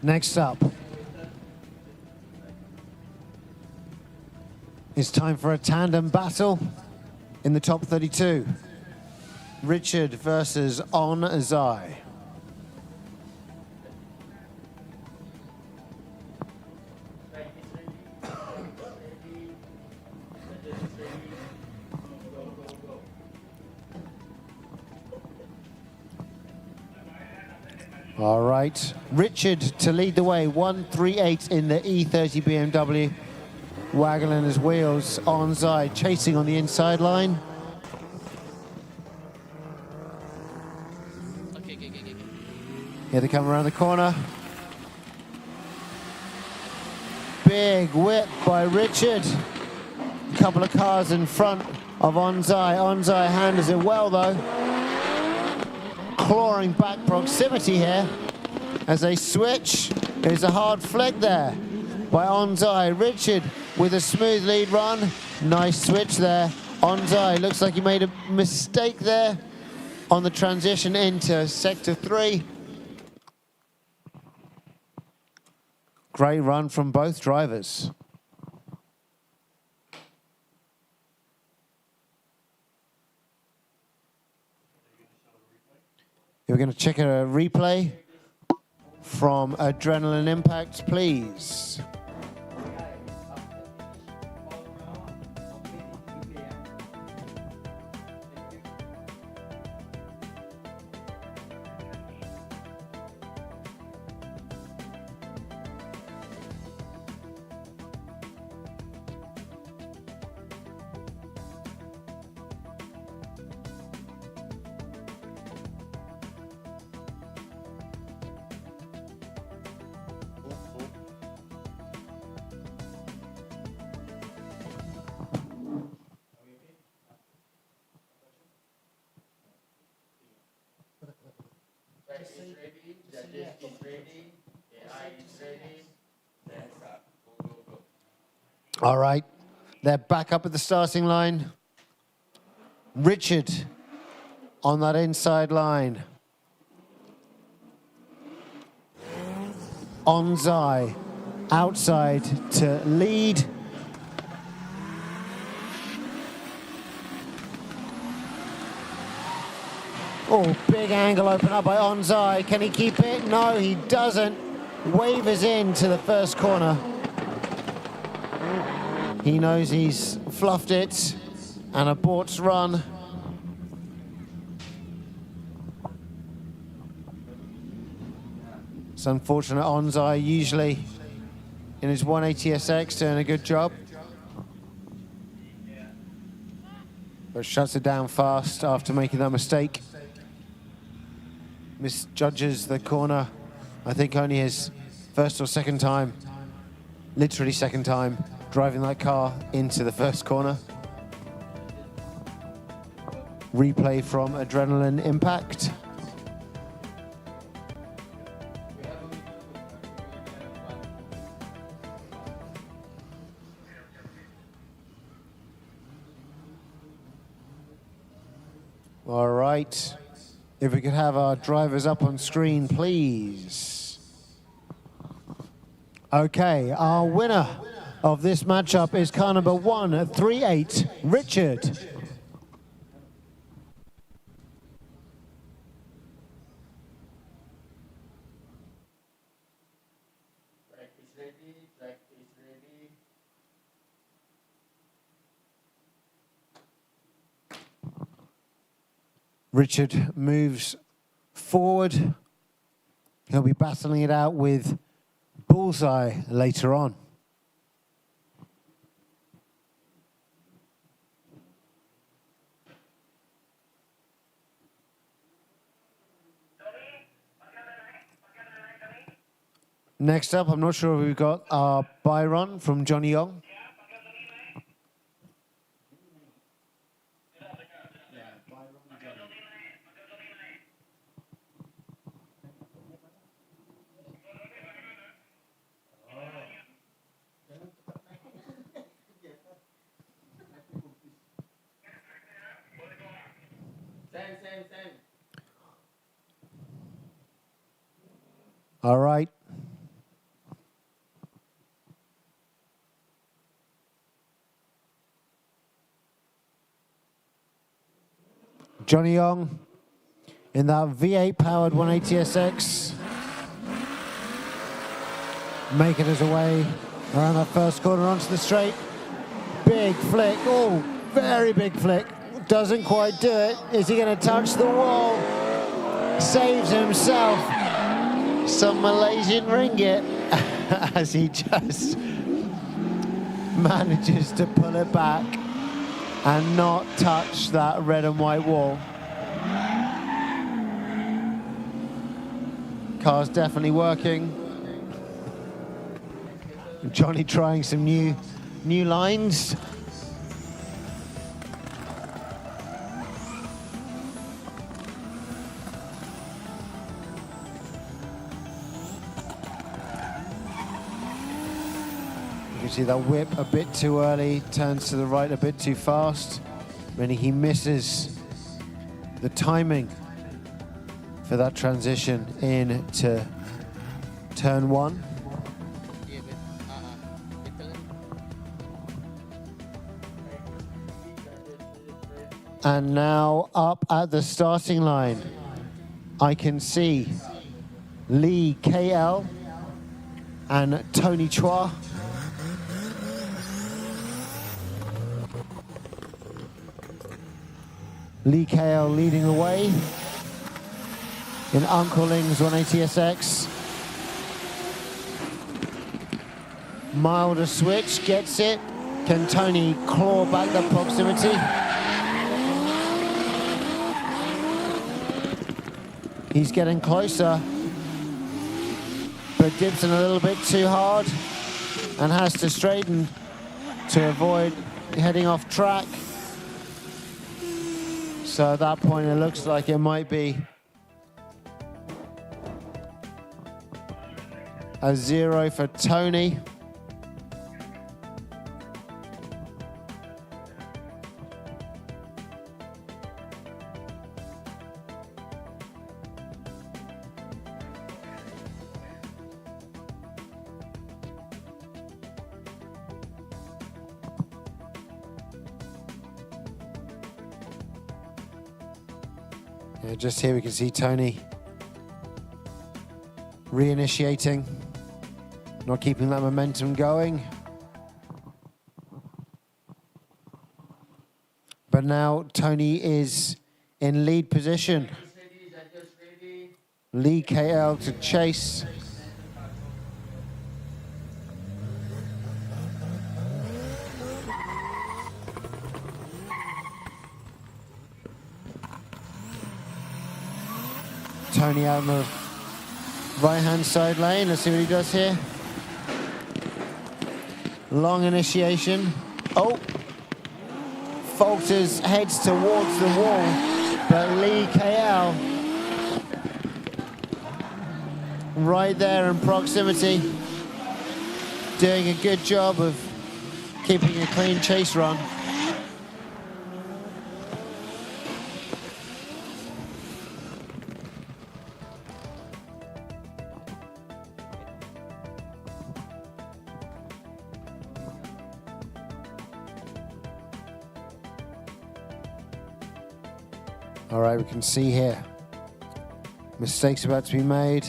Next up, it's time for a tandem battle in the top 32. Richard versus On Zai. All right, Richard to lead the way, 138 in the E30 BMW, waggling his wheels. On Zai chasing on the inside line. Here they come around the corner. Big whip by Richard. A couple of cars in front of On Zai. On Zai handles it well though. Clawing back proximity here as they switch. There's a hard flick there by On Zai. Richard with a smooth lead run. Nice switch there. On Zai looks like he made a mistake there on the transition into sector 3. Great run from both drivers. We're going to check a replay from Adrenaline Impact, please. All right, they're back up at the starting line. Richard on that inside line. On Zai outside to lead. Oh, big angle open up by On Zai. Can he keep it? No, he doesn't. Wavers into the first corner. He knows he's fluffed it and aborts run. It's unfortunate. On Zai usually in his 180SX doing a good job. But shuts it down fast after making that mistake. Misjudges the corner. I think only his first or second time, literally second time, driving that car into the first corner. Replay from Adrenaline Impact. All right, if we could have our drivers up on screen, please. Okay, our winner of this matchup is car number 138, Richard. Richard moves forward. He'll be battling it out with Bullseye later on. Next up, I'm not sure if we've got our Byron from Johnny Young. All right. Johnny Young in that V8 powered 180SX, making his way around that first corner onto the straight. Big flick, oh, very big flick. Doesn't quite do it. Is he going to touch the wall? Saves himself some Malaysian ringgit as he just manages to pull it back and not touch that red and white wall. Car's definitely working. Johnny trying some new lines. You can see that whip a bit too early, turns to the right a bit too fast, meaning he misses the timing for that transition into turn one. And now up at the starting line, I can see Lee KL and Tony Chua. Lee KL leading the way in Uncle Ling's 180SX. Milder switch, gets it. Can Tony claw back the proximity? He's getting closer, but dips in a little bit too hard and has to straighten to avoid heading off track. So at that point, it looks like it might be a 0 for Tony. Just here we can see Tony reinitiating, not keeping that momentum going. But now Tony is in lead position. Lee KL to chase. Tony out in the right-hand side lane. Let's see what he does here. Long initiation. Oh! Falters, heads towards the wall, but Lee KL right there in proximity, doing a good job of keeping a clean chase run. All right, we can see here, mistakes about to be made.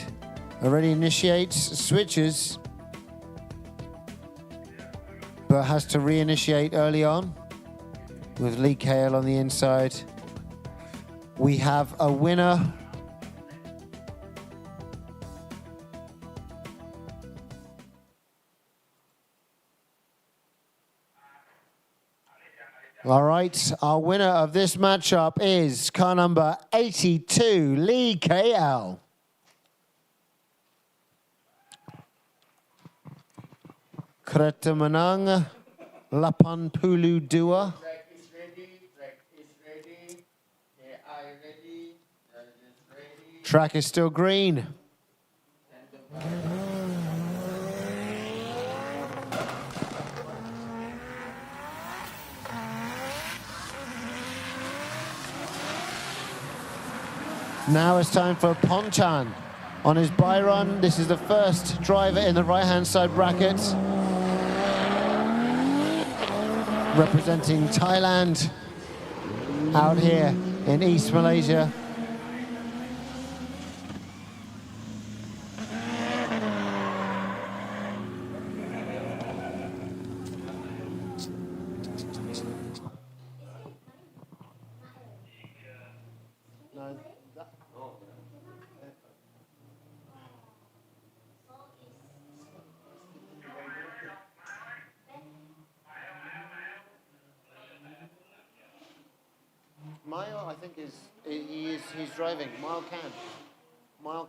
Already initiates, switches, but has to reinitiate early on with Lee KL on the inside. We have a winner. All right, our winner of this matchup is car number 82, Lee KL. Kereta menang 82. Track is ready. AI ready. Ready. Track is still green. Now it's time for Ponchan on his bye run. This is the first driver in the right-hand side bracket, representing Thailand out here in East Malaysia. Mile, I think, he's driving. Mile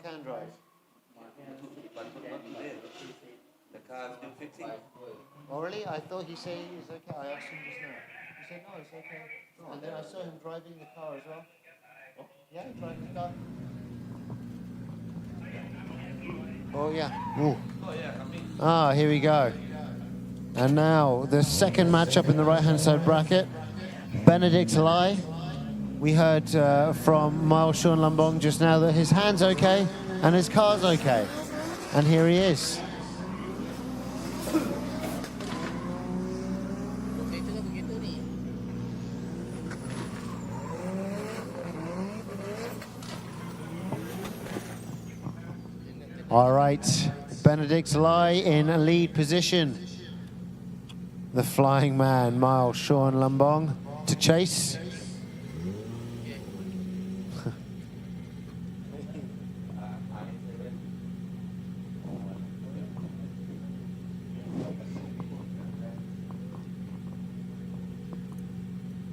can drive. The car still fixing. Oh, really? I thought he said he's okay. I asked him just now. He said, no, it's okay. And then I saw him driving the car as well. Yeah, driving the car. Oh, yeah. Ooh. Ah, here we go. And now the second matchup in the right-hand side bracket. Benedict Lai. We heard from Miles Sean Lambong just now that his hand's okay and his car's okay. And here he is. All right, Benedict Lai in a lead position. The flying man, Miles Sean Lambong, to chase.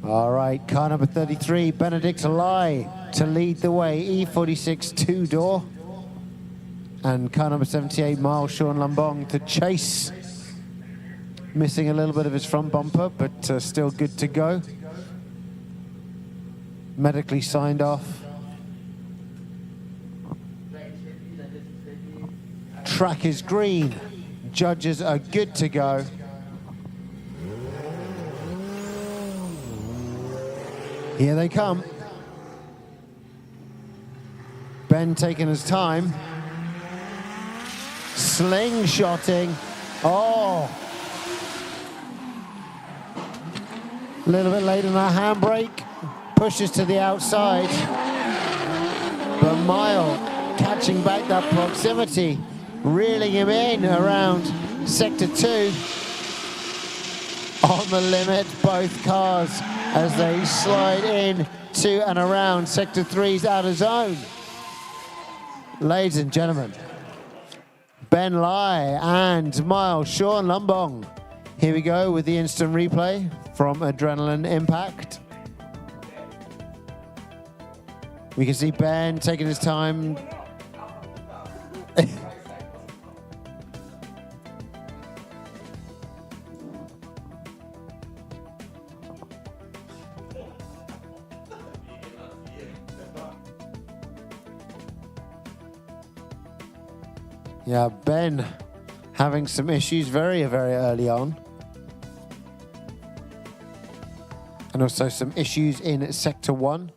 All right, car number 33, Benedict Lai to lead the way, E46 two-door. And car number 78, Miles Sean Lambong to chase. Missing a little bit of his front bumper, but still good to go. Medically signed off. Track is green. Judges are good to go. Here they come. Ben taking his time. Slingshotting. Oh. A little bit late on that handbrake. Pushes to the outside. But Mile catching back that proximity. Reeling him in around sector 2. On the limit, both cars as they slide in to and around sector 3's outer zone. Ladies and gentlemen, Ben Lai and Miles Sean Lambong. Here we go with the instant replay from Adrenaline Impact. We can see Ben taking his time. Yeah, Ben having some issues very, very early on. And also some issues in Sector 1.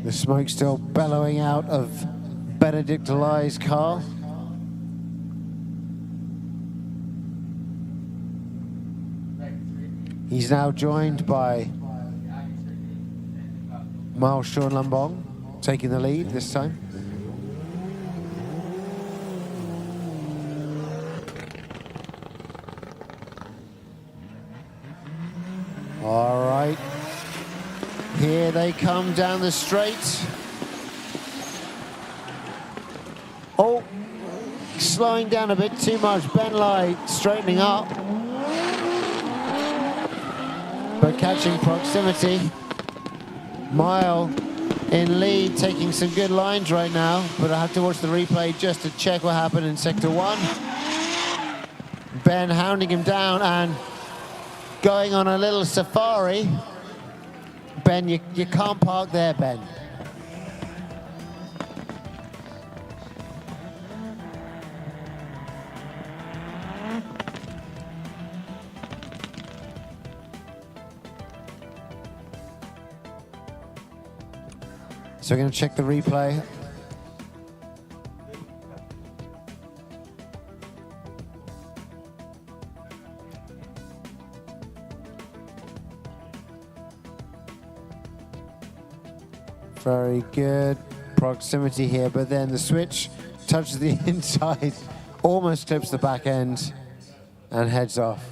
The smoke still bellowing out of Benedict Lai's car. He's now joined by Miles Sean Lambong, taking the lead this time. All right, here they come down the straight. Oh, slowing down a bit too much. Ben Lai straightening up, but catching proximity. Mile in lead, taking some good lines right now, but I have to watch the replay just to check what happened in Sector 1. Ben hounding him down and going on a little safari. Ben, you can't park there, Ben. So we're going to check the replay. Very good proximity here, but then the switch touches the inside, almost clips the back end, and heads off.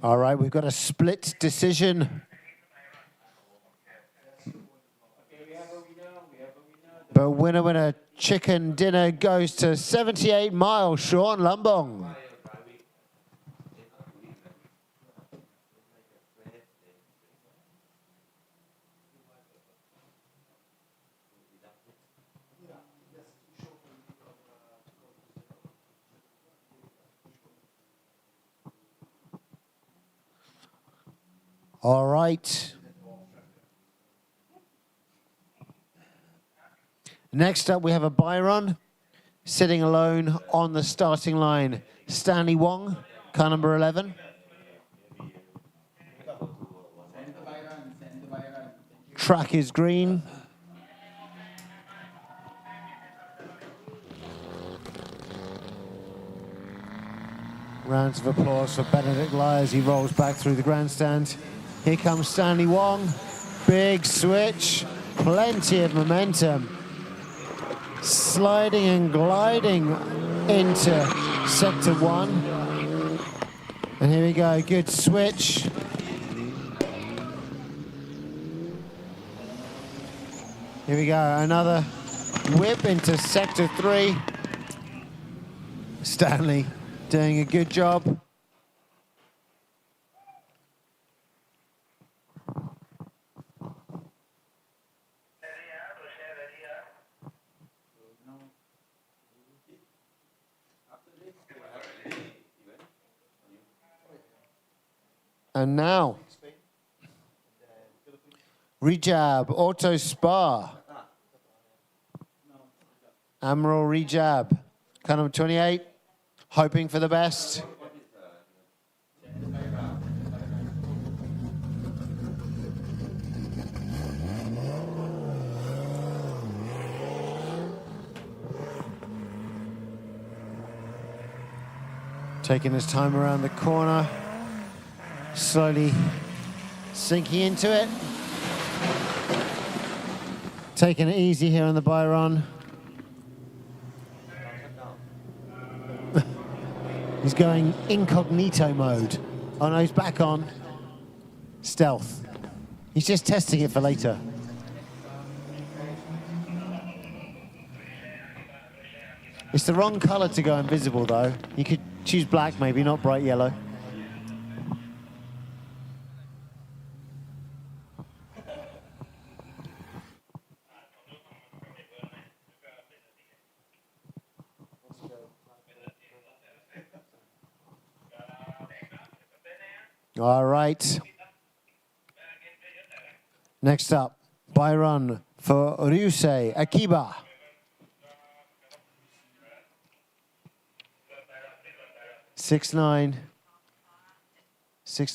All right, we've got a split decision. But winner, chicken dinner goes to 78 miles, Sean Lumbong. All right. Next up, we have a Byron sitting alone on the starting line. Stanley Wong, car number 11. Track is green. Rounds of applause for Benedict Lai as he rolls back through the grandstand. Here comes Stanley Wong. Big switch, plenty of momentum. Sliding and gliding into sector 1. And here we go, good switch. Here we go, another whip into sector 3. Stanley doing a good job. And now, Rejab, Auto Spa. Admiral Rejab, car number 28, hoping for the best. Taking his time around the corner. Slowly sinking into it. Taking it easy here on the Byron. He's going incognito mode. Oh no, he's back on stealth. He's just testing it for later. It's the wrong color to go invisible though. You could choose black maybe, not bright yellow. All right. Next up, Byron for Ryusei Akiba.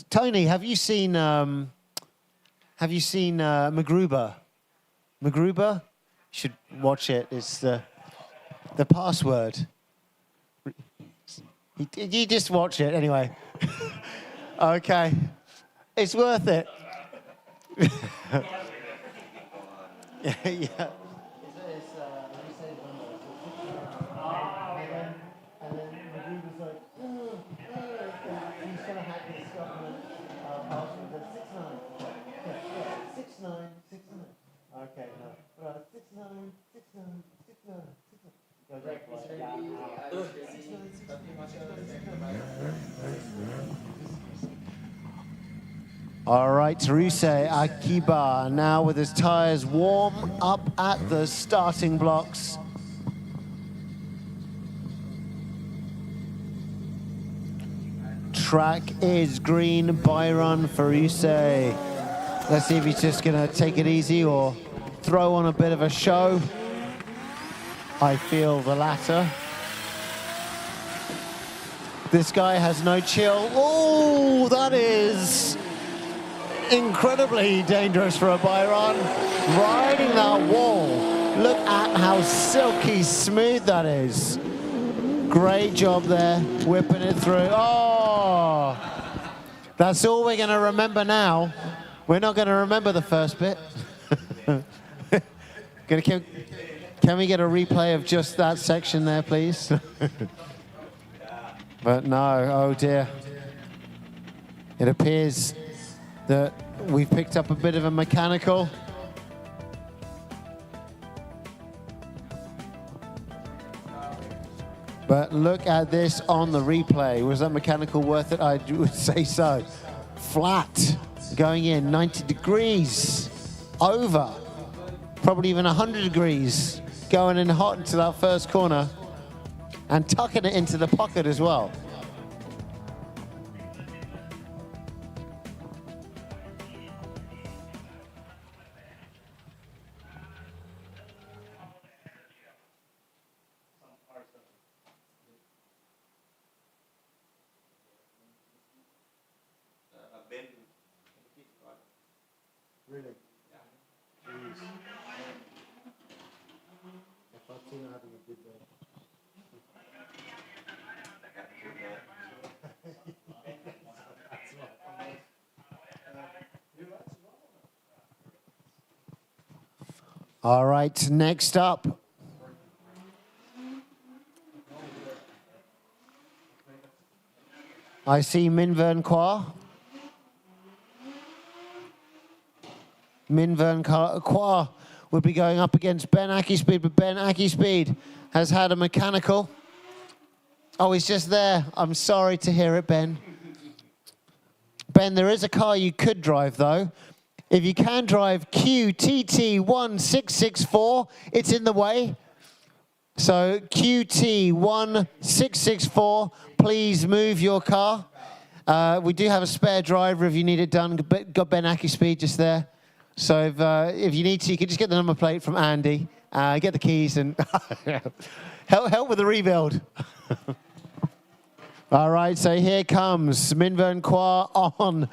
Tony, have you seen MacGruber? MacGruber? You should watch it. It's the password. You just watch it anyway. Okay, it's worth it. Yeah. Okay, no. Right, 69, 69, 69, 69. All right, Ryusei Akiba now with his tires warm up at the starting blocks. Track is green, Byron for Ryusei. Let's see if he's just going to take it easy or throw on a bit of a show. I feel the latter. This guy has no chill. Oh, that is incredibly dangerous for a Byron. Riding that wall. Look at how silky smooth that is. Great job there, whipping it through. Oh, that's all we're going to remember now. We're not going to remember the first bit. Can we get a replay of just that section there, please? But no, oh dear. It appears that we've picked up a bit of a mechanical. But look at this on the replay. Was that mechanical worth it? I would say so. Flat, going in 90 degrees, over, probably even 100 degrees, going in hot into that first corner and tucking it into the pocket as well. Really? Having a good day. All right, next up. I see Min Vern Kwa. Min Vern Kwa would be going up against Ben Akispeed, but Ben Akispeed has had a mechanical. Oh, he's just there. I'm sorry to hear it, Ben. Ben, there is a car you could drive, though. If you can drive QTT1664, it's in the way. So QT1664, please move your car. We do have a spare driver if you need it done. Got Ben Akispeed just there. So if you need to, you can just get the number plate from Andy, get the keys, and help with the rebuild. All right, so here comes Min Vern Kwa on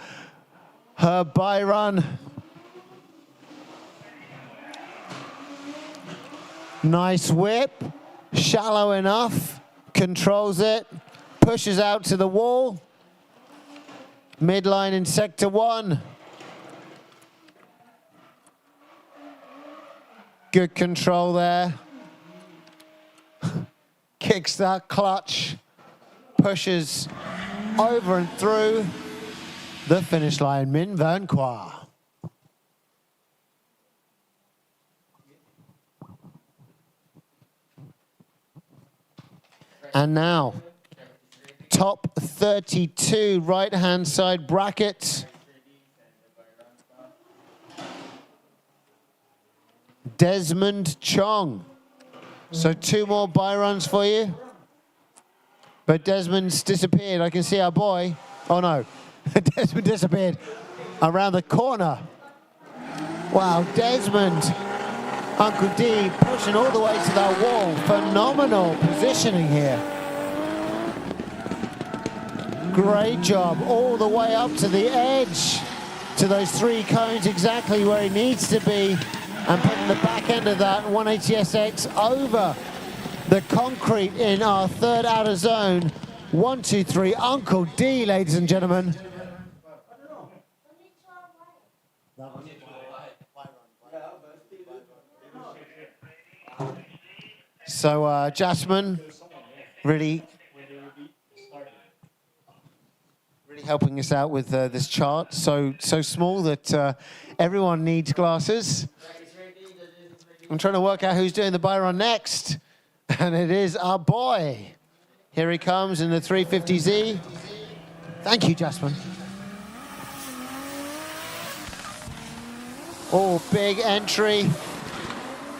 her by-run. Nice whip, shallow enough, controls it, pushes out to the wall. Midline in sector 1. Good control there. Kicks that clutch, pushes over and through the finish line. Min Vern Kwa. And now, top 32 right-hand side bracket. Desmond Chong. So 2 more by-runs for you. But Desmond's disappeared. I can see our boy. Oh no, Desmond disappeared around the corner. Wow, Desmond, Uncle D pushing all the way to that wall. Phenomenal positioning here. Great job, all the way up to the edge, to those 3 cones, exactly where he needs to be, and putting the back end of that 180SX over the concrete in our 3rd outer zone. 1, 2, 3, Uncle D, ladies and gentlemen. So Jasmine, really helping us out with this chart. So small that everyone needs glasses. I'm trying to work out who's doing the by-run next. And it is our boy. Here he comes in the 350Z. Thank you, Jasmine. Oh, big entry.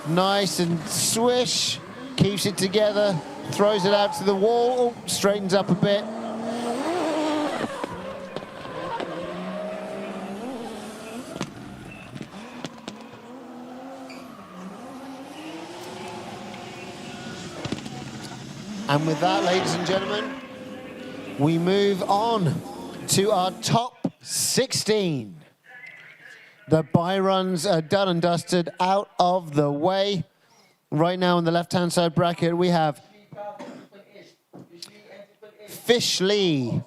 Nice and swish. Keeps it together. Throws it out to the wall. Oh, straightens up a bit. And with that, ladies and gentlemen, we move on to our top 16. The bye runs are done and dusted, out of the way. Right now on the left-hand side bracket, we have Fish Lee,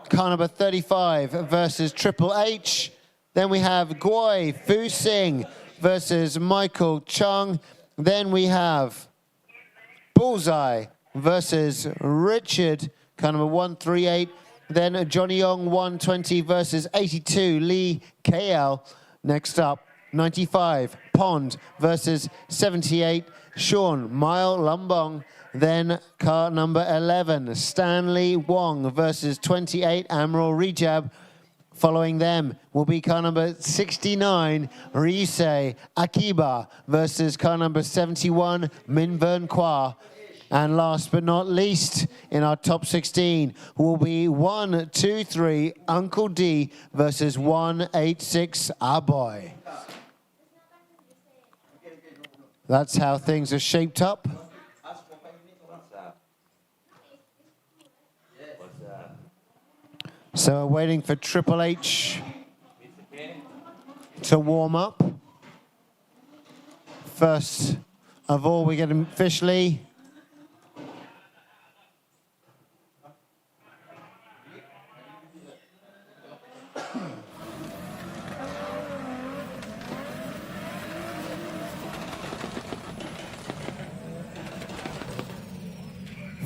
car number 35 versus Triple H. Then we have Guai Fu Sing versus Michael Chung. Then we have Bullseye versus Richard, car number 138. Then Johnny Yong 120 versus 82 Lee KL. Next up, 95 Pond versus 78 Sean Mile Lumbong. Then car number 11 Stanley Wong versus 28 Admiral Rejab. Following them will be car number 69 Ryusei Akiba versus car number 71 Min Vern Kwa. And last but not least, in our top 16 will be 123 Uncle D versus 186 Aboy. That's how things are shaped up. So we're waiting for Triple H to warm up. First of all, we get him Fish Lee.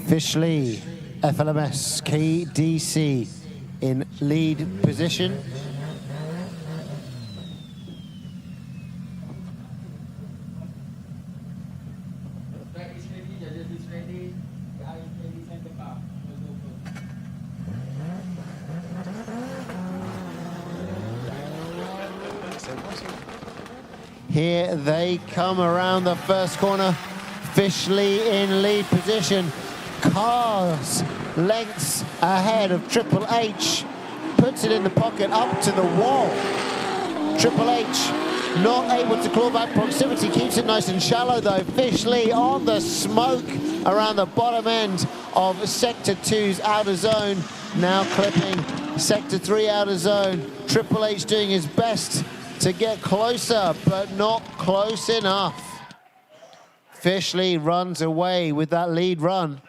Fish Lee, FLMS KDC in lead position. Here they come around the first corner. Fish Lee in lead position. Cars lengths ahead of Triple H. Puts it in the pocket up to the wall. Triple H not able to claw back proximity. Keeps it nice and shallow though. Fish Lee on the smoke around the bottom end of Sector 2's outer zone. Now clipping Sector 3 outer zone. Triple H doing his best to get closer, but not close enough. Fish Lee runs away with that lead run.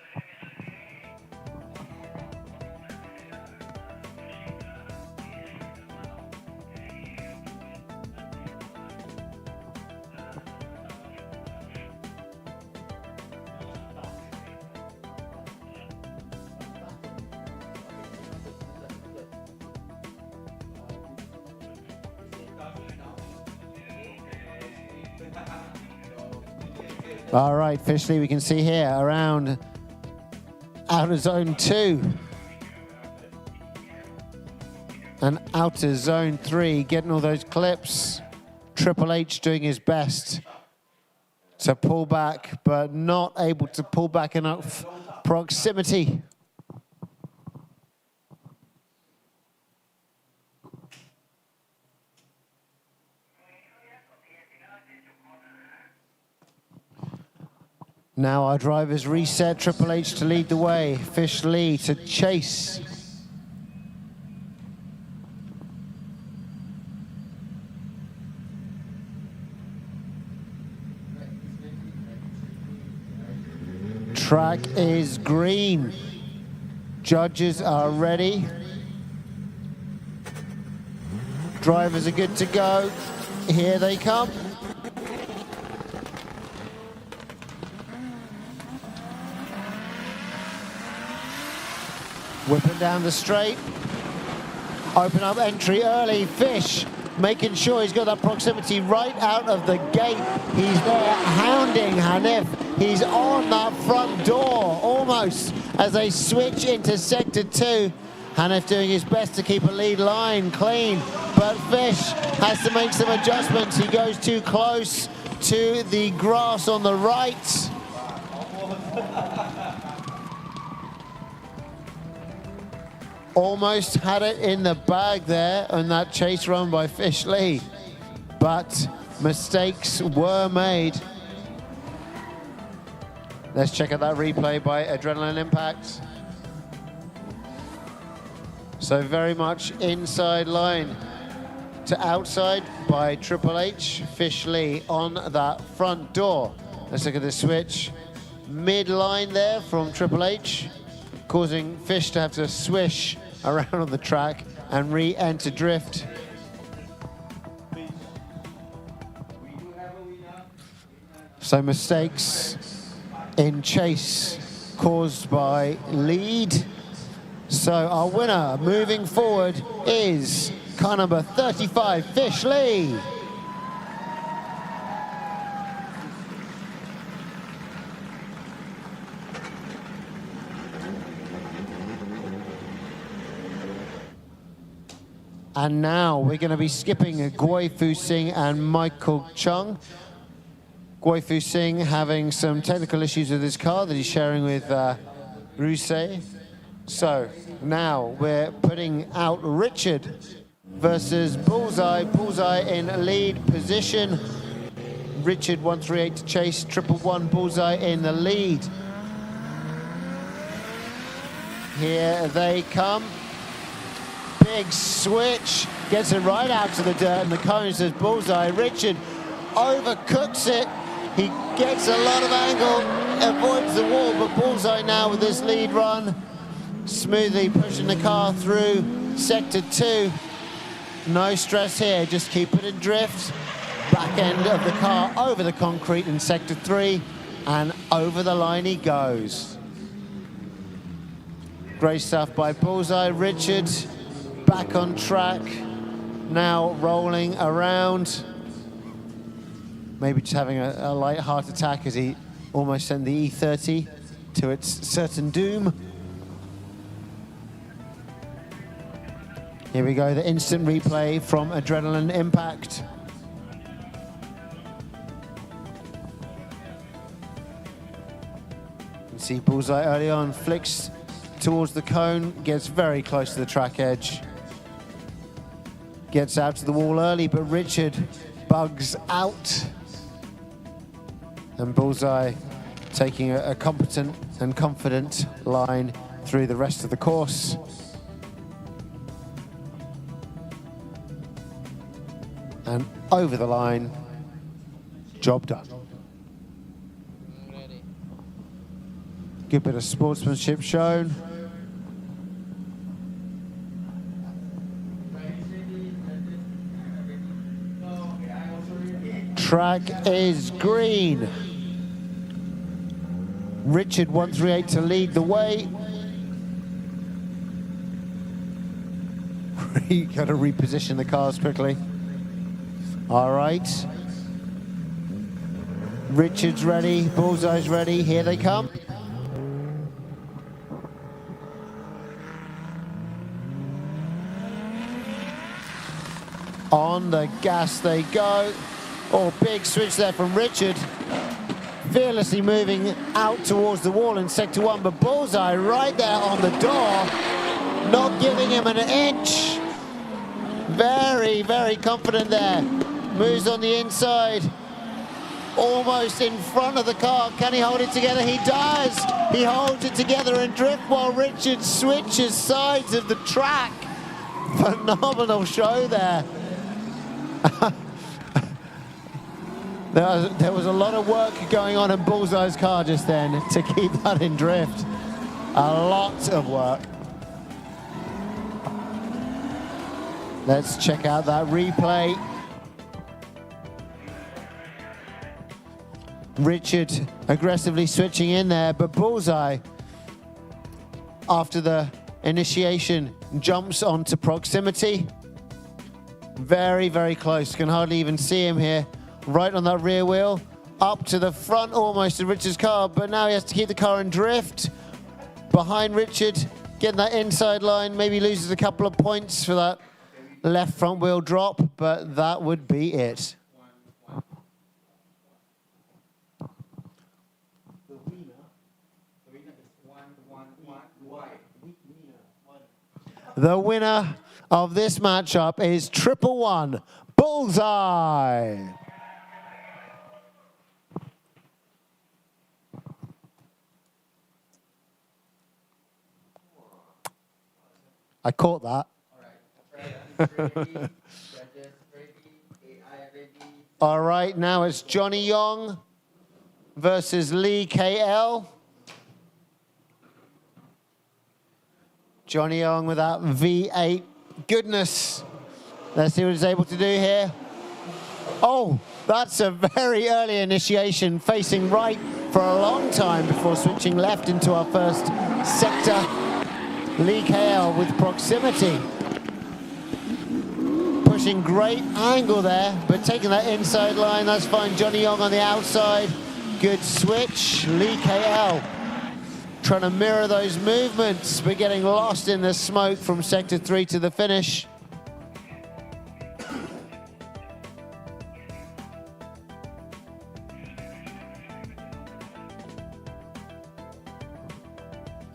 All right, Fish Lee, we can see here around outer zone 2 and outer zone 3, getting all those clips. Triple H doing his best to pull back, but not able to pull back enough proximity. Now our drivers reset, Triple H to lead the way, Fish Lee to chase. Track is green. Judges are ready. Drivers are good to go. Here they come. Whipping down the straight. Open up entry early. Fish making sure he's got that proximity right out of the gate. He's there hounding Hanif. He's on that front door almost as they switch into Sector 2. Hanif doing his best to keep a lead line clean, but Fish has to make some adjustments. He goes too close to the grass on the right. Almost had it in the bag there on that chase run by Fish Lee, but mistakes were made. Let's check out that replay by Adrenaline Impact. So very much inside line to outside by Triple H. Fish Lee on that front door. Let's look at the switch. Mid-line there from Triple H, causing Fish to have to swish around on the track and re-enter drift. So mistakes in chase caused by lead. So our winner moving forward is car number 35, Fish Lee. And now we're going to be skipping Guai Fu Sing and Michael Chung. Guai Fu Sing having some technical issues with his car that he's sharing with Rusey. So now we're putting out Richard versus Bullseye. Bullseye in lead position. Richard 138 to chase, 111 Bullseye in the lead. Here they come. Big switch, gets it right out to the dirt, and the cone says Bullseye. Richard overcooks it. He gets a lot of angle, avoids the wall, but Bullseye now with this lead run, smoothly pushing the car through sector 2. No stress here, just keep it in drift. Back end of the car over the concrete in sector 3, and over the line he goes. Great stuff by Bullseye. Richard back on track, now rolling around. Maybe just having a light heart attack as he almost sent the E30 to its certain doom. Here we go, the instant replay from Adrenaline Impact. You can see Bullseye early on, flicks towards the cone, gets very close to the track edge. Gets out to the wall early, but Richard bugs out. And Bullseye taking a competent and confident line through the rest of the course. And over the line, job done. Good bit of sportsmanship shown. Track is green. Richard 138 to lead the way. You got to reposition the cars quickly. All right. Richard's ready, Bullseye's ready, here they come. On the gas they go. Oh, big switch there from Richard. Fearlessly moving out towards the wall in sector 1, but Bullseye right there on the door, not giving him an inch. Very, very confident there. Moves on the inside, almost in front of the car. Can he hold it together? He does. He holds it together in drift while Richard switches sides of the track. Phenomenal show there. There was a lot of work going on in Bullseye's car just then to keep that in drift. A lot of work. Let's check out that replay. Richard aggressively switching in there, but Bullseye, after the initiation, jumps onto proximity. Very, very close. Can hardly even see him here. Right on that rear wheel, up to the front almost of Richard's car, but now he has to keep the car in drift. Behind Richard, getting that inside line, maybe loses a couple of points for that left front wheel drop, but that would be it. The winner of this matchup is 111 Bullseye. I caught that. All right, now it's Johnny Yong versus Lee KL. Johnny Yong with that V8 goodness. Let's see what he's able to do here. Oh, that's a very early initiation, facing right for a long time before switching left into our first sector. Lee KL with proximity. Pushing great angle there, but taking that inside line, that's fine. Johnny Yong on the outside. Good switch. Lee KL trying to mirror those movements, but getting lost in the smoke from sector 3 to the finish.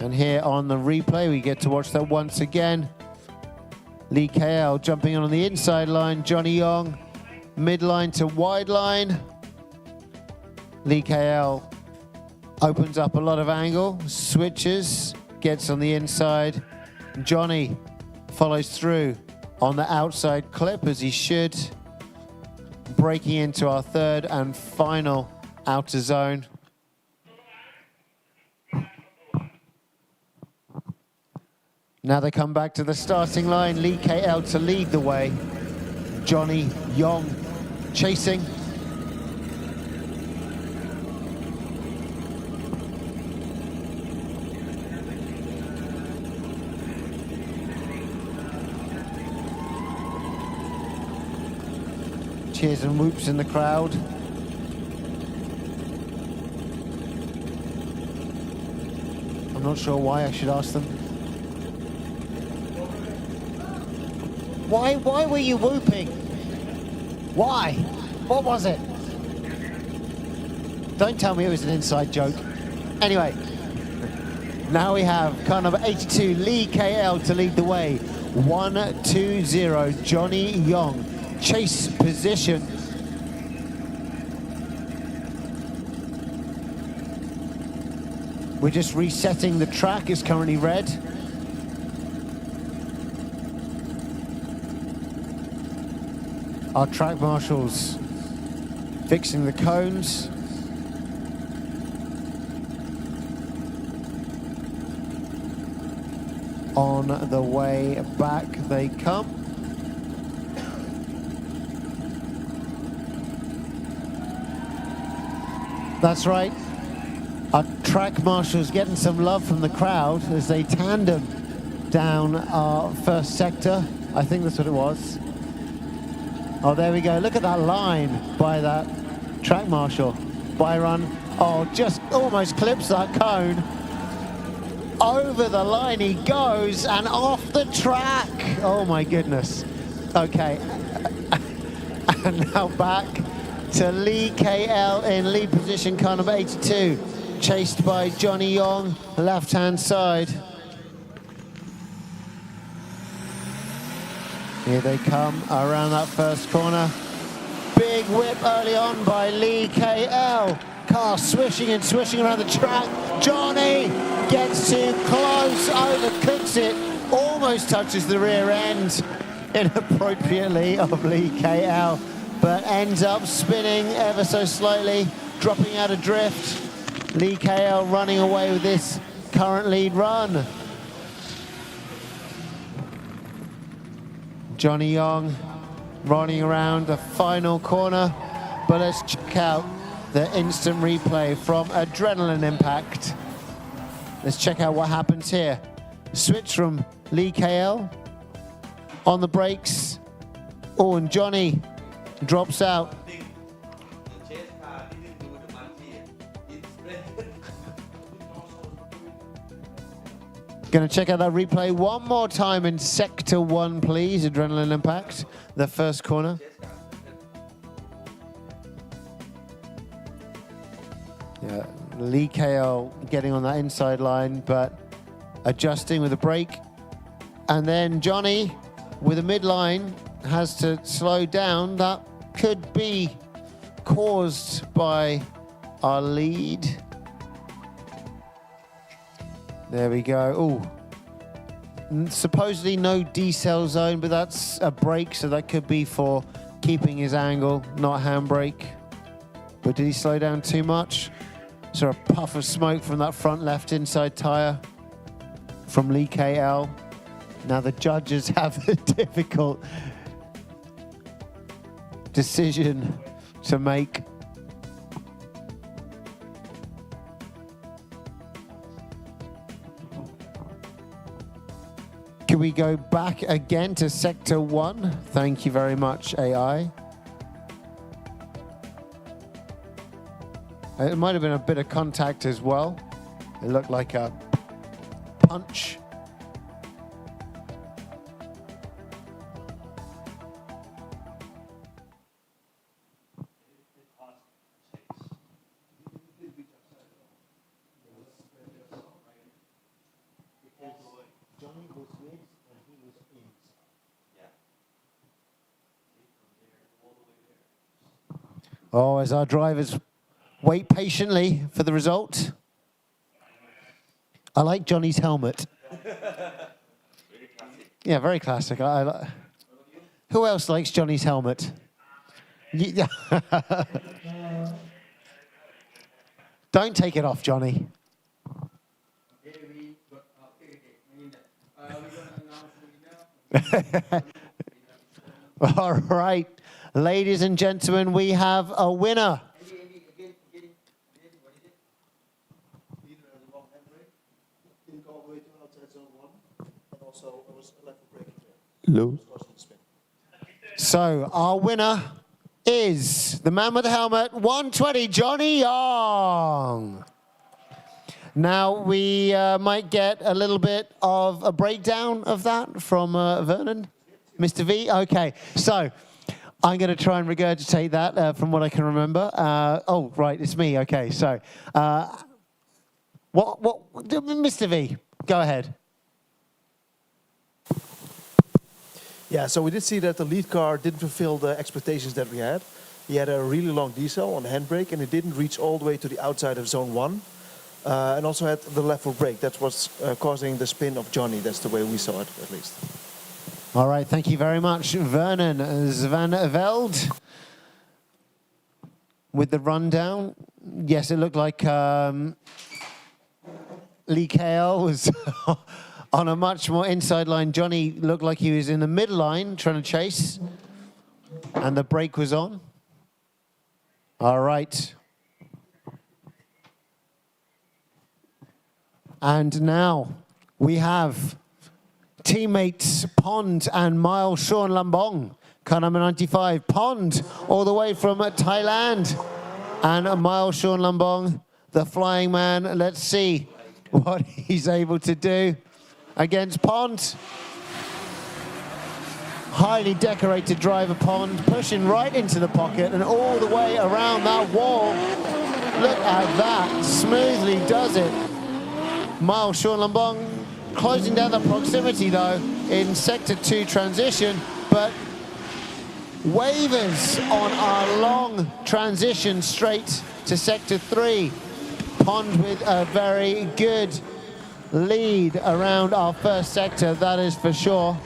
And here on the replay, we get to watch that once again. Lee KL jumping on the inside line. Johnny Yong, midline to wide line. Lee KL opens up a lot of angle, switches, gets on the inside. Johnny follows through on the outside clip as he should. Breaking into our third and final outer zone. Now they come back to the starting line. Lee KL to lead the way. Johnny Yong chasing. Cheers and whoops in the crowd. I'm not sure why, I should ask them. Why were you whooping? Why? What was it? Don't tell me it was an inside joke. Anyway, now we have car number 82, Lee KL to lead the way. 1-2-0, Johnny Yong. Chase position. We're just resetting the track, it's currently red. Our track marshals fixing the cones. On the way back they come. That's right. Our track marshals getting some love from the crowd as they tandem down our first sector. I think that's what it was. Oh, there we go. Look at that line by that track marshal. Byron, oh, just almost clips that cone. Over the line he goes and off the track. Oh my goodness. Okay. And now back to Lee KL in lead position, car number 82. Chased by Johnny Yong, left-hand side. Here they come around that first corner. Big whip early on by Lee KL. Car swishing and swishing around the track. Johnny gets too close, overcooks it, almost touches the rear end inappropriately of Lee KL, but ends up spinning ever so slightly, dropping out of drift. Lee KL running away with this current lead run. Johnny Yong running around the final corner, but let's check out the instant replay from Adrenaline Impact. Let's check out what happens here. Switch from Lee KL on the brakes. Oh, and Johnny drops out. Going to check out that replay one more time in Sector 1, please, Adrenaline Impact, the first corner. Yeah, Lee KL getting on that inside line, but adjusting with a brake. And then Johnny, with a midline, has to slow down. That could be caused by our lead. There we go. Oh, Supposedly no decel zone, but that's a brake, so that could be for keeping his angle, not handbrake. But did he slow down too much? Is there a puff of smoke from that front left inside tyre from Lee KL? Now the judges have a difficult decision to make. Can we go back again to Sector 1? Thank you very much, AI. It might have been a bit of contact as well. It looked like a punch. Oh, as our drivers wait patiently for the result. I like Johnny's helmet. Yeah, very classic. Who else likes Johnny's helmet? Yeah. Don't take it off, Johnny. All right, ladies and gentlemen, we have a winner. So our winner is the man with the helmet, 120, Johnny Young. Now we might get a little bit of a breakdown of that from Vernon. Mr. V, okay. So I'm going to try and regurgitate that from what I can remember. Oh, right, it's me, okay. So Mr. V, go ahead. Yeah, so we did see that the lead car didn't fulfill the expectations that we had. He had a really long diesel on the handbrake, and it didn't reach all the way to the outside of zone 1. And also had the left foot brake. That was causing the spin of Johnny. That's the way we saw it, at least. All right, thank you very much, Vernon Zvanveld. With the rundown, yes, it looked like Lee KL was on a much more inside line. Johnny looked like he was in the midline trying to chase, and the brake was on. All right. And now we have teammates Pond and Miles Sean Lambong, car number 95. Pond all the way from Thailand, and Miles Sean Lambong, the flying man. Let's see what he's able to do against Pond. Highly decorated driver Pond, pushing right into the pocket and all the way around that wall. Look at that, smoothly does it. Miles Sean Lambong closing down the proximity though in Sector 2 transition, but waivers on our long transition straight to Sector 3. Pond with a very good lead around our first sector, that is for sure.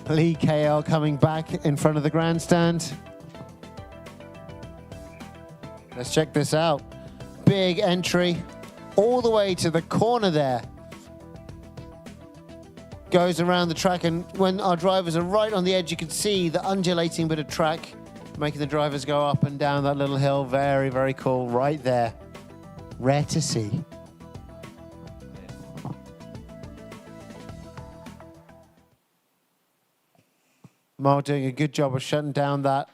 Lee KL coming back in front of the grandstand. Let's check this out. Big entry all the way to the corner there. Goes around the track, and when our drivers are right on the edge, you can see the undulating bit of track, making the drivers go up and down that little hill. Very, very cool right there. Rare to see. Mal doing a good job of shutting down that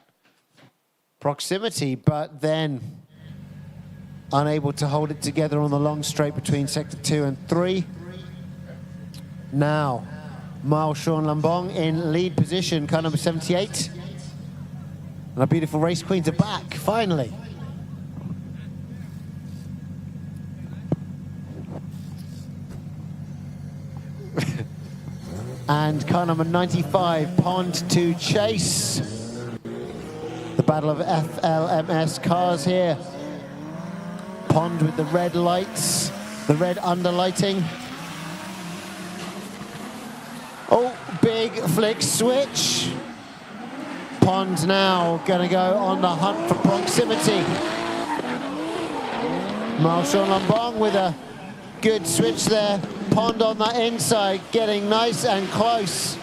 proximity, but then unable to hold it together on the long straight between Sector 2 and 3. Now, Miles Sean Lambong in lead position, car number 78. And our beautiful race queens are back, finally. And car number 95, Pond to chase. The battle of FLMS cars here. Pond with the red lights, the red underlighting. Oh, big flick switch. Pond now going to go on the hunt for proximity. Marshall Lambong with a good switch there. Pond on that inside, getting nice and close.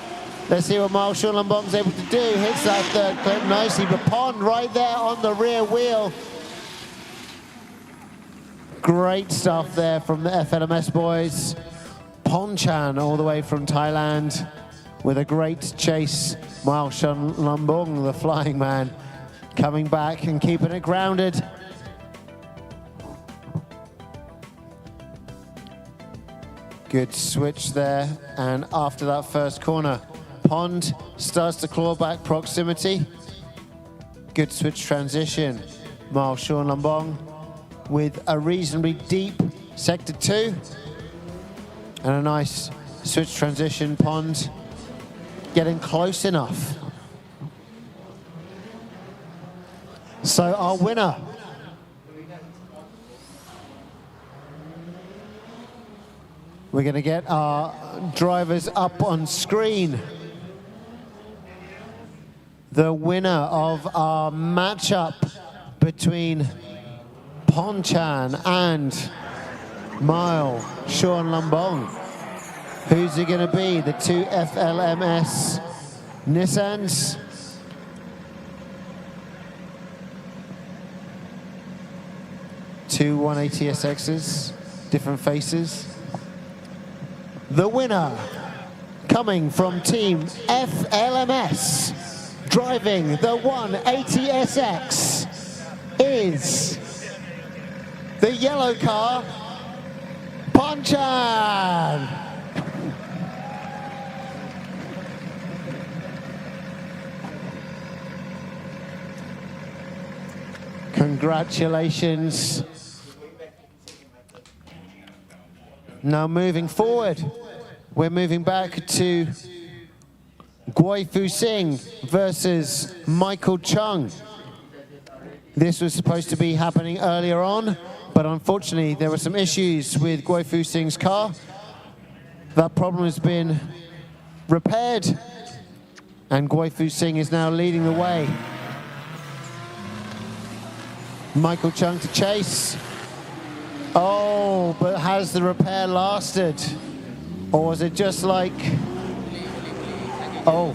Let's see what Marshall Lambong's able to do. Hits that third clip nicely, but Pond right there on the rear wheel. Great stuff there from the FLMS boys. Ponchan all the way from Thailand with a great chase. Marshall Lambong, the flying man, coming back and keeping it grounded. Good switch there, and after that first corner, Pond starts to claw back proximity. Good switch transition. Marshall Lambong with a reasonably deep sector 2. And a nice switch transition. Pond getting close enough. So our winner, we're going to get our drivers up on screen. The winner of our matchup between Ponchan and Mile Sean Lambong. Who's it going to be? The two FLMS Nissans. Two 180SXs, different faces. The winner, coming from Team FLMS, driving the 180SX, is the yellow car, Ponchan. Congratulations. Now moving forward, we're moving back to Guai Fu Sing versus Michael Chung. This was supposed to be happening earlier on, but unfortunately there were some issues with Guai Fu Sing's car. That problem has been repaired, and Guai Fu Sing is now leading the way. Michael Chung to chase. Oh, but has the repair lasted? Or was it just like, oh.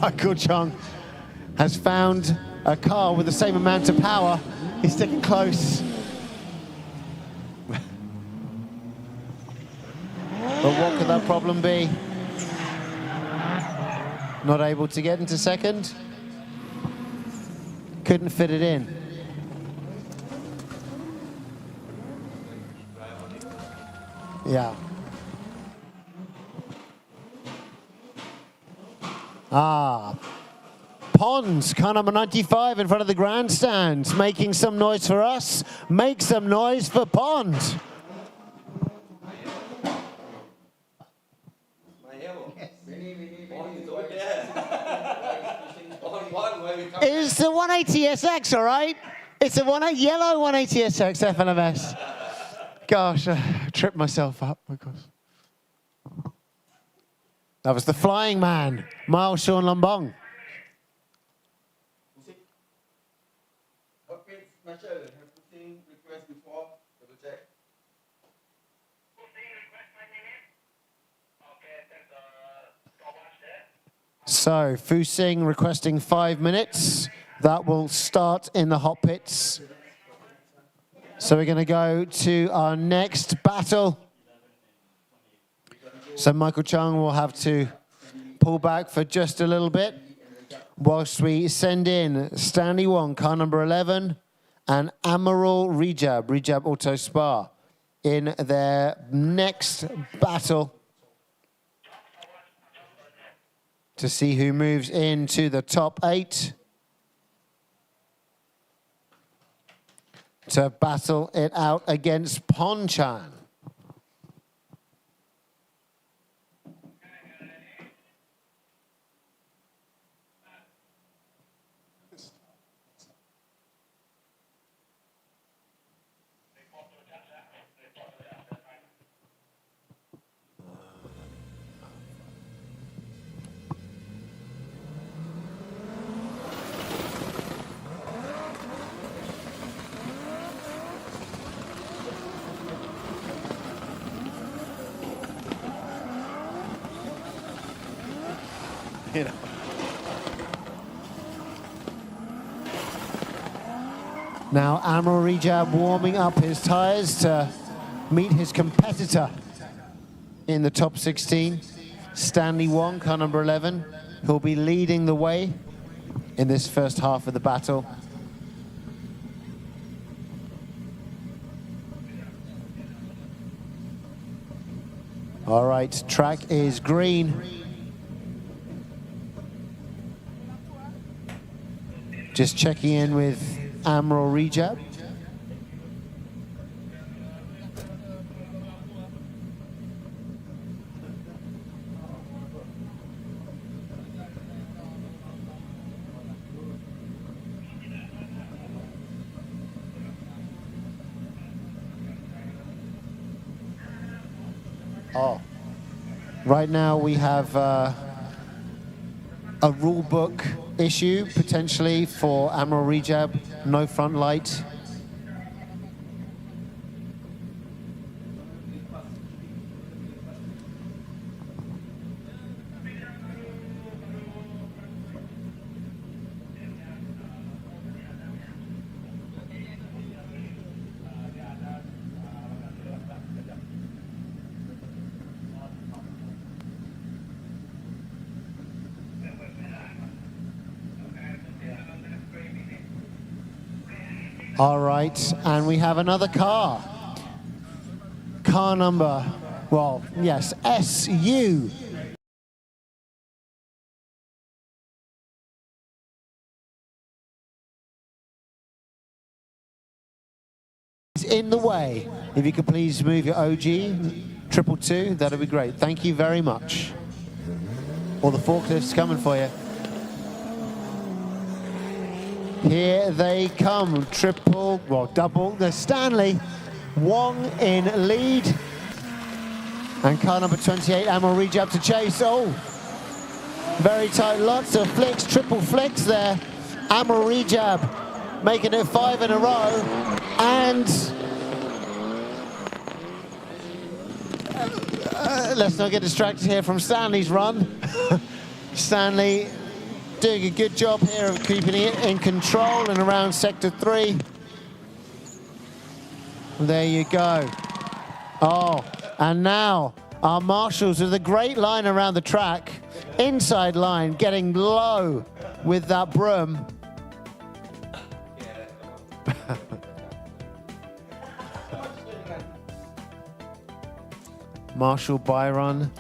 Michael Chung has found a car with the same amount of power. He's sticking close. But what could that problem be? Not able to get into second. Couldn't fit it in. Yeah. Ponds, car number 95 in front of the grandstand, making some noise for us. Make some noise for Pond. It's the 180SX, all right? It's a yellow 180SX FLMS. Gosh, I tripped myself up because that was the flying man, Miles Sean Lambong. So, Fu Sing requesting 5 minutes. That will start in the hot pits. So we're going to go to our next battle. So Michael Chung will have to pull back for just a little bit whilst we send in Stanley Wong, car number 11, and Amaral Rijab Auto Spa, in their next battle to see who moves into the top 8 to battle it out against Ponchan. Now MIRI warming up his tyres to meet his competitor in the top 16, Stanley Wong, car number 11, who'll be leading the way in this first half of the battle. All right, track is green. Just checking in with MIRI. Oh, right now we have a rule book issue potentially for MIRI, no front light. All right, and we have another car. Car number, well, yes, SU. It's in the way. If you could please move your OG, 222, that'd be great. Thank you very much. All the forklifts coming for you. Here they come, triple, well, double. There's Stanley, Wong in lead. And car number 28, MIRI to chase. Oh, very tight, lots of flicks, triple flicks there. MIRI making it 5 in a row. And let's not get distracted here from Stanley's run. Stanley doing a good job here of keeping it in control and around sector 3. There you go. Oh, and now our marshals with a great line around the track. Inside line, getting low with that broom. Marshal Byron.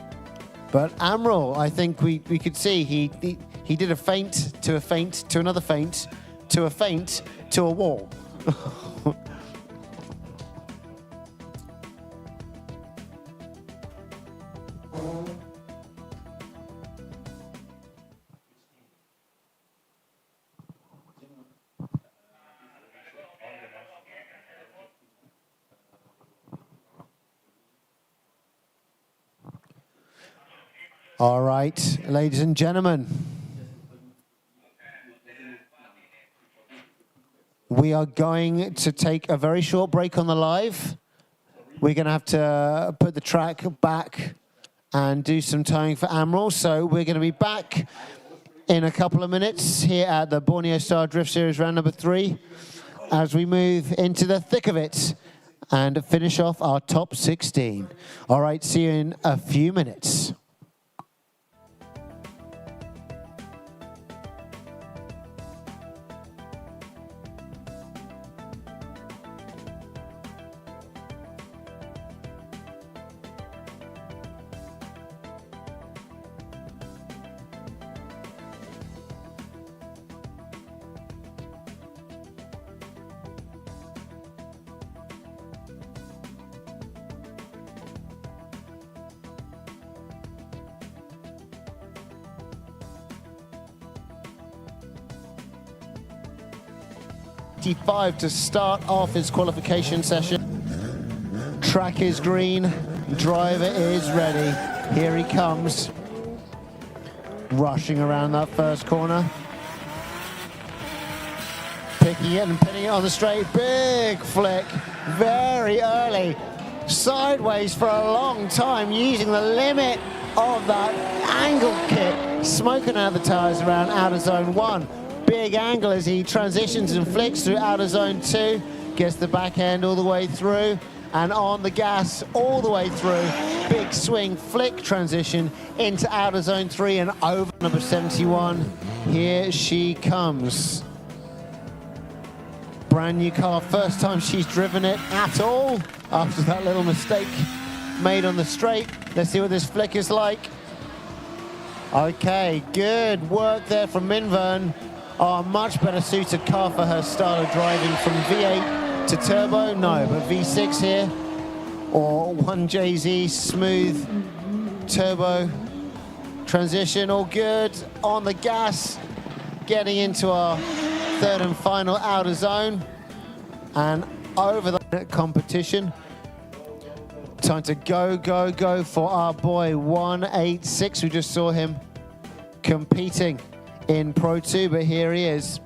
But Amril, I think we could see he did a feint to a feint to another feint to a feint to a wall. All right, ladies and gentlemen. We are going to take a very short break on the live. We're going to have to put the track back and do some towing for Amril. So we're going to be back in a couple of minutes here at the Borneo Star Drift Series round number 3 as we move into the thick of it and finish off our top 16. All right, see you in a few minutes. To start off his qualification session. Track is green, driver is ready. Here he comes, rushing around that first corner. Picking it and pinning it on the straight, big flick, very early. Sideways for a long time, using the limit of that angle kit. Smoking out the tyres around out of zone 1. big angle as he transitions and flicks through outer zone 2, gets the back end all the way through, and on the gas all the way through. Big swing, flick transition into outer zone 3 and over number 71. Here she comes. Brand new car, first time she's driven it at all after that little mistake made on the straight. Let's see what this flick is like. Okay, good work there from Minvern. Oh, a much better suited car for her style of driving from V8 to turbo. No, but V6 here. Or 1JZ, smooth turbo transition, all good. On the gas, getting into our third and final outer zone. And over the competition. Time to go, go, go for our boy 186. We just saw him competing in Pro 2, but here he is.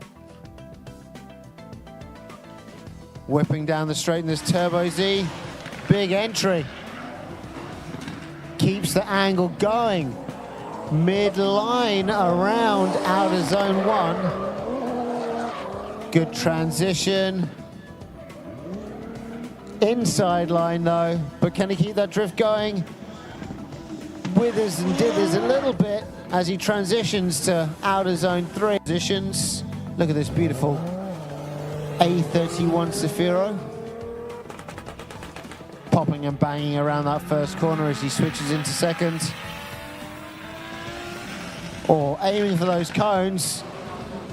Whipping down the straight in this Turbo Z. Big entry. Keeps the angle going. Mid-line around outer zone 1. Good transition. Inside line though, but can he keep that drift going? Withers and dithers a little bit as he transitions to outer zone 3. Positions. Look at this beautiful A31 Zafiro. Popping and banging around that first corner as he switches into second. Or aiming for those cones.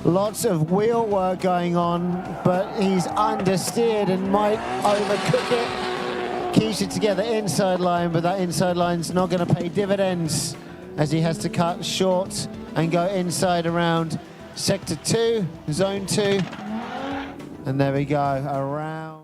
Lots of wheel work going on, but he's understeered and might overcook it. Keeps it together inside line, but that inside line's not going to pay dividends as he has to cut short and go inside around sector 2, zone 2. And there we go, around.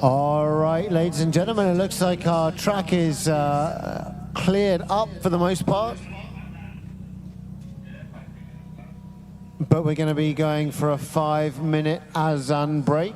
All right, ladies and gentlemen, it looks like our track is cleared up for the most part. But we're going to be going for a 5-minute azan break.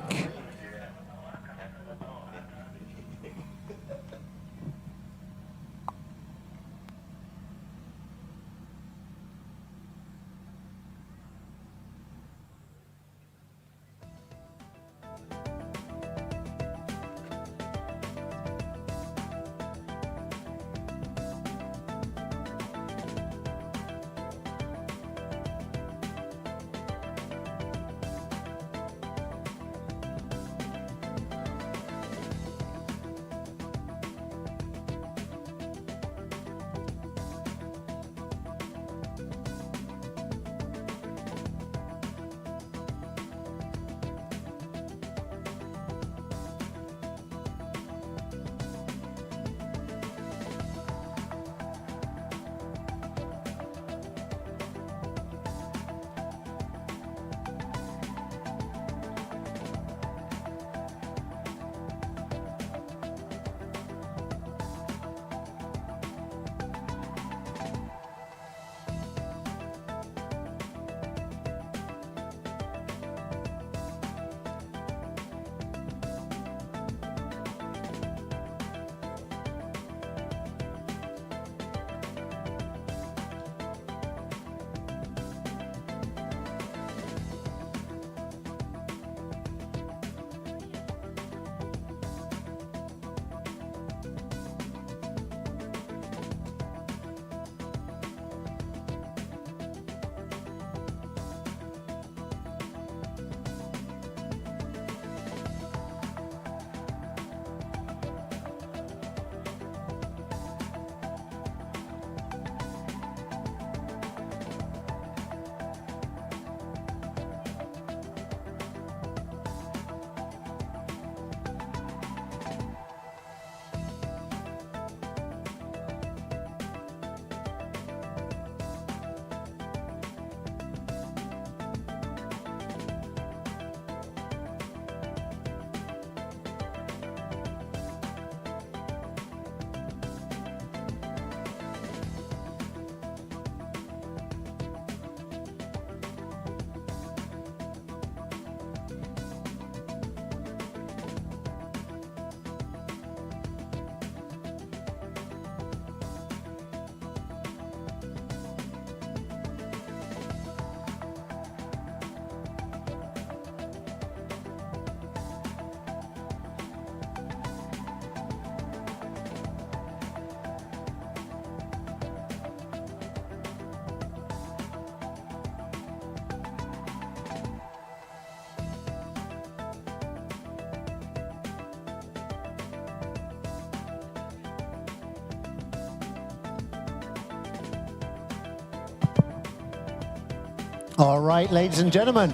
All right, ladies and gentlemen,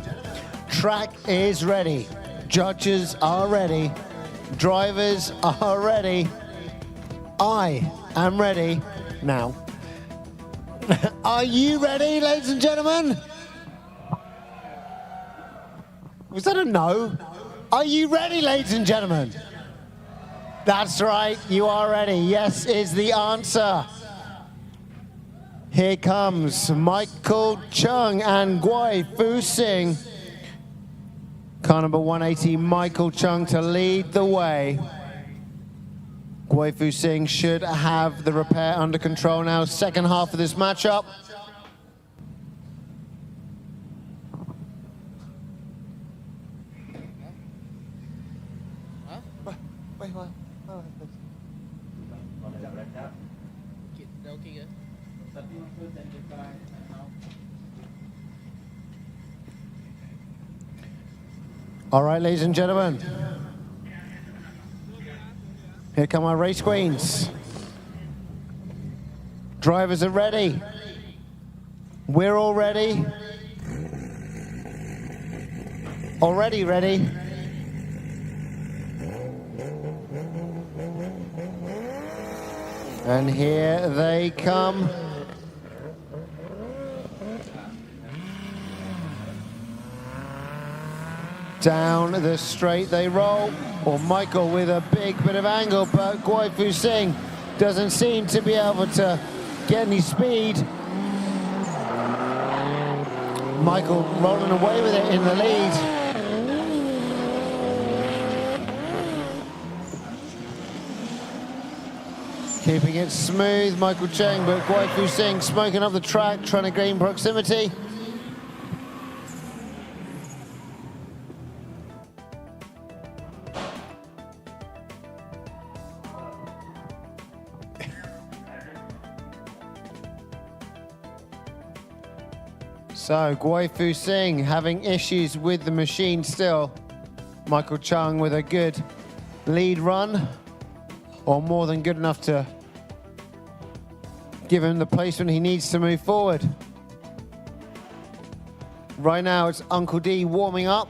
track is ready. Judges are ready. Drivers are ready. I am ready now. Are you ready, ladies and gentlemen? Was that a no? Are you ready, ladies and gentlemen? That's right, you are ready. Yes is the answer. Here comes Michael Chung and Guai Fu Sing. Car number 180, Michael Chung to lead the way. Guai Fu Sing should have the repair under control now. Second half of this matchup. All right, ladies and gentlemen. Here come our race queens. Drivers are ready. We're all ready. Already ready. And here they come. Down the straight they roll, or Michael with a big bit of angle, but Guai Fu Sing doesn't seem to be able to get any speed. Michael rolling away with it in the lead. Keeping it smooth, Michael Cheng, but Guai Fu Sing smoking up the track, trying to gain proximity. So Guai Fu Sing having issues with the machine still. Michael Chung with a good lead run, or more than good enough to give him the placement he needs to move forward. Right now it's Uncle D warming up.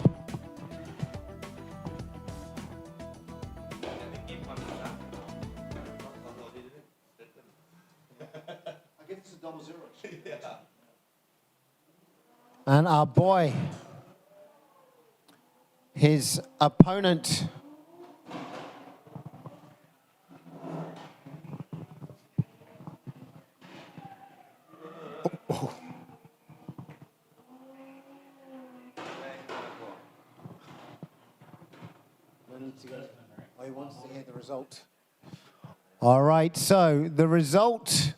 And our boy, his opponent, he wants to hear the result. All right, so the result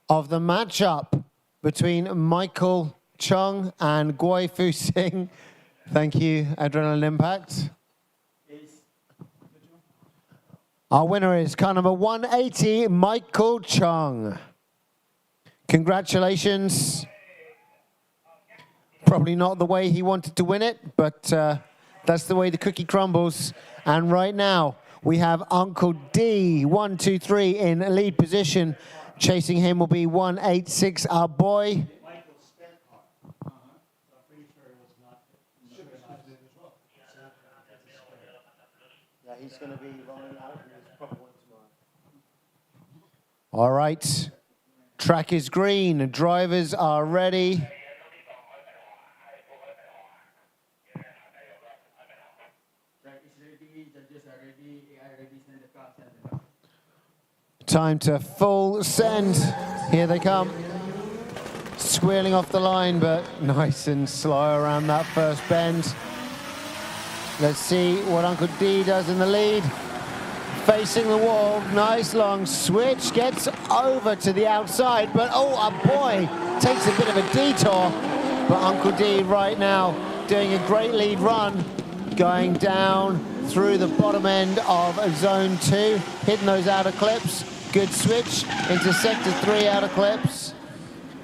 of the matchup between Michael Chung and Guai Fu Sing. Thank you, Adrenaline Impact. Our winner is car number 180, Michael Chung. Congratulations. Probably not the way he wanted to win it, but that's the way the cookie crumbles. And right now, we have Uncle D, 1, 2, 3 in lead position. Chasing him will be 186, our boy. He's going to be rolling out in his proper one tomorrow. All right. Track is green. Drivers are ready. Time to full send. Here they come. Squealing off the line, but nice and slow around that first bend. Let's see what Uncle D does in the lead. Facing the wall, nice long switch, gets over to the outside, but oh, our boy takes a bit of a detour. But Uncle D right now doing a great lead run, going down through the bottom end of zone 2, hitting those outer clips. Good switch into sector 3 outer clips.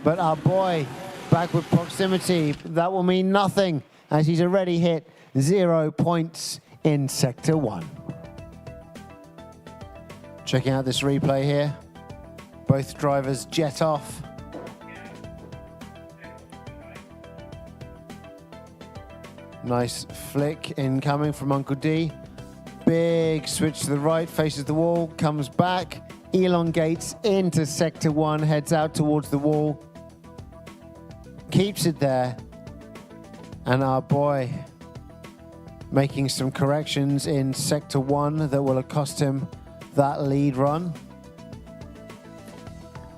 But our boy back with proximity, that will mean nothing as he's already hit 0 points in sector 1. Checking out this replay here. Both drivers jet off. Nice flick incoming from Uncle D. Big switch to the right, faces the wall, comes back, elongates into sector 1, heads out towards the wall. Keeps it there. And our boy making some corrections in sector 1 that will accost him that lead run.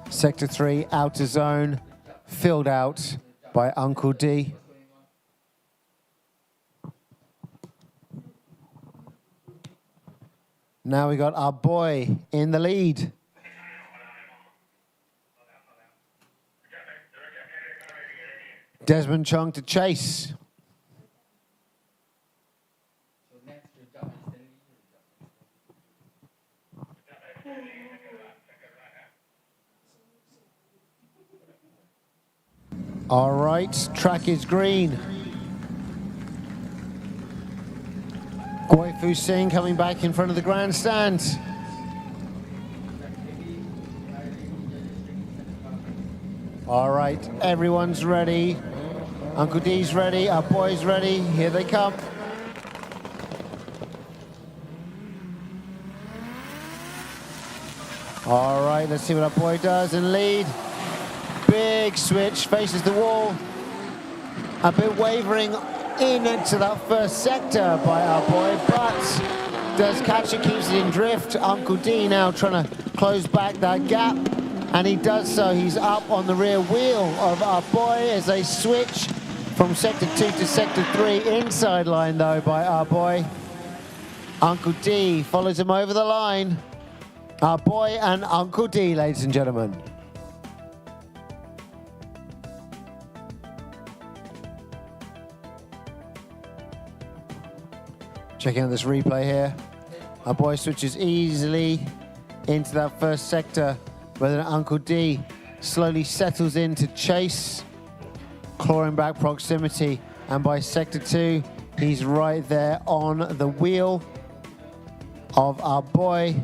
Sector 3 outer zone filled out by Uncle D. Now we got our boy in the lead. Desmond Chung to chase. All right, track is green. Guai Fu Sing coming back in front of the grandstand. All right, everyone's ready. Uncle D's ready, our boy's ready. Here they come. All right, let's see what our boy does in lead. Big switch, faces the wall. A bit wavering into that first sector by our boy, but does catch it, keeps it in drift. Uncle D now trying to close back that gap, and he does so. He's up on the rear wheel of our boy as they switch from sector 2 to sector 3. Inside line though by our boy. Uncle D follows him over the line. Our boy and Uncle D, ladies and gentlemen. Checking out this replay here. Our boy switches easily into that first sector, but then Uncle D slowly settles in to chase, clawing back proximity, and by sector 2, he's right there on the wheel of our boy.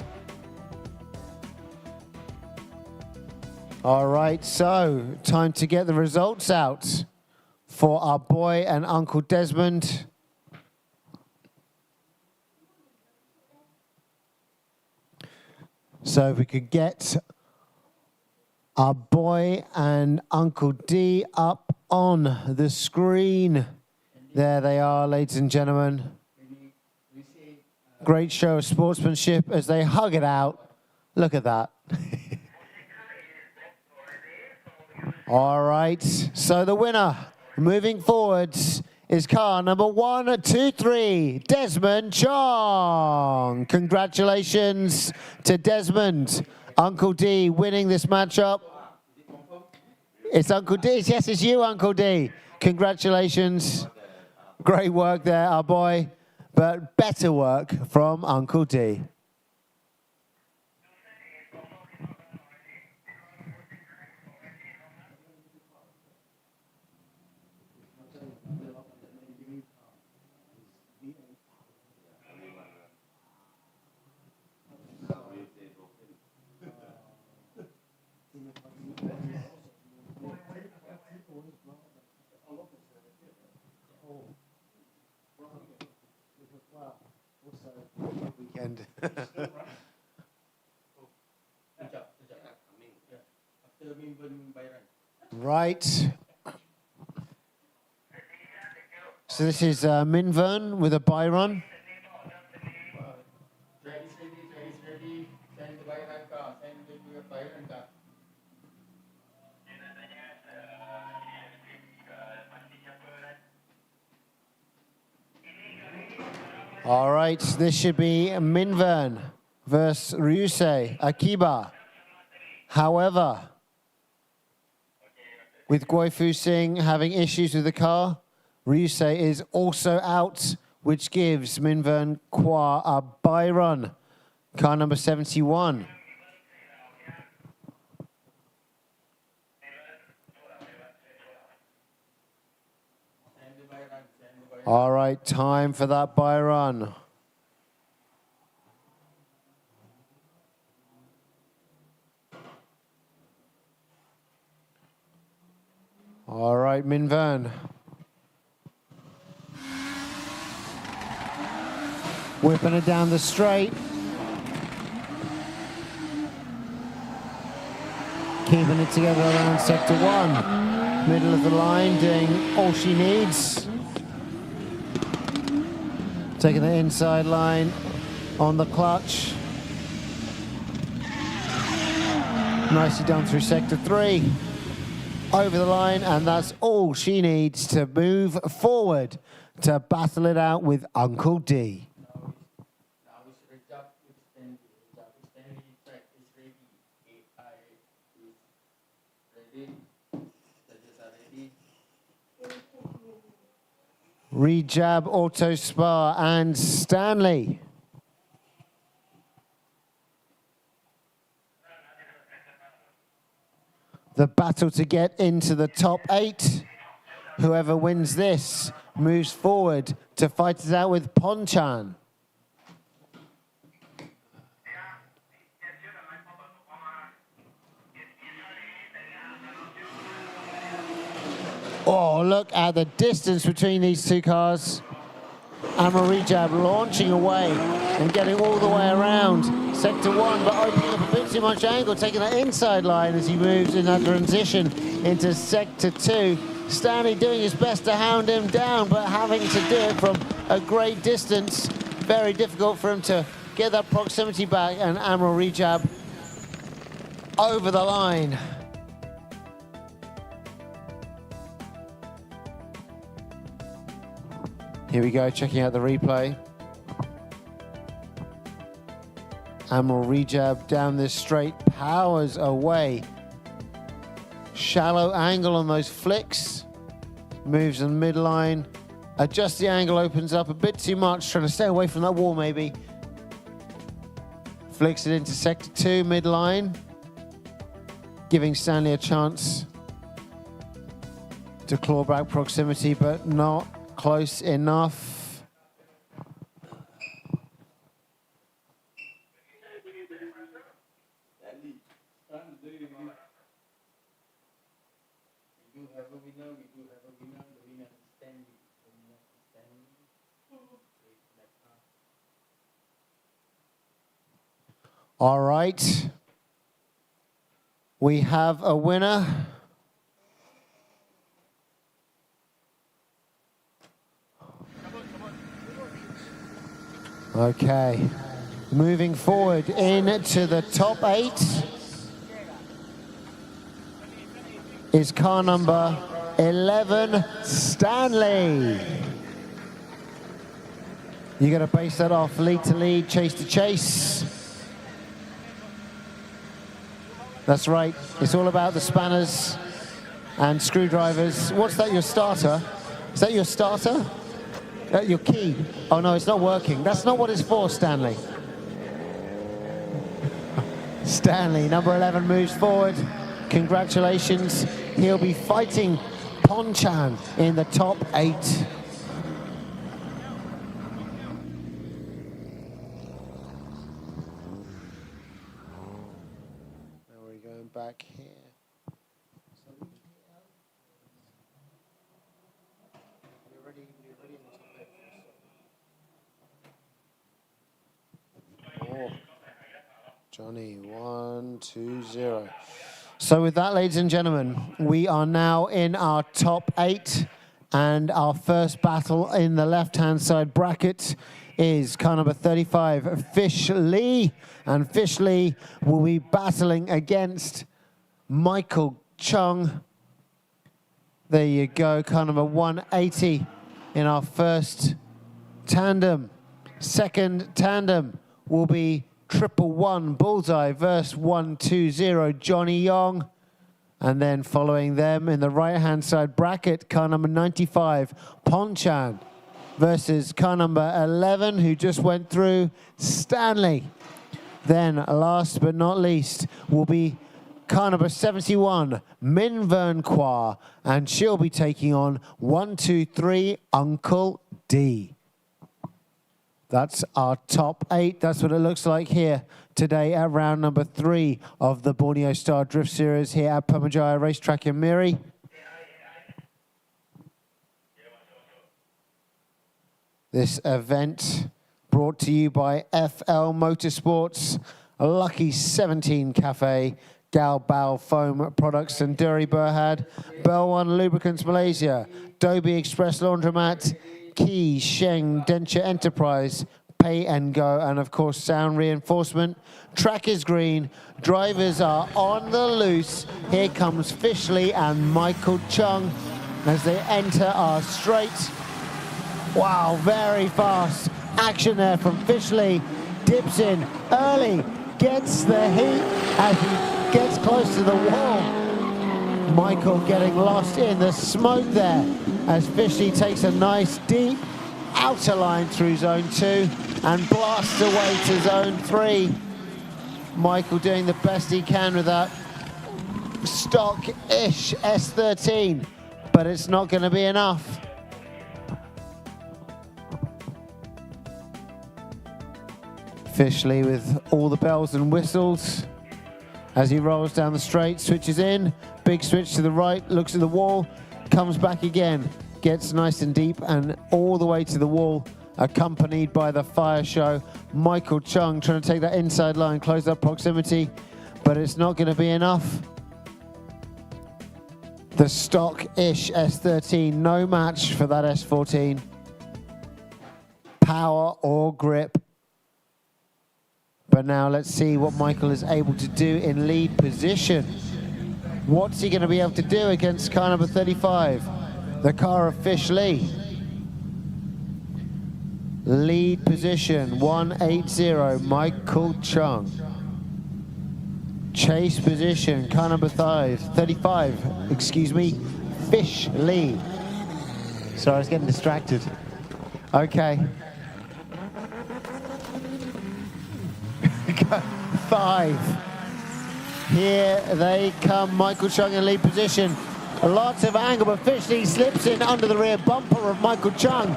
All right, so time to get the results out for our boy and Uncle Desmond. So if we could get our boy and Uncle D up on the screen. There they are, ladies and gentlemen. Great show of sportsmanship as they hug it out. Look at that. All right, so the winner moving forwards is car number 123, Desmond Chong. Congratulations to Desmond. Uncle D winning this matchup. It's Uncle D. Yes, it's you, Uncle D. Congratulations. Great work there, our boy. But better work from Uncle D. Weekend. Right. So this is Minvern with a bye run. All right, this should be Minvern versus Ryusei Akiba. However, with Guifu Singh having issues with the car, Ryusei is also out, which gives Minvern Kwa a bye run. Car number 71. All right, time for that bye run. All right, Minvern. Whipping it down the straight. Keeping it together around sector 1. Middle of the line, doing all she needs. Taking the inside line on the clutch. Nicely done through sector 3. Over the line, and that's all she needs to move forward to battle it out with Uncle D. Rejab, Auto Spa, and Stanley. The battle to get into the top 8. Whoever wins this moves forward to fight it out with Ponchan. Oh, look at the distance between these two cars. And Marijab launching away and getting all the way around sector 1, but opening up a bit too much angle, taking that inside line as he moves in that transition into sector 2. Stanley doing his best to hound him down, but having to do it from a great distance. Very difficult for him to get that proximity back, and MIRI over the line. Here we go, checking out the replay. MIRI down this straight, powers away. Shallow angle on those flicks. Moves in midline. Adjusts the angle, opens up a bit too much, trying to stay away from that wall maybe. Flicks it into sector 2, midline. Giving Stanley a chance to claw back proximity, but not close enough. All right. We have a winner. Okay. Moving forward into the top 8 is car number 11, Stanley. You got to base that off lead to lead, chase to chase. That's right, it's all about the spanners and screwdrivers. What's that, your starter? Is that your starter? Your key? Oh no, it's not working. That's not what it's for, Stanley. Stanley, number 11, moves forward. Congratulations. He'll be fighting Ponchan in the top 8. Back here. Oh, Johnny, 1, 2, 0. So with that, ladies and gentlemen, we are now in our top 8, and our first battle in the left-hand side bracket is car number 35, Fish Lee. And Fish Lee will be battling against Michael Chung. There you go, car number 180 in our first tandem. Second tandem will be 111 Bullseye versus 120 Johnny Yong. And then following them in the right-hand side bracket, car number 95, Ponchan versus car number 11, who just went through, Stanley. Then, last but not least, will be car number 71, Min Vern Kwa, and she'll be taking on 123 Uncle D. That's our top 8. That's what it looks like here today at round number 3 of the Borneo Star Drift Series here at PERMYJAYA Racetrack in MIRI. This event brought to you by FL Motorsports, Lucky 17 Cafe, Gal Bao Foam Products and Duri Berhad, Bell One Lubricants Malaysia, Dobie Express Laundromat, Key Sheng Denture Enterprise, Pay and Go, and of course Sound Reinforcement. Track is green, drivers are on the loose. Here comes Fish Lee and Michael Chung as they enter our straight. Wow, very fast action there from Fish Lee. Dips in early, gets the heat as he gets close to the wall. Michael getting lost in the smoke there as Fish Lee takes a nice deep outer line through zone 2 and blasts away to zone 3. Michael doing the best he can with that stock-ish S13, but it's not going to be enough. Fish Lee with all the bells and whistles as he rolls down the straight, switches in, big switch to the right, looks at the wall, comes back again, gets nice and deep and all the way to the wall, accompanied by the fire show. Michael Chung trying to take that inside line, close that proximity, but it's not going to be enough. The stock-ish S13, no match for that S14. Power or grip. But now let's see what Michael is able to do in lead position. What's he going to be able to do against car number 35, the car of Fish Lee? Lead position, 180, Michael Chung. Chase position, car number 35, excuse me, Fish Lee. Sorry, I was getting distracted. Okay. 5. Here they come, Michael Chung in lead position. Lots of angle, but Fish Lee slips in under the rear bumper of Michael Chung.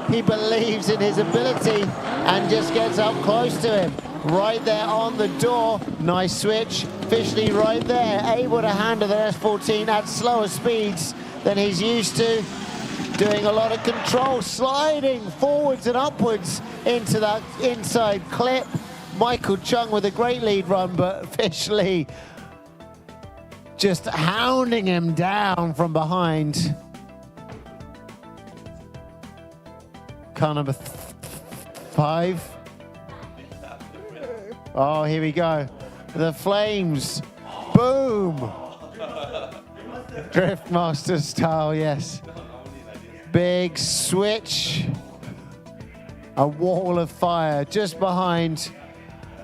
He believes in his ability and just gets up close to him. Right there on the door, nice switch. Fish Lee right there, able to handle the S14 at slower speeds than he's used to. Doing a lot of control, sliding forwards and upwards into that inside clip. Michael Chung with a great lead run, but Fish Lee just hounding him down from behind. Car number 5. Oh, here we go. The flames. Boom. Driftmaster style, yes. Big switch. A wall of fire just behind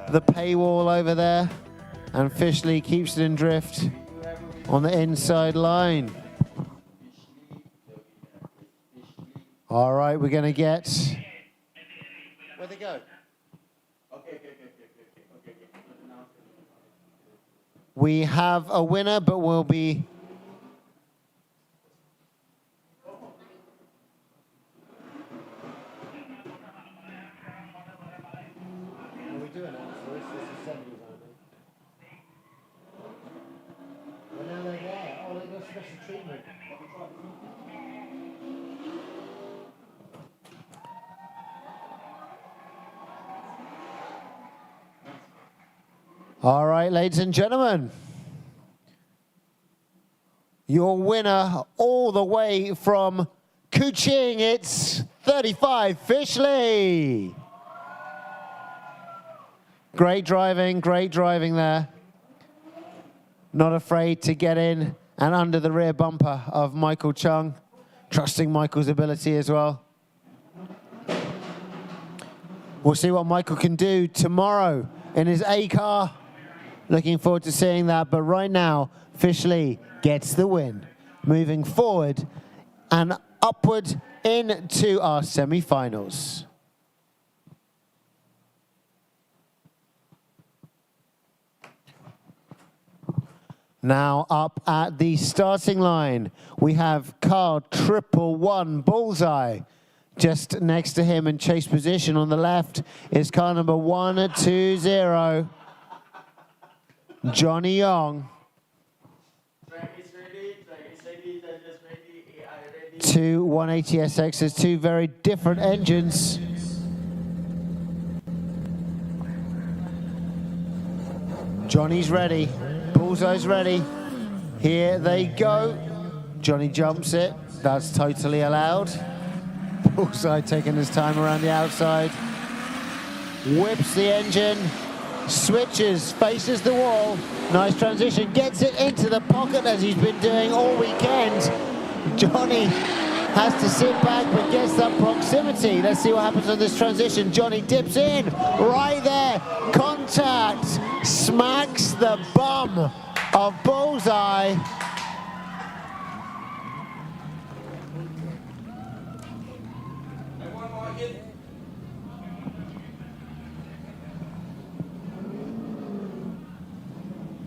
the paywall over there. And Fish Lee keeps it in drift on the inside line. All right, we're going to get... Where'd they go? We have a winner, but we'll be... All right, ladies and gentlemen, your winner all the way from Kuching, it's 35, Fish Lee. Great driving there. Not afraid to get in and under the rear bumper of Michael Chung, trusting Michael's ability as well. We'll see what Michael can do tomorrow in his A car. Looking forward to seeing that, but right now, Fish Lee gets the win. Moving forward and upward into our semi-finals. Now up at the starting line, we have car 111 Bullseye. Just next to him in chase position on the left is car number 120. Johnny Young. Two 180 SXs, two very different engines. Johnny's ready, Bullseye's ready. Here they go. Johnny jumps it, that's totally allowed. Bullseye taking his time around the outside. Whips the engine. Switches, faces the wall, nice transition, gets it into the pocket as he's been doing all weekend. Johnny has to sit back but gets that proximity. Let's see what happens on this transition. Johnny dips in, right there, contact, smacks the bum of Bullseye.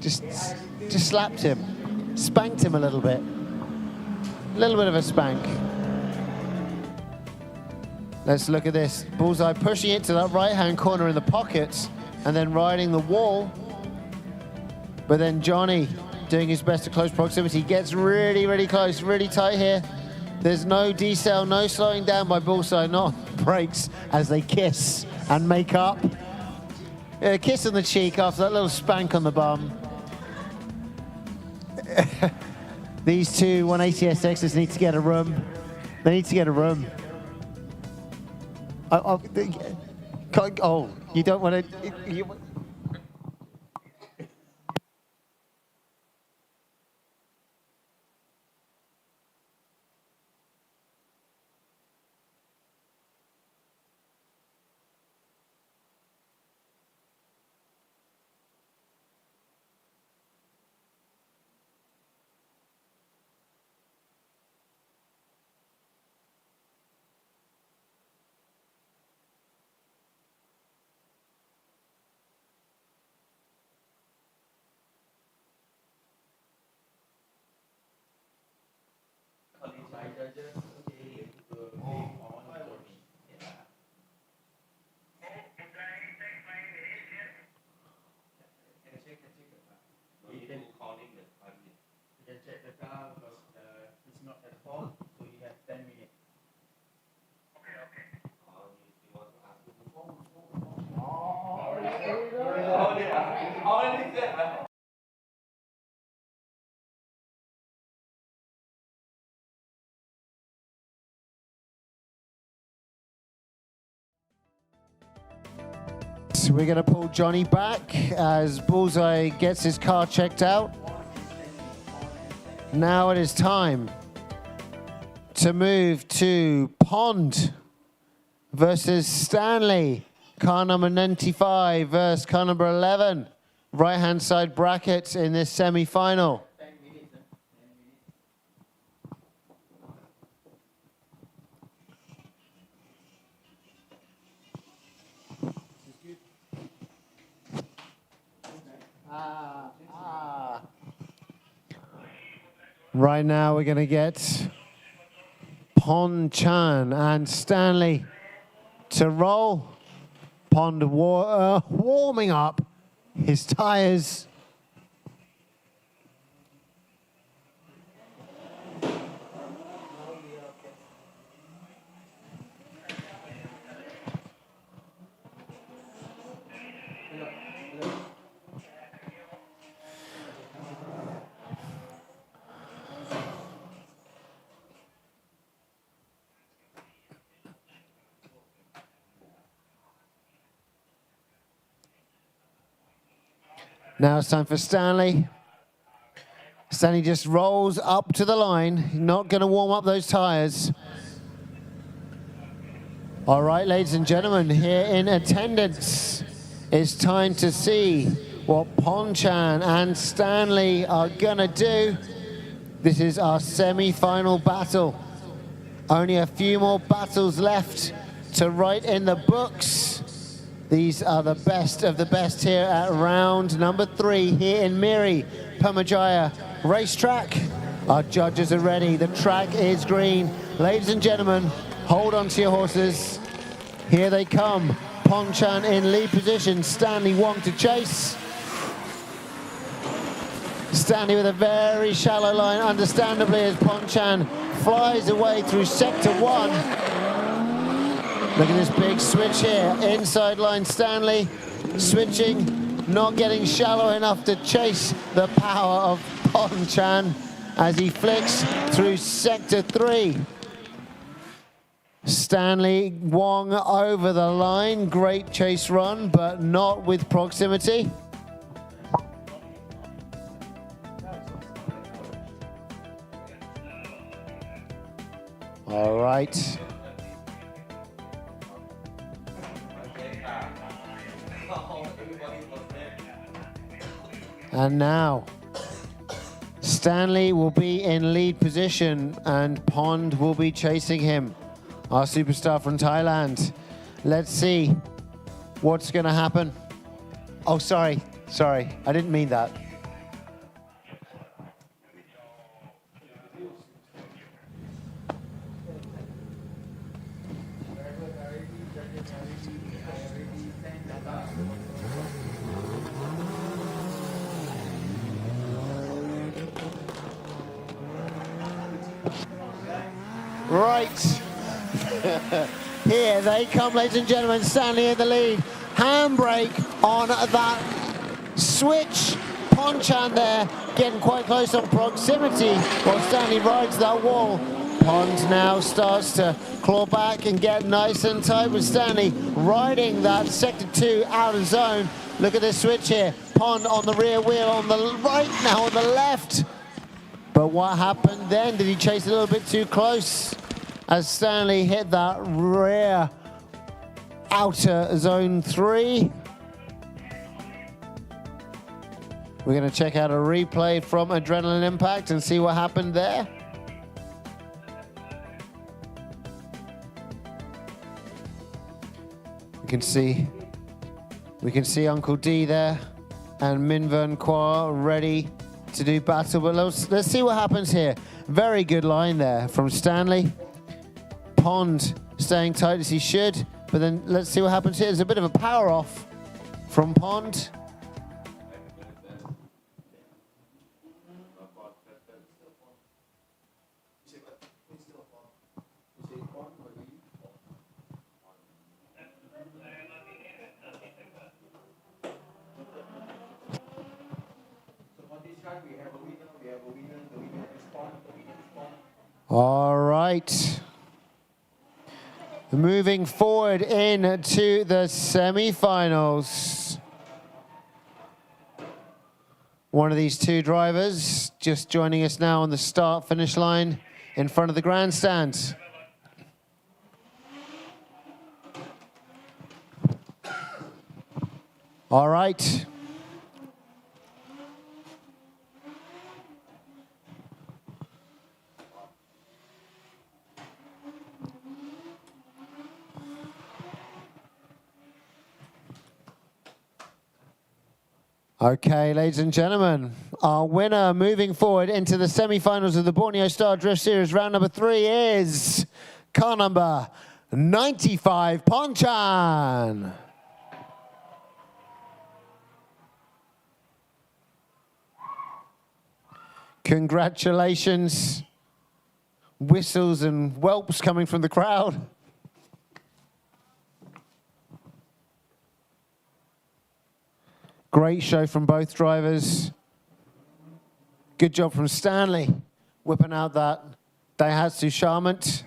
Just slapped him, spanked him a little bit. A little bit of a spank. Let's look at this. Bullseye pushing it to that right-hand corner in the pocket and then riding the wall. But then Johnny doing his best to close proximity. Gets really, really close, really tight here. There's no decel, no slowing down by Bullseye, not brakes as they kiss and make up. A kiss on the cheek after that little spank on the bum. These two 180SXs need to get a room. They need to get a room. Oh, you don't want to... We're going to pull Johnny back as Bullseye gets his car checked out. Now it is time to move to Pond versus Stanley. Car number 95 versus car number 11. Right-hand side brackets in this semi-final. Right now we're going to get Pon Chan and Stanley to roll. Pond warming up his tires. Now it's time for Stanley. Stanley just rolls up to the line, not going to warm up those tires. All right, ladies and gentlemen, here in attendance, it's time to see what Ponchan and Stanley are going to do. This is our semi-final battle. Only a few more battles left to write in the books. These are the best of the best here at round number 3 here in MIRI, PERMYJAYA racetrack. Our judges are ready. The track is green. Ladies and gentlemen, hold on to your horses. Here they come. Ponchan in lead position. Stanley Wong to chase. Stanley with a very shallow line, understandably, as Ponchan flies away through sector 1. Look at this big switch here. Inside line Stanley switching, not getting shallow enough to chase the power of Ponchan as he flicks through sector 3. Stanley Wong over the line. Great chase run, but not with proximity. All right. And now, Stanley will be in lead position and Pond will be chasing him. Our superstar from Thailand. Let's see what's going to happen. Oh, sorry, I didn't mean that. Right. Here they come, ladies and gentlemen. Stanley in the lead. Handbrake on that switch. Ponchan there getting quite close on proximity while Stanley rides that wall. Pond now starts to claw back and get nice and tight with Stanley riding that sector 2 out of zone. Look at this switch here. Pond on the rear wheel on the right, now on the left. But what happened then? Did he chase a little bit too close as Stanley hit that rear outer zone 3? We're going to check out a replay from Adrenaline Impact and see what happened there. We can see Uncle D there and Minvern Kwa ready to do battle, but let's see what happens here. Very good line there from Stanley. Pond staying tight as he should, but then let's see what happens here. There's a bit of a power off from Pond. All right. Moving forward into the semi-finals. One of these two drivers just joining us now on the start-finish line in front of the grandstand. All right. Okay, ladies and gentlemen, our winner moving forward into the semi-finals of the Borneo Star Drift Series round number 3 is car number 95, Ponchan. Congratulations. Whistles and whelps coming from the crowd. Great show from both drivers. Good job from Stanley, whipping out that Daihatsu Charmant.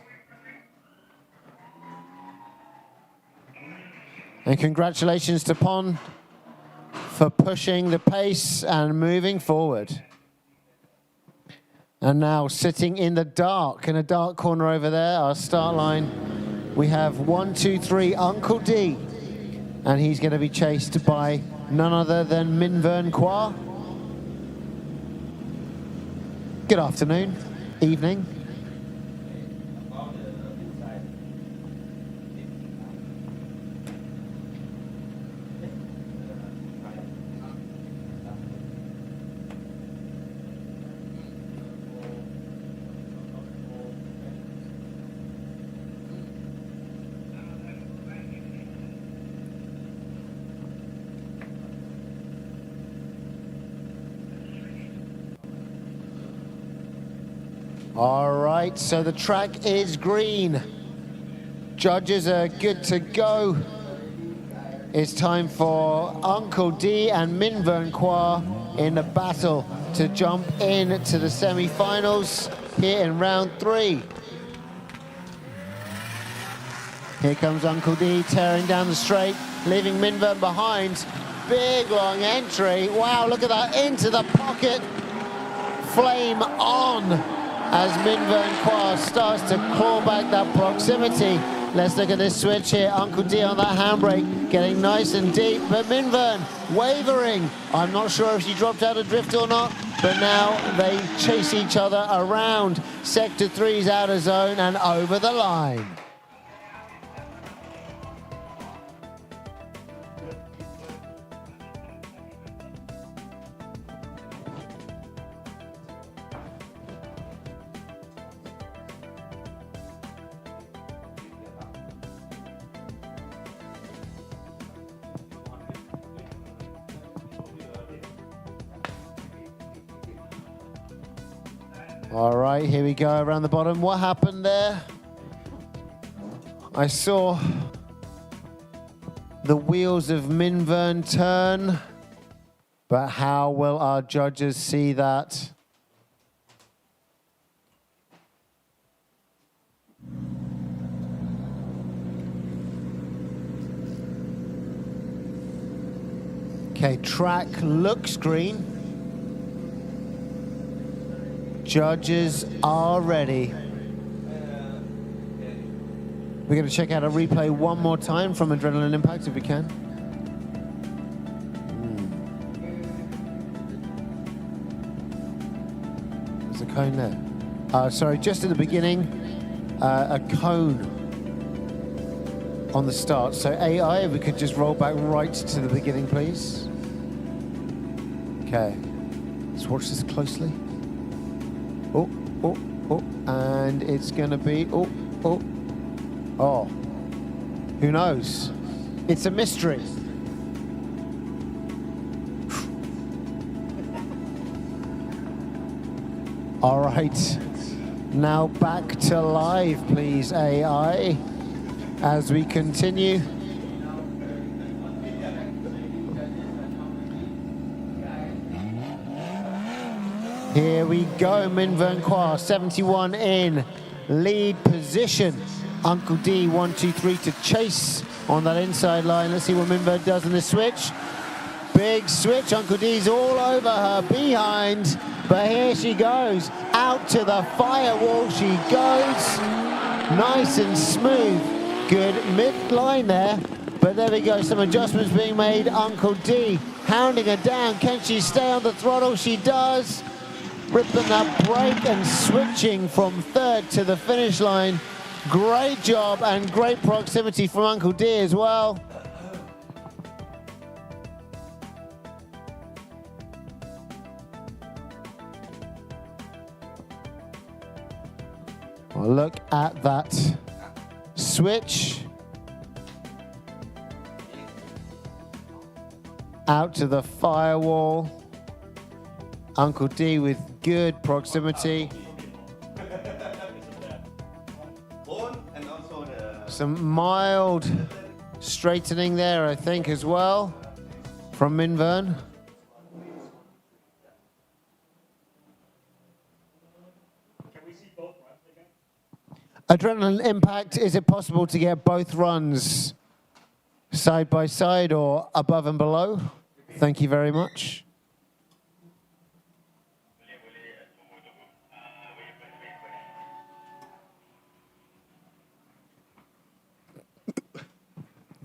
And congratulations to Pon for pushing the pace and moving forward. And now sitting in a dark corner over there, our start line, we have 1, 2, 3, Uncle D. And he's going to be chased by none other than Minvern Kwa. Good afternoon, evening. All right, so the track is green. Judges are good to go. It's time for Uncle D and Minvern Kwa in the battle to jump into the semi-finals here in round 3. Here comes Uncle D tearing down the straight, leaving Minvern behind. Big long entry. Wow, look at that, into the pocket. Flame on as Minvern Kwa starts to claw back that proximity. Let's look at this switch here. Uncle D on that handbrake, getting nice and deep, but Minvern wavering. I'm not sure if she dropped out of drift or not, but now they chase each other around Sector 3's outer zone and over the line. All right, here we go around the bottom. What happened there? I saw the wheels of Minvern turn, But how will our judges see that? Okay, track looks green. Judges are ready. We're going to check out a replay one more time from Adrenaline Impact if we can. There's a cone there. Sorry, just at the beginning, a cone on the start. So AI, if we could just roll back right to the beginning, please. Okay, let's watch this closely. Oh, oh, oh, and it's gonna be, oh, oh, oh. Who knows? It's a mystery. All right, now back to live, please, AI, as we continue. Here we go, Minh Vern Khoa, 71 in lead position. Uncle D, 1, 2, 3 to chase on that inside line. Let's see what Minh Vern does in this switch. Big switch, Uncle D's all over her behind, but here she goes. Out to the firewall she goes. Nice and smooth. Good mid-line there, but there we go, some adjustments being made. Uncle D hounding her down. Can she stay on the throttle? She does. Ripping that brake and switching from third to the finish line. Great job and great proximity from Uncle D as well. Well, look at that switch. Out to the firewall. Uncle D with good proximity. Some mild straightening there, I think, as well, from Minh Vern. Adrenaline Impact, is it possible to get both runs side by side or above and below? Thank you very much.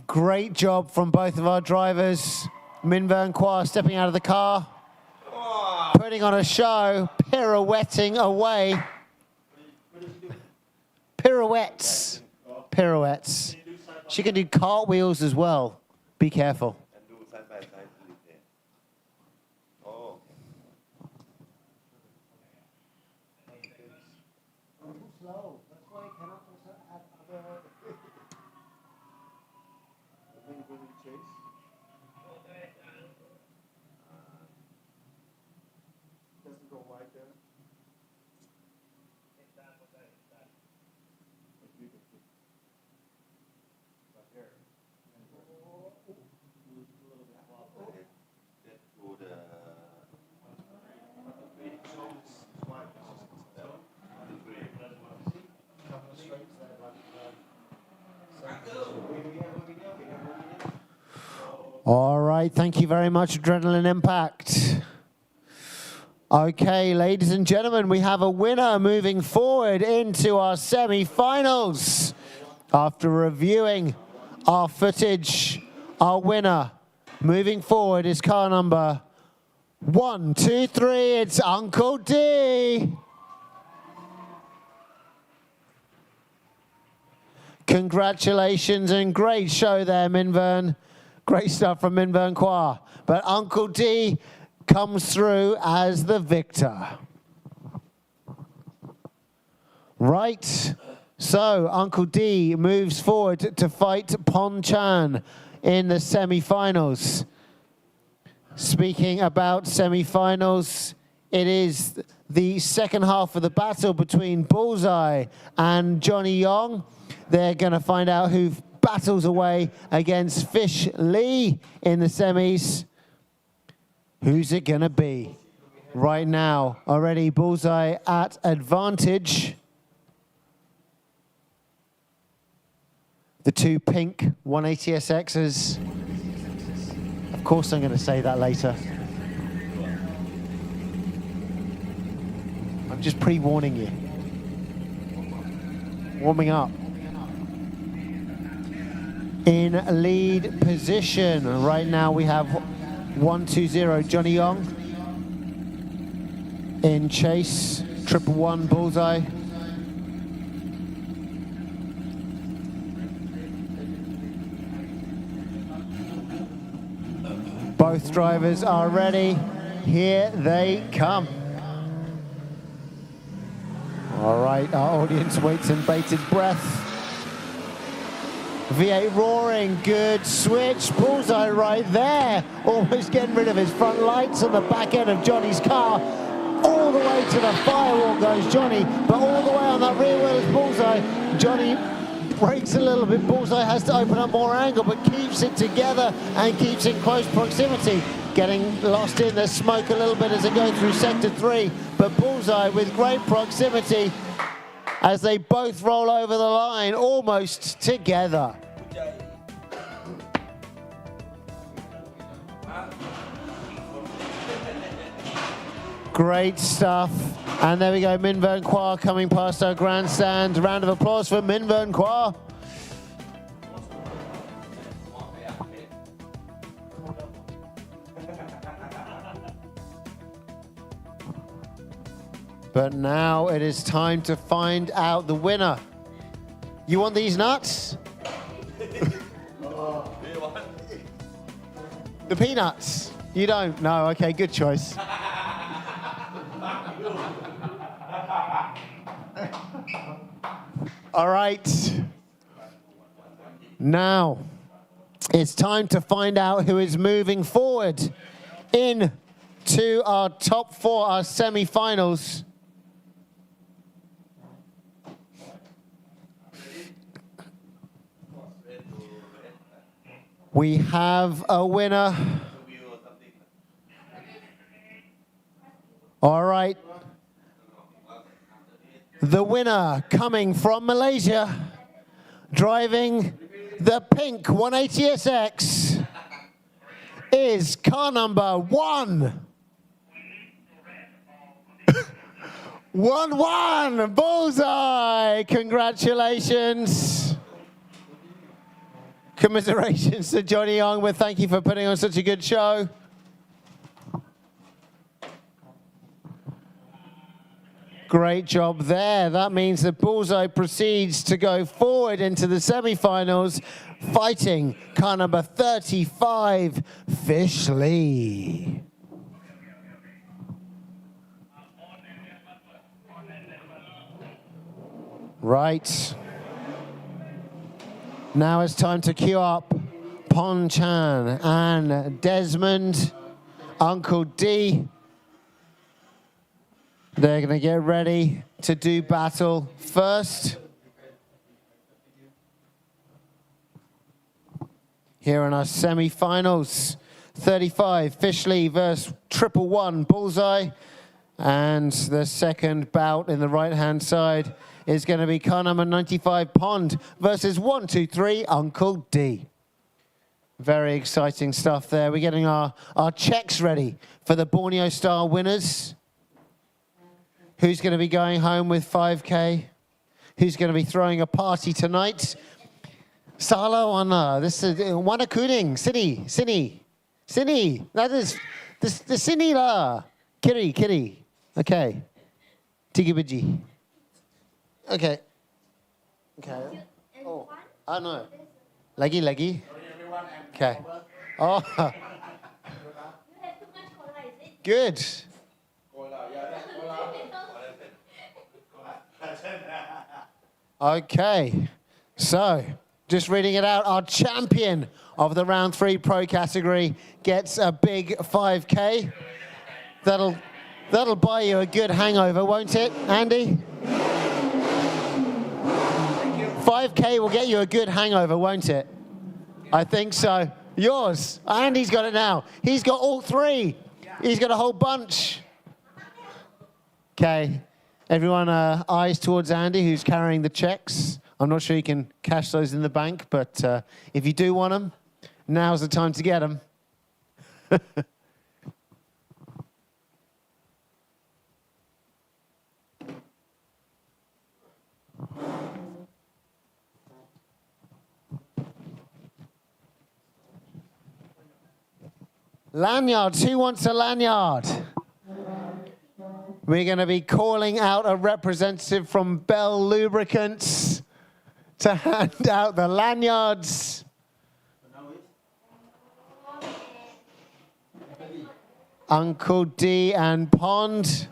Great job from both of our drivers. Minh Vern Khoa stepping out of the car, putting on a show, pirouetting away. Pirouettes. Pirouettes. She can do cartwheels as well. Be careful. All right, thank you very much, Adrenaline Impact. Okay, ladies and gentlemen, we have a winner moving forward into our semi-finals. After reviewing our footage, our winner moving forward is car number 1, 2, 3. It's Uncle D. Congratulations and great show there, Minh Vern. Great stuff from Minh Vern Khoa. But Uncle D comes through as the victor. Right. So Uncle D moves forward to fight Pon Chan in the semi-finals. Speaking about semi-finals, it is the second half of the battle between Bullseye and Johnny Yong. They're going to find out who battles away against Fish Lee in the semis. Who's it gonna be? Right now, already Bullseye at advantage. The two pink 180SXs. Of course I'm gonna say that later. I'm just pre-warning you. Warming up. In lead position. Right now we have 120 Johnny Young. In chase, 111 Bullseye. Both drivers are ready. Here they come. All right, our audience waits in bated breath. V8 roaring, good switch. Bullseye right there. Almost getting rid of his front lights on the back end of Johnny's car. All the way to the firewall goes Johnny, but all the way on that rear wheel is Bullseye. Johnny brakes a little bit. Bullseye has to open up more angle, but keeps it together and keeps in close proximity. Getting lost in the smoke a little bit as they go through sector 3, but Bullseye with great proximity as they both roll over the line almost together. Great stuff. And there we go, Minh Vern Qua coming past our grandstand. Round of applause for Minh Vern Qua. But now it is time to find out the winner. You want these nuts? The peanuts? You don't? No, okay, good choice. All right. Now, it's time to find out who is moving forward into our top 4, our semi-finals. We have a winner. All right. The winner coming from Malaysia, driving the pink 180SX, is car number 1. 1-1, Bullseye! Congratulations. Commiserations to Johnny Young, but thank you for putting on such a good show. Great job there. That means that Bullseye proceeds to go forward into the semi-finals, fighting car number 35, Fish Lee. Right. Now it's time to queue up Pon Chan and Desmond, Uncle D. They're going to get ready to do battle first. Here in our semi-finals, 35, Fish Lee versus 111, Bullseye. And the second bout in the right-hand side is going to be car number 95, Pond, versus 123, Uncle D. Very exciting stuff there. We're getting our checks ready for the Borneo Star winners. Who's going to be going home with 5K? Who's going to be throwing a party tonight? Salawana, this is Wana Kuning, Sini. That is the Sini la. Kiri. Okay. Tigi biji. Okay. Oh, no. Lagi. Okay. Oh. Good. Okay, so just reading it out, our champion of the round 3 pro category gets a big 5K. That'll buy you a good hangover, won't it, Andy? 5K will get you a good hangover, won't it? I think so. Yours. Andy's got it now. He's got all 3. He's got a whole bunch. Okay, everyone eyes towards Andy, who's carrying the checks. I'm not sure you can cash those in the bank, but if you do want them, now's the time to get them. Lanyards, who wants a lanyard? We're going to be calling out a representative from Bell Lubricants to hand out the lanyards. Uncle D and Pond.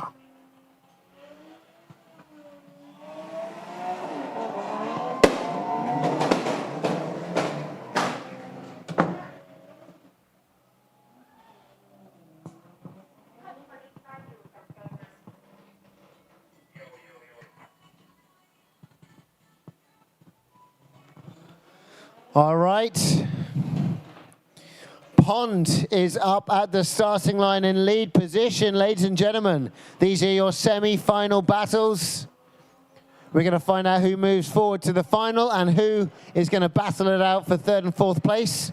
All right. Pond is up at the starting line in lead position, ladies and gentlemen. These are your semi-final battles. We're going to find out who moves forward to the final and who is going to battle it out for third and fourth place.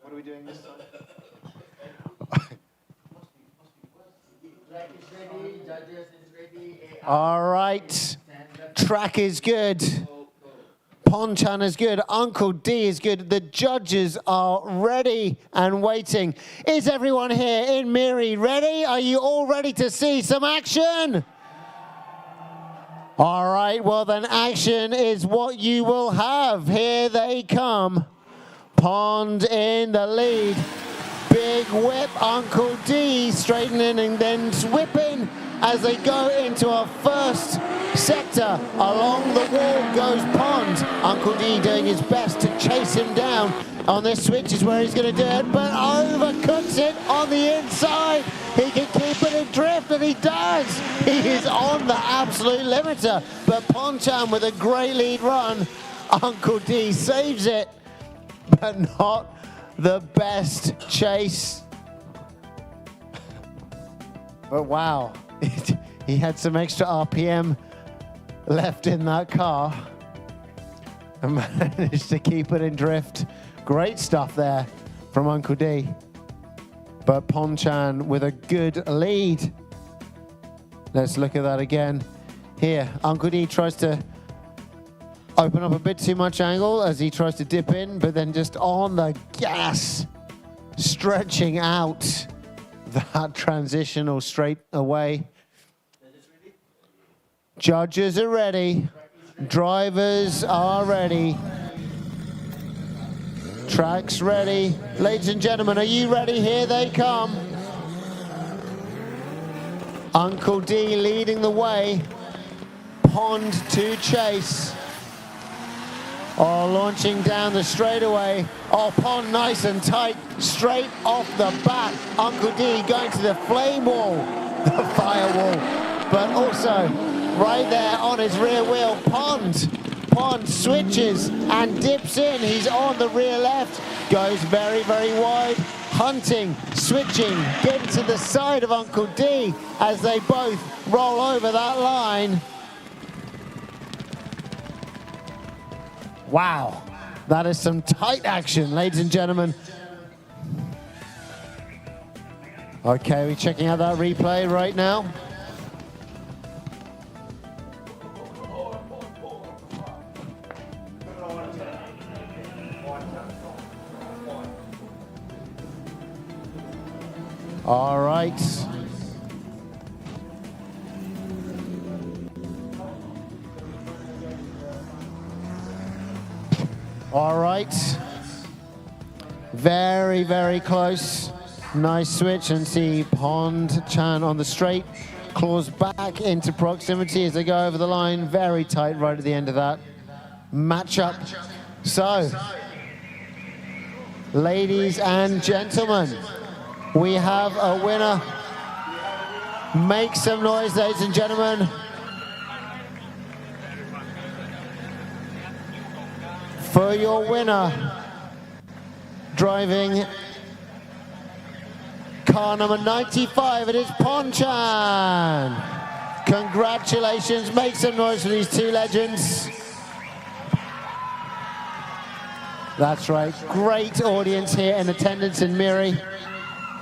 What are we doing this time? All right. Track is good. Ponchan is good. Uncle D is good. The judges are ready and waiting. Is everyone here in MIRI ready? Are you all ready to see some action? All right. Well, then action is what you will have. Here they come. Pond in the lead. Big whip, Uncle D straightening and then whipping as they go into our first sector. Along the wall goes Pond. Uncle D doing his best to chase him down. On this switch is where he's going to do it, but overcuts it on the inside. He can keep it in drift, and he does. He is on the absolute limiter, but Ponchan with a great lead run. Uncle D saves it, but not the best chase. But wow, he had some extra RPM left in that car and managed to keep it in drift. Great stuff there from Uncle D. But Ponchan with a good lead. Let's look at that again. Here, Uncle D tries to open up a bit too much angle as he tries to dip in, but then just on the gas, stretching out that transitional straight away. Judges are ready. Drivers are ready. Track's ready. Ladies and gentlemen, are you ready? Here they come. Uncle D leading the way. Pond to chase. Oh, launching down the straightaway. Oh, Pond nice and tight, straight off the bat. Uncle D going to the flame wall, the firewall, but also right there on his rear wheel, Pond switches and dips in. He's on the rear left, goes very, very wide, hunting, switching, getting to the side of Uncle D as they both roll over that line. Wow, that is some tight action, ladies and gentlemen. Okay, we're checking out that replay right now. All right. All right. Very, very close. Nice switch, and see Ponchan on the straight. Claws back into proximity as they go over the line. Very tight right at the end of that matchup. So, ladies and gentlemen, we have a winner. Make some noise, ladies and gentlemen. For your winner, driving car number 95, it is Ponchan. Congratulations, make some noise for these two legends. That's right, great audience here in attendance in MIRI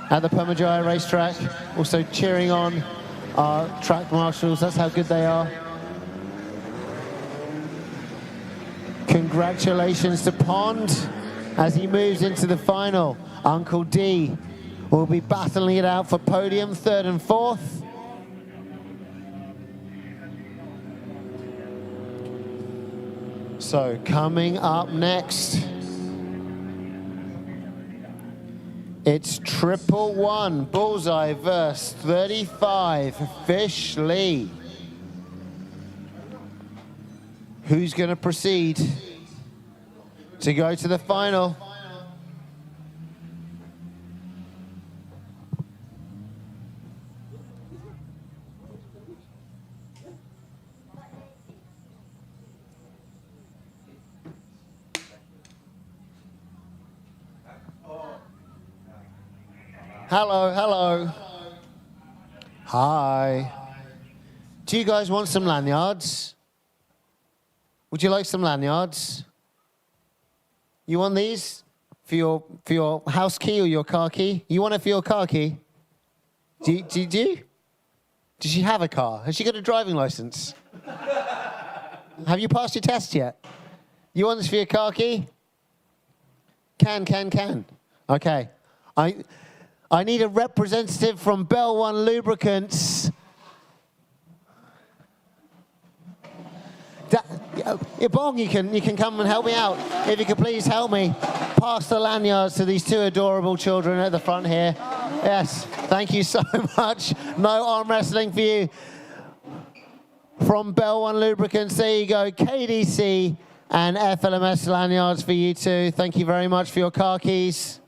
at the PERMYJAYA racetrack. Also cheering on our track marshals, that's how good they are. Congratulations to Pond as he moves into the final. Uncle D will be battling it out for podium 3rd and 4th. So coming up next, it's 111 Bullseye versus 35 Fish Lee. Who's going to proceed to go to the final? Hello, hello. Hi. Do you guys want some lanyards? Would you like some lanyards? You want these for your house key or your car key? You want it for your car key? Do you? Does she have a car? Has she got a driving license? Have you passed your test yet? You want this for your car key? Can. Okay. I need a representative from Bell One Lubricants. Bong, you can come and help me out. If you could please help me pass the lanyards to these two adorable children at the front here. Yes, thank you so much. No arm wrestling for you. From Bell One Lubricants, there you go. KDC and FLMS lanyards for you too. Thank you very much for your car keys.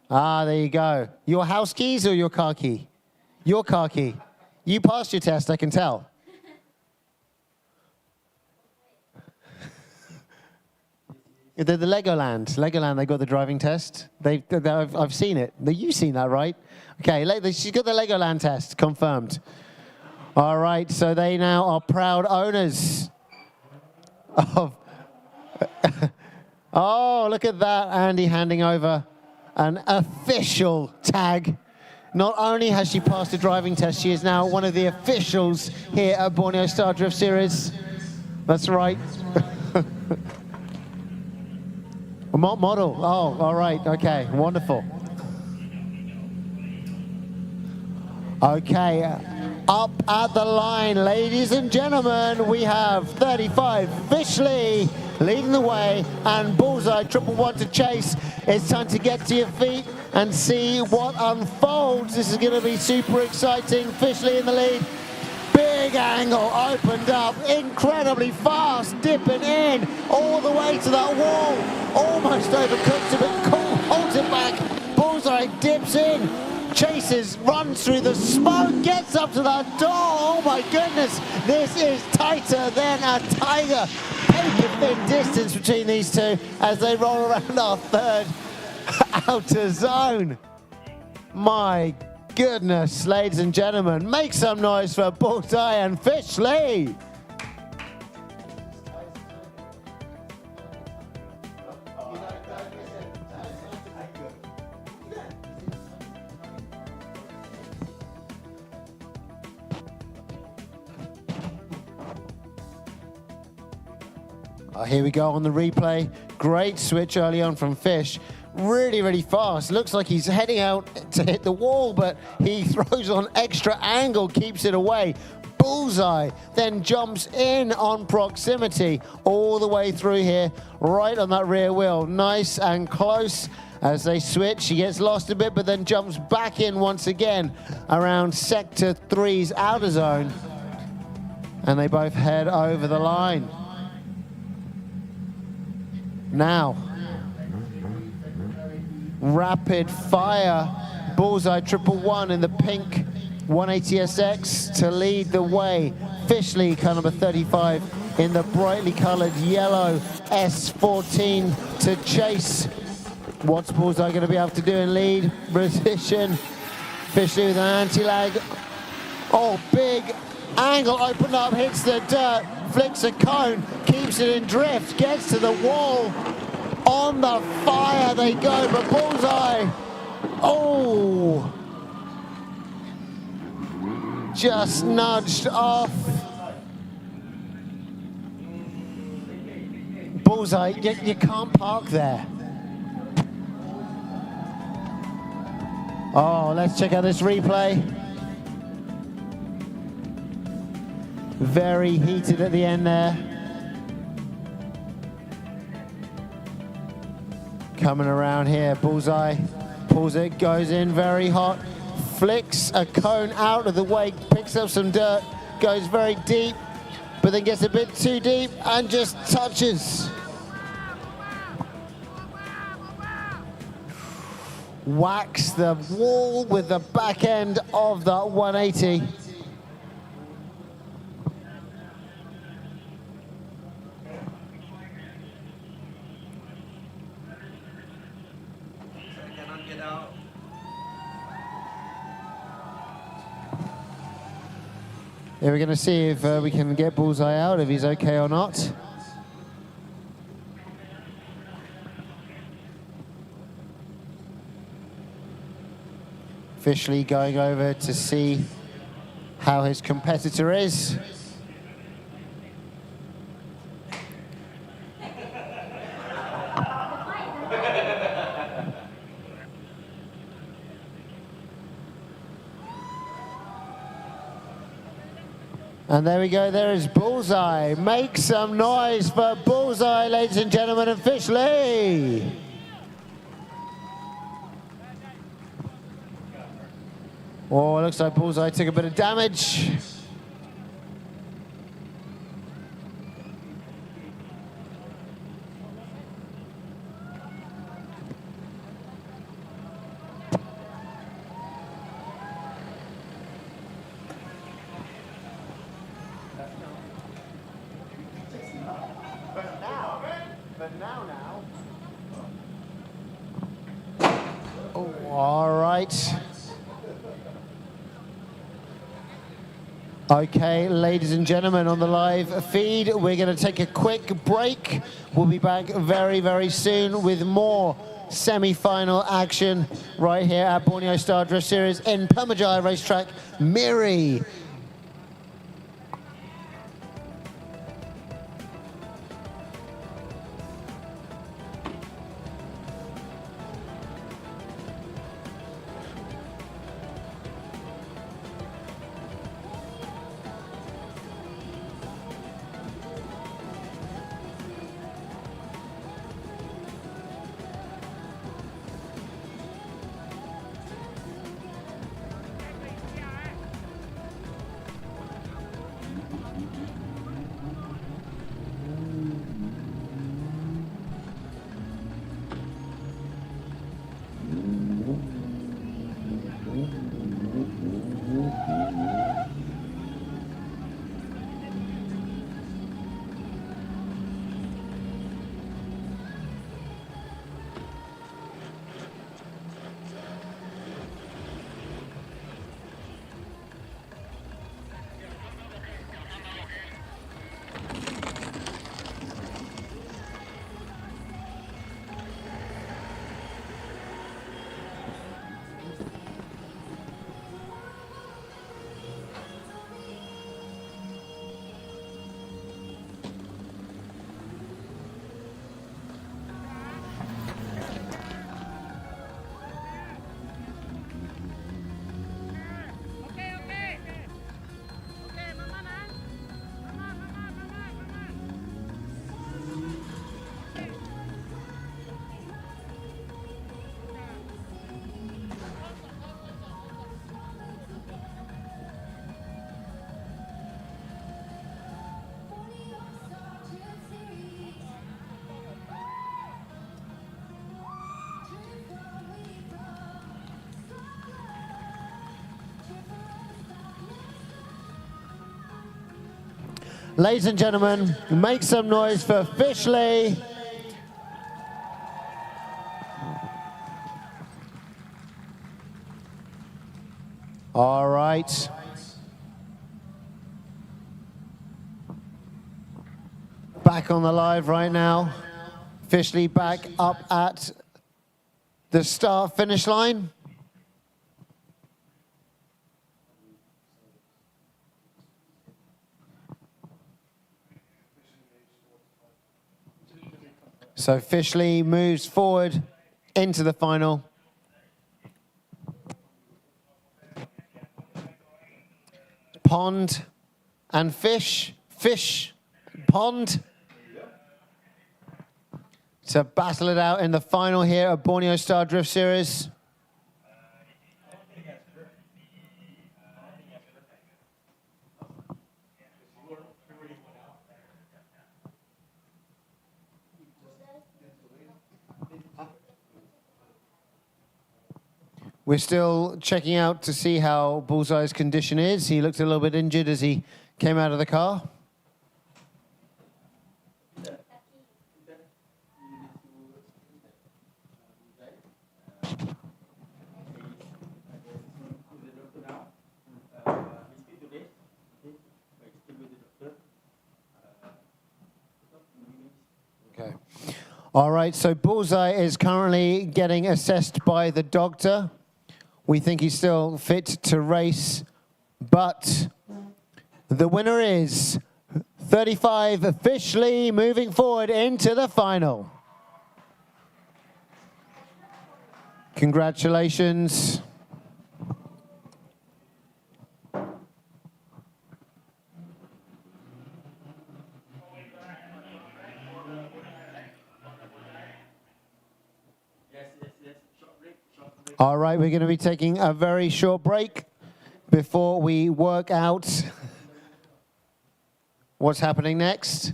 There you go. Your house keys or your car key? Your car key. You passed your test, I can tell. The Legoland, they got the driving test. I've seen it. You've seen that, right? Okay, she's got the Legoland test, confirmed. All right, so they now are proud owners of... Oh, look at that, Andy handing over an official tag. Not only has she passed the driving test, she is now one of the officials here at Borneo Star Drift Series. That's right. A model. Oh, all right. Okay, wonderful. Okay, up at the line, ladies and gentlemen, we have 35 Fish Lee leading the way and Bullseye 111 to chase. It's time to get to your feet and see what unfolds. This is going to be super exciting. Fish Lee in the lead. Big angle opened up, incredibly fast, dipping in all the way to that wall. Almost overcooked it, but holds it back. Bullseye dips in, chases, runs through the smoke, gets up to that door. Oh my goodness, this is tighter than a tiger. Paper thin distance between these two as they roll around our third outer zone. My goodness, ladies and gentlemen, make some noise for Bullseye and Fish Lee. Here we go on the replay. Great switch early on from Fish. Really, really fast. Looks like he's heading out to hit the wall, but he throws on extra angle, keeps it away. Bullseye then jumps in on proximity all the way through here, right on that rear wheel. Nice and close as they switch. He gets lost a bit, but then jumps back in once again around Sector 3's outer zone. And they both head over the line. Now, rapid fire, Bullseye 111 in the pink 180SX to lead the way. Fish Lee, car number 35, in the brightly coloured yellow S14 to chase. What's Bullseye going to be able to do in lead position? Fishley with an anti-lag. Oh, big angle, opened up, hits the dirt, flicks a cone, keeps it in drift, gets to the wall. On the fire they go, but Bullseye, oh, just nudged off. Bullseye, you can't park there. Oh, let's check out this replay. Very heated at the end there. Coming around here, Bullseye pulls it, goes in very hot, flicks a cone out of the way, picks up some dirt, goes very deep, but then gets a bit too deep and just touches. Whacks the wall with the back end of the 180. Yeah, we're going to see if we can get Bullseye out, if he's okay or not. Fishley going over to see how his competitor is. And there we go, there is Bullseye. Make some noise for Bullseye, ladies and gentlemen, and Fishley. Oh, it looks like Bullseye took a bit of damage. Oh, all right. Okay, ladies and gentlemen, on the live feed, we're going to take a quick break. We'll be back very, very soon with more semi-final action right here at Borneo Star Drift Series in PERMYJAYA racetrack, MIRI. Ladies and gentlemen, make some noise for Fishley. All right. Back on the live right now. Fishley back up at the start finish line. So Fishley moves forward into the final. Pond and Fish, Pond. To battle it out in the final here at Borneo Star Drift Series. We're still checking out to see how Bullseye's condition is. He looked a little bit injured as he came out of the car. Okay. All right, so Bullseye is currently getting assessed by the doctor. We think he's still fit to race, but the winner is 35 officially moving forward into the final. Congratulations. All right, we're going to be taking a very short break before we work out what's happening next.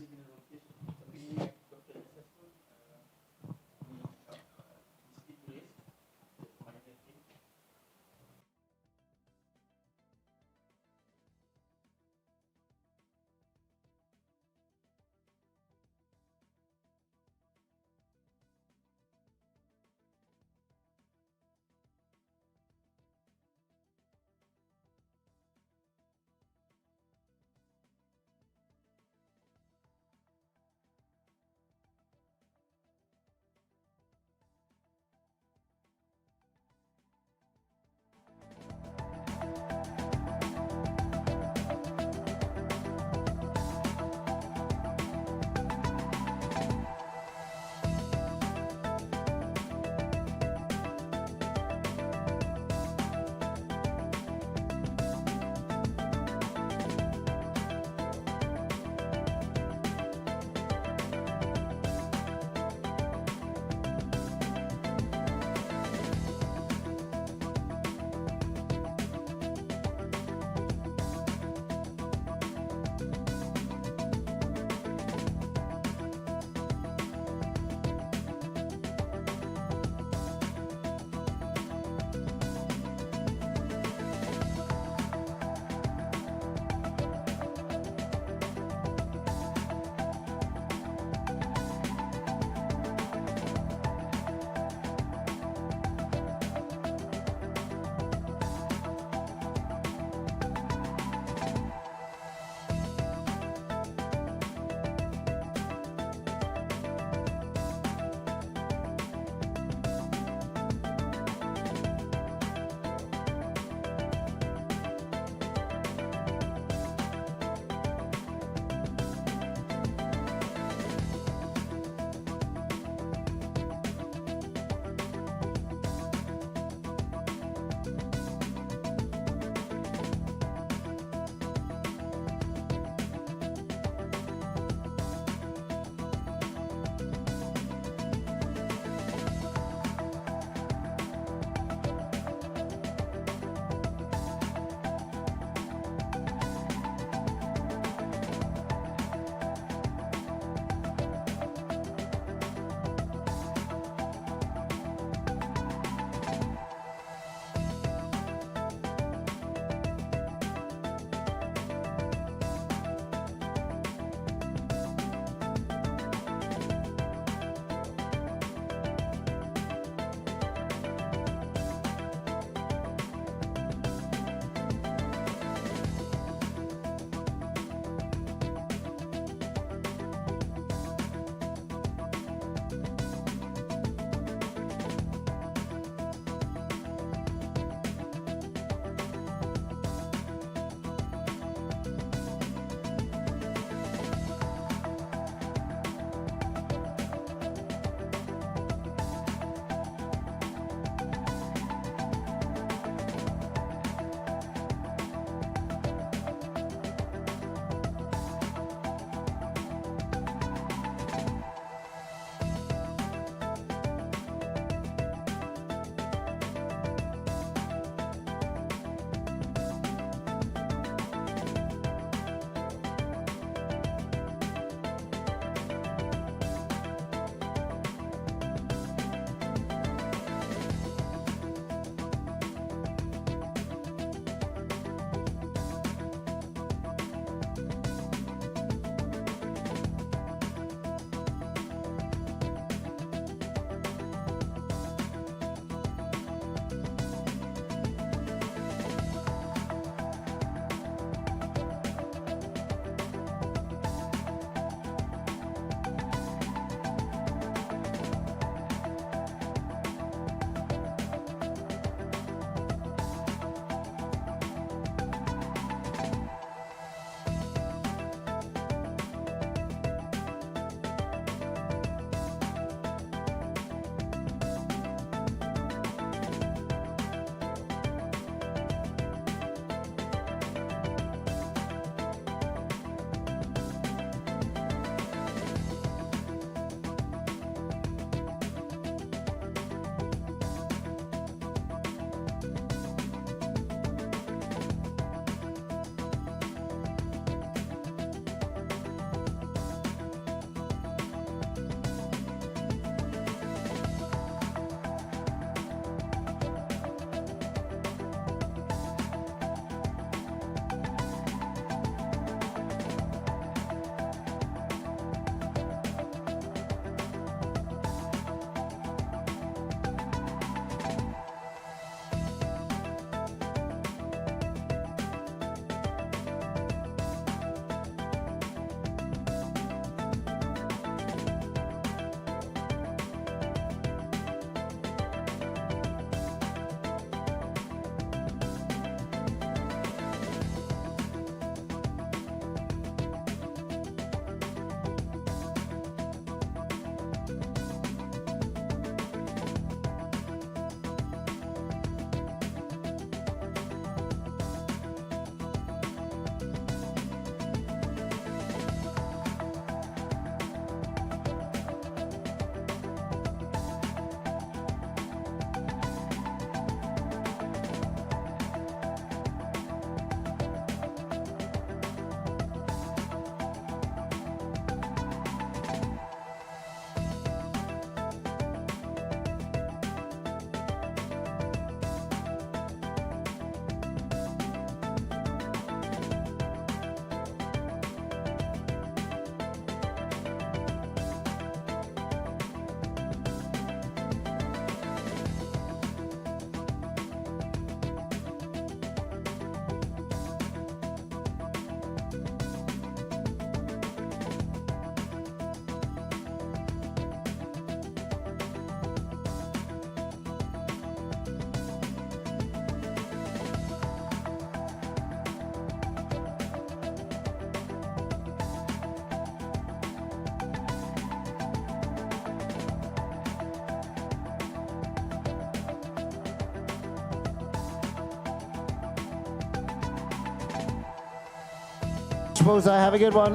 Bullseye. Have a good one.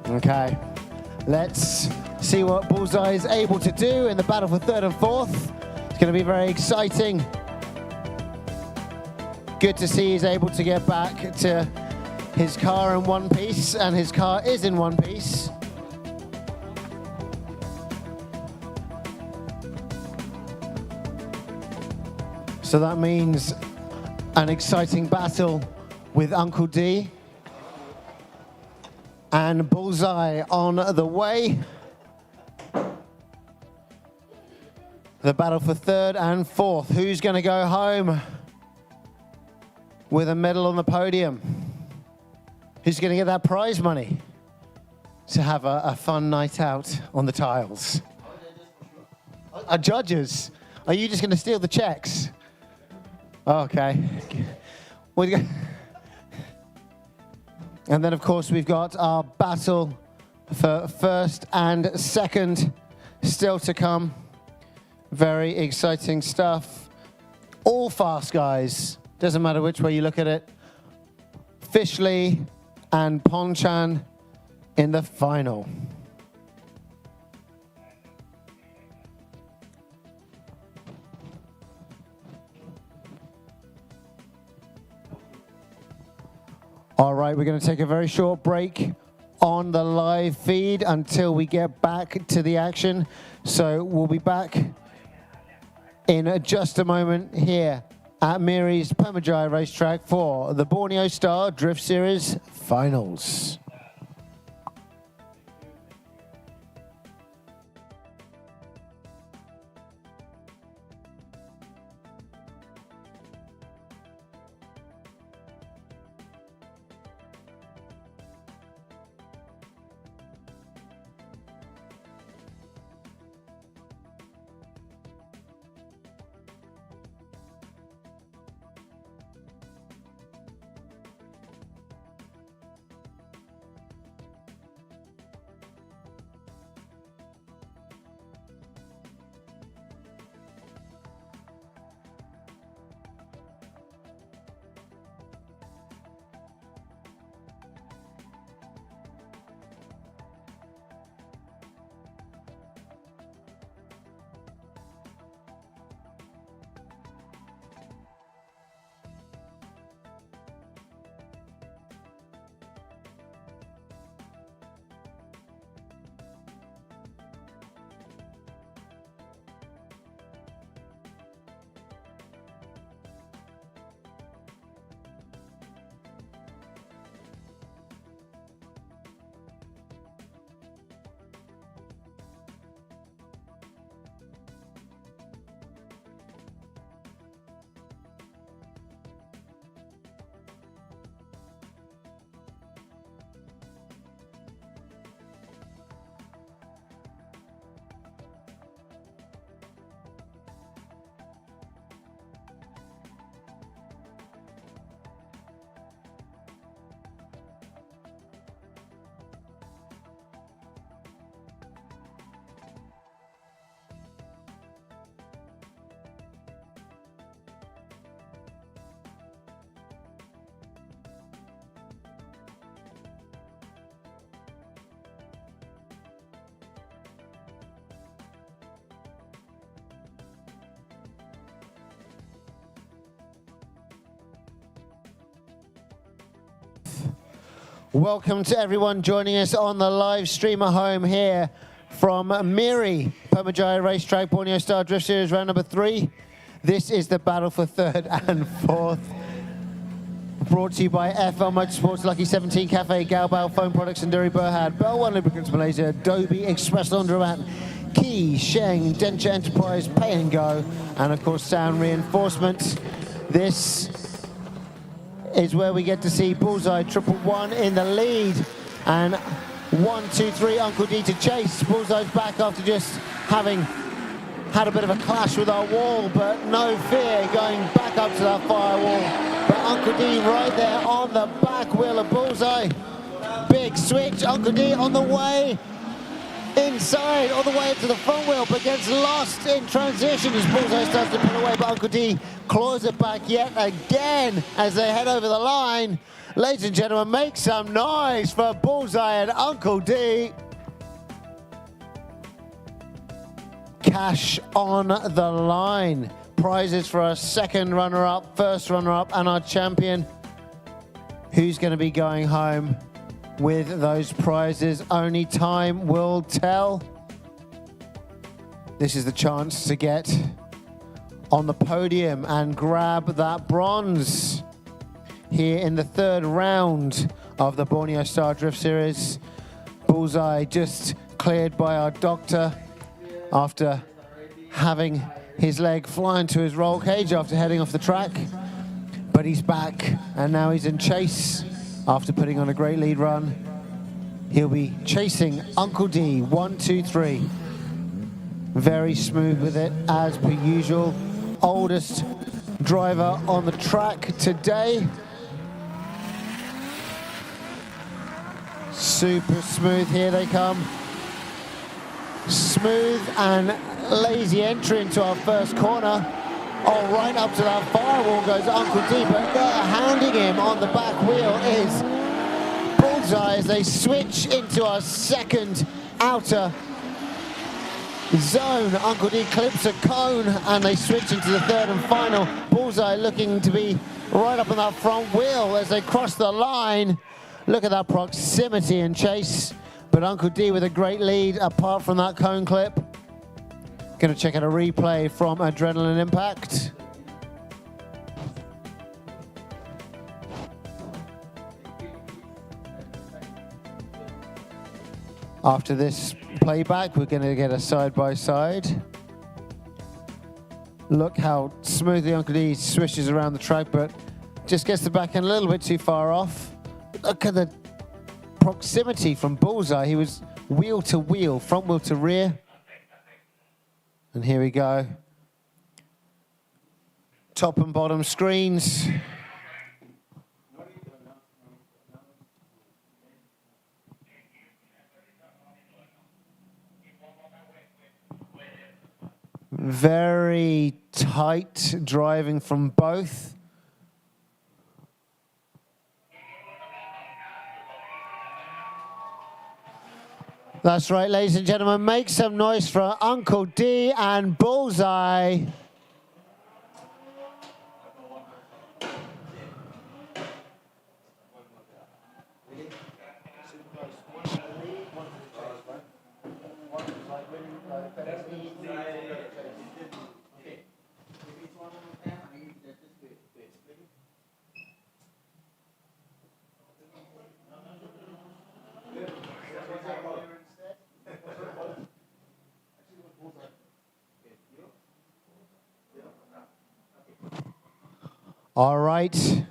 Okay. Let's see what Bullseye is able to do in the battle for third and fourth. It's going to be very exciting. Good to see he's able to get back to his car in one piece, and his car is in one piece. So that means an exciting battle with Uncle D. And Bullseye on the way. The battle for third and fourth. Who's going to go home with a medal on the podium? Who's going to get that prize money to have a fun night out on the tiles? Our judges, are you just going to steal the checks? Okay. And then, of course, we've got our battle for first and second still to come. Very exciting stuff. All fast guys. Doesn't matter which way you look at it. Fishley and Ponchan in the final. All right, we're going to take a very short break on the live feed until we get back to the action. So we'll be back in just a moment here at MIRI's PERMYJAYA racetrack for the Borneo Star Drift Series Finals. Welcome to everyone joining us on the live stream at home here from MIRI, PERMYJAYA Racetrack, Borneo Star Drift Series round number 3. This is the battle for third and fourth. Brought to you by FL Motorsports, Lucky 17 Cafe, Galbao Phone Products, and Duri Berhad, Bell One Lubricants Malaysia, Adobe Express Laundromat, Key, Sheng, Denture Enterprise, Pay and Go, and of course Sound Reinforcement. This is where we get to see Bullseye 111 in the lead, and 1, 2, 3 Uncle D to chase. Bullseye's back after just having had a bit of a clash with our wall, but no fear going back up to that firewall. But Uncle D right there on the back wheel of Bullseye. Big switch, Uncle D on the way inside all the way to the front wheel, but gets lost in transition as Bullseye starts to pull away, but Uncle D claws it back yet again as they head over the line. Ladies and gentlemen, make some noise for Bullseye and Uncle D. Cash on the line. Prizes for our second runner-up, first runner-up, and our champion. Who's going to be going home with those prizes? Only time will tell. This is the chance to get on the podium and grab that bronze here in the third round of the Borneo Star Drift Series. Bullseye just cleared by our doctor after having his leg fly into his roll cage after heading off the track. But he's back, and now he's in chase after putting on a great lead run. He'll be chasing Uncle D, 1, 2, 3. Very smooth with it, as per usual. Oldest driver on the track today. Super smooth, here they come. Smooth and lazy entry into our first corner. Oh, right up to that firewall goes Uncle D, but there hounding him on the back wheel is Bullseye as they switch into our second outer zone. Uncle D clips a cone and they switch into the third and final. Bullseye looking to be right up on that front wheel as they cross the line. Look at that proximity and chase. But Uncle D with a great lead apart from that cone clip. Going to check out a replay from Adrenaline Impact. After this playback, we're going to get a side-by-side. Look how smoothly Uncle D swishes around the track, but just gets the back end a little bit too far off. Look at the proximity from Bullseye. He was wheel to wheel, front wheel to rear. And here we go. Top and bottom screens. Very tight driving from both. That's right, ladies and gentlemen, make some noise for Uncle D and Bullseye. All right.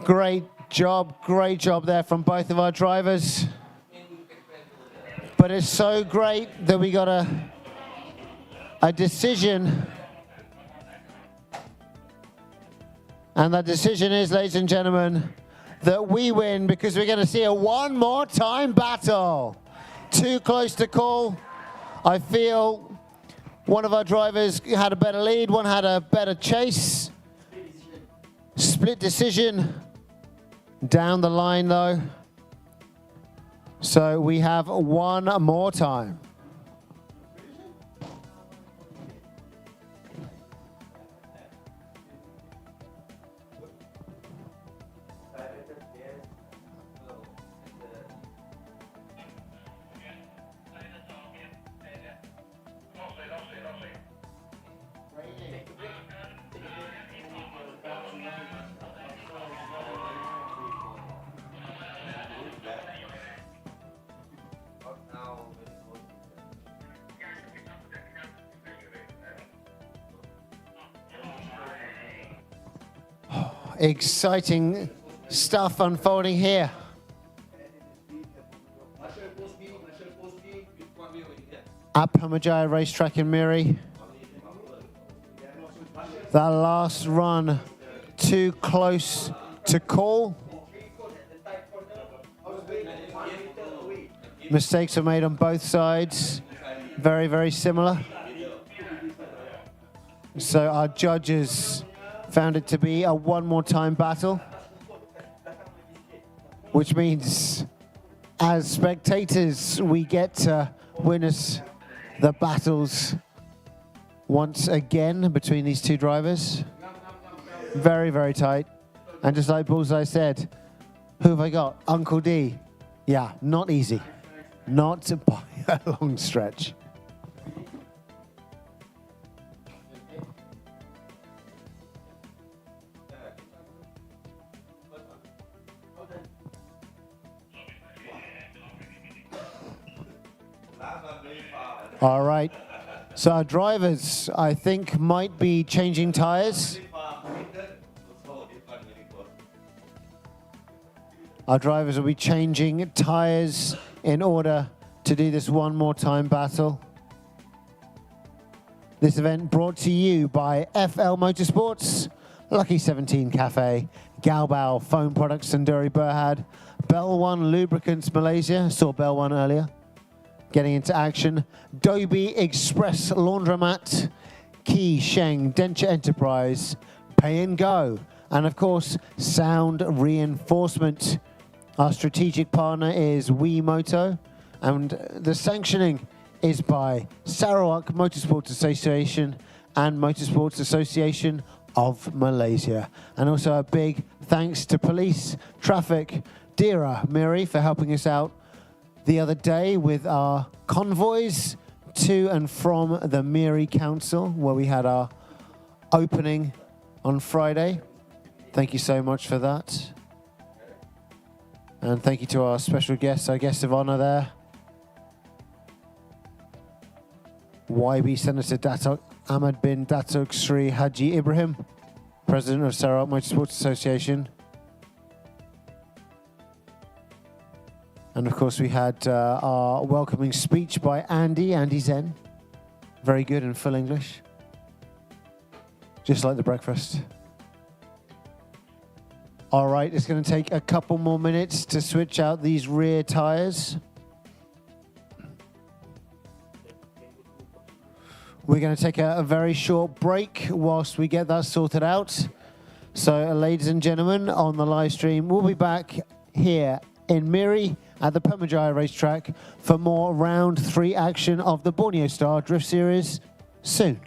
Great job there from both of our drivers. But it's so great that we got a decision. And that decision is, ladies and gentlemen, that we win because we're going to see a one more time battle. Too close to call. I feel one of our drivers had a better lead, one had a better chase. Split decision down the line though. So we have one more time. Exciting stuff unfolding here. At PERMYJAYA racetrack in MIRI. That last run too close to call. Mistakes were made on both sides. Very, very similar. So our judges found it to be a one more time battle, which means as spectators, we get to witness the battles once again between these two drivers. Very, very tight. And just like Bullseye said, who have I got? Uncle D. Yeah, not easy. Not by a long stretch. All right. So our drivers, I think, might be changing tires. Our drivers will be changing tires in order to do this one more time battle. This event brought to you by FL Motorsports, Lucky 17 Cafe, Galbao Foam Products Senduri Berhad, Bell One Lubricants Malaysia, saw Bell One earlier, getting into action, Dobie Express Laundromat, Key Sheng Denture Enterprise, Pay and Go, and of course, Sound Reinforcement. Our strategic partner is WeMoto, and the sanctioning is by Sarawak Motorsports Association and Motorsports Association of Malaysia. And also a big thanks to police, traffic, Dira, MIRI for helping us out the other day with our convoys to and from the MIRI Council, where we had our opening on Friday. Thank you so much for that. And thank you to our special guests, our guest of honor there. YB Senator Datuk Ahmad bin Datuk Sri Haji Ibrahim, President of Sarawak Motorsports Association. And of course we had our welcoming speech by Andy Zen. Very good in full English. Just like the breakfast. All right, it's going to take a couple more minutes to switch out these rear tires. We're going to take a very short break whilst we get that sorted out. So, ladies and gentlemen, on the live stream, we'll be back here in MIRI at the PERMYJAYA racetrack for more round 3 action of the Borneo Star Drift Series soon.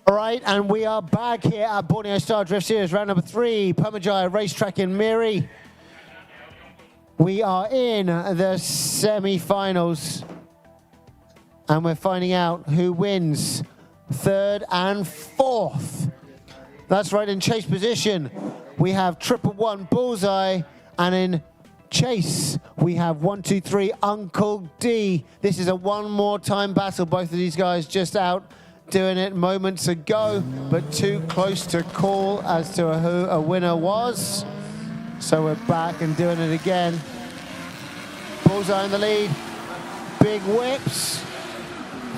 All right, and we are back here at Borneo Star Drift Series, round number 3, PERMYJAYA racetrack in MIRI. We are in the semi-finals, and we're finding out who wins 3rd and 4th. That's right, in chase position, we have 111 Bullseye, and in chase, we have 1, 2, 3, Uncle D. This is a one more time battle. Both of these guys just out doing it moments ago, but too close to call as to who a winner was. So we're back and doing it again. Bullseye in the lead. Big whips.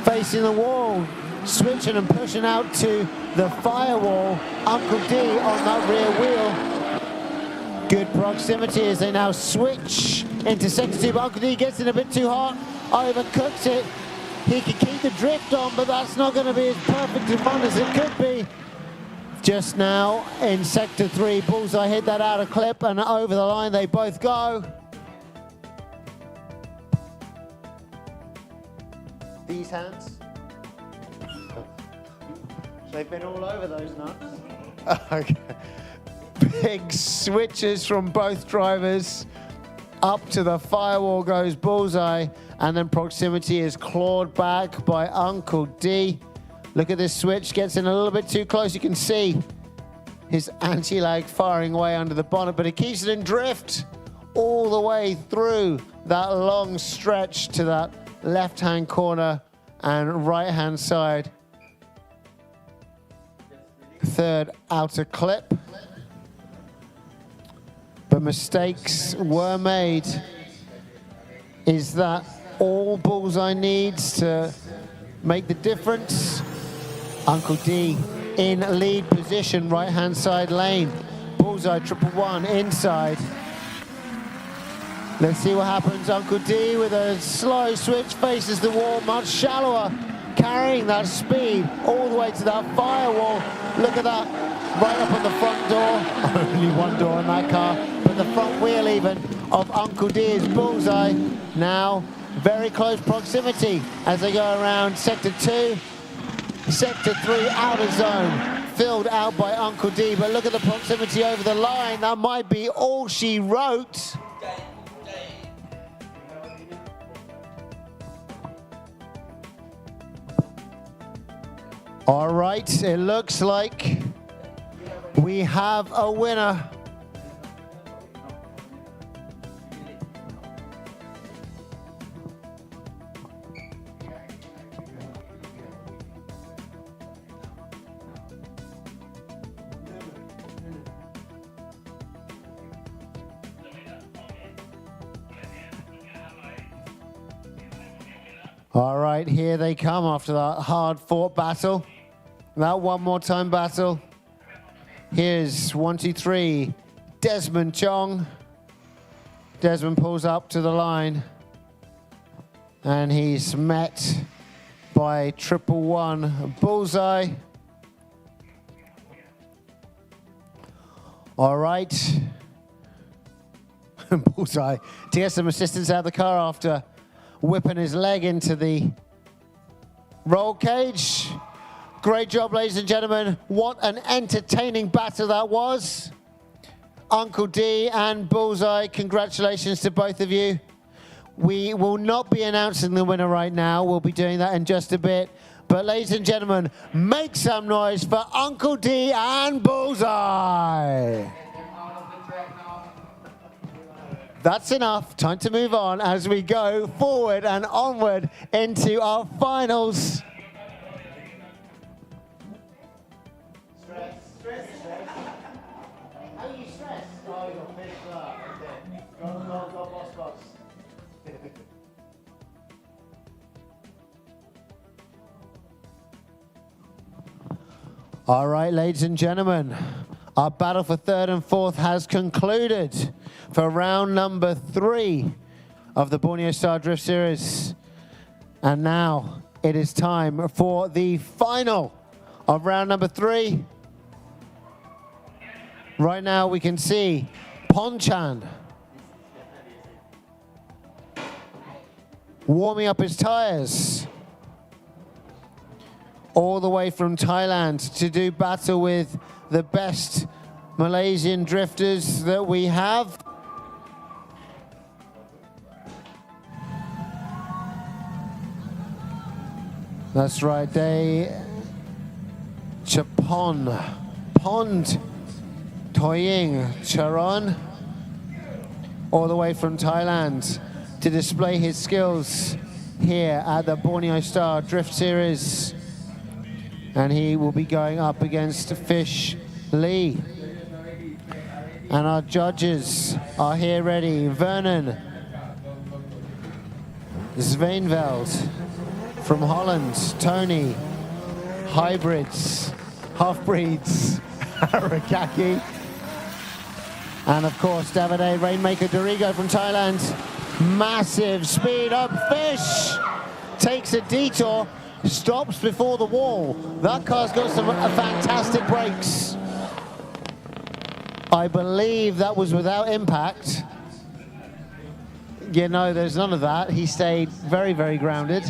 Facing the wall. Switching and pushing out to the firewall. Uncle D on that rear wheel. Good proximity as they now switch into sector 2, but Uncle D gets in a bit too hot. Overcooks it. He can keep the drift on, but that's not going to be as perfect a run as it could be. Just now in sector 3, Bullseye hit that out of clip and over the line they both go. These hands. They've been all over those nuts. Okay. Big switches from both drivers. Up to the firewall goes Bullseye, and then proximity is clawed back by Uncle D. Look at this switch, gets in a little bit too close. You can see his anti-lag firing away under the bonnet, but he keeps it in drift all the way through that long stretch to that left-hand corner and right-hand side. Third outer clip. But mistakes were made. Is that all Bullseye needs to make the difference? Uncle D in lead position, right-hand side lane. Bullseye 111 inside. Let's see what happens. Uncle D with a slow switch faces the wall, much shallower, carrying that speed all the way to that firewall. Look at that, right up on the front door. Only one door in that car, but the front wheel even of Uncle D is Bullseye. Now, very close proximity as they go around sector 2, sector 3 outer zone, filled out by Uncle D, but look at the proximity over the line. That might be all she wrote. All right, it looks like we have a winner. All right, here they come after that hard-fought battle. That one more time battle. Here's 1, 2, 3, Desmond Chong. Desmond pulls up to the line and he's met by 111 Bullseye. All right. Bullseye to get some assistance out of the car after whipping his leg into the roll cage. Great job, ladies and gentlemen. What an entertaining battle that was. Uncle D and Bullseye, congratulations to both of you. We will not be announcing the winner right now. We'll be doing that in just a bit. But ladies and gentlemen, make some noise for Uncle D and Bullseye. That's enough. Time to move on as we go forward and onward into our finals. All right, ladies and gentlemen, our battle for third and fourth has concluded for round number 3 of the Borneo Star Drift Series. And now it is time for the final of round number 3. Right now we can see Ponchan warming up his tires all the way from Thailand to do battle with the best Malaysian drifters that we have. That's right, Chapon, Pond, Toying, Charon. all the way from Thailand to display his skills here at the Borneo Star Drift Series. And he will be going up against Fish Lee. And our judges are here ready. Vernon Sveenveld from Holland. Tony, hybrids, half-breeds, Rakaki. And of course, Davide Rainmaker Dorigo from Thailand. Massive speed up. Fish takes a detour, stops before the wall. That car's got some fantastic brakes. I believe that was without impact. You know, there's none of that. He stayed very, very grounded.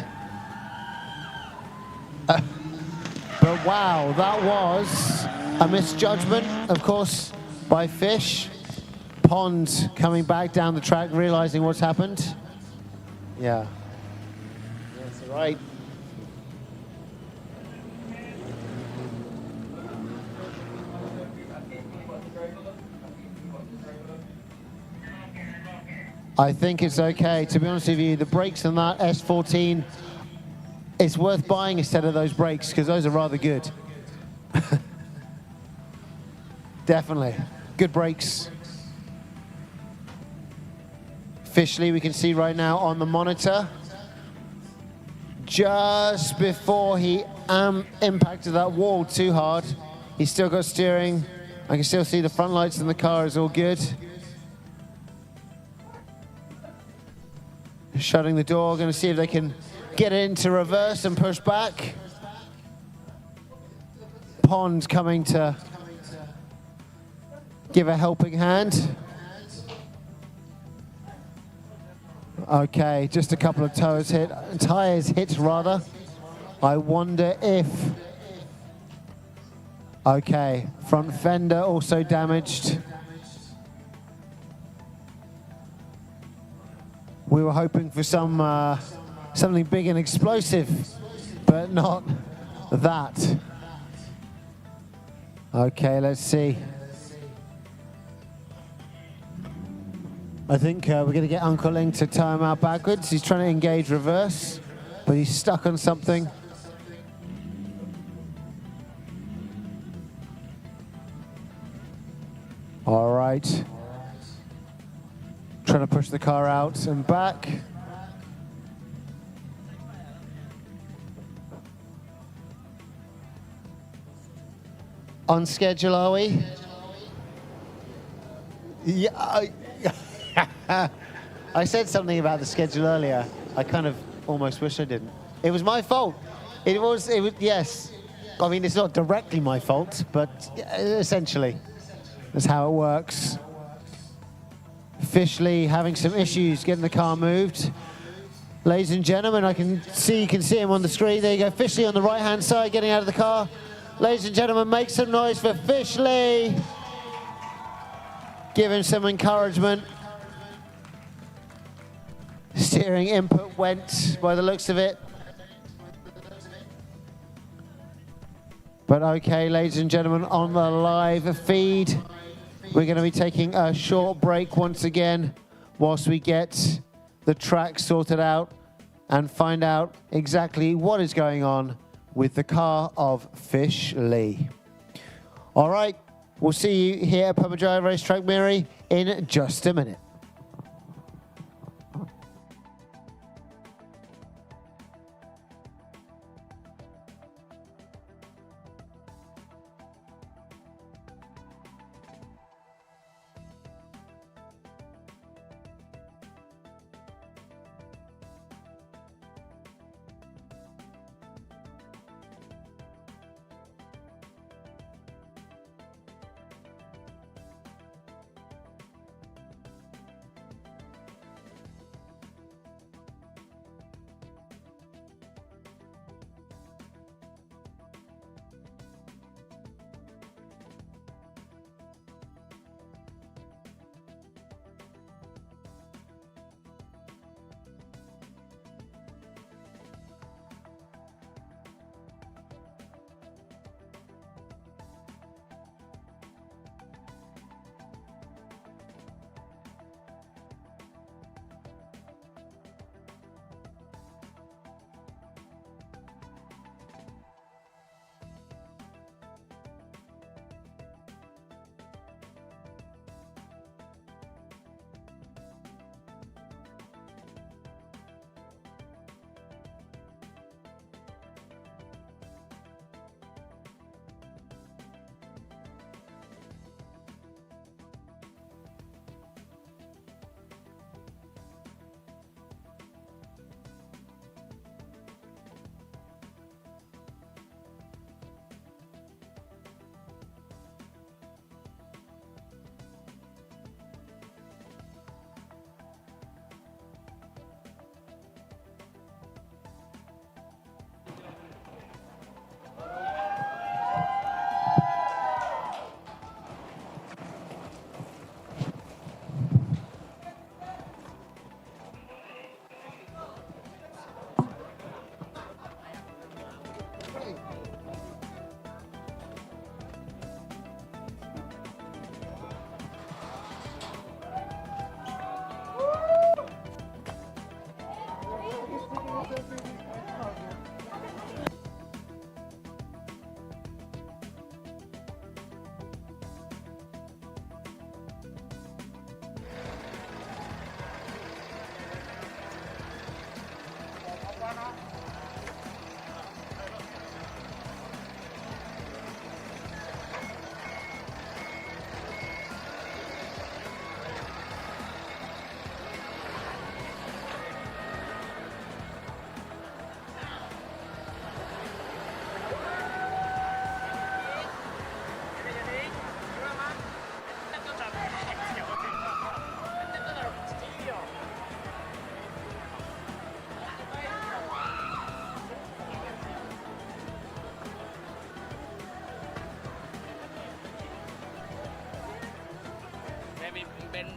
But wow, that was a misjudgment, of course, by Fish. Pond coming back down the track, realizing what's happened. Yeah. That's right. I think it's okay. To be honest with you, the brakes on that S14, it's worth buying instead of those brakes because those are rather good. Definitely. Good brakes. Fishley, we can see right now on the monitor, just before he impacted that wall too hard. He's still got steering. I can still see the front lights in the car is all good. Shutting the door, going to see if they can get it into reverse and push back. Pond coming to give a helping hand. Okay, just a couple of tires hit rather. I wonder if... Okay, front fender also damaged. We were hoping for something big and explosive, but not that. Okay, let's see. I think we're going to get Uncle Ling to tow him out backwards. He's trying to engage reverse, but he's stuck on something. All right. Trying to push the car out and back. On schedule, are we? Yeah. I said something about the schedule earlier. I kind of almost wish I didn't. It was my fault. It was, yes. I mean, it's not directly my fault, but essentially, that's how it works. Fishley having some issues getting the car moved. Ladies and gentlemen, you can see him on the screen. There you go, Fishley on the right-hand side getting out of the car. Ladies and gentlemen, make some noise for Fishley. Give him some encouragement. Steering input went by the looks of it. But okay, ladies and gentlemen, on the live feed, we're going to be taking a short break once again whilst we get the track sorted out and find out exactly what is going on with the car of Fish Lee. All right, we'll see you here at PERMYJAYA Racetrack MIRI in just a minute.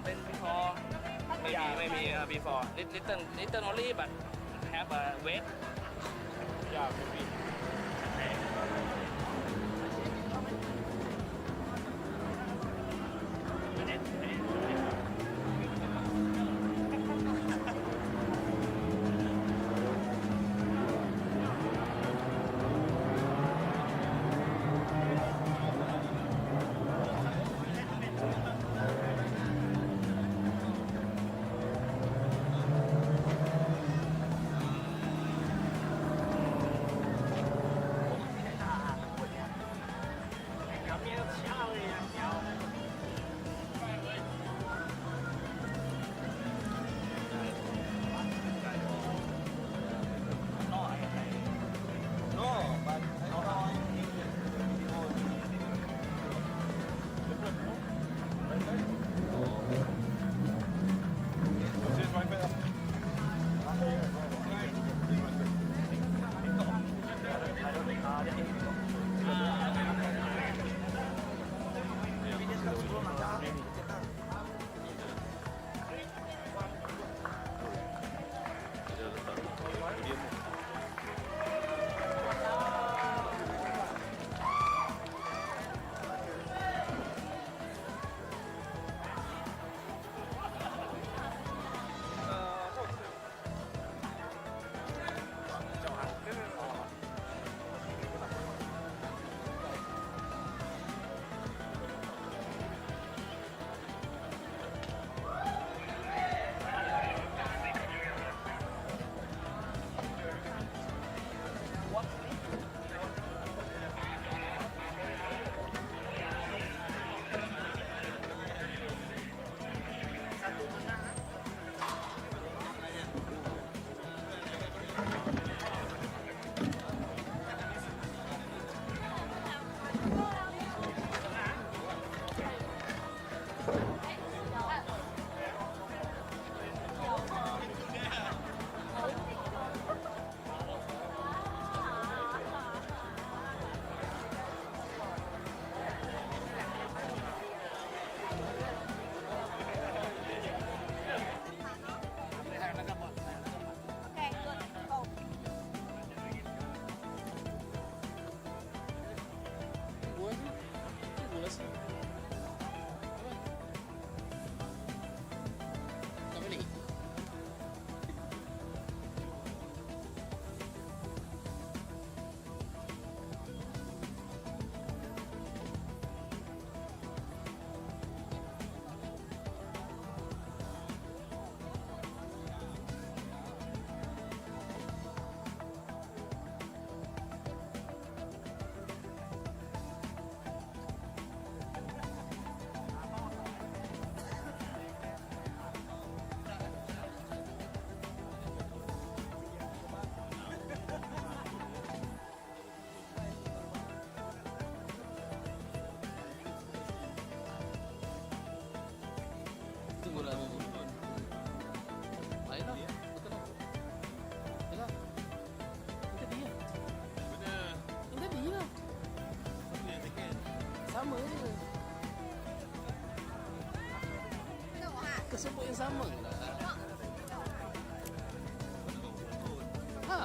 เป็น before ไม่มี before little only but have a weight yeah maybe sama je. Kesemut yang sama lah. Ha.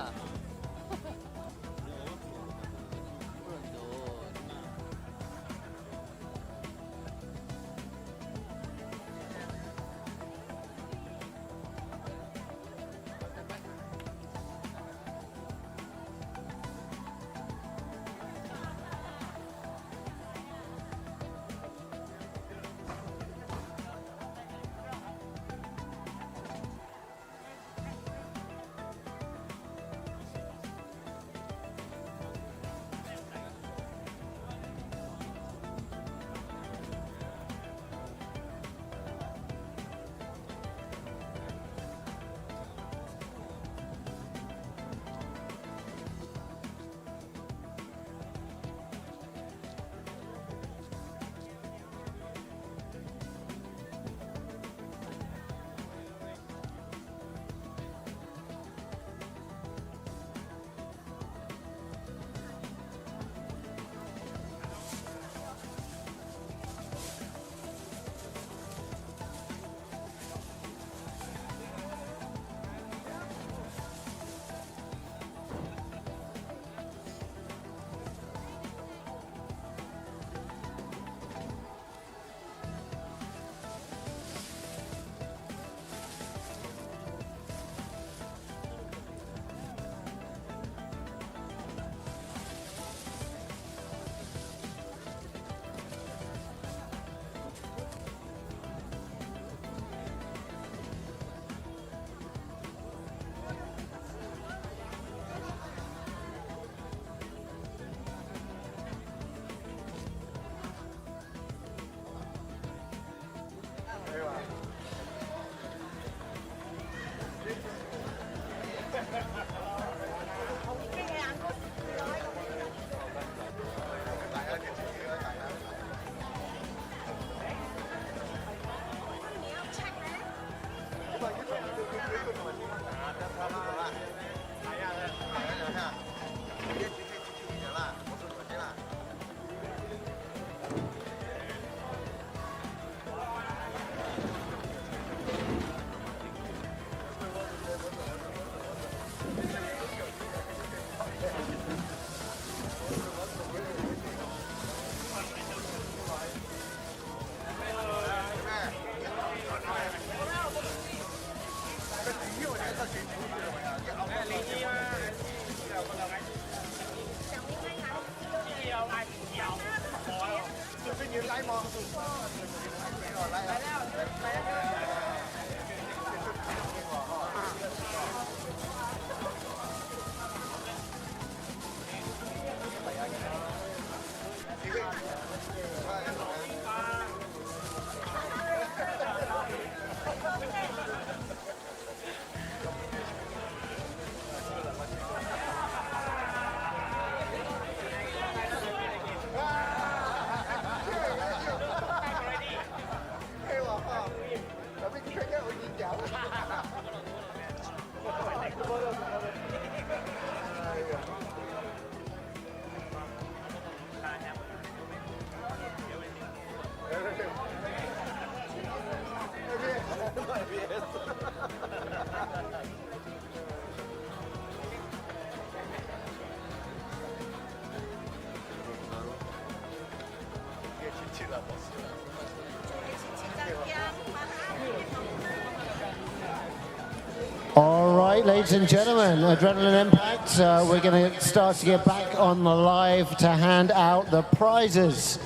All right, ladies and gentlemen, Adrenaline Impact, we're going to start to get back on the live to hand out the prizes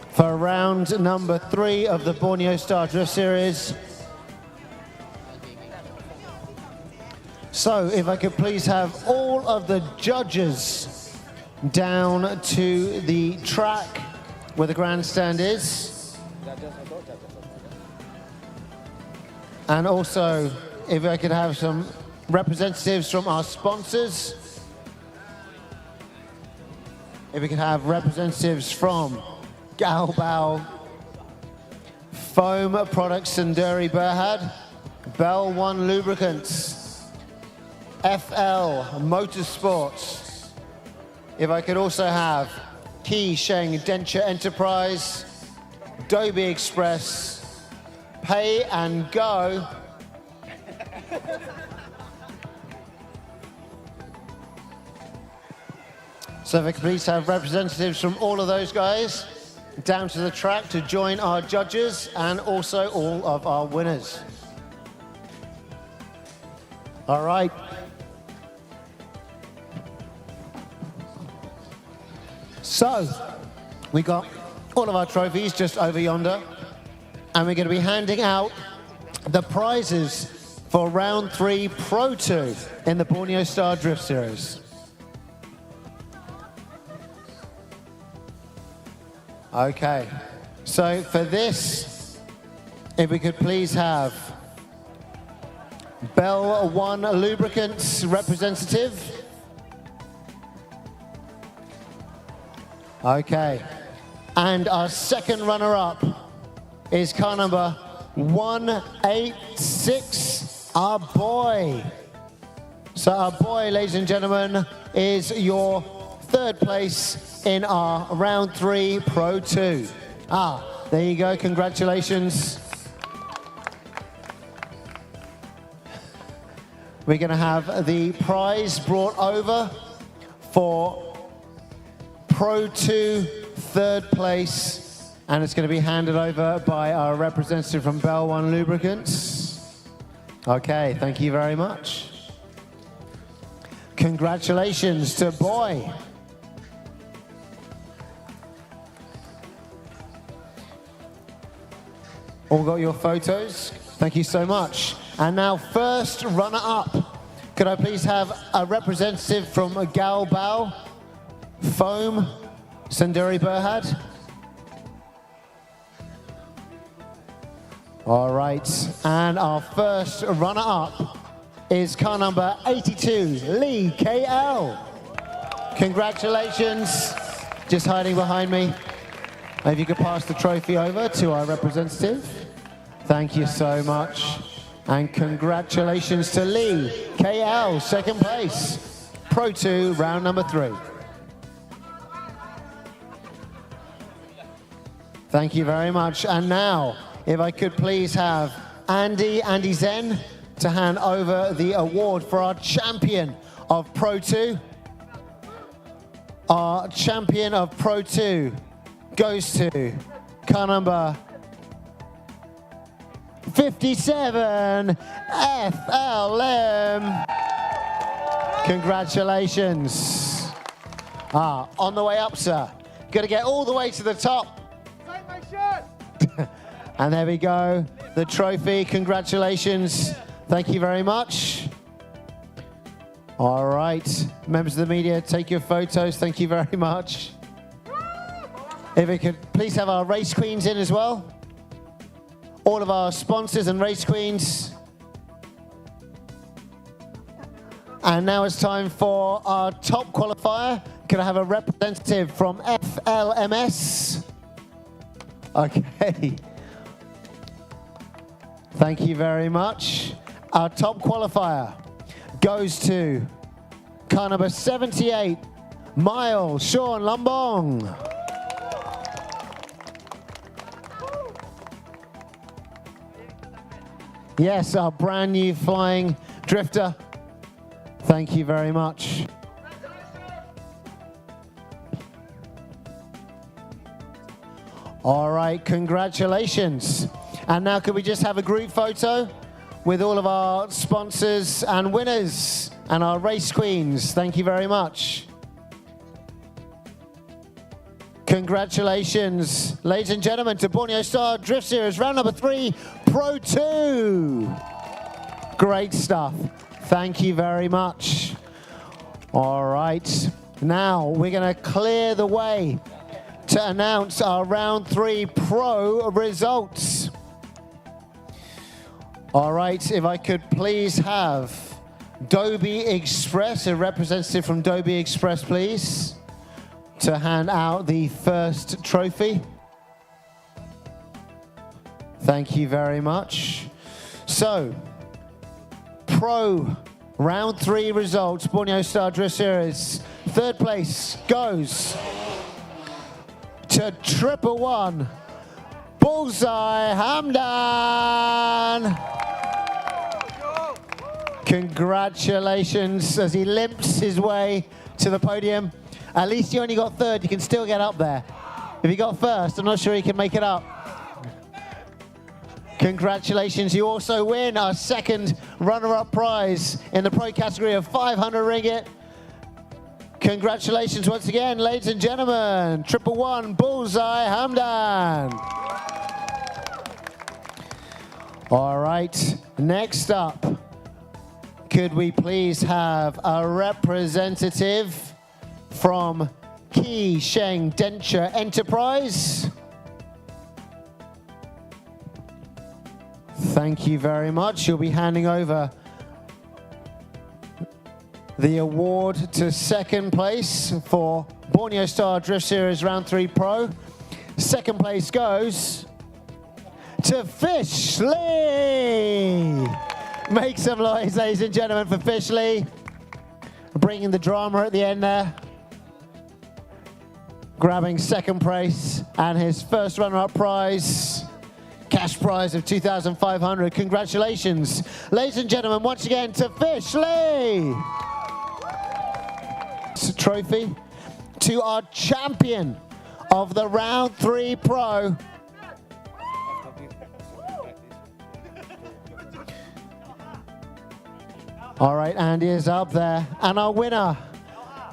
for round number 3 of the Borneo Star Drift Series. So, if I could please have all of the judges down to the track where the grandstand is. And also, if I could have some representatives from our sponsors. If we could have representatives from Galbao, Foam Products Senduri Berhad, Bell One Lubricants, FL Motorsport. If I could also have Key Sheng Denture Enterprise, Dobie Express, Pay and Go, so if I could please have representatives from all of those guys down to the track to join our judges and also all of our winners. All right. So, we got all of our trophies just over yonder, and we're going to be handing out the prizes for round 3 Pro 2 in the Borneo Star Drift Series. Okay, so for this, if we could please have Bell One Lubricants representative. Okay, and our second runner-up is car number 186, our boy. So our boy, ladies and gentlemen, is your third place in our round 3 Pro 2. There you go, congratulations. We're gonna have the prize brought over for Pro 2 third place, and it's gonna be handed over by our representative from Bell One Lubricants. Okay, thank you very much. Congratulations to Boy. All got your photos? Thank you so much. And now first runner-up. Could I please have a representative from Galbao, Foam, Senduri Berhad? All right, and our first runner-up is car number 82, Lee KL. Congratulations. Just hiding behind me. If you could pass the trophy over to our representative. Thank you so much. And congratulations to Lee KL, second place. Pro 2, round number 3. Thank you very much. And now, if I could please have Andy Zen to hand over the award for our champion of Pro 2. Our champion of Pro 2 goes to car number 57, FLM. Congratulations. On the way up, sir, Got to get all the way to the top. And there we go. The trophy. Congratulations. Thank you very much. All right. Members of the media, take your photos. Thank you very much. If we could please have our race queens in as well. All of our sponsors and race queens. And now it's time for our top qualifier. Can I have a representative from FLMS? Okay. Thank you very much. Our top qualifier goes to car number 78, Miles Sean Lambong. Yes, our brand new flying drifter. Thank you very much. All right, congratulations. And now could we just have a group photo with all of our sponsors and winners and our race queens. Thank you very much. Congratulations, ladies and gentlemen, to Borneo Star Drift Series, round number 3, Pro 2. Great stuff. Thank you very much. All right, now we're going to clear the way to announce our round 3 Pro results. All right, if I could please have Dobie Express, a representative from Dobie Express, please, to hand out the first trophy. Thank you very much. So, Pro round 3 results, Borneo Star Drift Series. Third place goes to 111 Bullseye Hamdan. Congratulations as he limps his way to the podium. At least you only got third, you can still get up there. If you got first, I'm not sure he can make it up. Congratulations, you also win our second runner-up prize in the pro category of 500 ringgit. Congratulations once again, ladies and gentlemen, 111 Bullseye Hamdan. All right, next up, could we please have a representative from Ki Sheng Denture Enterprise? Thank you very much. You'll be handing over the award to second place for Borneo Star Drift Series Round 3 Pro. Second place goes to Fish Lee. Make some noise, ladies and gentlemen, for Fish Lee. Bringing the drama at the end there. Grabbing second place and his first runner-up prize. Cash prize of 2,500. Congratulations, ladies and gentlemen, once again to Fish Lee. It's a trophy to our champion of the Round 3 Pro. All right, Andy is up there. And our winner,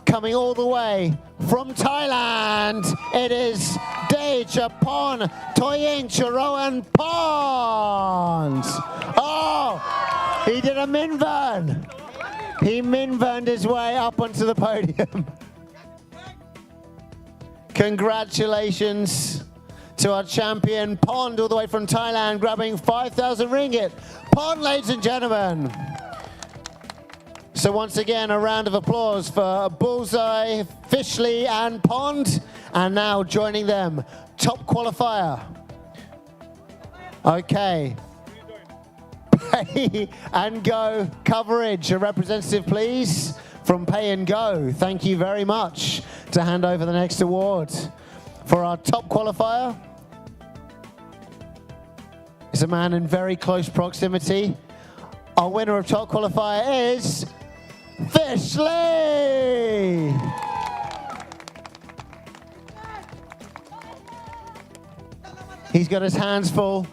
coming all the way from Thailand, it is Dejapon Toying Charoan Pond. Oh, he did a minvern. He minverned his way up onto the podium. Congratulations to our champion, Pond, all the way from Thailand, grabbing 5,000 ringgit. Pond, ladies and gentlemen. So once again, a round of applause for Bullseye, Fishley and Pond. And now joining them, top qualifier. Okay. Pay and Go coverage. A representative, please, from Pay and Go. Thank you very much. To hand over the next award for our top qualifier. It's a man in very close proximity. Our winner of top qualifier is Fishley! He's got his hands full.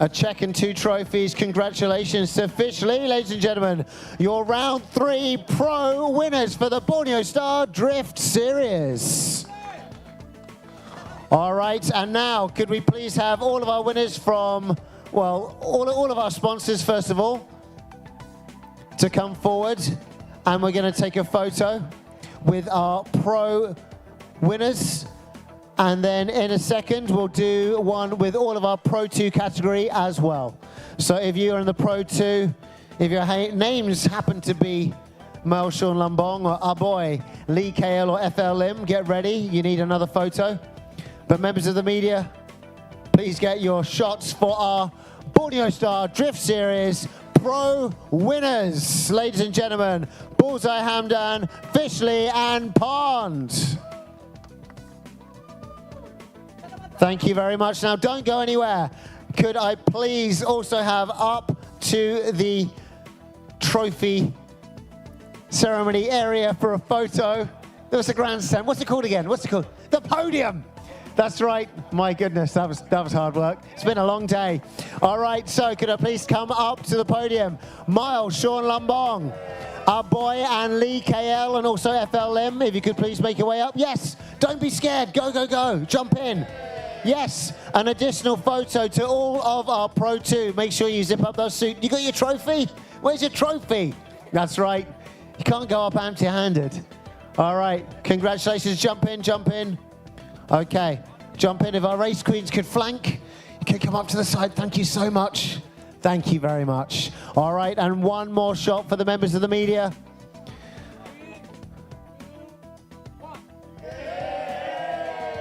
A check and 2 trophies. Congratulations to Fishley, ladies and gentlemen. Your Round 3 Pro winners for the Borneo Star Drift Series. All right, and now could we please have all of our winners from, well, all of our sponsors, first of all, to come forward. And we're going to take a photo with our pro winners. And then in a second, we'll do one with all of our Pro 2 category as well. So if you are in the Pro 2, if your names happen to be Mel Sean Lambong or Aboy, Lee KL or FL Lim, get ready. You need another photo. But members of the media, please get your shots for our Borneo Star Drift Series Pro winners. Ladies and gentlemen, Bullseye Hamdan, Fishley and Pond. Thank you very much. Now don't go anywhere. Could I please also have up to the trophy ceremony area for a photo? There was a grandstand. What's it called again? What's it called? The podium. That's right. My goodness, that was hard work. It's been a long day. All right, so could I please come up to the podium? Miles, Sean Lambong, our boy and Lee KL and also FL Lim, if you could please make your way up. Yes, don't be scared. Go, go, go. Jump in. Yes, an additional photo to all of our Pro 2. Make sure you zip up those suits. You got your trophy? Where's your trophy? That's right. You can't go up empty-handed. All right, congratulations. Jump in, jump in. Okay, jump in. If our race queens could flank, you could come up to the side. Thank you so much. Thank you very much. All right, and one more shot for the members of the media.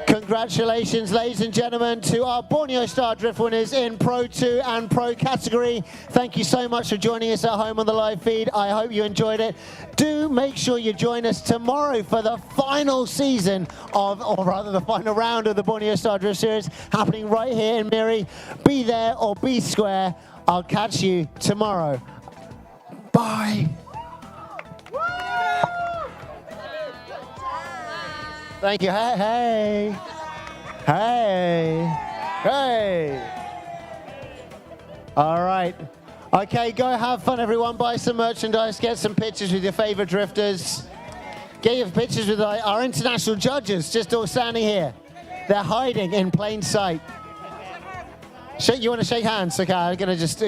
Congratulations, ladies and gentlemen, to our Borneo Star Drift winners in Pro 2 and Pro category. Thank you so much for joining us at home on the live feed. I hope you enjoyed it. Do make sure you join us tomorrow for the final season of, or rather the final round of the Borneo Star Drift Series happening right here in MIRI. Be there or be square. I'll catch you tomorrow. Bye. Thank you. Hey, hey. Hey. Hey. All right. Okay, go have fun, everyone. Buy some merchandise. Get some pictures with your favorite drifters. Get your pictures with our international judges, just all standing here. They're hiding in plain sight. You want to shake hands? Okay, I'm going to just...